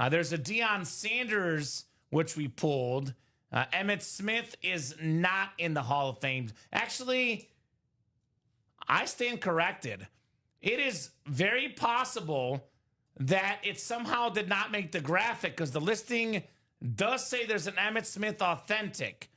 There's a Deion Sanders, which we pulled. Emmett Smith is not in the Hall of Fame. Actually, I stand corrected. It is very possible that it somehow did not make the graphic because the listing does say there's an Emmett Smith authentic.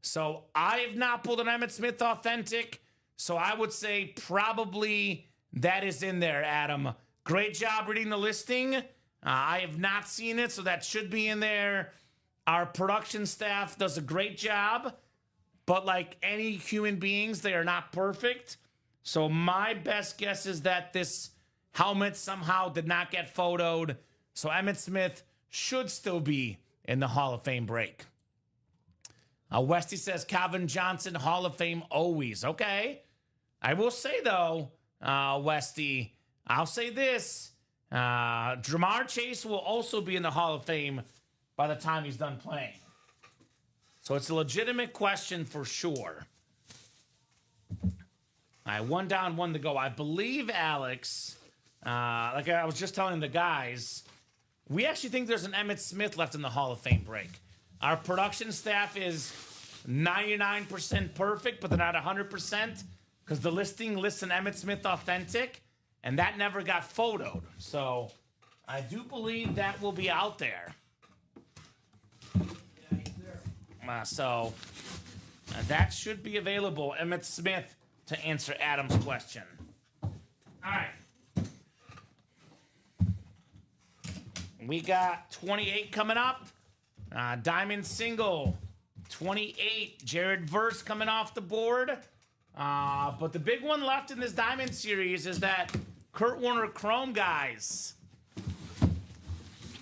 So I have not pulled an Emmett Smith authentic. So I would say probably that is in there, Adam. Great job reading the listing. I have not seen it, so that should be in there. Our production staff does a great job, but like any human beings, they are not perfect. So my best guess is that this helmet somehow did not get photoed. So Emmett Smith should still be in the Hall of Fame break. Westy says Calvin Johnson, Hall of Fame always. Okay. I will say, though, Westy, I'll say this. Jamar Chase will also be in the Hall of Fame by the time he's done playing. So it's a legitimate question for sure. All right, 1 down, 1 to go. I believe, Alex, like I was just telling the guys, we actually think there's an Emmett Smith left in the Hall of Fame break. Our production staff is 99% perfect, but they're not 100% because the listing lists an Emmett Smith authentic, and that never got photoed. So I do believe that will be out there. So that should be available, Emmett Smith, to answer Adam's question. All right. We got 28 coming up. Diamond single, 28. Jared Verse coming off the board. But the big one left in this Diamond series is that Kurt Warner Chrome, guys.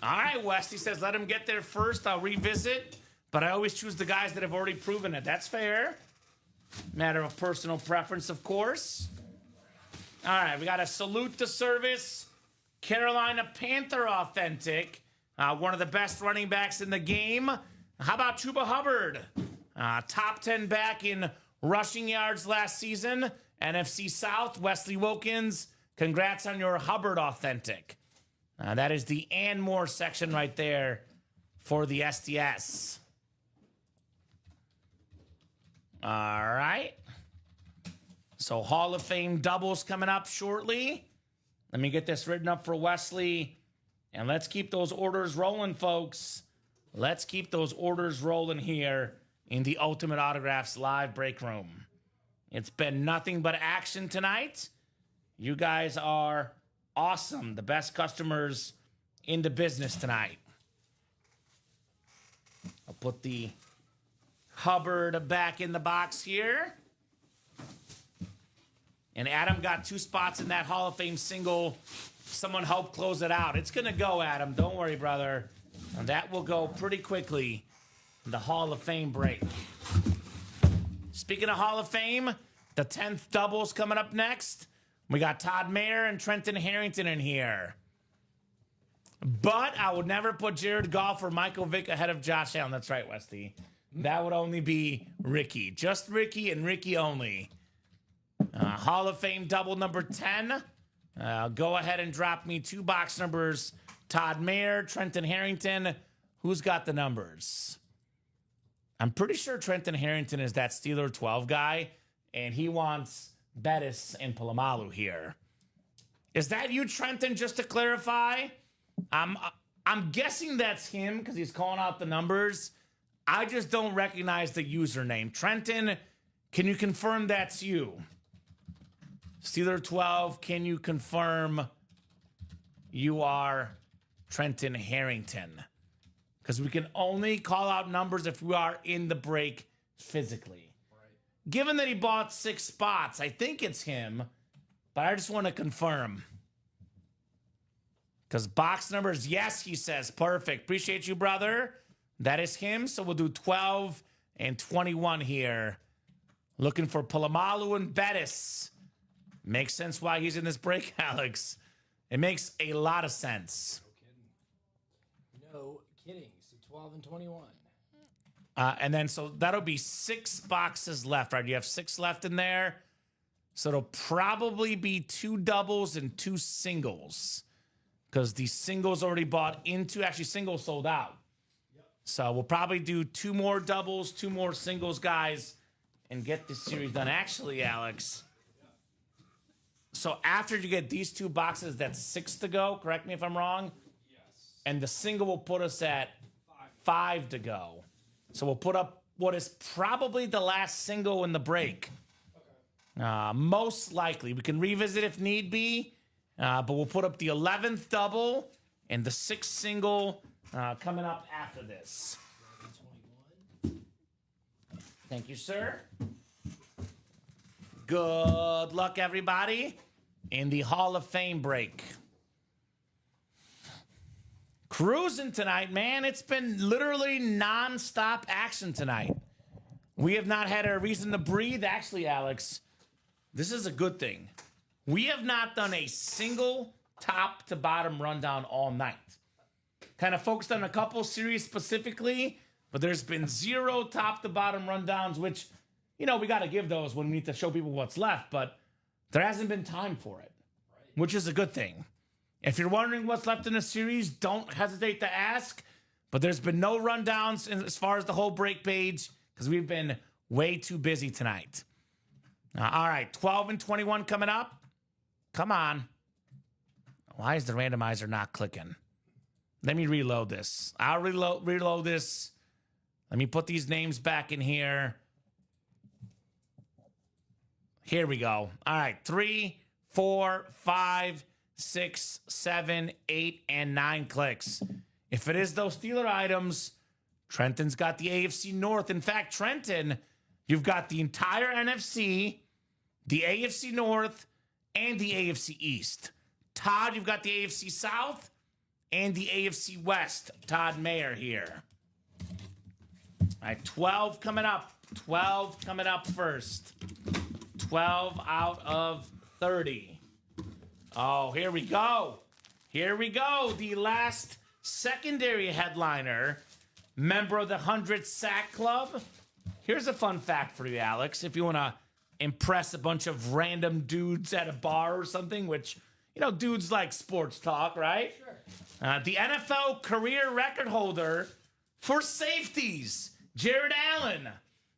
All right, Westy says let him get there first. I'll revisit. But I always choose the guys that have already proven it. That's fair. Matter of personal preference, of course. All right, we got a salute to service. Carolina Panther authentic. One of the best running backs in the game. How about Chuba Hubbard? Top 10 back in rushing yards last season. NFC South, Wesley Wilkins. Congrats on your Hubbard authentic. That is the and more section right there for the SDS. All right. So Hall of Fame doubles coming up shortly. Let me get this written up for Wesley. And let's keep those orders rolling, folks. Let's keep those orders rolling here in the Ultimate Autographs live break room. It's been nothing but action tonight. You guys are awesome. The best customers in the business tonight. I'll put the Hubbard back in the box here. And Adam got 2 spots in that Hall of Fame single. Someone help close it out. It's going to go, Adam. Don't worry, brother. And that will go pretty quickly. The Hall of Fame break. Speaking of Hall of Fame, the 10th double's coming up next. We got Todd Mayer and Trenton Harrington in here. But I would never put Jared Goff or Michael Vick ahead of Josh Allen. That's right, Westy. That would only be Ricky. Just Ricky and Ricky only. Hall of Fame double number 10. Go ahead and drop me 2 box numbers. Todd Mayer, Trenton Harrington. Who's got the numbers? I'm pretty sure Trenton Harrington is that Steeler 12 guy, and he wants Bettis and Polamalu here. Is that you, Trenton, just to clarify? I'm guessing that's him because he's calling out the numbers. I just don't recognize the username. Trenton, can you confirm that's you? Steeler 12, can you confirm you are Trenton Harrington? Because we can only call out numbers if we are in the break physically. Right. Given that he bought 6 spots, I think it's him, but I just want to confirm. Because box numbers, yes, he says. Perfect. Appreciate you, brother. That is him. So we'll do 12 and 21 here. Looking for Polamalu and Bettis. Makes sense why he's in this break, Alex. It makes a lot of sense. No kidding. So 12 and 21. And then, so that'll be 6 boxes left, right? You have 6 left in there. So it'll probably be 2 doubles and 2 singles. Because the singles already bought into, actually singles sold out. Yep. So we'll probably do 2 more doubles, 2 more singles, guys, and get this series done. Actually, Alex, so after you get these 2 boxes, that's 6 to go. Correct me if I'm wrong. Yes. And the single will put us at 5 to go. So we'll put up what is probably the last single in the break. Okay. Most likely. We can revisit if need be. But we'll put up the 11th double and the 6th single coming up after this. Thank you, sir. Good luck, everybody, in the Hall of Fame break. Cruising tonight, man. It's been literally nonstop action tonight. We have not had a reason to breathe. Actually, Alex, this is a good thing. We have not done a single top to bottom rundown all night. Kind of focused on a couple series specifically, but there's been 0 top to bottom rundowns, which, you know, we got to give those when we need to show people what's left, but there hasn't been time for it, which is a good thing. If you're wondering what's left in the series, don't hesitate to ask, but there's been no rundowns as far as the whole break page because we've been way too busy tonight. All right, 12 and 21 coming up. Come on. Why is the randomizer not clicking? Let me reload this. I'll reload this. Let me put these names back in here. Here we go. All right. 3, 4, 5, 6, 7, 8, and 9 clicks. If it is those Steeler items, Trenton's got the AFC North. In fact, Trenton, you've got the entire NFC, the AFC North, and the AFC East. Todd, you've got the AFC South and the AFC West. Todd Mayer here. All right, 12 coming up. 12 coming up first. 12 out of 30. Oh, here we go. Here we go. The last secondary headliner, member of the 100 Sack Club. Here's a fun fact for you, Alex, if you want to impress a bunch of random dudes at a bar or something, which, you know, dudes like sports talk, right? Sure. The NFL career record holder for safeties, Jared Allen.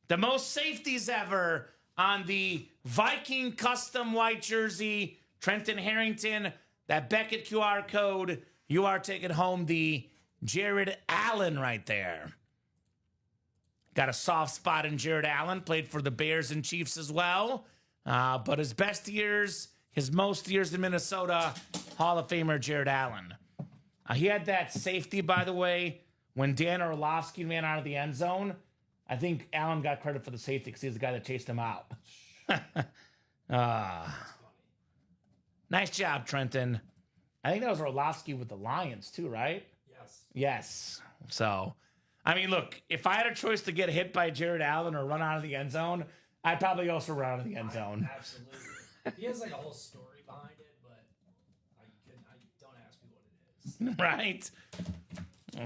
The most safeties ever on the Viking custom white jersey. Trenton Harrington, that Beckett QR code. You are taking home the Jared Allen right there. Got a soft spot in Jared Allen. Played for the Bears and Chiefs as well. But his best years, his most years in Minnesota, Hall of Famer Jared Allen. He had that safety, by the way, when Dan Orlovsky ran out of the end zone. I think Allen got credit for the safety because he's the guy that chased him out. Nice job, Trenton. I think that was Orlovsky with the Lions too, right? Yes. So, I mean, look, if I had a choice to get hit by Jared Allen or run out of the end zone, I'd probably also run out of the end zone. Absolutely. He has like a whole story behind it, but I don't ask me what it is. Right.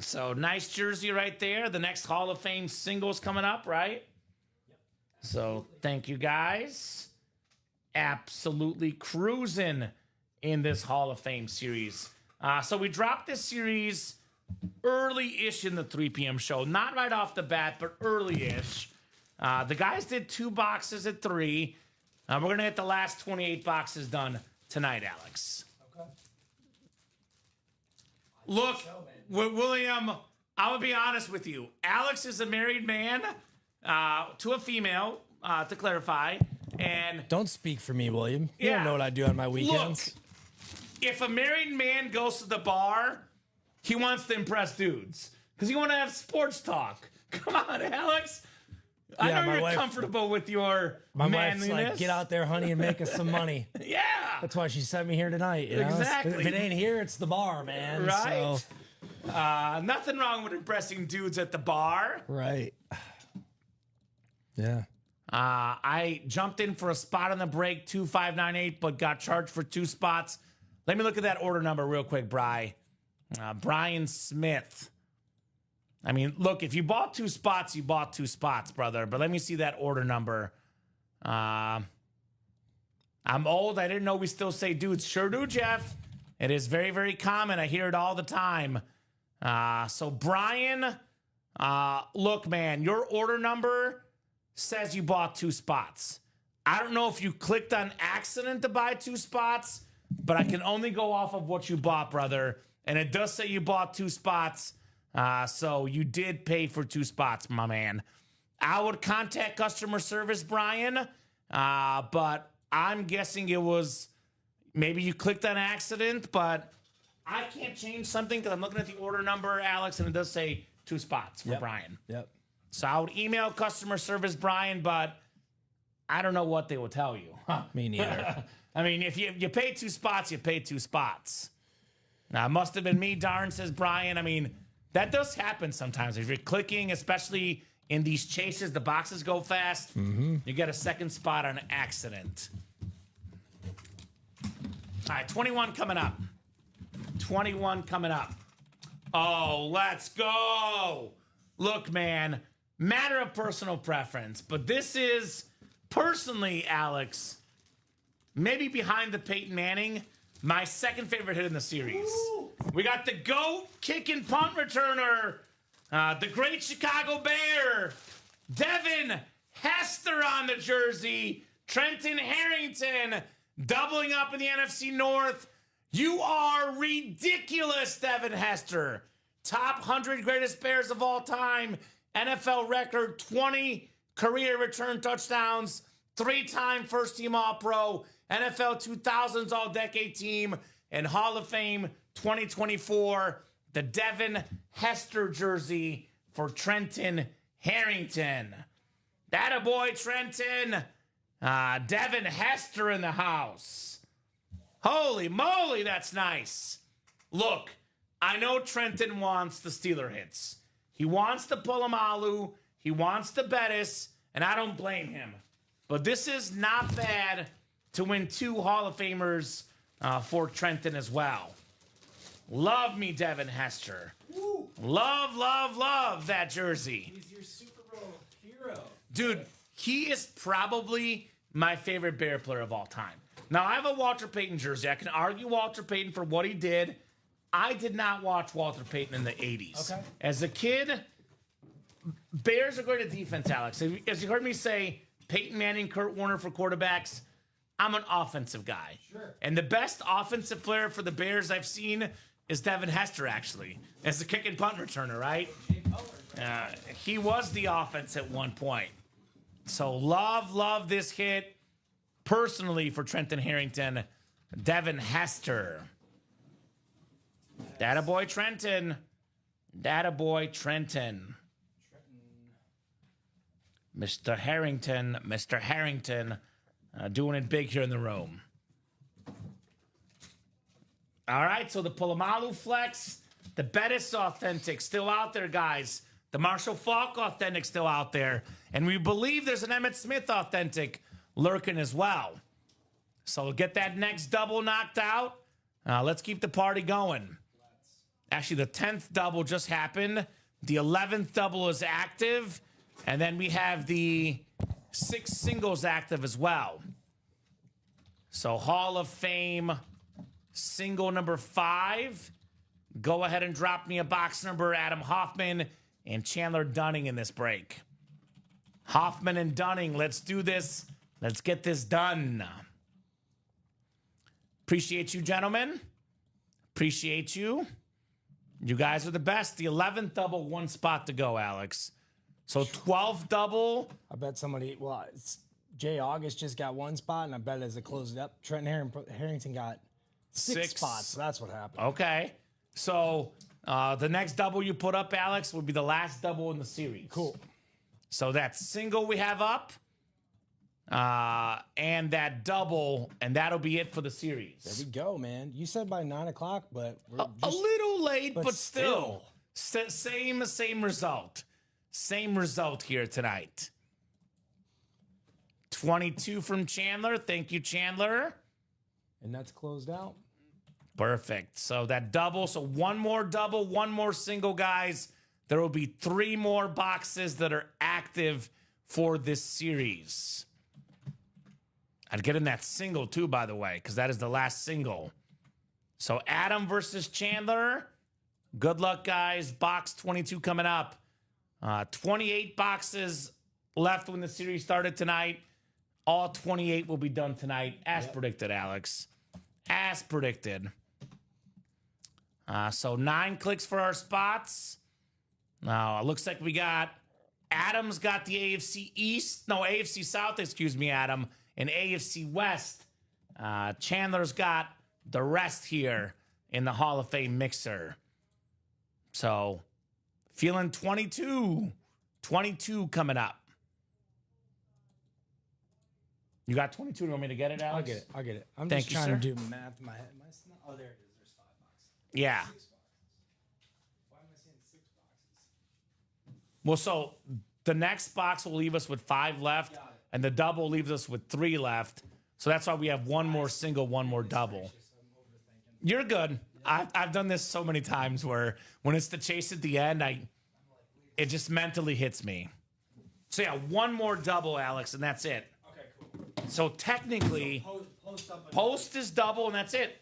So nice jersey right there. The next Hall of Fame singles coming up, right? Yep. So thank you guys. Absolutely cruising in this Hall of Fame series. So we dropped this series early-ish in the 3 p.m. show. Not right off the bat, but early-ish. The guys did 2 boxes at 3. We're going to get the last 28 boxes done tonight, Alex. Okay. Look, William, I'm going to be honest with you. Alex is a married man to a female, to clarify. And Don't speak for me, William. You Yeah. don't know what I do on my weekends. look, if a married man goes to the bar, he wants to impress dudes because he want to have sports talk. Come on, Alex. I Yeah, know my you're wife- comfortable with your My manliness. wife's like, get out there, honey, and make us some money. Yeah. That's why she sent me here tonight. You know? Exactly. If it ain't here, it's the bar, man. Right? So, Nothing wrong with impressing dudes at the bar. right. Yeah. I jumped in for a spot on the break, 2598, but got charged for 2 spots. Let me look at that order number real quick, Bri. Brian Smith. I mean, look, if you bought 2 spots, you bought 2 spots, brother. But let me see that order number. I'm old. I didn't know we still say dudes. Sure do, Jeff. It is very, very common. I hear it all the time. So, Brian, look, man, your order number says you bought 2 spots. I don't know if you clicked on accident to buy 2 spots, but I can only go off of what you bought, brother. And it does say you bought 2 spots. So you did pay for 2 spots, my man. I would contact customer service, Brian, but I'm guessing it was maybe you clicked on accident, but I can't change something because I'm looking at the order number, Alex, and it does say 2 spots for Brian. Yep. So I would email customer service, Brian, but I don't know what they will tell you. Me neither. I mean, if you pay 2 spots, you pay 2 spots. Now, it must have been me, darn, says Brian. I mean, that does happen sometimes. If you're clicking, especially in these chases, the boxes go fast. You get a second spot on accident. All right, 21 coming up. 21 coming up. Oh, let's go. Look, man, matter of personal preference, but this is personally, Alex, maybe behind the Peyton Manning, my second favorite hit in the series. Ooh. We got the GOAT kick and punt returner, the great Chicago Bear, Devin Hester on the jersey, Trenton Harrington doubling up in the NFC North. You are ridiculous, Devin Hester. Top 100 greatest Bears of all time. NFL record, 20 career return touchdowns. 3-time first-team All-Pro. NFL 2000s All-Decade Team. And Hall of Fame 2024. The Devin Hester jersey for Trenton Harrington. That a boy, Trenton. Devin Hester in the house. Holy moly, that's nice. Look, I know Trenton wants the Steeler hits. He wants the Polamalu. He wants the Bettis, and I don't blame him. But this is not bad to win 2 Hall of Famers for Trenton as well. Love me, Devin Hester. Woo. Love, love, love that jersey. He's your Super Bowl hero. Dude, he is probably my favorite Bear player of all time. Now, I have a Walter Payton jersey. I can argue Walter Payton for what he did. I did not watch Walter Payton in the 80s. Okay. As a kid, Bears are great at defense, Alex. As you heard me say, Peyton Manning, Kurt Warner for quarterbacks. I'm an offensive guy. Sure. And the best offensive player for the Bears I've seen is Devin Hester, actually, as the kick and punt returner, right? He was the offense at one point. So love this hit. Personally, for Trenton Harrington, Devin Hester. That a boy, Trenton. That a boy, Trenton. Mr. Harrington, doing it big here in the room. All right, so the Polamalu Flex, the Bettis Authentic still out there, guys. The Marshall Falk Authentic still out there. And we believe there's an Emmett Smith Authentic lurking as well. So we'll get that next double knocked out. Let's keep the party going. Actually, the 10th double just happened. The 11th double is active. And then we have the 6 singles active as well. So Hall of Fame single number 5. Go ahead and drop me a box number, Adam Hoffman and Chandler Dunning in this break. Hoffman and Dunning, let's do this. Let's get this done. Appreciate you, gentlemen. Appreciate you. You guys are the best. The 11th double, 1 spot to go, Alex. So 12th double. I bet somebody, Jay August just got 1 spot, and I bet as it closed up, Trent Harrington got 6 spots. So that's what happened. Okay. So the next double you put up, Alex, would be the last double in the series. Cool. So that single we have up, and that double, and that'll be it for the series. There we go, man. You said by 9 o'clock, but we're A little late, but still. still. Same result. Same result here tonight. 22 from Chandler. Thank you, Chandler. And that's closed out. Perfect. So that double. So 1 more double, 1 more single, guys. There will be 3 more boxes that are active for this series. I'd get in that single too, by the way, because that is the last single. So Adam versus Chandler. Good luck, guys. Box 22 coming up. 28 boxes left when the series started tonight. All 28 will be done tonight, as predicted, Alex. As predicted. So 9 clicks for our spots. Now, it looks like we got... Adam's got the AFC South, excuse me, Adam, and AFC West. Chandler's got the rest here in the Hall of Fame mixer. So, feeling 22 coming up. You got 22. You want me to get it, Alex? I'll get it. I'm Thank just you, trying sir. to do math in my head. Oh, there it is. There's 5 boxes. Yeah. 6 boxes. Why am I saying 6 boxes? Well, so the next box will leave us with 5 left, and the double leaves us with 3 left. So that's why we have 1 more single, 1 more double. You're good. I've done this so many times where when it's the chase at the end, it just mentally hits me. So yeah, 1 more double, Alex, and that's it. Okay, cool. So technically, post is double, and that's it.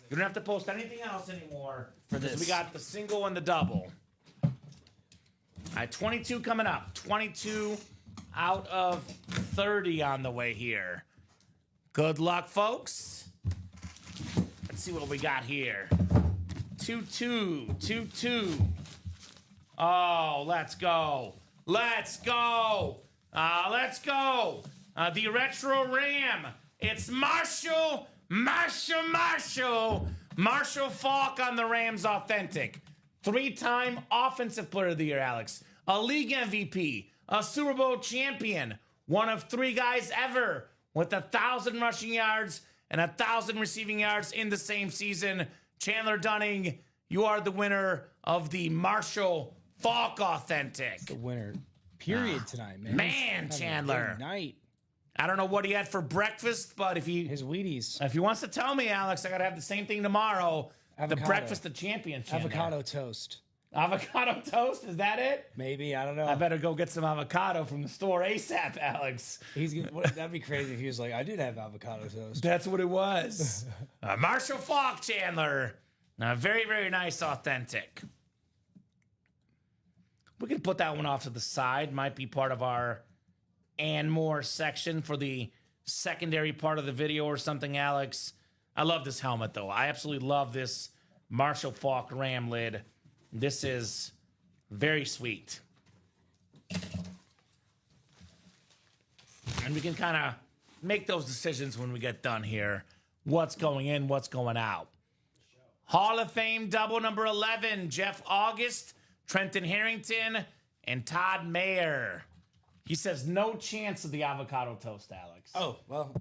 You don't have to post anything else anymore. For this. We got the single and the double. All right, 22 coming up. 22 out of 30 on the way here. Good luck, folks. Let's see what we got here. 2-2, 2-2. Oh, let's go. Let's go. Let's go. The Retro Ram. It's Marshall Falk on the Rams Authentic. 3-time Offensive Player of the Year, Alex. A league MVP. A Super Bowl champion. One of 3 guys ever with 1,000 rushing yards and 1,000 receiving yards in the same season. Chandler Dunning, you are the winner of the Marshall Falk Authentic. The winner, period, tonight, man. Man, Chandler. Good night. I don't know what he had for breakfast, but if he wants to tell me, Alex, I got to have the same thing tomorrow. The breakfast of champions, Chandler. Avocado toast. Avocado toast? Is that it? Maybe, I don't know. I better go get some avocado from the store ASAP, Alex. That'd be crazy if he was like, I did have avocado toast. That's what it was. Marshall Falk, Chandler. Very, very nice, authentic. We can put that one off to the side. Might be part of our and more section for the secondary part of the video or something, Alex. I love this helmet, though. I absolutely love this Marshall Falk Ram lid. This is very sweet. And we can kind of make those decisions when we get done here. What's going in, what's going out. Hall of Fame double number 11, Jeff August, Trenton Harrington, and Todd Mayer. He says no chance of the avocado toast, Alex. Oh, well,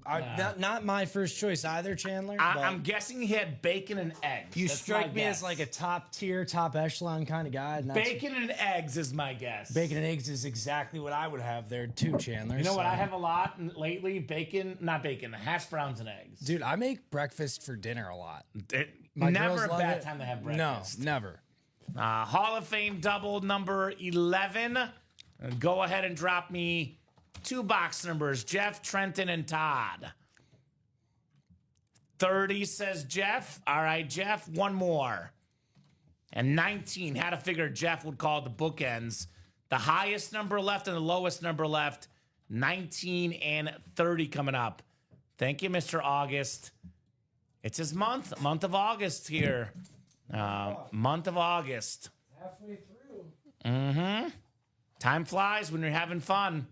not my first choice either, Chandler. I'm guessing he had bacon and eggs. You That's strike my me guess. as like a top tier, top echelon kind of guy. And that's- Bacon and eggs is my guess. Bacon and eggs is exactly what I would have there too, Chandler. You know what I have a lot lately? Hash browns and eggs. Dude, I make breakfast for dinner a lot. Never girls a love bad it. time to have No, breakfast. never. Hall of Fame double number 11. Go ahead and drop me 2 box numbers, Jeff, Trenton, and Todd. 30 says Jeff. All right, Jeff, one more. And 19, had to figure Jeff would call the bookends. The highest number left and the lowest number left, 19 and 30 coming up. Thank you, Mr. August. It's his month of August here. Month of August. Halfway through. Mm-hmm. Time flies when you're having fun.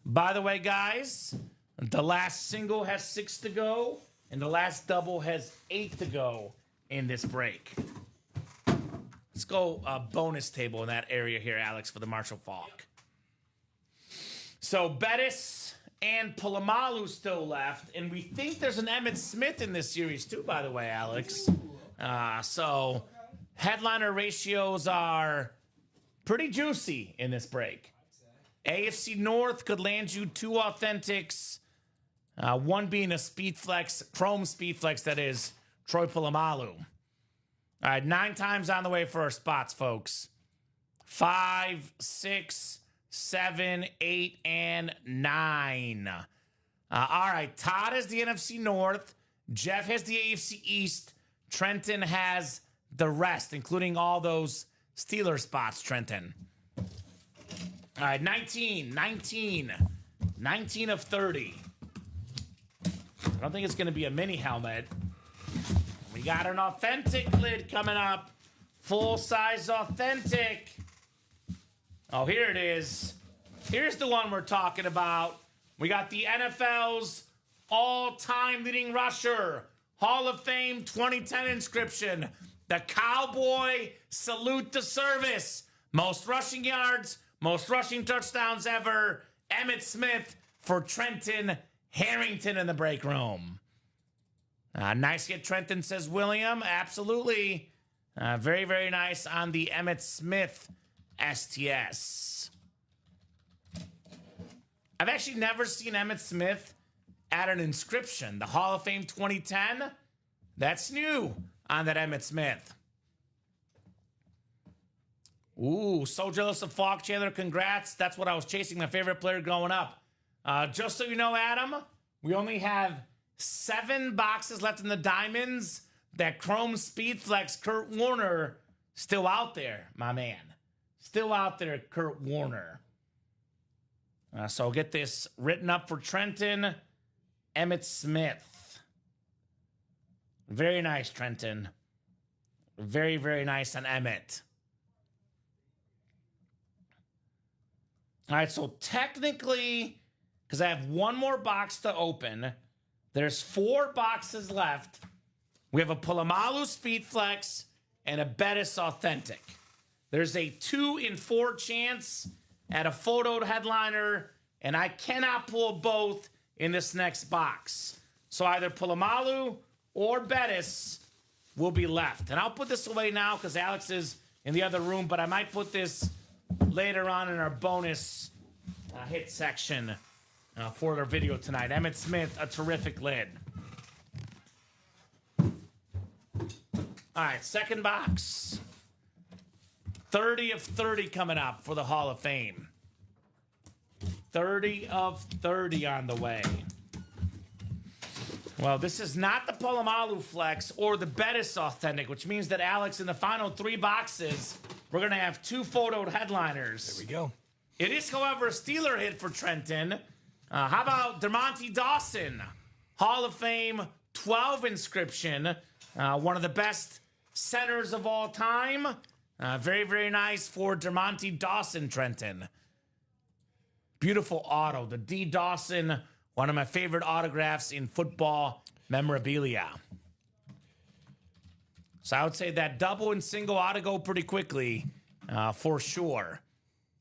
By the way, guys, the last single has 6 to go, and the last double has 8 to go in this break. Let's go bonus table in that area here, Alex, for the Marshall Falk. So Bettis and Polamalu still left, and we think there's an Emmitt Smith in this series too, by the way, Alex. So headliner ratios are pretty juicy in this break. AFC North could land you 2 authentics, one being a speed flex, chrome speed flex, that is Troy Polamalu. All right, 9 times on the way for our spots, folks. 5, 6, 7, 8, and 9. All right, Todd has the NFC North. Jeff has the AFC East. Trenton has the rest, including all those Steeler spots, Trenton. All right, 19 of 30. I don't think it's going to be a mini helmet. We got an authentic lid coming up. Full-size authentic. Oh, here it is. Here's the one we're talking about. We got the NFL's all-time leading rusher, Hall of Fame 2010 inscription, the Cowboy Salute to Service. Most rushing yards, most rushing touchdowns ever, Emmitt Smith for Trenton Harrington in the break room. Nice hit, Trenton, says William. Absolutely. Very, very nice on the Emmitt Smith STS. I've actually never seen Emmitt Smith at an inscription. The Hall of Fame 2010, that's new on that Emmitt Smith. Ooh, so jealous of Falk, Chandler. Congrats. That's what I was chasing, my favorite player growing up. Just so you know, Adam, we only have 7 boxes left in the diamonds. That Chrome Speed Flex Kurt Warner still out there, my man. Still out there, Kurt Warner. So I'll get this written up for Trenton. Emmitt Smith. Very nice, Trenton. Very, very nice on Emmitt. All right, so technically, because I have one more box to open, there's 4 boxes left. We have a Polamalu Speed Flex and a Bettis Authentic. There's a 2 in 4 chance at a photoed headliner, and I cannot pull both in this next box. So either Polamalu or Bettis will be left. And I'll put this away now because Alex is in the other room, but I might put this later on in our bonus hit section for our video tonight. Emmitt Smith, a terrific lid. All right, second box. 30 of 30 coming up for the Hall of Fame. 30 of 30 on the way. Well, this is not the Polamalu Flex or the Bettis Authentic, which means that, Alex, in the final 3 boxes, we're going to have 2 photoed headliners. There we go. It is, however, a Steeler hit for Trenton. How about Dermontti Dawson? Hall of Fame 12 inscription. One of the best centers of all time. Very, very nice for Dermontti Dawson, Trenton. Beautiful auto. The D. Dawson, one of my favorite autographs in football memorabilia. So I would say that double and single ought to go pretty quickly, for sure.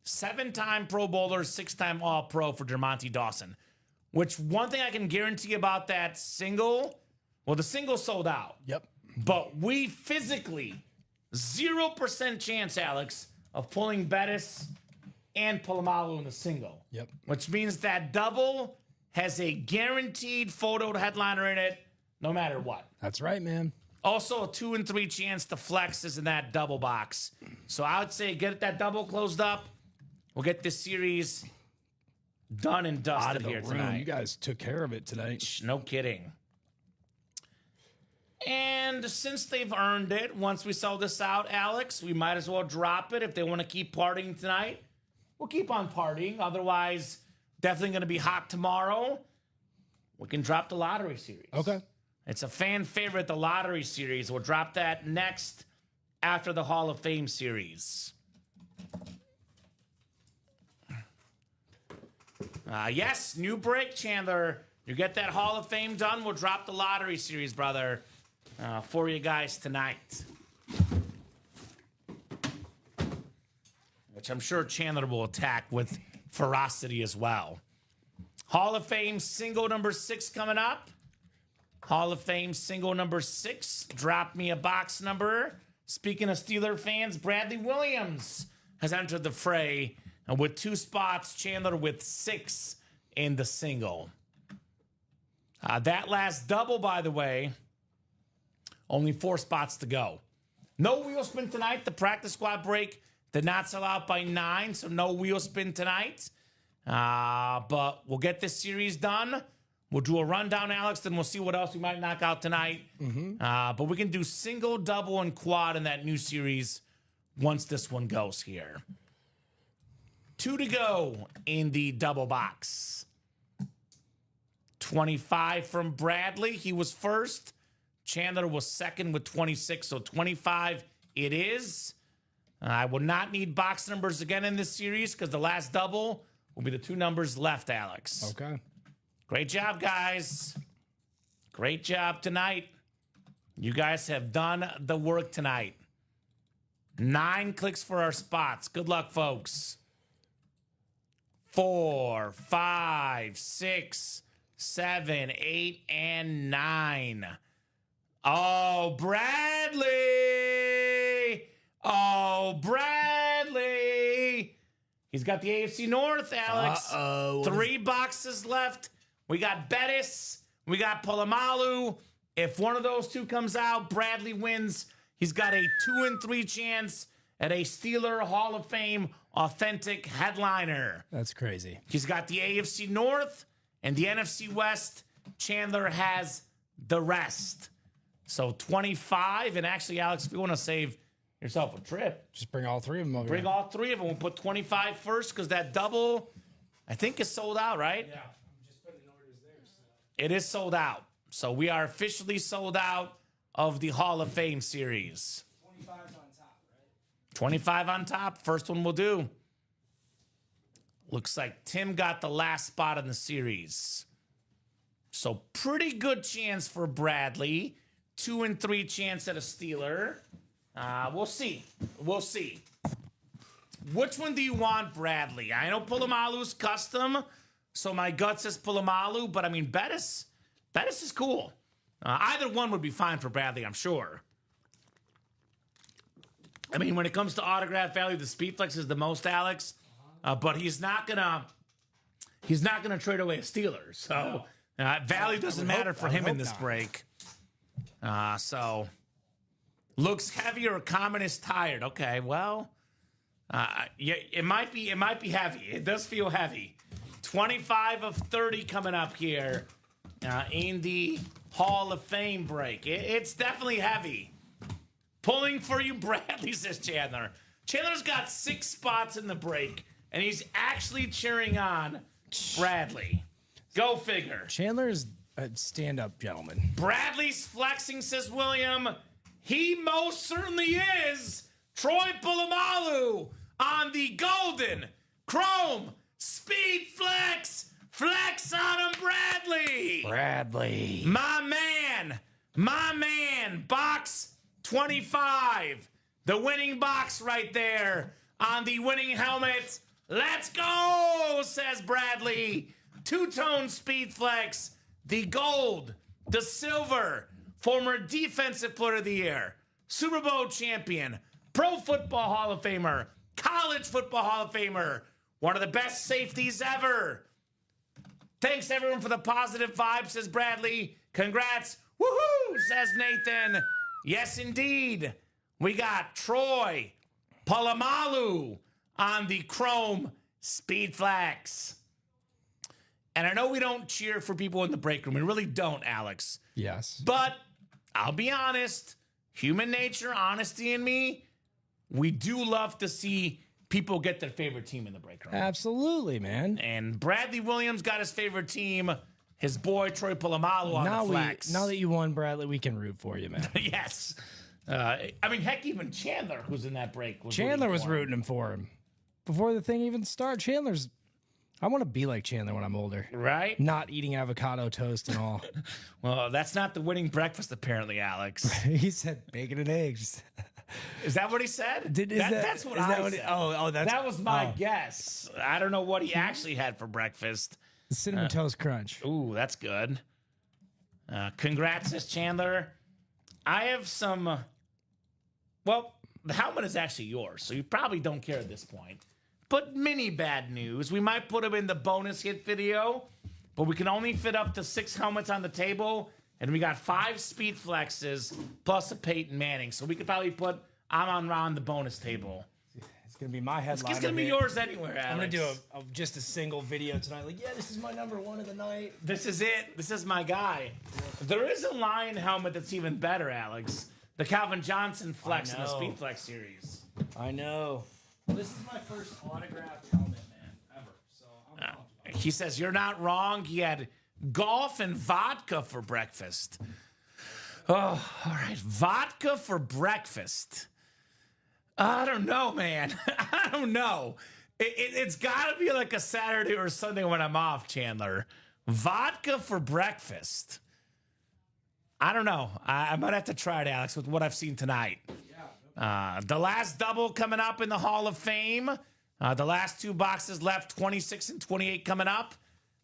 7-time Pro Bowler, 6-time All-Pro for Dermonte Dawson. Which one thing I can guarantee about that single, well, the single sold out. Yep. But we physically, 0% chance, Alex, of pulling Bettis and Polamalu in the single. Yep. Which means that double has a guaranteed photoed headliner in it, no matter what. That's right, man. Also, a 2 and 3 chance to flex is in that double box. So I would say get that double closed up. We'll get this series done and Out dusted of the here room. tonight. You guys took care of it tonight. No kidding. And since they've earned it, once we sell this out, Alex, we might as well drop it. If they want to keep partying tonight, we'll keep on partying. Otherwise, definitely going to be hot tomorrow. We can drop the lottery series. Okay. It's a fan favorite, the lottery series. We'll drop that next after the Hall of Fame series. Yes, new break, Chandler. You get that Hall of Fame done, we'll drop the lottery series, brother, for you guys tonight. Which I'm sure Chandler will attack with ferocity as well. Hall of Fame single number 6 coming up. Hall of Fame single number 6. Drop me a box number. Speaking of Steeler fans, Bradley Williams has entered the fray with 2 spots. Chandler with 6 in the single. That last double, by the way, only 4 spots to go. No wheel spin tonight. The practice squad break did not sell out by 9, so no wheel spin tonight. But we'll get this series done. We'll do a rundown, Alex, then we'll see what else we might knock out tonight. But we can do single, double, and quad in that new series once this one goes here. 2 to go in the double box. 25 from Bradley. He was first. Chandler was second with 26, so 25 it is. I will not need box numbers again in this series because the last double will be the 2 numbers left, Alex. Okay. Great job, guys. Great job tonight. You guys have done the work tonight. 9 clicks for our spots. Good luck, folks. 4, 5, 6, 7, 8, and 9. Oh, Bradley! Oh, Bradley! He's got the AFC North, Alex. 3 boxes left. We got Bettis. We got Polamalu. If one of those 2 comes out, Bradley wins. He's got a 2 and 3 chance at a Steeler Hall of Fame authentic headliner. That's crazy. He's got the AFC North and the NFC West. Chandler has the rest. So 25. And actually, Alex, if you want to save yourself a trip, Just bring all 3 of them over bring here. all 3 of them. We'll put 25 first because that double, I think, is sold out, right? Yeah. I'm just putting orders there. So. It is sold out. So we are officially sold out of the Hall of Fame series. 25 on top, right? 25 on top. First one we'll do. Looks like Tim got the last spot in the series. So pretty good chance for Bradley. 2 and 3 chance at a Steeler. We'll see. We'll see. Which one do you want, Bradley? I know Polamalu's custom, so my gut says Polamalu, but I mean, Bettis is cool. Either one would be fine for Bradley, I'm sure. I mean, when it comes to autograph value, the Speedflex is the most, Alex. But he's not gonna trade away a Steeler. So value doesn't matter for him in this break. So looks heavy or Kamen is tired. Okay, well, yeah, it might be heavy. It does feel heavy. 25 of 30 coming up here in the Hall of Fame break. It's definitely heavy. Pulling for you, Bradley, says Chandler. Chandler's got 6 spots in the break, and he's actually cheering on Bradley. Go figure. Chandler is a stand-up gentleman. Bradley's flexing, says William. He most certainly is. Troy Polamalu on the golden chrome speed flex. Flex on him, Bradley. Bradley. My man, box 25. The winning box right there on the winning helmet Let's go, says Bradley. Two-tone speed flex, the gold, the silver, former defensive player of the year, Super Bowl champion, Pro Football Hall of Famer, College Football Hall of Famer, one of the best safeties ever. Thanks everyone for the positive vibes, says Bradley. Congrats. Woohoo, says Nathan. Yes, indeed. We got Troy Polamalu on the Chrome Speed Flex. And I know we don't cheer for people in the break room. We really don't, Alex. Yes. But I'll be honest, human nature, honesty in me, we do love to see people get their favorite team in the break room. Absolutely, man. And Bradley Williams got his favorite team, his boy Troy Polamalu on the flex. Now that you won, Bradley, we can root for you, man. Yes. I mean, heck, even Chandler, who's in that break, was Rooting him for him. Before the thing even started, I want to be like Chandler when I'm older. Right? Not eating avocado toast and all. Well, that's not the winning breakfast, apparently, Alex. He said bacon and eggs. Is that what he said? That's what I said. That was my guess. I don't know what he actually had for breakfast. Cinnamon Toast Crunch. Ooh, that's good. Congrats, says Chandler. I have some... well, the helmet is actually yours, so you probably don't care at this point. But mini bad news. We might put them in the bonus hit video, but we can only fit up to 6 helmets on the table, and we got 5 speed flexes plus a Peyton Manning. So we could probably put Amon Ra on the bonus table. It's going to be my headline. It's going to be yours anywhere, Alex. I'm going to do just a single video tonight. Like, yeah, this is my number 1 of the night. This is it. This is my guy. There is a Lion helmet that's even better, Alex. The Calvin Johnson Flex in the Speed Flex series. I know. Well, this is my first autographed helmet, man, ever. So I'm pumped. He says, you're not wrong. He had golf and vodka for breakfast. Oh, all right. Vodka for breakfast. I don't know, man. I don't know. It's got to be like a Saturday or Sunday when I'm off, Chandler. Vodka for breakfast. I don't know. I might have to try it, Alex, with what I've seen tonight. The last double coming up in the Hall of Fame. The last 2 boxes left, 26 and 28 coming up.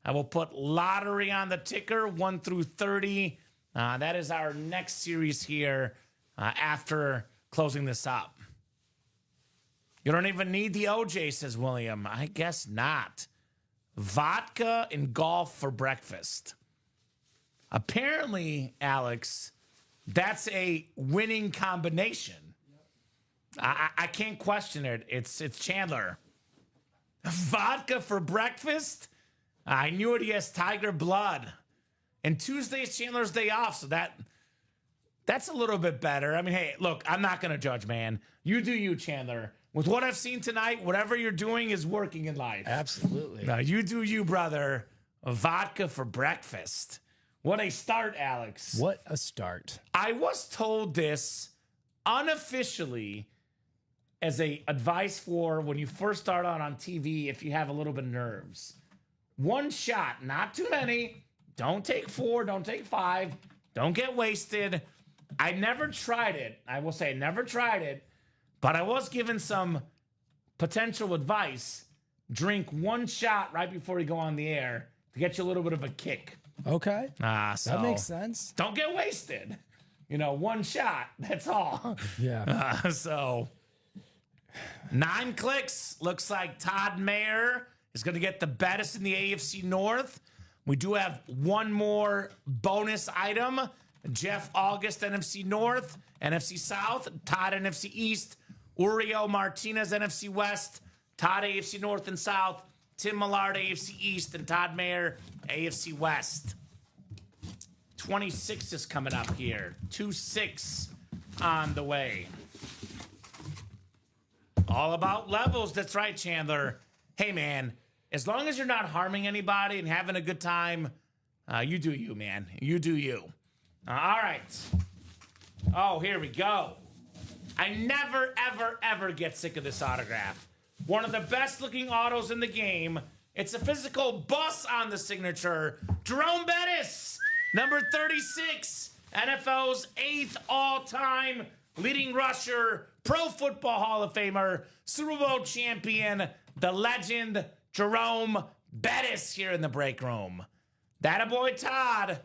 I will put lottery on the ticker, 1 through 30. That is our next series here after closing this up. You don't even need the OJ, says William. I guess not. Vodka and golf for breakfast. Apparently, Alex, that's a winning combination. I can't question it. It's Chandler. Vodka for breakfast? I knew it. He has tiger blood. And Tuesday's Chandler's day off, so that's a little bit better. I mean, hey, look, I'm not going to judge, man. You do you, Chandler. With what I've seen tonight, whatever you're doing is working in life. Absolutely. Now, you do you, brother. Vodka for breakfast. What a start, Alex. What a start. I was told this unofficially as a advice for when you first start out on TV if you have a little bit of nerves. 1 shot, not too many. Don't take 4, don't take 5. Don't get wasted. I never tried it. I will say I never tried it, but I was given some potential advice. Drink 1 shot right before you go on the air to get you a little bit of a kick. Okay. So that makes sense. Don't get wasted. 1 shot. That's all. Yeah. So 9 clicks. Looks like Todd Mayer is going to get the baddest in the AFC North. We do have 1 more bonus item. Jeff August, NFC North, NFC South, Todd, NFC East, Uriel Martinez, NFC West, Todd, AFC North and South, Tim Millard, AFC East, and Todd Mayer, AFC West. 26 is coming up here. 2-6 on the way. All about levels. That's right, Chandler. Hey, man, as long as you're not harming anybody and having a good time, you do you, man. You do you. All right. Oh, here we go. I never, ever, ever get sick of this autograph. One of the best looking autos in the game. It's a physical bus on the signature. Jerome Bettis, number 36, NFL's 8th all-time leading rusher, Pro Football Hall of Famer, Super Bowl champion, the legend Jerome Bettis here in the break room. That a boy, Todd.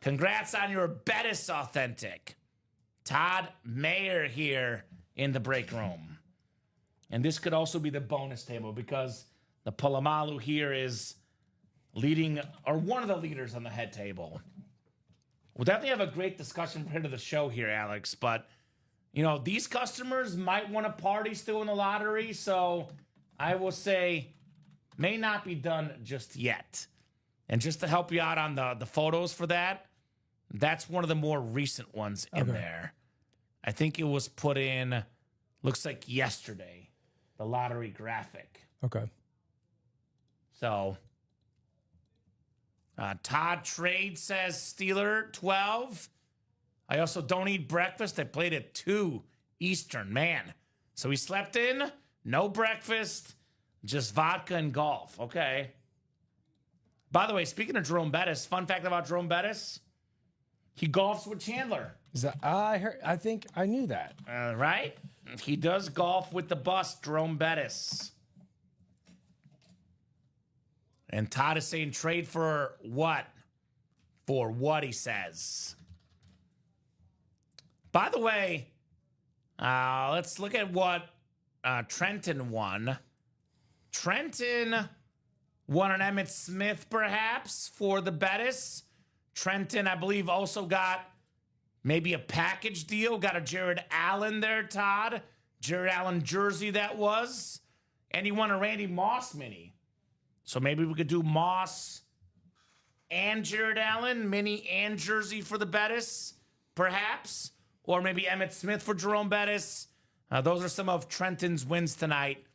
Congrats on your Bettis Authentic. Todd Mayer here in the break room. And this could also be the bonus table because the Polamalu here is leading, or one of the leaders on the head table. We'll definitely have a great discussion for the end of the show here, Alex. But, you know, these customers might want to party still in the lottery. So I will say may not be done just yet. And just to help you out on the photos for that, that's one of the more recent ones in there. I think it was put in, looks like yesterday, the lottery graphic. Okay. So, Todd Trade says Steeler 12. I also don't eat breakfast. I played at 2 Eastern. Man. So he slept in, no breakfast, just vodka and golf. Okay. By the way, speaking of Jerome Bettis, fun fact about Jerome Bettis, he golfs with Chandler. Is that I think I knew that. Right? He does golf with the bust, Jerome Bettis. And Todd is saying trade for what? For what, he says. By the way, let's look at what Trenton won. Trenton won an Emmitt Smith, perhaps, for the Bettis. Trenton, I believe, also got maybe a package deal. Got a Jared Allen there, Todd. Jared Allen jersey, that was. And he won a Randy Moss mini. So maybe we could do Moss and Jared Allen, mini and jersey for the Bettis, perhaps. Or maybe Emmitt Smith for Jerome Bettis. Those are some of Trenton's wins tonight,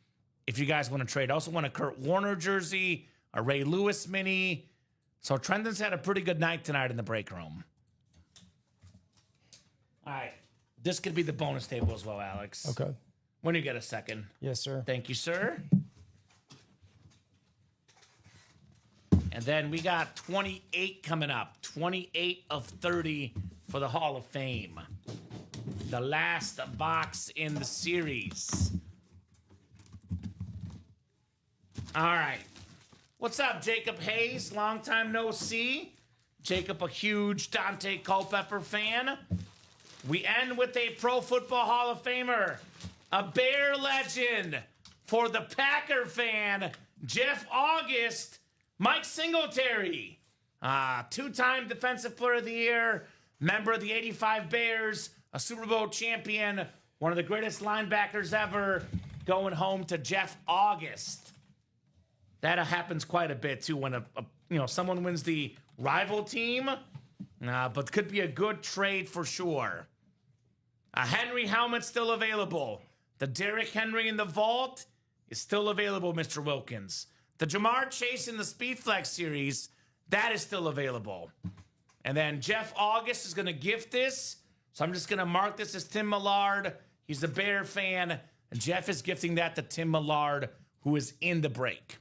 if you guys want to trade. I also want a Kurt Warner jersey, a Ray Lewis mini. So Trenton's had a pretty good night tonight in the break room. All right. This could be the bonus table as well, Alex. Okay. When you get a second. Yes, sir. Thank you, sir. And then we got 28 coming up. 28 of 30 for the Hall of Fame. The last box in the series. All right. What's up, Jacob Hayes? Long time no see. Jacob, a huge Dante Culpepper fan. We end with a Pro Football Hall of Famer, a Bear legend for the Packer fan, Jeff August, Mike Singletary, two-time Defensive Player of the Year, member of the '85 Bears, a Super Bowl champion, one of the greatest linebackers ever, going home to Jeff August. That happens quite a bit too when someone wins the rival team, but could be a good trade for sure. A Henry helmet still available. The Derrick Henry in the vault is still available, Mr. Wilkins. The Jamar Chase in the Speedflex series, that is still available. And then Jeff August is going to gift this. So I'm just going to mark this as Tim Millard. He's a Bear fan. And Jeff is gifting that to Tim Millard, who is in the break.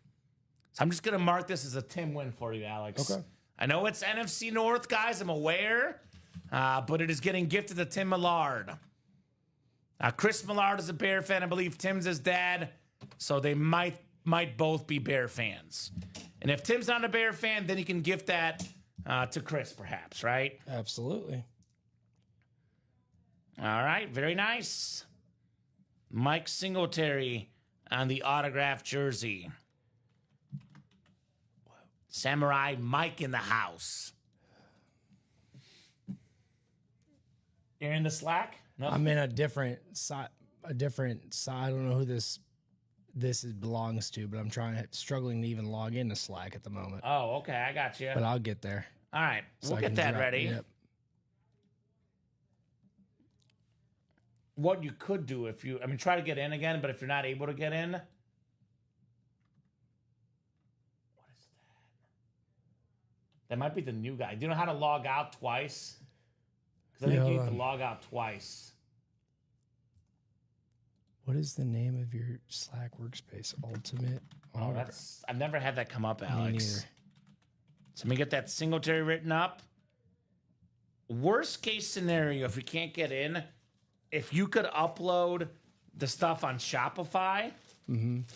So I'm just going to mark this as a Tim win for you, Alex. Okay. I know it's NFC North, guys. I'm aware. But it is getting gifted to Tim Millard. Chris Millard is a Bear fan. I believe Tim's his dad. So they might both be Bear fans. And if Tim's not a Bear fan, then he can gift that to Chris, perhaps, right? Absolutely. All right, very nice. Mike Singletary on the autographed jersey. Samurai Mike in the house. You're in the Slack? No. I'm in a different side. I don't know who this belongs to, but I'm struggling to even log into Slack at the moment. Oh, okay, I got you. But I'll get there. All right, So we'll I get can that drop- ready. Yep. What you could do try to get in again, but if you're not able to get in, what is that? That might be the new guy. Do you know how to log out twice? Because I think you have to log out twice. What is the name of your Slack workspace? Ultimate. Oh, I've never had that come up, Alex. Me neither. So let me get that Singletary written up. Worst case scenario, if we can't get in, if you could upload the stuff on Shopify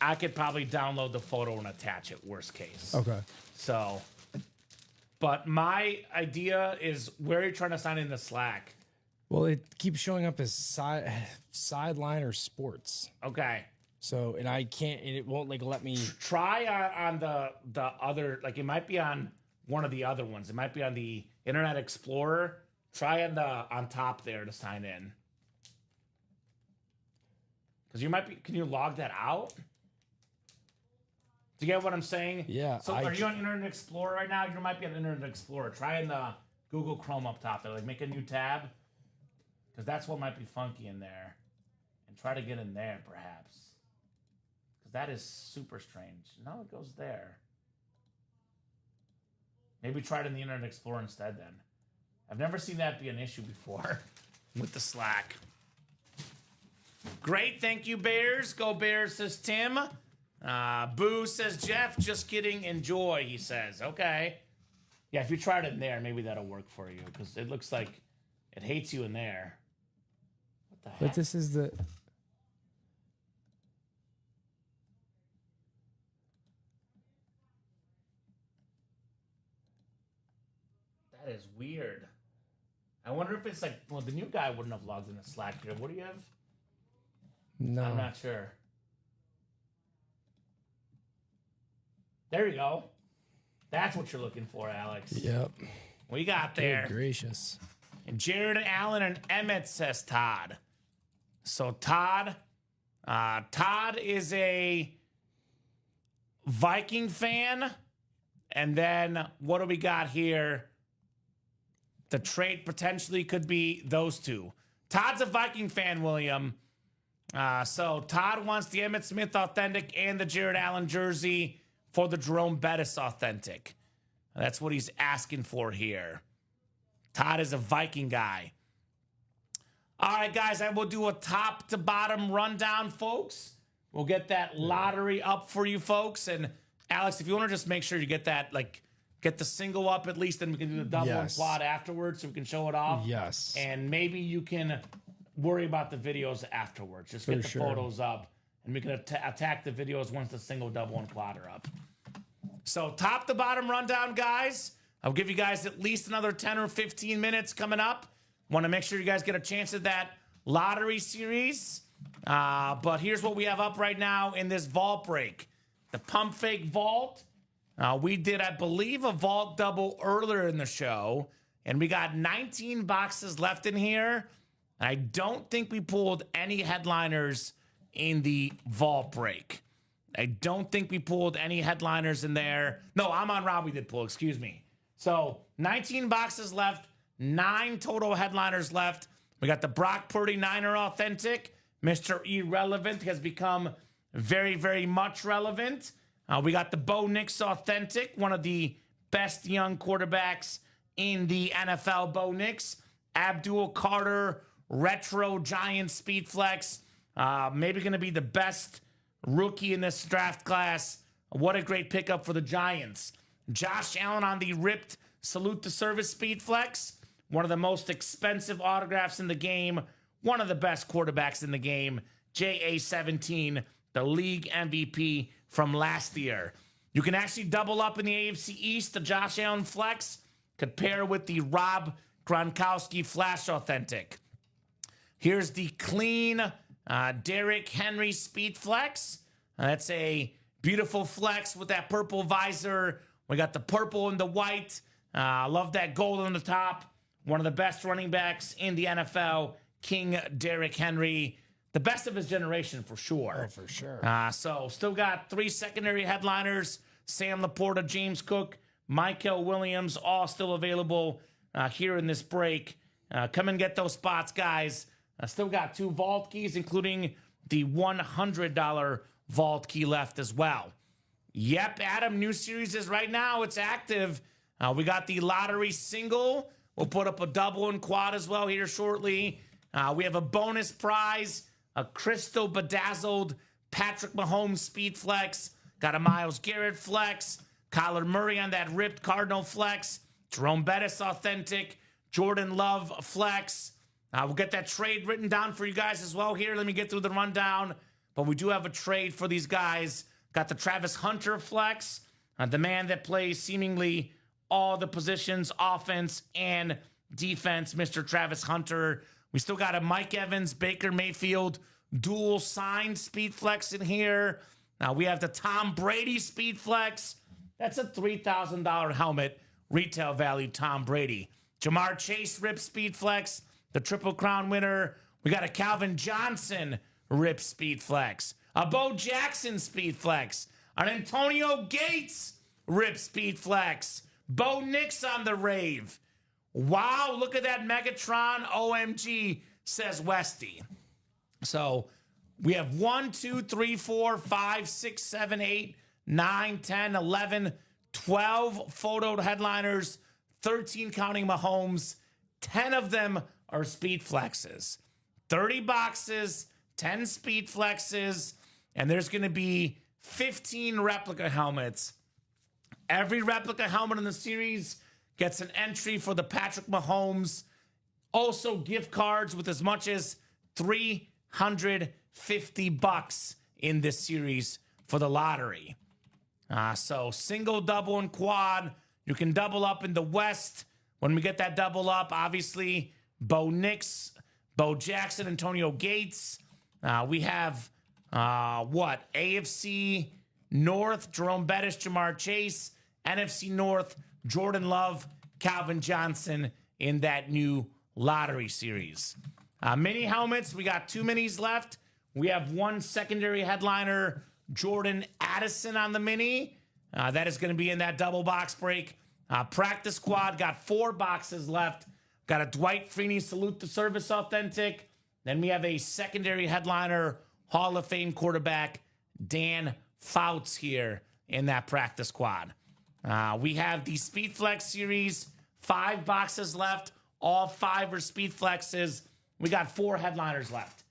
I could probably download the photo and attach it, worst case. Okay. So, but my idea is, where are you trying to sign in the Slack? Well, it keeps showing up as sideline or sports. Okay. So, and I can't, and it won't like let me. Try on the other, like it might be on one of the other ones. It might be on the Internet Explorer. Try on top there to sign in. Because you might be, can you log that out? Do you get what I'm saying? Yeah. So are you on Internet Explorer right now? You might be on Internet Explorer. Try in the Google Chrome up top there. Like make a new tab. Because that's what might be funky in there. And try to get in there perhaps. Because that is super strange. No, it goes there. Maybe try it in the Internet Explorer instead then. I've never seen that be an issue before with the Slack. Great, thank you, Bears. Go Bears, says Tim. Boo says Jeff. Just kidding. Enjoy, he says. Okay. Yeah, if you tried it in there, maybe that'll work for you because it looks like it hates you in there. What the heck? But this is the. That is weird. I wonder if it's like, well, the new guy wouldn't have logged into Slack here. What do you have? No. I'm not sure. There you go. That's what you're looking for, Alex. Yep. We got there. Good gracious. And Jared Allen and Emmett, says Todd. So Todd is a Viking fan. And then what do we got here? The trade potentially could be those two. Todd's a Viking fan, William. So Todd wants the Emmitt Smith authentic and the Jared Allen jersey for the Jerome Bettis authentic. That's what he's asking for here. Todd is a Viking guy. All right, guys, I will do a top to bottom rundown, folks. We'll get that lottery up for you folks. And Alex, if you want to just make sure you get that, like, get the single up at least, then we can do the double and quad afterwards so we can show it off. Yes. And maybe you can worry about the videos afterwards. Just get the photos up, and we can attack the videos once the single, double, and quad are up. So top to bottom rundown, guys. I'll give you guys at least another 10 or 15 minutes coming up. Want to make sure you guys get a chance at that lottery series. But here's what we have up right now in this vault break. The Pump Fake Vault. We did, I believe, a vault double earlier in the show, and we got 19 boxes left in here. I don't think we pulled any headliners in the vault break. I don't think we pulled any headliners in there. No, I'm on Rob. We did pull, excuse me. So 19 boxes left, 9 total headliners left. We got the Brock Purdy Niner authentic. Mr. Irrelevant has become very, very much relevant. We got the Bo Nix authentic, one of the best young quarterbacks in the NFL, Bo Nix. Abdul Carter, retro Giant speed flex. Maybe going to be the best rookie in this draft class. What a great pickup for the Giants. Josh Allen on the ripped salute to service speed flex. One of the most expensive autographs in the game. One of the best quarterbacks in the game. JA-17, the league MVP from last year. You can actually double up in the AFC East. The Josh Allen flex could pair with the Rob Gronkowski Flash authentic. Here's the clean Derrick Henry speed flex. That's a beautiful flex with that purple visor. We got the purple and the white. Love that gold on the top. One of the best running backs in the NFL, King Derrick Henry. The best of his generation for sure. Oh, for sure. So still got 3 secondary headliners. Sam Laporta, James Cook, Michael Williams, all still available here in this break. Come and get those spots, guys. Still got 2 vault keys, including the $100 vault key left as well. Yep, Adam, new series is right now. It's active. We got the lottery single. We'll put up a double and quad as well here shortly. We have a bonus prize, a crystal bedazzled Patrick Mahomes speed flex. Got a Myles Garrett flex. Kyler Murray on that ripped Cardinal flex. Jerome Bettis authentic. Jordan Love flex. We'll get that trade written down for you guys as well here. Let me get through the rundown. but we do have a trade for these guys. Got the Travis Hunter flex, the man that plays seemingly all the positions, offense and defense, Mr. Travis Hunter. We still got a Mike Evans, Baker Mayfield dual signed speed flex in here. Now we have the Tom Brady speed flex. That's a $3,000 helmet, retail value Tom Brady. Jamar Chase rip speed flex, the Triple Crown winner. We got a Calvin Johnson rip speed flex, a Bo Jackson speed flex, an Antonio Gates rip speed flex, Bo Nix on the rave. Wow, look at that Megatron. OMG, says Westy. So we have 1, 2, 3, 4, 5, 6, 7, 8, 9, 10, 11, 12 photoed headliners, 13 counting Mahomes. 10 of them are speed flexes. 30 boxes, 10 speed flexes, and there's going to be 15 replica helmets. Every replica helmet in the series gets an entry for the Patrick Mahomes. Also gift cards with as much as $350 in this series for the lottery. So single, double, and quad. You can double up in the West. When we get that double up, obviously, Bo Nix, Bo Jackson, Antonio Gates. We have, AFC North, Jerome Bettis, Jamar Chase. NFC North, Jordan Love, Calvin Johnson in that new lottery series. Mini helmets, we got 2 minis left. We have 1 secondary headliner, Jordan Addison on the mini. That is going to be in that double box break. Practice squad got 4 boxes left. Got a Dwight Freeney Salute the Service Authentic. Then we have a secondary headliner, Hall of Fame quarterback, Dan Fouts here in that practice squad. We have the Speed Flex series, 5 boxes left. All 5 are Speed Flexes. We got 4 headliners left.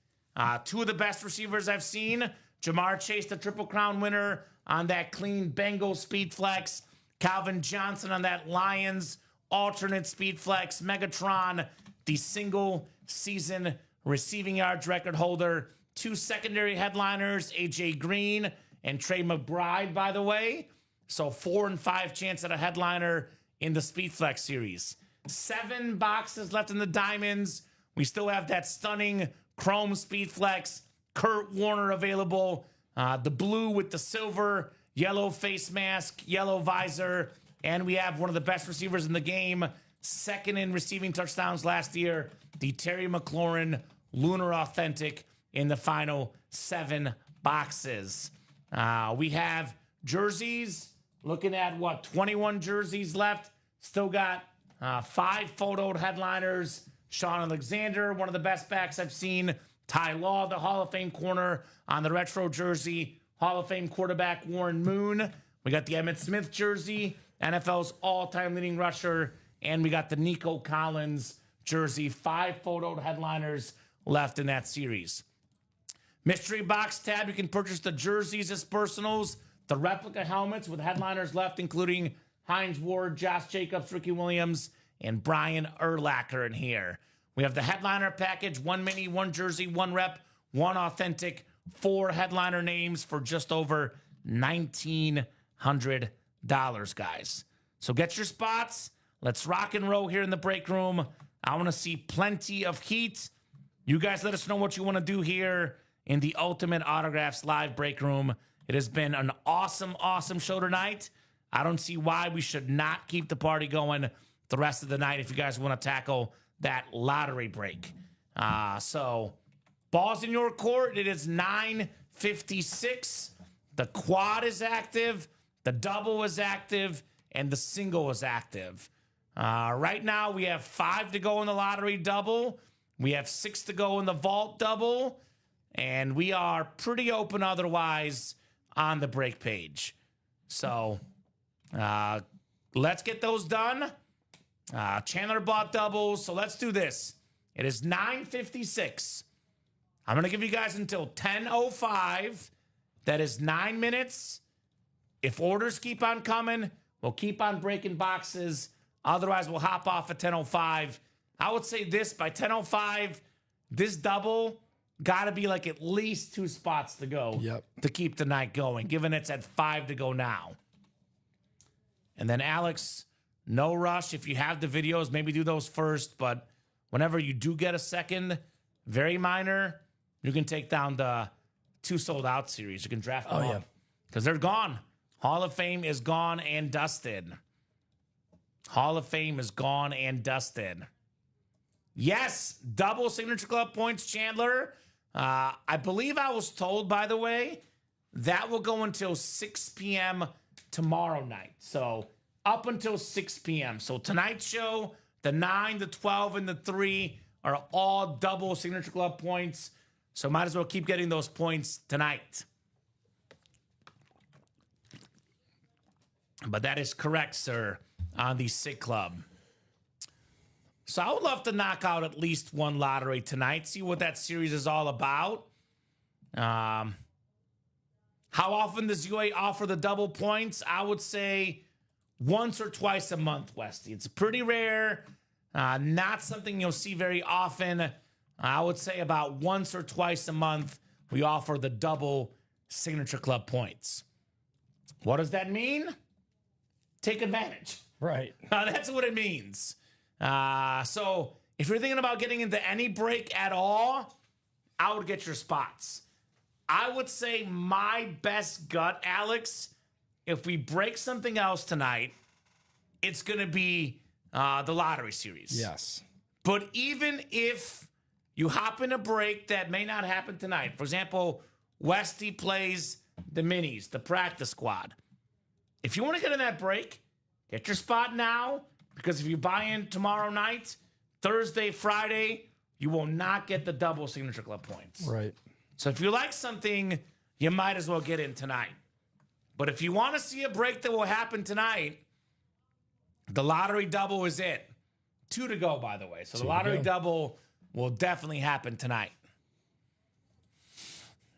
2 of the best receivers I've seen. Jamar Chase, the Triple Crown winner on that clean Bengal Speed Flex. Calvin Johnson on that Lions alternate Speed Flex. Megatron, the single season receiving yards record holder. 2 secondary headliners, AJ Green and Trey McBride, by the way. So 4 and 5 chance at a headliner in the Speed Flex series. 7 boxes left in the diamonds. We still have that stunning Chrome Speed Flex. Kurt Warner available. The blue with the silver, yellow face mask, yellow visor. And we have one of the best receivers in the game. 2nd in receiving touchdowns last year. The Terry McLaurin Lunar Authentic in the final 7 boxes. We have jerseys. Looking at 21 jerseys left. Still got 5 photoed headliners. Sean Alexander, one of the best backs I've seen. Ty Law, the Hall of Fame corner on the retro jersey. Hall of Fame quarterback Warren Moon. We got the Emmitt Smith jersey, NFL's all-time leading rusher. And we got the Nico Collins jersey. 5 photoed headliners left in that series. Mystery box tab, you can purchase the jerseys as personals. The replica helmets with headliners left, including Hines Ward, Josh Jacobs, Ricky Williams, and Brian Urlacher in here. We have the headliner package, 1 mini, 1 jersey, 1 rep, 1 authentic, 4 headliner names for just over $1,900, guys. So get your spots. Let's rock and roll here in the break room. I want to see plenty of heat. You guys let us know what you want to do here in the Ultimate Autographs live break room. It has been an awesome, awesome show tonight. I don't see why we should not keep the party going the rest of the night if you guys want to tackle that lottery break. So, ball's in your court. It is 9:56. The quad is active, the double is active, and the single is active. Right now, we have 5 to go in the lottery double. We have 6 to go in the vault double. And we are pretty open otherwise on the break page. So, let's get those done. Chandler bought doubles, so let's do this. It is 9:56. I'm going to give you guys until 10:05. That is 9 minutes. If orders keep on coming, we'll keep on breaking boxes. Otherwise, we'll hop off at 10:05. I would say this, by 10:05, this double got to be like at least 2 spots to go to keep the night going, given it's at 5 to go now. And then Alex, no rush. If you have the videos, maybe do those first. But whenever you do get a second, very minor, you can take down the 2 sold out series. You can draft them up because they're gone. Hall of Fame is gone and dusted. Hall of Fame is gone and dusted. Yes, double Signature Club points, Chandler. I believe I was told, by the way, that will go until 6 p.m. tomorrow night. So up until 6 p.m. So tonight's show, the 9, the 12, and the 3 are all double Signature Club points. So might as well keep getting those points tonight. But that is correct, sir, on the Sig Club. So I would love to knock out at least one lottery tonight, see what that series is all about. How often does UA offer the double points? I would say once or twice a month, Westy. It's pretty rare, not something you'll see very often. I would say about once or twice a month, we offer the double Signature Club points. What does that mean? Take advantage. Right. That's what it means. So if you're thinking about getting into any break at all, I would get your spots. I would say my best gut, Alex, if we break something else tonight, it's going to be the lottery series. Yes. But even if you hop in a break that may not happen tonight, for example, Westy plays the minis, the practice squad. If you want to get in that break, get your spot now, because if you buy in tomorrow night, Thursday, Friday, you will not get the double Signature Club points. Right. So if you like something, you might as well get in tonight. But if you want to see a break that will happen tonight, the lottery double is it. 2 to go, by the way. So the lottery double will definitely happen tonight.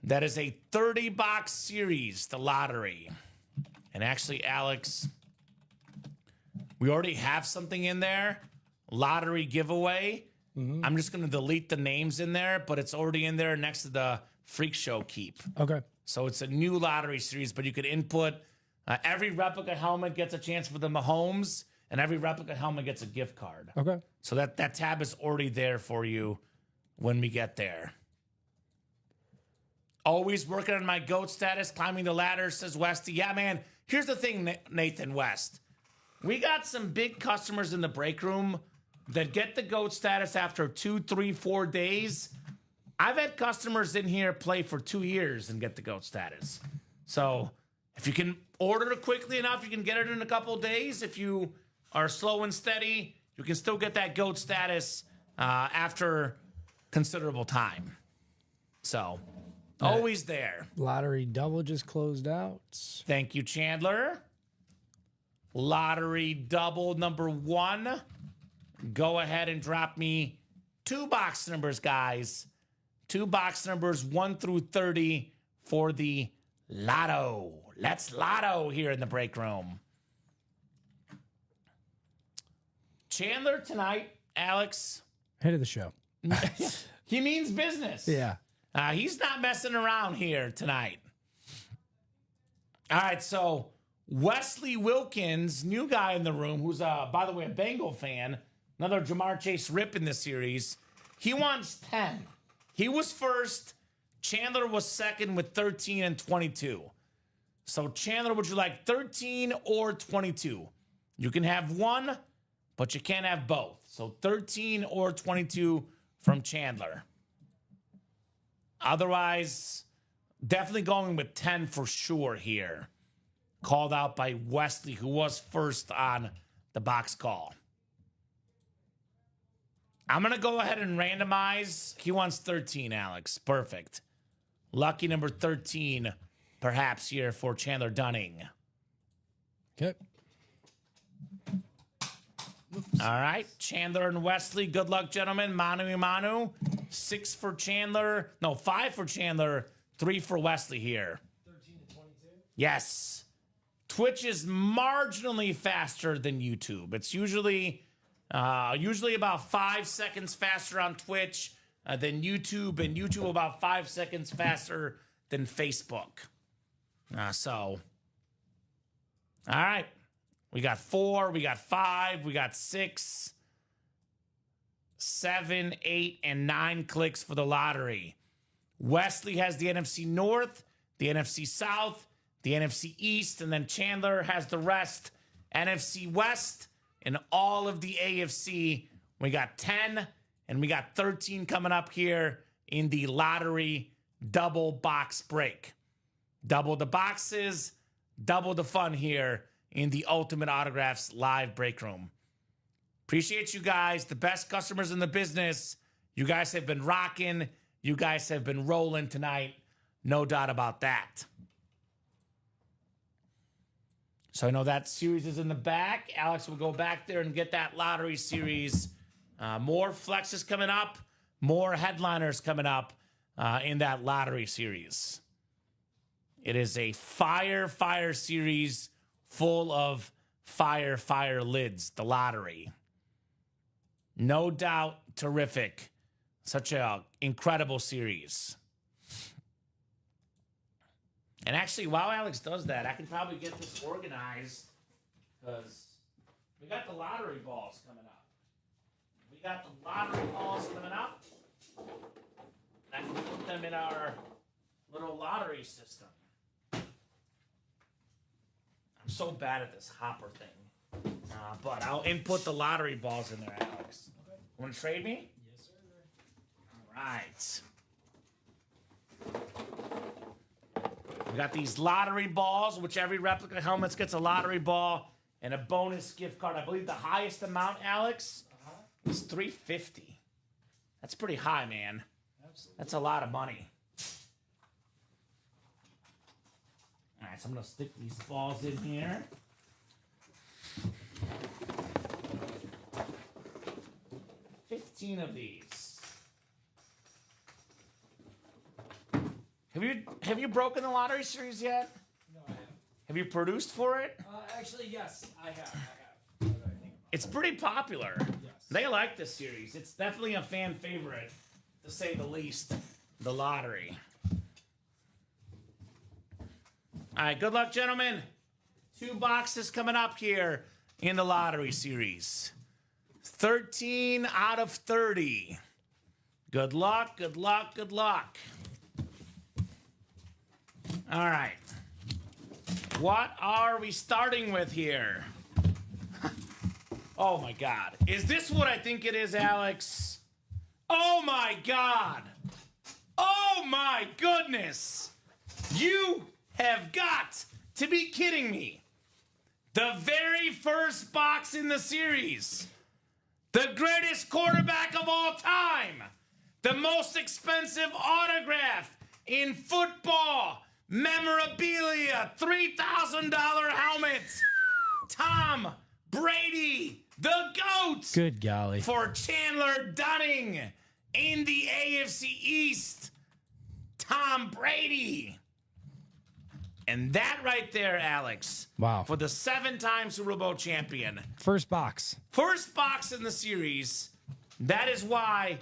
That is a 30-box series, the lottery. And actually, Alex, we already have something in there. Lottery giveaway. I'm just going to delete the names in there, but it's already in there next to the Freak Show keep. Okay. So it's a new lottery series, but you could input every replica helmet gets a chance for the Mahomes, and every replica helmet gets a gift card. Okay. So that tab is already there for you when we get there. Always working on my GOAT status, climbing the ladder, says Westy. Yeah, man. Here's the thing, Nathan West. We got some big customers in the break room that get the GOAT status after 2, 3, 4 days. I've had customers in here play for 2 years and get the GOAT status. So if you can order it quickly enough, you can get it in a couple of days. If you are slow and steady, you can still get that GOAT status after considerable time. So always there. Lottery double just closed out. Thank you, Chandler. Lottery double number 1. Go ahead and drop me 2 box numbers, guys. 2 box numbers 1 through 30 for the lotto. Let's lotto here in the break room. Chandler tonight, Alex. Head of the show. He means business. Yeah. He's not messing around here tonight. All right, so Wesley Wilkins, new guy in the room, who's, by the way, a Bengal fan, another Jamar Chase rip in this series. He wants 10. He was first. Chandler was second with 13 and 22. So, Chandler, would you like 13 or 22? You can have one, but you can't have both. So, 13 or 22 from Chandler. Otherwise, definitely going with 10 for sure here. Called out by Wesley, who was first on the box call. I'm going to go ahead and randomize. He wants 13, Alex. Perfect. Lucky number 13, perhaps, here for Chandler Dunning. Okay. All right. Chandler and Wesley, good luck, gentlemen. Manu Manu. 6 for Chandler. No, 5 for Chandler. 3 for Wesley here. 13 to 22? Yes. Twitch is marginally faster than YouTube. It's usually about 5 seconds faster on Twitch. than YouTube, and YouTube about 5 seconds faster than Facebook. All right. We got 4, we got 5, we got 6, 7, 8, and 9 clicks for the lottery. Wesley has the NFC North, the NFC South, the NFC East, and then Chandler has the rest, NFC West, and all of the AFC. We got 10, and we got 13 coming up here in the lottery double box break. Double the boxes, double the fun here in the Ultimate Autographs live break room. Appreciate you guys, the best customers in the business. You guys have been rocking. You guys have been rolling tonight. No doubt about that. So I know that series is in the back. Alex will go back there and get that lottery series. More flexes coming up. More headliners coming up in that lottery series. It is a fire series full of fire lids, the lottery. No doubt terrific. Such an incredible series. And actually, while Alex does that, I can probably get this organized because we got the lottery balls coming up. We got the lottery balls coming up. I can put them in our little lottery system. I'm so bad at this hopper thing. But I'll input the lottery balls in there, Alex. Okay. Want to trade me? Yes, sir. All right. We got these lottery balls, which every replica helmet gets a lottery ball and a bonus gift card. I believe the highest amount, Alex, is $350. That's pretty high, man. Absolutely. That's a lot of money. All right, so I'm going to stick these balls in here. $15 of these. Have you broken the lottery series yet? No, I haven't. Have you produced for it? Actually, yes, I have. It's pretty popular. Yes. They like this series. It's definitely a fan favorite, to say the least. The lottery. All right, good luck, gentlemen. 2 boxes coming up here in the lottery series. 13 out of 30. Good luck, good luck, good luck. All right. What are we starting with here? Oh, my God. Is this what I think it is, Alex? Oh, my God. Oh, my goodness. You have got to be kidding me. The very first box in the series. The greatest quarterback of all time. The most expensive autograph in football. Memorabilia. $3,000 helmets. Tom Brady. The GOAT. Good golly. For Chandler Dunning in the AFC East. Tom Brady. And that right there, Alex. Wow. For the 7-time Super Bowl champion. First box. First box in the series. That is why,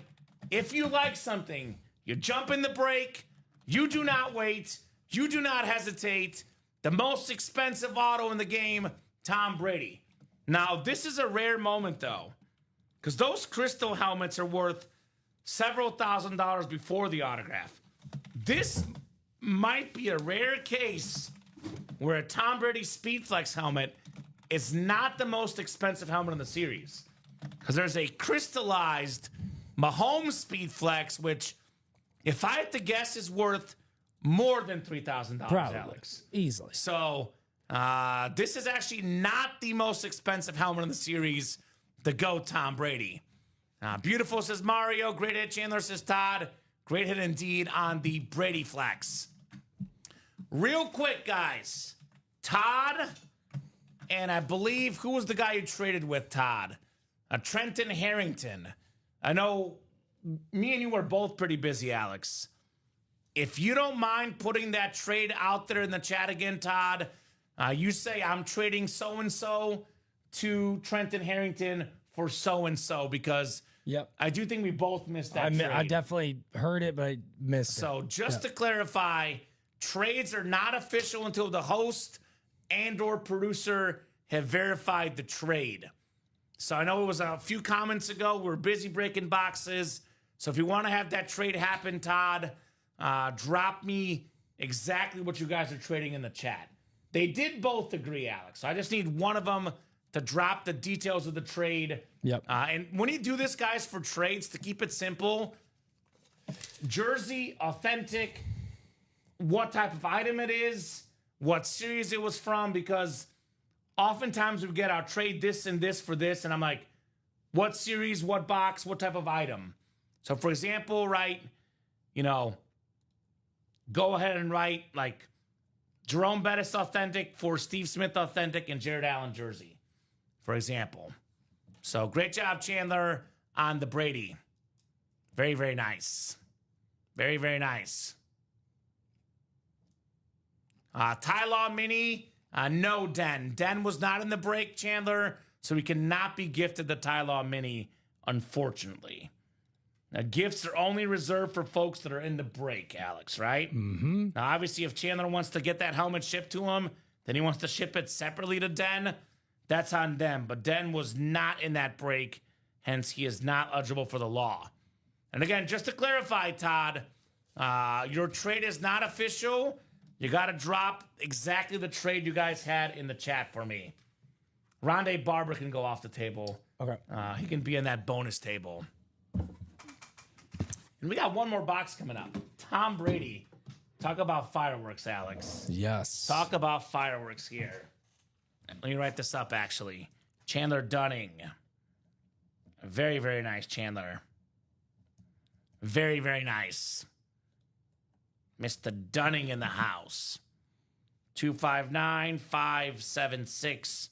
if you like something, you jump in the break. You do not wait. You do not hesitate. The most expensive auto in the game, Tom Brady. Now, this is a rare moment, though, because those crystal helmets are worth several $1,000s before the autograph. This might be a rare case where a Tom Brady Speedflex helmet is not the most expensive helmet in the series, because there's a crystallized Mahomes Speedflex, which, if I had to guess, is worth more than $3,000, Probably. Alex. Easily. So this is actually not the most expensive helmet in the series. The GOAT, Tom Brady. Beautiful, says Mario. Great hit, Chandler, says Todd. Great hit indeed on the Brady Flex. Real quick, guys. Todd, and I believe, who was the guy you traded with, Todd? Trenton Harrington. I know me and you were both pretty busy, Alex. If you don't mind putting that trade out there in the chat again, Todd, you say I'm trading so-and-so to Trenton Harrington for so-and-so, because Yep. I do think we both missed that trade. I definitely heard it, but I missed it. So just to clarify, trades are not official until the host and or producer have verified the trade. So I know it was a few comments ago. We're busy breaking boxes. So if you want to have that trade happen, Todd, drop me exactly what you guys are trading in the chat. They did both agree, Alex. So I just need one of them to drop the details of the trade. Yep. And when you do this, guys, for trades, to keep it simple, jersey, authentic, what type of item it is, what series it was from, because oftentimes we get our trade this and this for this, and I'm like, what series, what box, what type of item? So, for example, right, go ahead and write like Jerome Bettis authentic for Steve Smith authentic and Jared Allen jersey, for example. So, great job, Chandler, on the Brady. Very, very nice. Very, very nice. Ty Law Mini, no Den. Den was not in the break, Chandler, so he cannot be gifted the Ty Law Mini, unfortunately. Now, gifts are only reserved for folks that are in the break, Alex, right? Mm-hmm. Now, obviously, if Chandler wants to get that helmet shipped to him, then he wants to ship it separately to Den. That's on them. But Den was not in that break, hence he is not eligible for the law. And again, just to clarify, Todd, your trade is not official. You got to drop exactly the trade you guys had in the chat for me. Rondé Barber can go off the table. Okay. He can be in that bonus table. And we got one more box coming up. Tom Brady. Talk about fireworks, Alex. Yes. Talk about fireworks here. Let me write this up, actually. Chandler Dunning. Very, very nice, Chandler. Very, very nice. Mr. Dunning in the house. 259-576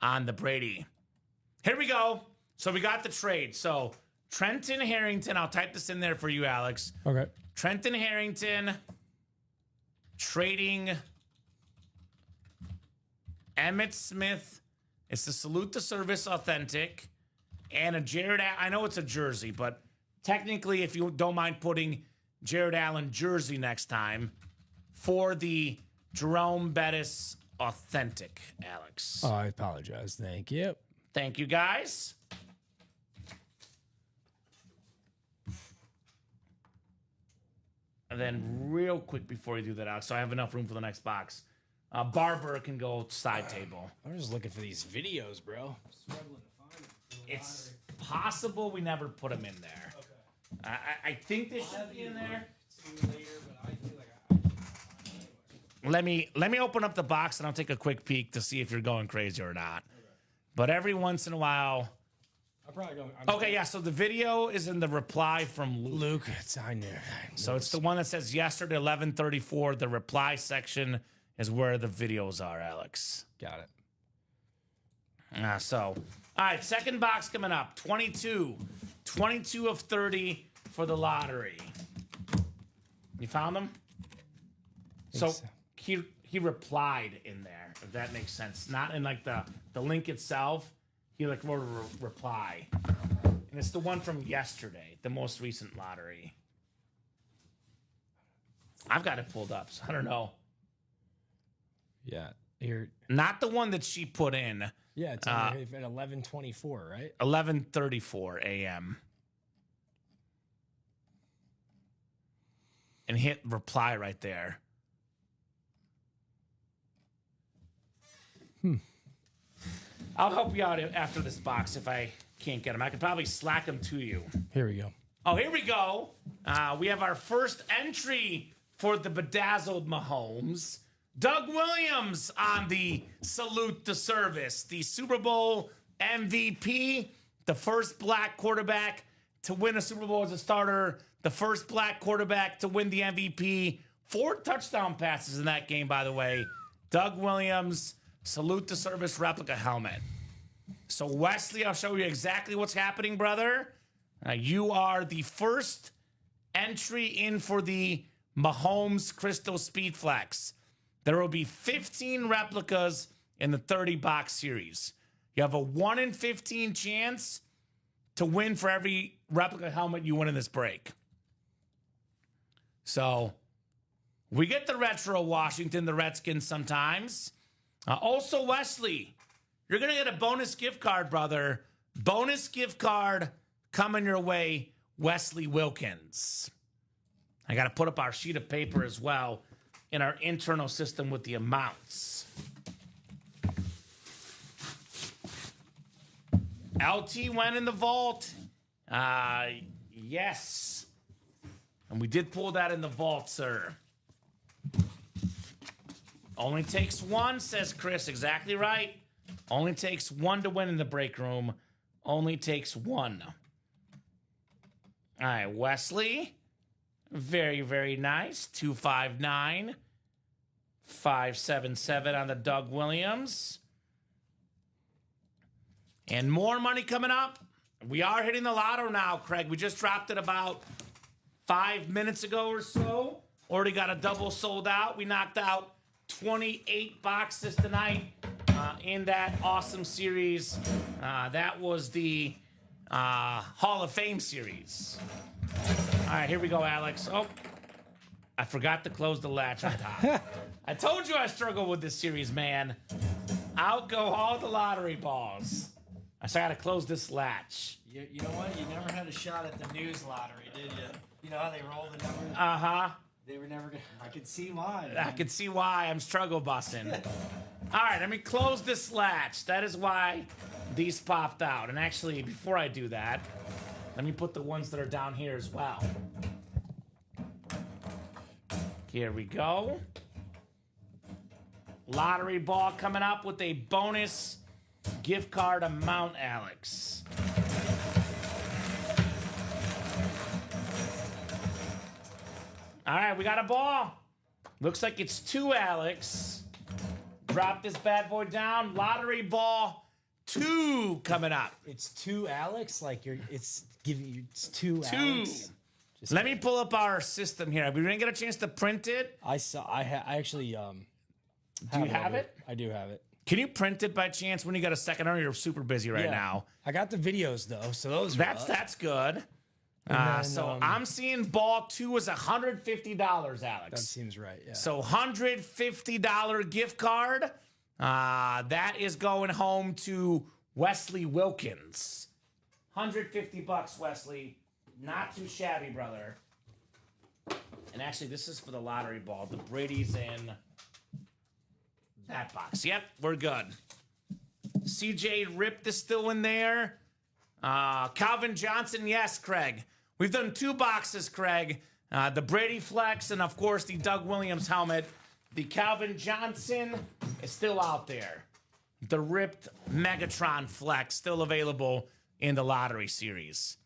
on the Brady. Here we go. So we got the trade. So Trenton Harrington, I'll type this in there for you, Alex. Okay. Trenton Harrington trading Emmitt Smith. It's the Salute the Service authentic. And a Jared, I know it's a jersey, but technically, if you don't mind putting Jared Allen jersey next time for the Jerome Bettis authentic, Alex. Oh, I apologize. Thank you. Thank you, guys. And then real quick before you do that, Alex, so I have enough room for the next box. Barber can go side table. I'm just looking for these videos, bro. Struggling to find them. It's possible we never put them in there. Okay. I think they should be in there. Later, but I feel like Let me open up the box and I'll take a quick peek to see if you're going crazy or not. Okay. But every once in a while. I'm probably going. Okay, yeah. So the video is in the reply from Luke. It's on there. So it's the one that says yesterday 11:34. The reply section is where the videos are, Alex. Got it. All right, second box coming up. 22 of 30 for the lottery. You found them? So he replied in there, if that makes sense. Not in like the link itself. He like wrote a reply. And it's the one from yesterday, the most recent lottery. I've got it pulled up, so I don't know. Yeah. Here. Not the one that she put in. Yeah, it's at 11:24, right? 11:34 a.m. And hit reply right there. I'll help you out after this box if I can't get them. I could probably slack them to you. Here we go. Oh, here we go. We have our first entry for the bedazzled Mahomes. Doug Williams on the Salute the Service, the Super Bowl MVP, the first black quarterback to win a Super Bowl as a starter, the first black quarterback to win the MVP. 4 touchdown passes in that game, by the way. Doug Williams, Salute the Service replica helmet. So, Wesley, I'll show you exactly what's happening, brother. You are the first entry in for the Mahomes Crystal Speed Flex. There will be 15 replicas in the 30-box series. You have a 1 in 15 chance to win for every replica helmet you win in this break. So we get the retro Washington, the Redskins sometimes. Also, Wesley, you're going to get a bonus gift card, brother. Bonus gift card coming your way, Wesley Wilkins. I got to put up our sheet of paper as well in our internal system with the amounts. LT went in the vault. Yes. And we did pull that in the vault, sir. Only takes one, says Chris. Exactly right. Only takes one to win in the break room. Only takes one. All right, Wesley. Very, very nice. 259. 577 on the Doug Williams. And more money coming up. We are hitting the lotto now, Craig. We just dropped it about 5 minutes ago or so. Already got a double sold out. We knocked out 28 boxes tonight in that awesome series. That was the Hall of Fame series. All right, here we go, Alex. Oh, I forgot to close the latch on top. I told you I struggle with this series, man. Out go all the lottery balls. I got to close this latch. You know what? You never had a shot at the news lottery, did you? You know how they roll the numbers? Uh-huh. They were never gonna. I could see why. I can see why I'm struggle busting. All right, let me close this latch. That is why these popped out. And actually, before I do that, let me put the ones that are down here as well. Here we go. Lottery ball coming up with a bonus gift card amount, Alex. All right, we got a ball. Looks like it's two, Alex. Drop this bad boy down. Lottery ball 2 coming up. It's two, Alex. Like it's giving you. It's two, 2. Alex. Let me pull up our system here. We didn't get a chance to print it. I saw. I actually. Do you have it? I do have it. Can you print it by chance when you got a second? I know you're super busy right now. I got the videos though, so those. That's good. then, So I'm seeing ball 2 is $150, Alex. That seems right. Yeah. So $150 gift card. That is going home to Wesley Wilkins. $150, Wesley. Not too shabby, brother. And actually, this is for the lottery ball. The Brady's in that box. Yep, we're good. CJ Ripped is still in there. Calvin Johnson, yes, Craig. We've done 2 boxes, Craig. The Brady Flex and, of course, the Doug Williams helmet. The Calvin Johnson is still out there. The Ripped Megatron Flex still available in the lottery series.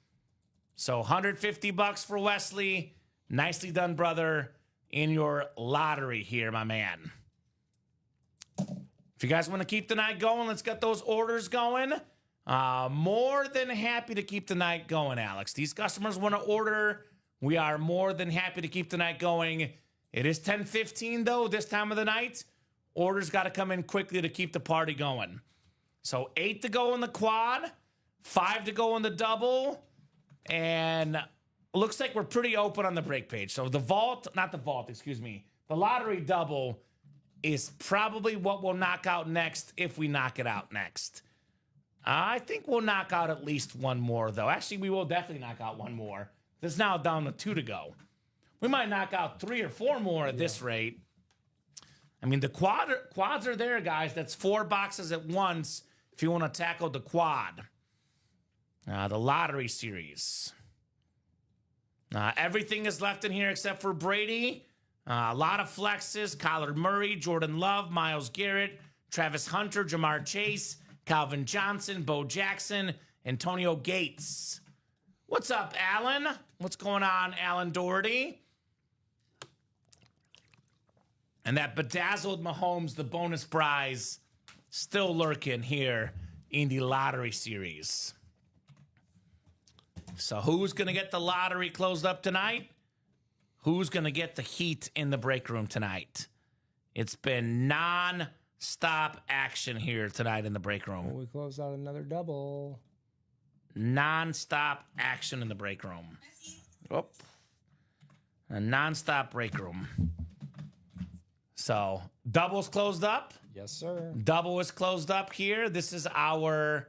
So $150 for Wesley. Nicely done, brother, in your lottery here, my man. If you guys want to keep the night going, let's get those orders going. More than happy to keep the night going, Alex. These customers want to order. We are more than happy to keep the night going. It is 10:15, though, this time of the night. Orders got to come in quickly to keep the party going. So 8 to go in the quad, 5 to go in the double, and looks like we're pretty open on the break page. So the lottery double is probably what we'll knock out next if we knock it out next. I think we'll knock out at least one more, though. Actually, we will definitely knock out one more. There's now down to 2 to go. We might knock out 3 or 4 more at this rate. I mean, the quads are there, guys. That's 4 boxes at once if you want to tackle the quad. The lottery series. Everything is left in here except for Brady. A lot of flexes. Kyler Murray, Jordan Love, Myles Garrett, Travis Hunter, Jamar Chase, Calvin Johnson, Bo Jackson, Antonio Gates. What's up, Alan? What's going on, Alan Doherty? And that bedazzled Mahomes, the bonus prize, still lurking here in the lottery series. So who's going to get the lottery closed up tonight? Who's going to get the heat in the break room tonight? It's been non-stop action here tonight in the break room. We closed out another double. Non-stop action in the break room. Oh. A non-stop break room. So, double's closed up. Yes, sir. Double is closed up here. This is our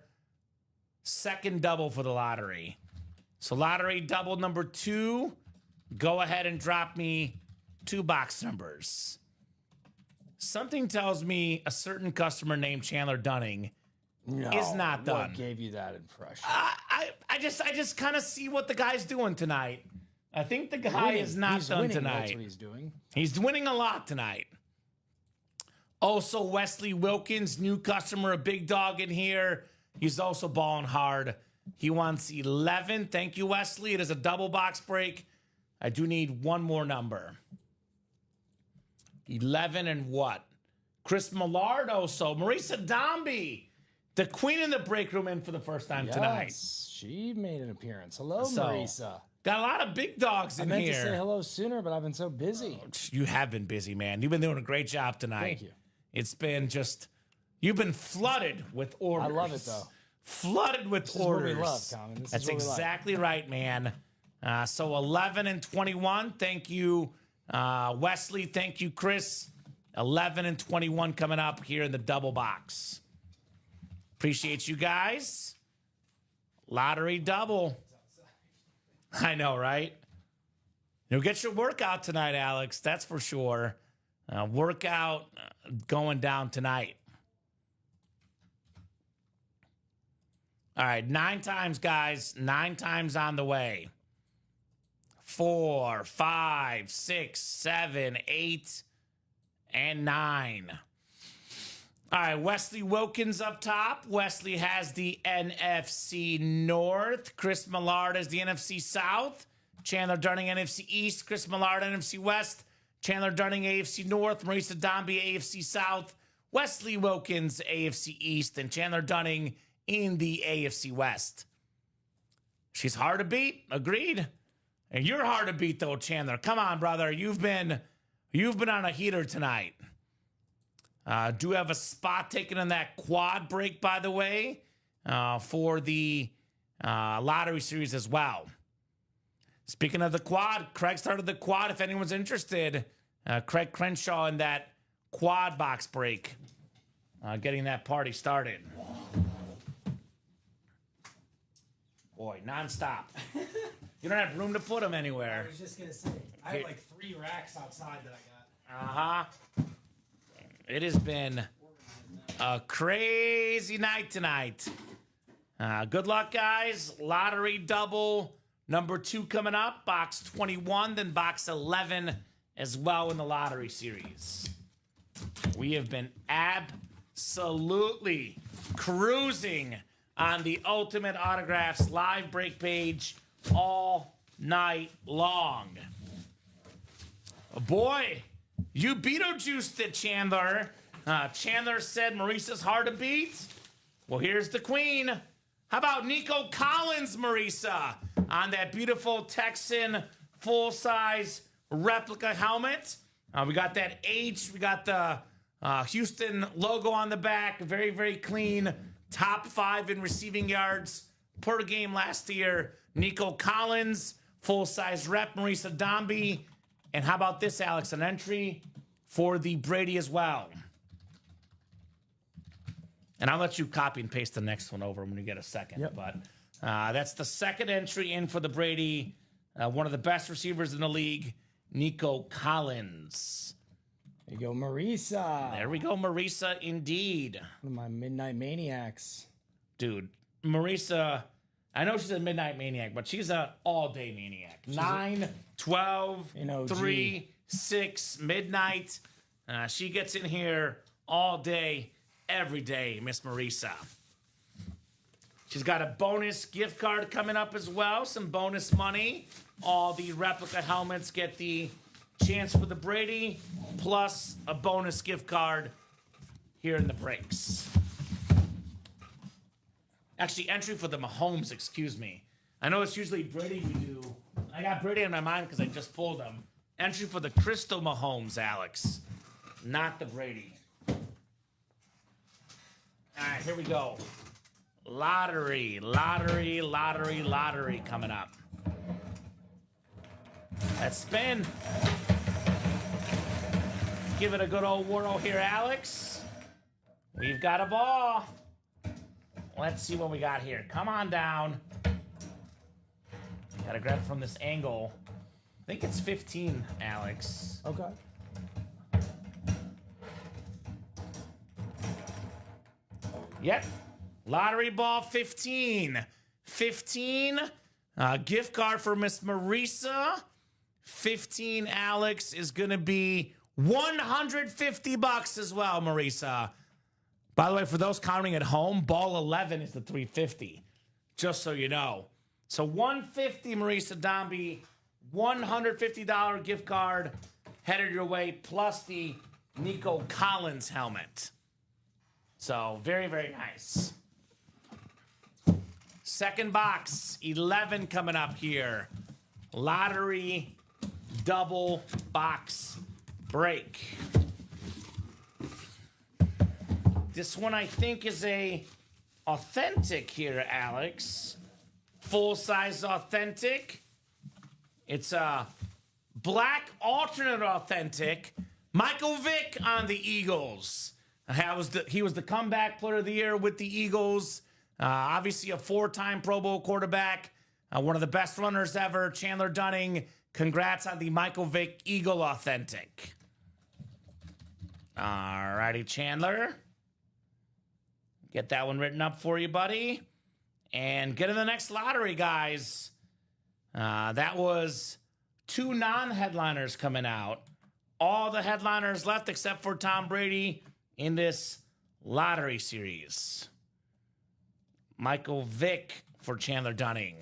second double for the lottery. So, lottery double number 2. Go ahead and drop me 2 box numbers. Something tells me a certain customer named Chandler Dunning is not done. What gave you that impression? I just kind of see what the guy's doing tonight. I think the guy is not done winning. tonight. That's what he's doing. He's winning a lot tonight. Also, Wesley Wilkins, new customer, a big dog in here. He's also balling hard. He wants 11. Thank you, Wesley. It is a double box break. I do need one more number. 11 and what? Chris Millard also. Marisa Dombey, the queen in the break room, in for the first time tonight. She made an appearance. Hello, So, Marisa. Got a lot of big dogs I in meant here. to say hello sooner, but I've been so busy. You have been busy, man. You've been doing a great job tonight. Thank you. It's been just, you've been flooded with orders. I love it, though. Flooded with This is what orders. we love, Kamen. This is That's what we like. exactly right, man. So 11 and 21. Thank you, Wesley. Thank you, Chris. 11 and 21 coming up here in the double box. Appreciate you guys. Lottery double. I know, right? You'll get your workout tonight, Alex. That's for sure. Workout going down tonight. All right, 9 times, guys. 9 times on the way. 4, 5, 6, 7, 8, and 9. All right, Wesley Wilkins up top. Wesley has the NFC North. Chris Millard has the NFC South. Chandler Dunning, NFC East. Chris Millard, NFC West. Chandler Dunning, AFC North. Marisa Dombey, AFC South. Wesley Wilkins, AFC East. And Chandler Dunning in the AFC West. She's hard to beat. Agreed. And you're hard to beat, though, Chandler. Come on, brother. You've been on a heater tonight. Do have a spot taken in that quad break, by the way, for the lottery series as well. Speaking of the quad, Craig started the quad. If anyone's interested, Craig Crenshaw in that quad box break, getting that party started. Boy, nonstop. You don't have room to put them anywhere. I was just going to say, I have like 3 racks outside that I got. Uh-huh. It has been a crazy night tonight. Good luck, guys. Lottery double number 2 coming up. Box 21, then box 11 as well in the lottery series. We have been absolutely cruising on the Ultimate Autographs live break page all night long. Boy, you Beetlejuiced it, Chandler. Chandler said Marisa's hard to beat. Well, here's the queen. How about Nico Collins, Marisa, on that beautiful Texan full-size replica helmet? We got that H. We got the Houston logo on the back. Very, very clean. Top 5 in receiving yards per game last year. Nico Collins, full-size rep, Marisa Dombey. And how about this, Alex? An entry for the Brady as well. And I'll let you copy and paste the next one over when you get a second. Yep. But that's the second entry in for the Brady. One of the best receivers in the league, Nico Collins. There you go, Marisa. There we go, Marisa, indeed. One of my Midnight Maniacs. Dude, Marisa, I know she's a midnight maniac, but she's an all-day maniac. 9, 12, An OG. 3, 6, midnight. She gets in here all day, every day, Miss Marisa. She's got a bonus gift card coming up as well, some bonus money. All the replica helmets get the chance for the Brady, plus a bonus gift card here in the breaks. Actually, entry for the Mahomes, excuse me. I know it's usually Brady we do. I got Brady in my mind because I just pulled him. Entry for the Crystal Mahomes, Alex. Not the Brady. All right, here we go. Lottery coming up. Let's spin. Give it a good old whirl here, Alex. We've got a ball. Let's see what we got here. Come on down. Gotta grab it from this angle. I think it's 15, Alex. Okay. Yep. Lottery ball 15. 15. Gift card for Miss Marisa. 15, Alex, is going to be $150 as well, Marisa. By the way, for those counting at home, ball 11 is the 350. Just so you know. So 150, Marisa Dombey. $150 gift card headed your way, plus the Nico Collins helmet. So very, very nice. Second box, 11 coming up here. Lottery double box break. This one I think is a authentic here, Alex. Full-size authentic. It's a black alternate authentic. Michael Vick on the Eagles. He was the comeback player of the year with the Eagles. Obviously a 4-time Pro Bowl quarterback. One of the best runners ever. Chandler Dunning. Congrats on the Michael Vick Eagle authentic. All righty, Chandler. Get that one written up for you, buddy. And get in the next lottery, guys. That was 2 non-headliners coming out. All the headliners left except for Tom Brady in this lottery series. Michael Vick for Chandler Dunning.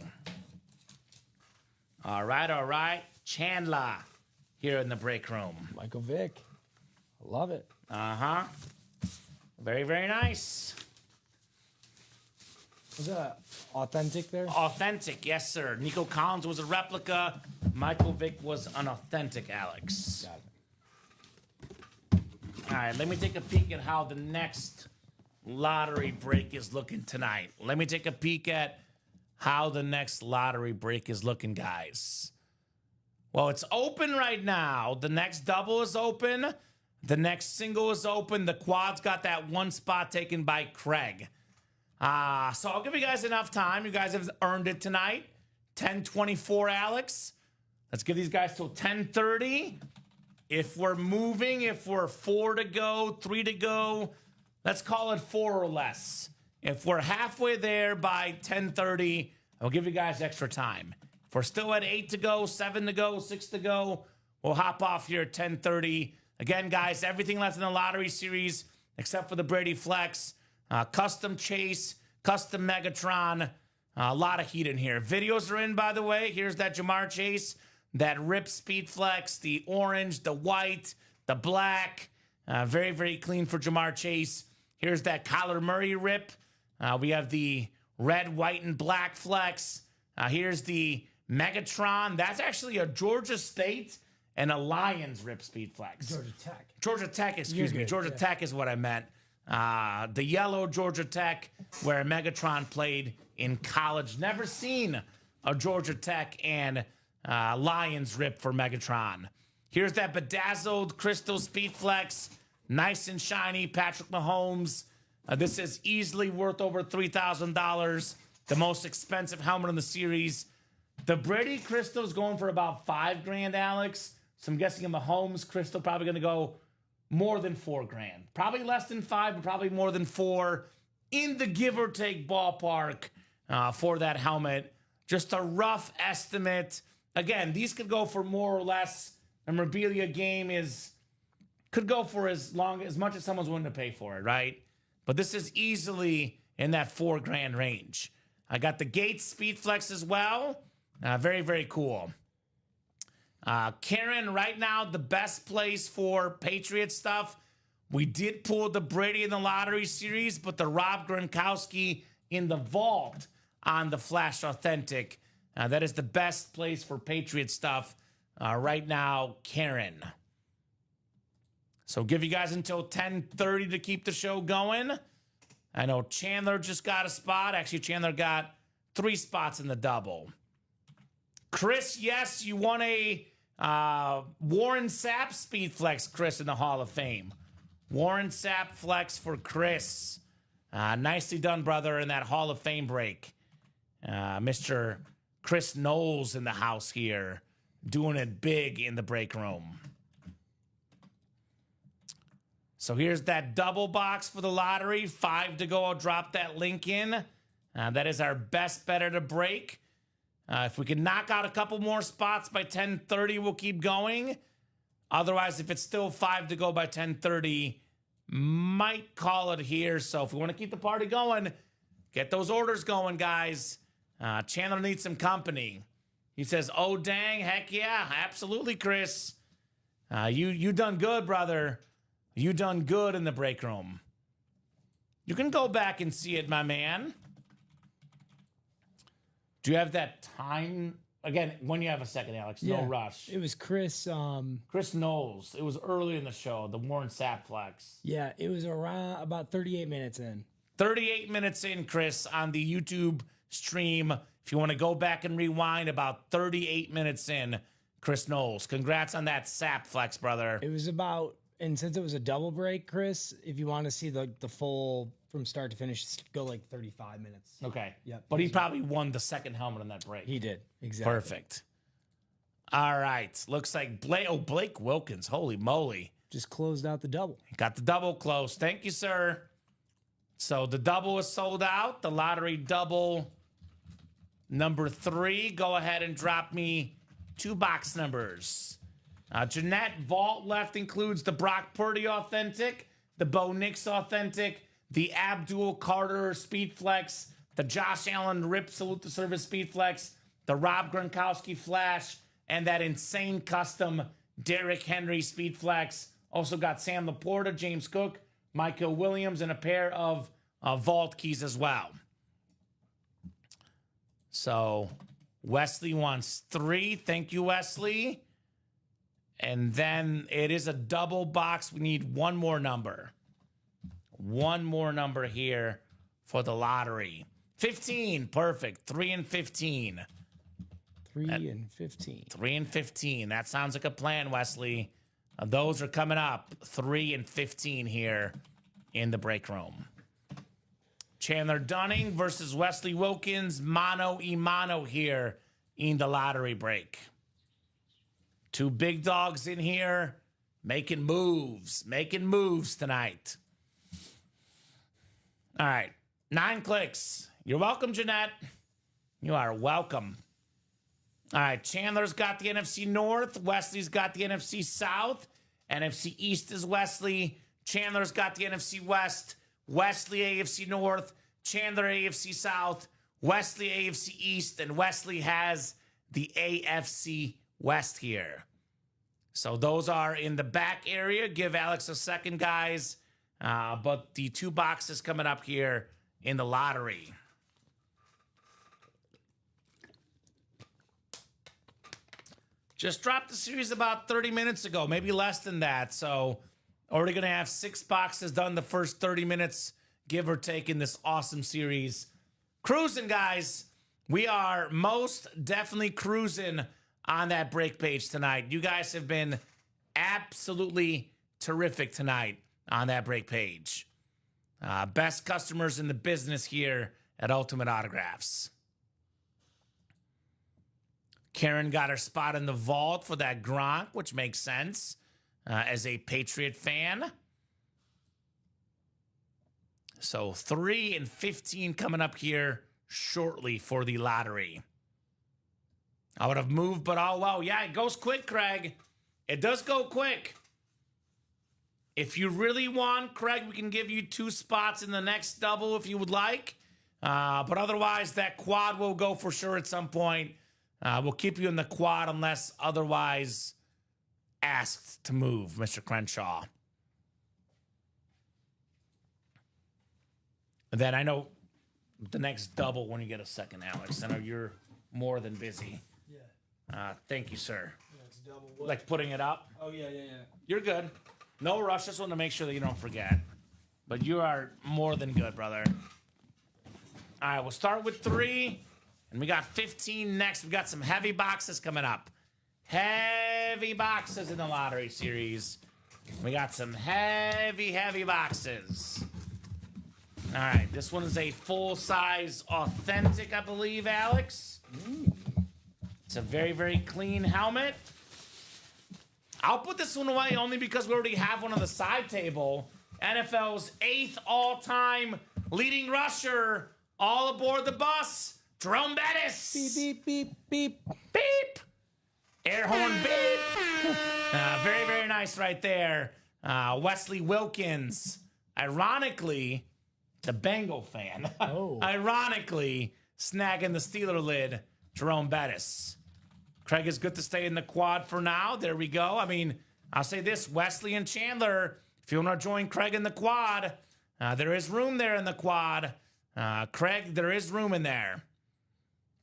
All right. Chandler here in the break room. Michael Vick. I love it. Uh-huh. Very, very nice. Was that authentic there? Authentic, yes, sir. Nico Collins was a replica. Michael Vick was an authentic, Alex. Got it. All right, let me take a peek at how the next lottery break is looking tonight. Let me take a peek at how the next lottery break is looking, guys. Well, it's open right now. The next double is open. The next single is open. The quad's got that one spot taken by Craig. So I'll give you guys enough time. You guys have earned it tonight. 10:24, Alex. Let's give these guys till 10:30. If we're moving, if we're 4 to go, 3 to go, let's call it 4 or less. If we're halfway there by 10:30, I'll give you guys extra time. If we're still at 8 to go, 7 to go, 6 to go, we'll hop off here at 10:30. Again, guys, everything left in the lottery series except for the Brady Flex. Custom Chase, custom Megatron. A lot of heat in here. Videos are in, by the way. Here's that Jamar Chase, that Rip Speed Flex, the orange, the white, the black. Very, very clean for Jamar Chase. Here's that Kyler Murray Rip. We have the red, white, and black Flex. Here's the Megatron. That's actually a Georgia State and a Lions Rip Speed Flex. Georgia Tech, excuse me. Georgia Tech is what I meant. The yellow Georgia Tech, where Megatron played in college. Never seen a Georgia Tech and Lions Rip for Megatron. Here's that bedazzled Crystal Speed Flex. Nice and shiny, Patrick Mahomes. This is easily worth over $3,000. The most expensive helmet in the series. The Brady Crystal's going for about $5,000, Alex. So I'm guessing a Mahomes Crystal probably going to go more than $4,000. Probably less than 5, but probably more than 4 in the give or take ballpark for that helmet. Just a rough estimate. Again, these could go for more or less. A memorabilia game could go for as much as someone's willing to pay for it, right? But this is easily in that $4,000 range. I got the Gates Speed Flex as well. Very, very cool. Karen, right now, the best place for Patriot stuff. We did pull the Brady in the lottery series, but the Rob Gronkowski in the vault on the Flash Authentic. That is the best place for Patriot stuff right now, Karen. So give you guys until 10:30 to keep the show going. I know Chandler just got a spot. Actually, Chandler got 3 spots in the double. Chris, yes, you won a Warren Sapp Speed Flex, Chris, in the Hall of Fame. Warren Sapp Flex for Chris. Nicely done, brother, in that Hall of Fame break. Mr. Chris Knowles in the house here, doing it big in the break room. So here's that double box for the lottery. 5 to go. I'll drop that link in. That is our best better to break. If we can knock out a couple more spots by 10:30, we'll keep going. Otherwise, if it's still 5 to go by 10:30, might call it here. So if we want to keep the party going, get those orders going, guys. Chandler needs some company. He says, oh, dang, heck yeah, absolutely, Chris. You done good, brother. You done good in the break room. You can go back and see it, my man. Do you have that time? Again, when you have a second, Alex, no rush. It was Chris. Chris Knowles. It was early in the show, the Warren Sapp Flex. Yeah, it was around about 38 minutes in. 38 minutes in, Chris, on the YouTube stream. If you want to go back and rewind, about 38 minutes in, Chris Knowles. Congrats on that Sapp Flex, brother. It was about, and since it was a double break, Chris, if you want to see the full from start to finish, go like 35 minutes. Okay. Yep. But he probably won the second helmet on that break. He did. Exactly. Perfect. All right. Looks like Blake Wilkins. Holy moly. Just closed out the double. Got the double close. Thank you, sir. So the double is sold out. The lottery double number 3. Go ahead and drop me 2 box numbers. Jeanette Vault left includes the Brock Purdy Authentic, the Bo Nix Authentic, the Abdul Carter Speed Flex, the Josh Allen Rip Salute to Service Speed Flex, the Rob Gronkowski Flash, and that insane custom Derrick Henry Speed Flex. Also got Sam Laporta, James Cook, Michael Williams, and a pair of vault keys as well. So Wesley wants 3. Thank you, Wesley. And then it is a double box. We need one more number. One more number here for the lottery. 15. Perfect. 3 and 15. 3 and 15. 3 and 15. That sounds like a plan, Wesley. Those are coming up. 3 and 15 here in the break room. Chandler Dunning versus Wesley Wilkins. Mano y mano here in the lottery break. 2 big dogs in here making moves tonight. All right, 9 clicks. You're welcome, Jeanette. You are welcome. All right, Chandler's got the NFC North. Wesley's got the NFC South. NFC East is Wesley. Chandler's got the NFC West. Wesley AFC North. Chandler AFC South. Wesley AFC East. And Wesley has the AFC West here. So those are in the back area. Give Alex a second, guys. But the 2 boxes coming up here in the lottery. Just dropped the series about 30 minutes ago, maybe less than that. So already going to have 6 boxes done the first 30 minutes, give or take, in this awesome series. Cruising, guys. We are most definitely cruising on that break page tonight. You guys have been absolutely terrific tonight on that break page. Best customers in the business here at Ultimate Autographs. Karen got her spot in the vault for that Gronk, which makes sense as a Patriot fan. So 3 and 15 coming up here shortly for the lottery. I would have moved, but oh well. Yeah, it goes quick, Craig. It does go quick. If you really want, Craig, we can give you 2 spots in the next double if you would like. But otherwise, that quad will go for sure at some point. We'll keep you in the quad unless otherwise asked to move, Mr. Crenshaw. And then I know the next double when you get a second, Alex. I know you're more than busy. Yeah. Thank you, sir. Yeah, it's double what? Like putting it up? Oh, yeah. You're good. No rush. Just want to make sure that you don't forget. but you are more than good, brother. All right, we'll start with 3, and we got 15 next. We got some heavy boxes coming up. Heavy boxes in the lottery series. We got some heavy boxes. All right, this one is a full-size authentic, I believe, Alex. It's a very, very clean helmet. I'll put this one away only because we already have one on the side table. NFL's 8th all-time leading rusher, all aboard the bus, Jerome Bettis. Beep, beep, beep, beep. Beep. Air horn beep. Very, very nice right there. Wesley Wilkins. Ironically, the Bengal fan. Oh. Ironically, snagging the Steeler lid, Jerome Bettis. Craig is good to stay in the quad for now. There we go. I mean, I'll say this, Wesley and Chandler, if you want to join Craig in the quad, there is room there in the quad. Craig, there is room in there.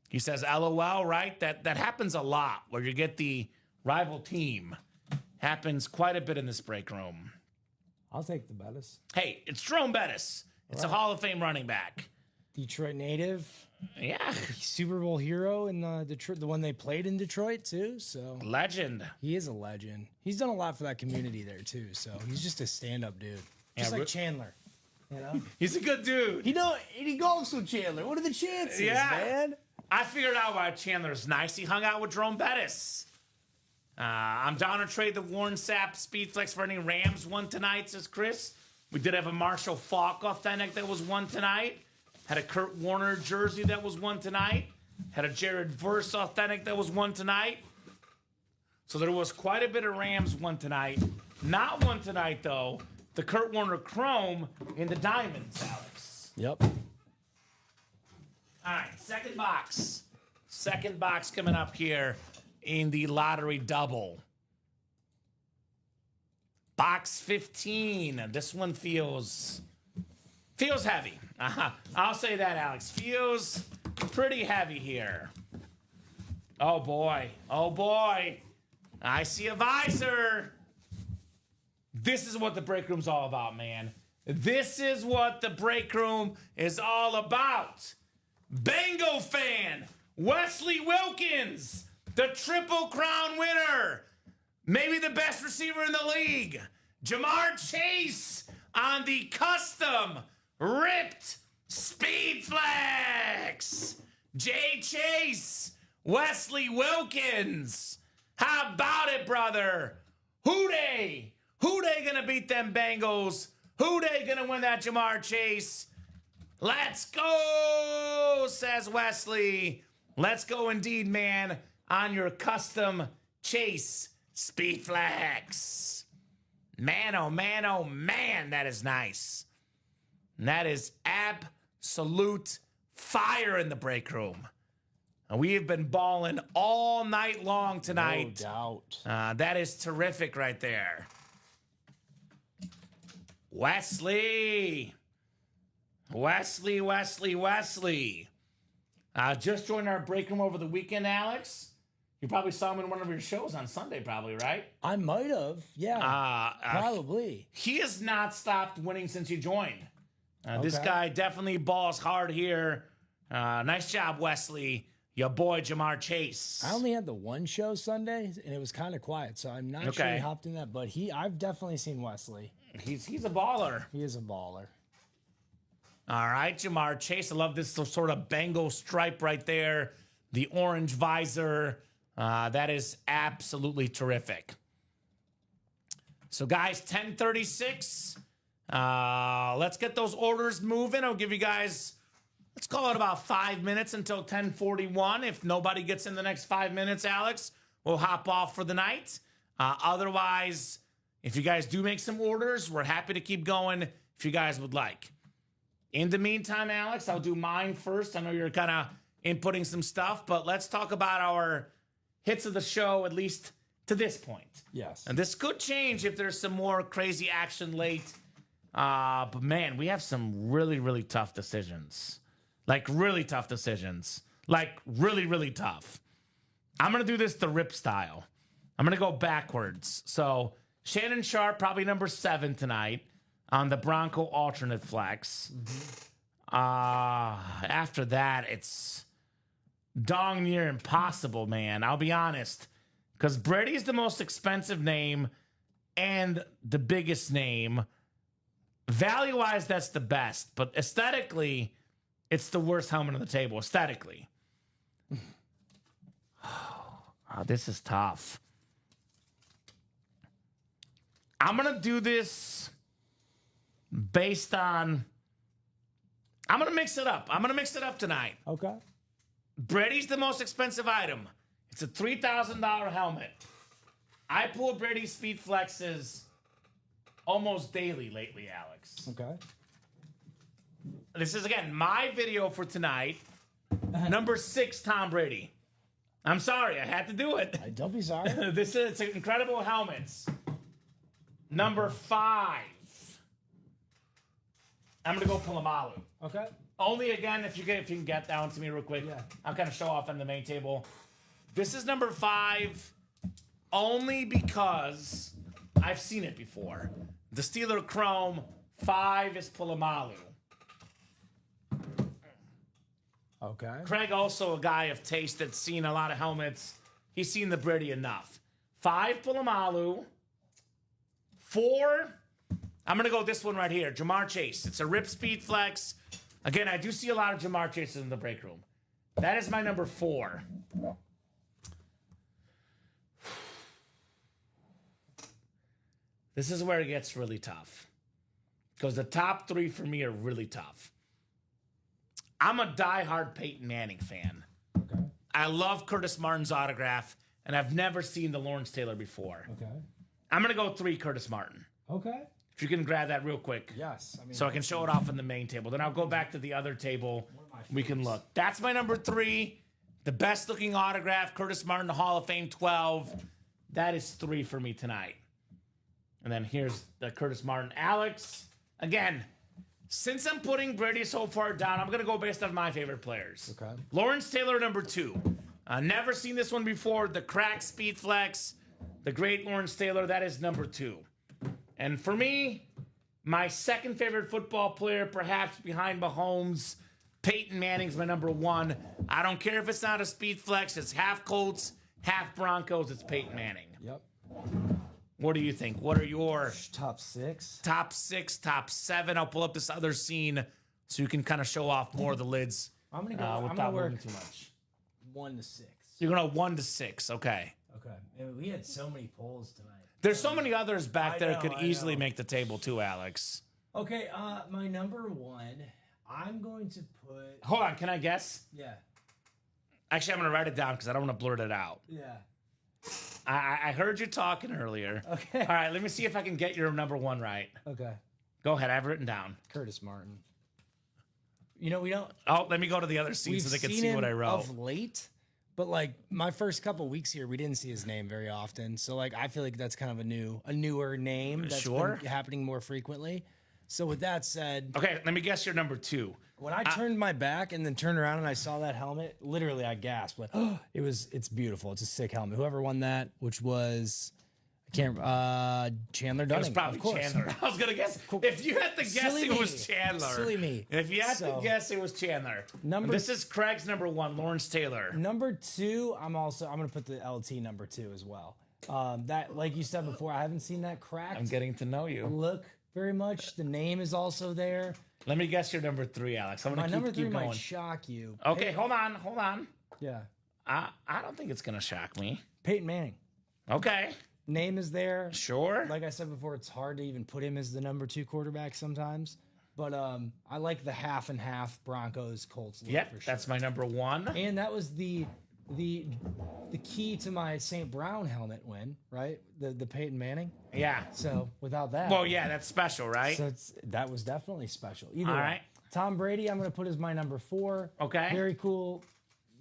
He says, LOL, right? That happens a lot where you get the rival team. Happens quite a bit in this break room. I'll take the Bettis. Hey, it's Jerome Bettis. It's a Hall of Fame running back. Detroit native. Yeah. Super Bowl hero in Detroit, the one they played in Detroit too. So Legend. he is a legend. He's done a lot for that community there too. So he's just a stand-up dude, just Yeah, like Chandler. You know, He's a good dude. he golfs with Chandler. What are the chances, Yeah. man? I figured out why Chandler's nice. He hung out with Jerome Bettis. I'm down to trade the Warren Sapp Speedflex for any Rams one tonight, says Chris. We did have a Marshall Faulk authentic that was one tonight. Had a Kurt Warner jersey that was one tonight. Had a Jared Verse authentic that was one tonight. So there was quite a bit of Rams one tonight. Not one tonight, though. The Kurt Warner Chrome in the diamonds, Alex. Yep. All right, second box. Second box coming up here in the lottery double. Box 15. This one feels heavy. I'll say that, Alex. Feels pretty heavy here. Oh boy. Oh boy. I see a visor. This is what the break room's all about, man. This is what the break room is all about. Bengal fan, Wesley Wilkins, the Triple Crown winner, maybe the best receiver in the league. Jamar Chase on the custom ripped Speed Flex. Jay Chase, Wesley Wilkins. How about it, brother? Who they? Who they gonna beat them Bengals? Who they gonna win that Jamar Chase? Let's go, says Wesley. Let's go indeed, man, on your custom Chase Speed Flex. Man, oh man, oh man, that is nice. And that is absolute fire in the break room. And we have been balling all night long tonight. No doubt. That is terrific right there. Wesley. Just joined our break room over the weekend, Alex. You probably saw him in one of your shows on Sunday, probably, right? I might have. Yeah. Probably. He has not stopped winning since you joined. This Okay. guy definitely balls hard here. Nice job, Wesley. Your boy, Jamar Chase. I only had the one show Sunday, and it was kind of quiet, so I'm not sure he hopped in that. But I've definitely seen Wesley. He's a baller. He is a baller. All right, Jamar Chase. I love this sort of Bengal stripe right there. The orange visor. That is absolutely terrific. So, guys, 10:36. Let's get those orders moving. I'll give you guys, let's call it about 5 minutes until 10:41. If nobody gets in the next 5 minutes, Alex, we'll hop off for the night. Otherwise, if you guys do make some orders, we're happy to keep going if you guys would like. In the meantime, Alex, I'll do mine first. I know you're kind of inputting some stuff, but let's talk about our hits of the show, at least to this point. Yes. And this could change if there's some more crazy action late. But man, we have some really, really tough decisions. Like really tough decisions. Like really, really tough. I'm going to do this the Rip style. I'm going to go backwards. So Shannon Sharp, probably number 7 tonight. on the Bronco alternate flex. After that, it's dong near impossible, man. I'll be honest. Because Brady's the most expensive name and the biggest name. Value-wise, that's the best. But aesthetically, it's the worst helmet on the table. Aesthetically. This is tough. I'm going to do this based on... I'm going to mix it up. I'm going to mix it up tonight. Okay. Brady's the most expensive item. It's a $3,000 helmet. I pull Brady Speed Flexes almost daily lately, Alex. Okay. This is, again, my video for tonight. Number 6, Tom Brady. I'm sorry, I had to do it. Don't be sorry. It's incredible helmets. Number 5. I'm gonna go Palomalu. Okay. Only again if you can get down to me real quick. Yeah. I'll kind of show off on the main table. This is number 5, only because I've seen it before. The Steeler Chrome 5 is Palomalu. Okay. Craig, also a guy of taste that's seen a lot of helmets. He's seen the Brady enough. 5, Palomalu. 4, I'm going to go this one right here. Jamar Chase. It's a Rip Speed Flex. Again, I do see a lot of Jamar Chases in the break room. That is my number 4. This is where it gets really tough. Because the top 3 for me are really tough. I'm a diehard Peyton Manning fan. Okay. I love Curtis Martin's autograph, and I've never seen the Lawrence Taylor before. Okay. I'm going to go 3 Curtis Martin. Okay. If you can grab that real quick. Yes. So I can show it off on the main table. Then I'll go back to the other table. We can look. That's my number 3. The best looking autograph, Curtis Martin, the Hall of Fame 12. That is 3 for me tonight. And then here's the Curtis Martin. Alex, again, since I'm putting Brady so far down, I'm going to go based on my favorite players. Okay. Lawrence Taylor, number 2. Never seen this one before. The Crack Speed Flex. The great Lawrence Taylor. That is number 2. And for me, my second favorite football player, perhaps behind Mahomes, Peyton Manning's my number 1. I don't care if it's not a Speed Flex. It's half Colts, half Broncos. It's Peyton Manning. Yep. What do you think? What are your Top 6? top 6, top 7? I'll pull up this other scene so you can kind of show off more of the lids I'm gonna go. I'm without gonna work moving too much. 1 to 6. You're going to 1 to 6. Okay. Okay. And we had so many polls tonight. There's so many others back I there know, could I easily know. make the table too, Alex. Okay. My number 1. I'm going to put. Hold on. Can I guess? Yeah. Actually, I'm going to write it down because I don't want to blurt it out. Yeah. I heard you talking earlier. Okay. All right, let me see if I can get your number 1 right. Okay. Go ahead. I have it written down. Curtis Martin. You know, we don't. Oh, let me go to the other scene so they can seen see what him I wrote. of late, but like my first couple weeks here, we didn't see his name very often. So like, I feel like that's kind of a newer name that's Sure. been happening more frequently. So with that said, Okay, let me guess your number 2. when I turned my back and then turned around and I saw that helmet, literally I gasped. Like, oh, it's beautiful. It's a sick helmet. Whoever won that, which was, Chandler Dunning. It was probably of course. Chandler. I was going to guess. If you had to guess, Silly it was me. Chandler. Silly me. If you had to So, guess, it was Chandler. number- This is Craig's number 1, Lawrence Taylor. Number 2, I'm gonna put the LT number 2 as well. That, like you said before, I haven't seen that cracked I'm getting to know you. look very much. The name is also there. Let me guess your number 3, Alex. I'm My going number to 3 keep might going. shock you. Okay, hold on. Yeah. I don't think it's going to shock me. Peyton Manning. Okay, Name is there. sure. Like I said before, it's hard to even put him as the number 2 quarterback sometimes. But I like the half and half Broncos Colts look Yep, for sure. that's my number 1. And that was the key to my St. Brown helmet win, right? The Peyton Manning. Yeah. So without that, Well, yeah, that's special, right? so that was definitely special. Either All way. right. Tom Brady, I'm going to put as my number 4. Okay. Very cool.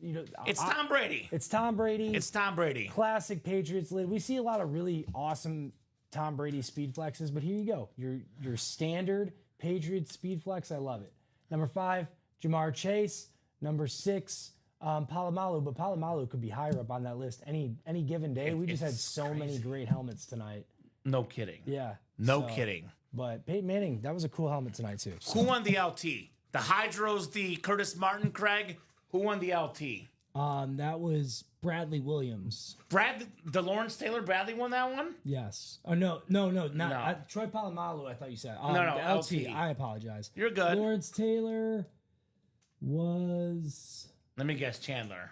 You know, It's Tom Brady. It's Tom Brady. It's Tom Brady. Classic Patriots lid. We see a lot of really awesome Tom Brady speed flexes, but here you go. Your standard Patriots speed flex. I love it. Number 5, Jamar Chase. Number 6, Palomalu, but Palomalu could be higher up on that list any given day. We just had so many great helmets tonight. No kidding. Yeah. No so- kidding. But Peyton Manning, that was a cool helmet tonight too. So, Who won the LT? The Hydros, the Curtis Martin, Craig. Who won the LT? that was Bradley Williams. The Lawrence Taylor Bradley won that one? Yes. Oh no, not No. Troy Polamalu. I thought you said. No, the LT. I apologize. You're good. Lawrence Taylor was Let me guess, Chandler.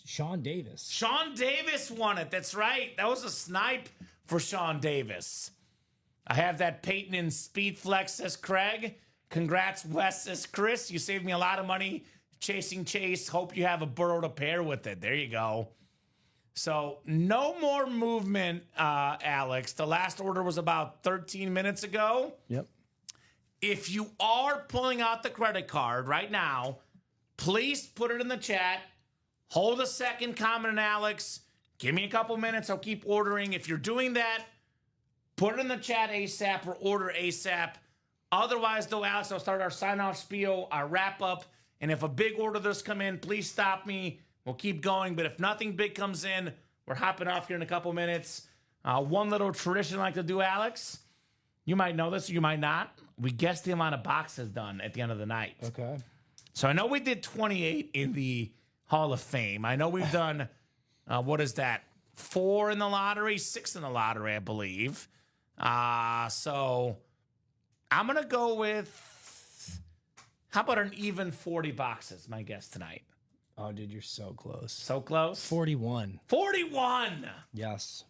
Sean Davis. Sean Davis won it. That's right. That was a snipe for Sean Davis. I have that Peyton in Speed Flex, says Craig. Congrats, Wes, says Chris. You saved me a lot of money chasing Chase. Hope you have a burrow to pair with it. There you go. So no more movement, Alex. The last order was about 13 minutes ago. Yep. If you are pulling out the credit card right now, please put it in the chat. Hold a second, Kamen and Alex. Give me a couple minutes. I'll keep ordering. If you're doing that, put it in the chat ASAP or order ASAP. Otherwise, though, Alex, I'll start our sign-off spiel, our wrap-up. And if a big order does come in, please stop me. We'll keep going. But if nothing big comes in, we're hopping off here in a couple minutes. One little tradition I like to do, Alex. You might know this or you might not. We guess the amount of boxes done at the end of the night. Okay. So I know we did 28 in the Hall of Fame. I know we've done, what is that? 4 in the lottery, 6 in the lottery, I believe. So I'm going to go with, how about an even 40 boxes, my guess tonight? Oh, dude, you're so close. So close? 41. 41! Yes.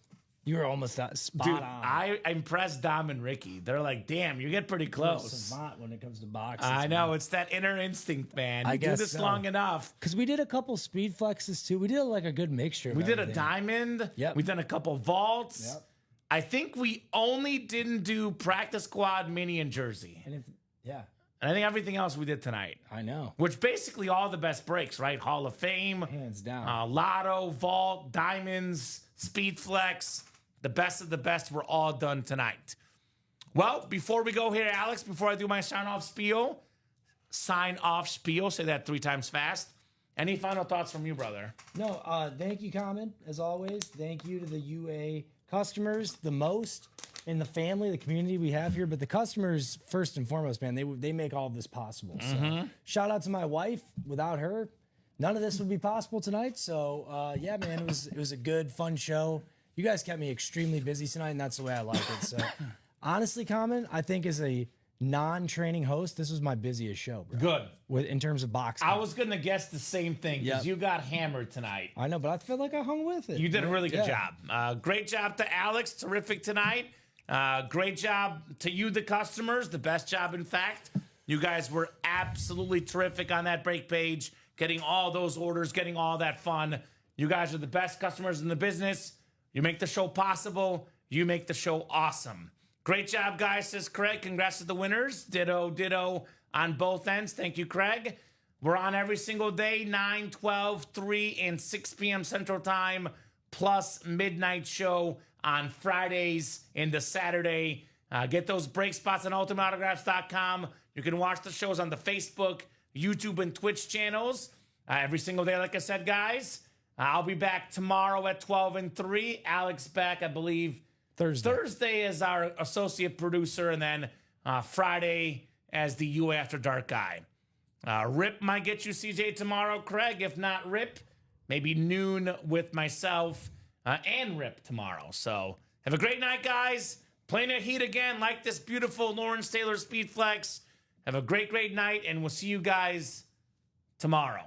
You were almost spot Dude, on. I impressed Dom and Ricky. They're like, damn, you get pretty You're a close. savant when it comes to boxes. I know, it's that inner instinct, man. I You do guess this so. long enough. Because we did a couple speed flexes too. We did like a good mixture. Of We did a everything. diamond. Yep. We've done a couple vaults. Yep. I think we only didn't do practice squad, mini, and jersey. And yeah, And I think everything else we did tonight, I know. which basically all the best breaks, right? Hall of Fame, Hands down. Lotto, Vault, Diamonds, Speed Flex, the best of the best were all done tonight. Well, before we go here, Alex, before I do my sign off spiel, say that 3 times fast. Any final thoughts from you, brother? No, thank you, Kamen, as always. Thank you to the UA customers, the most in the family, the community we have here. But the customers, first and foremost, man, they make all of this possible. So shout out to my wife. Without her, none of this would be possible tonight. So yeah, man, it was a good, fun show. You guys kept me extremely busy tonight, and that's the way I like it. So honestly, Kamen, I think as a non-training host, this was my busiest show, bro. Good. In terms of boxing. I was going to guess the same thing because Yep. you got hammered tonight. I know, but I feel like I hung with it. You did a really good Yeah. job. Great job to Alex. Terrific tonight. Great job to you, the customers. The best job, in fact. You guys were absolutely terrific on that break page, getting all those orders, getting all that fun. You guys are the best customers in the business. You make the show possible. You make the show awesome. Great job, guys, says Craig. Congrats to the winners. Ditto, ditto on both ends. Thank you, Craig. We're on every single day, 9, 12, 3, and 6 p.m. Central Time, plus midnight show on Fridays into Saturday. Get those break spots on ultimateautographs.com. You can watch the shows on the Facebook, YouTube, and Twitch channels every single day, like I said, guys. I'll be back tomorrow at 12 and 3. Alex back, I believe, Thursday as our associate producer, and then Friday as the U After Dark guy. Rip might get you CJ tomorrow, Craig. If not Rip, maybe noon with myself and Rip tomorrow. So have a great night, guys. Playing at Heat again, like this beautiful Lawrence Taylor Speed Flex. Have a great, great night, and we'll see you guys tomorrow.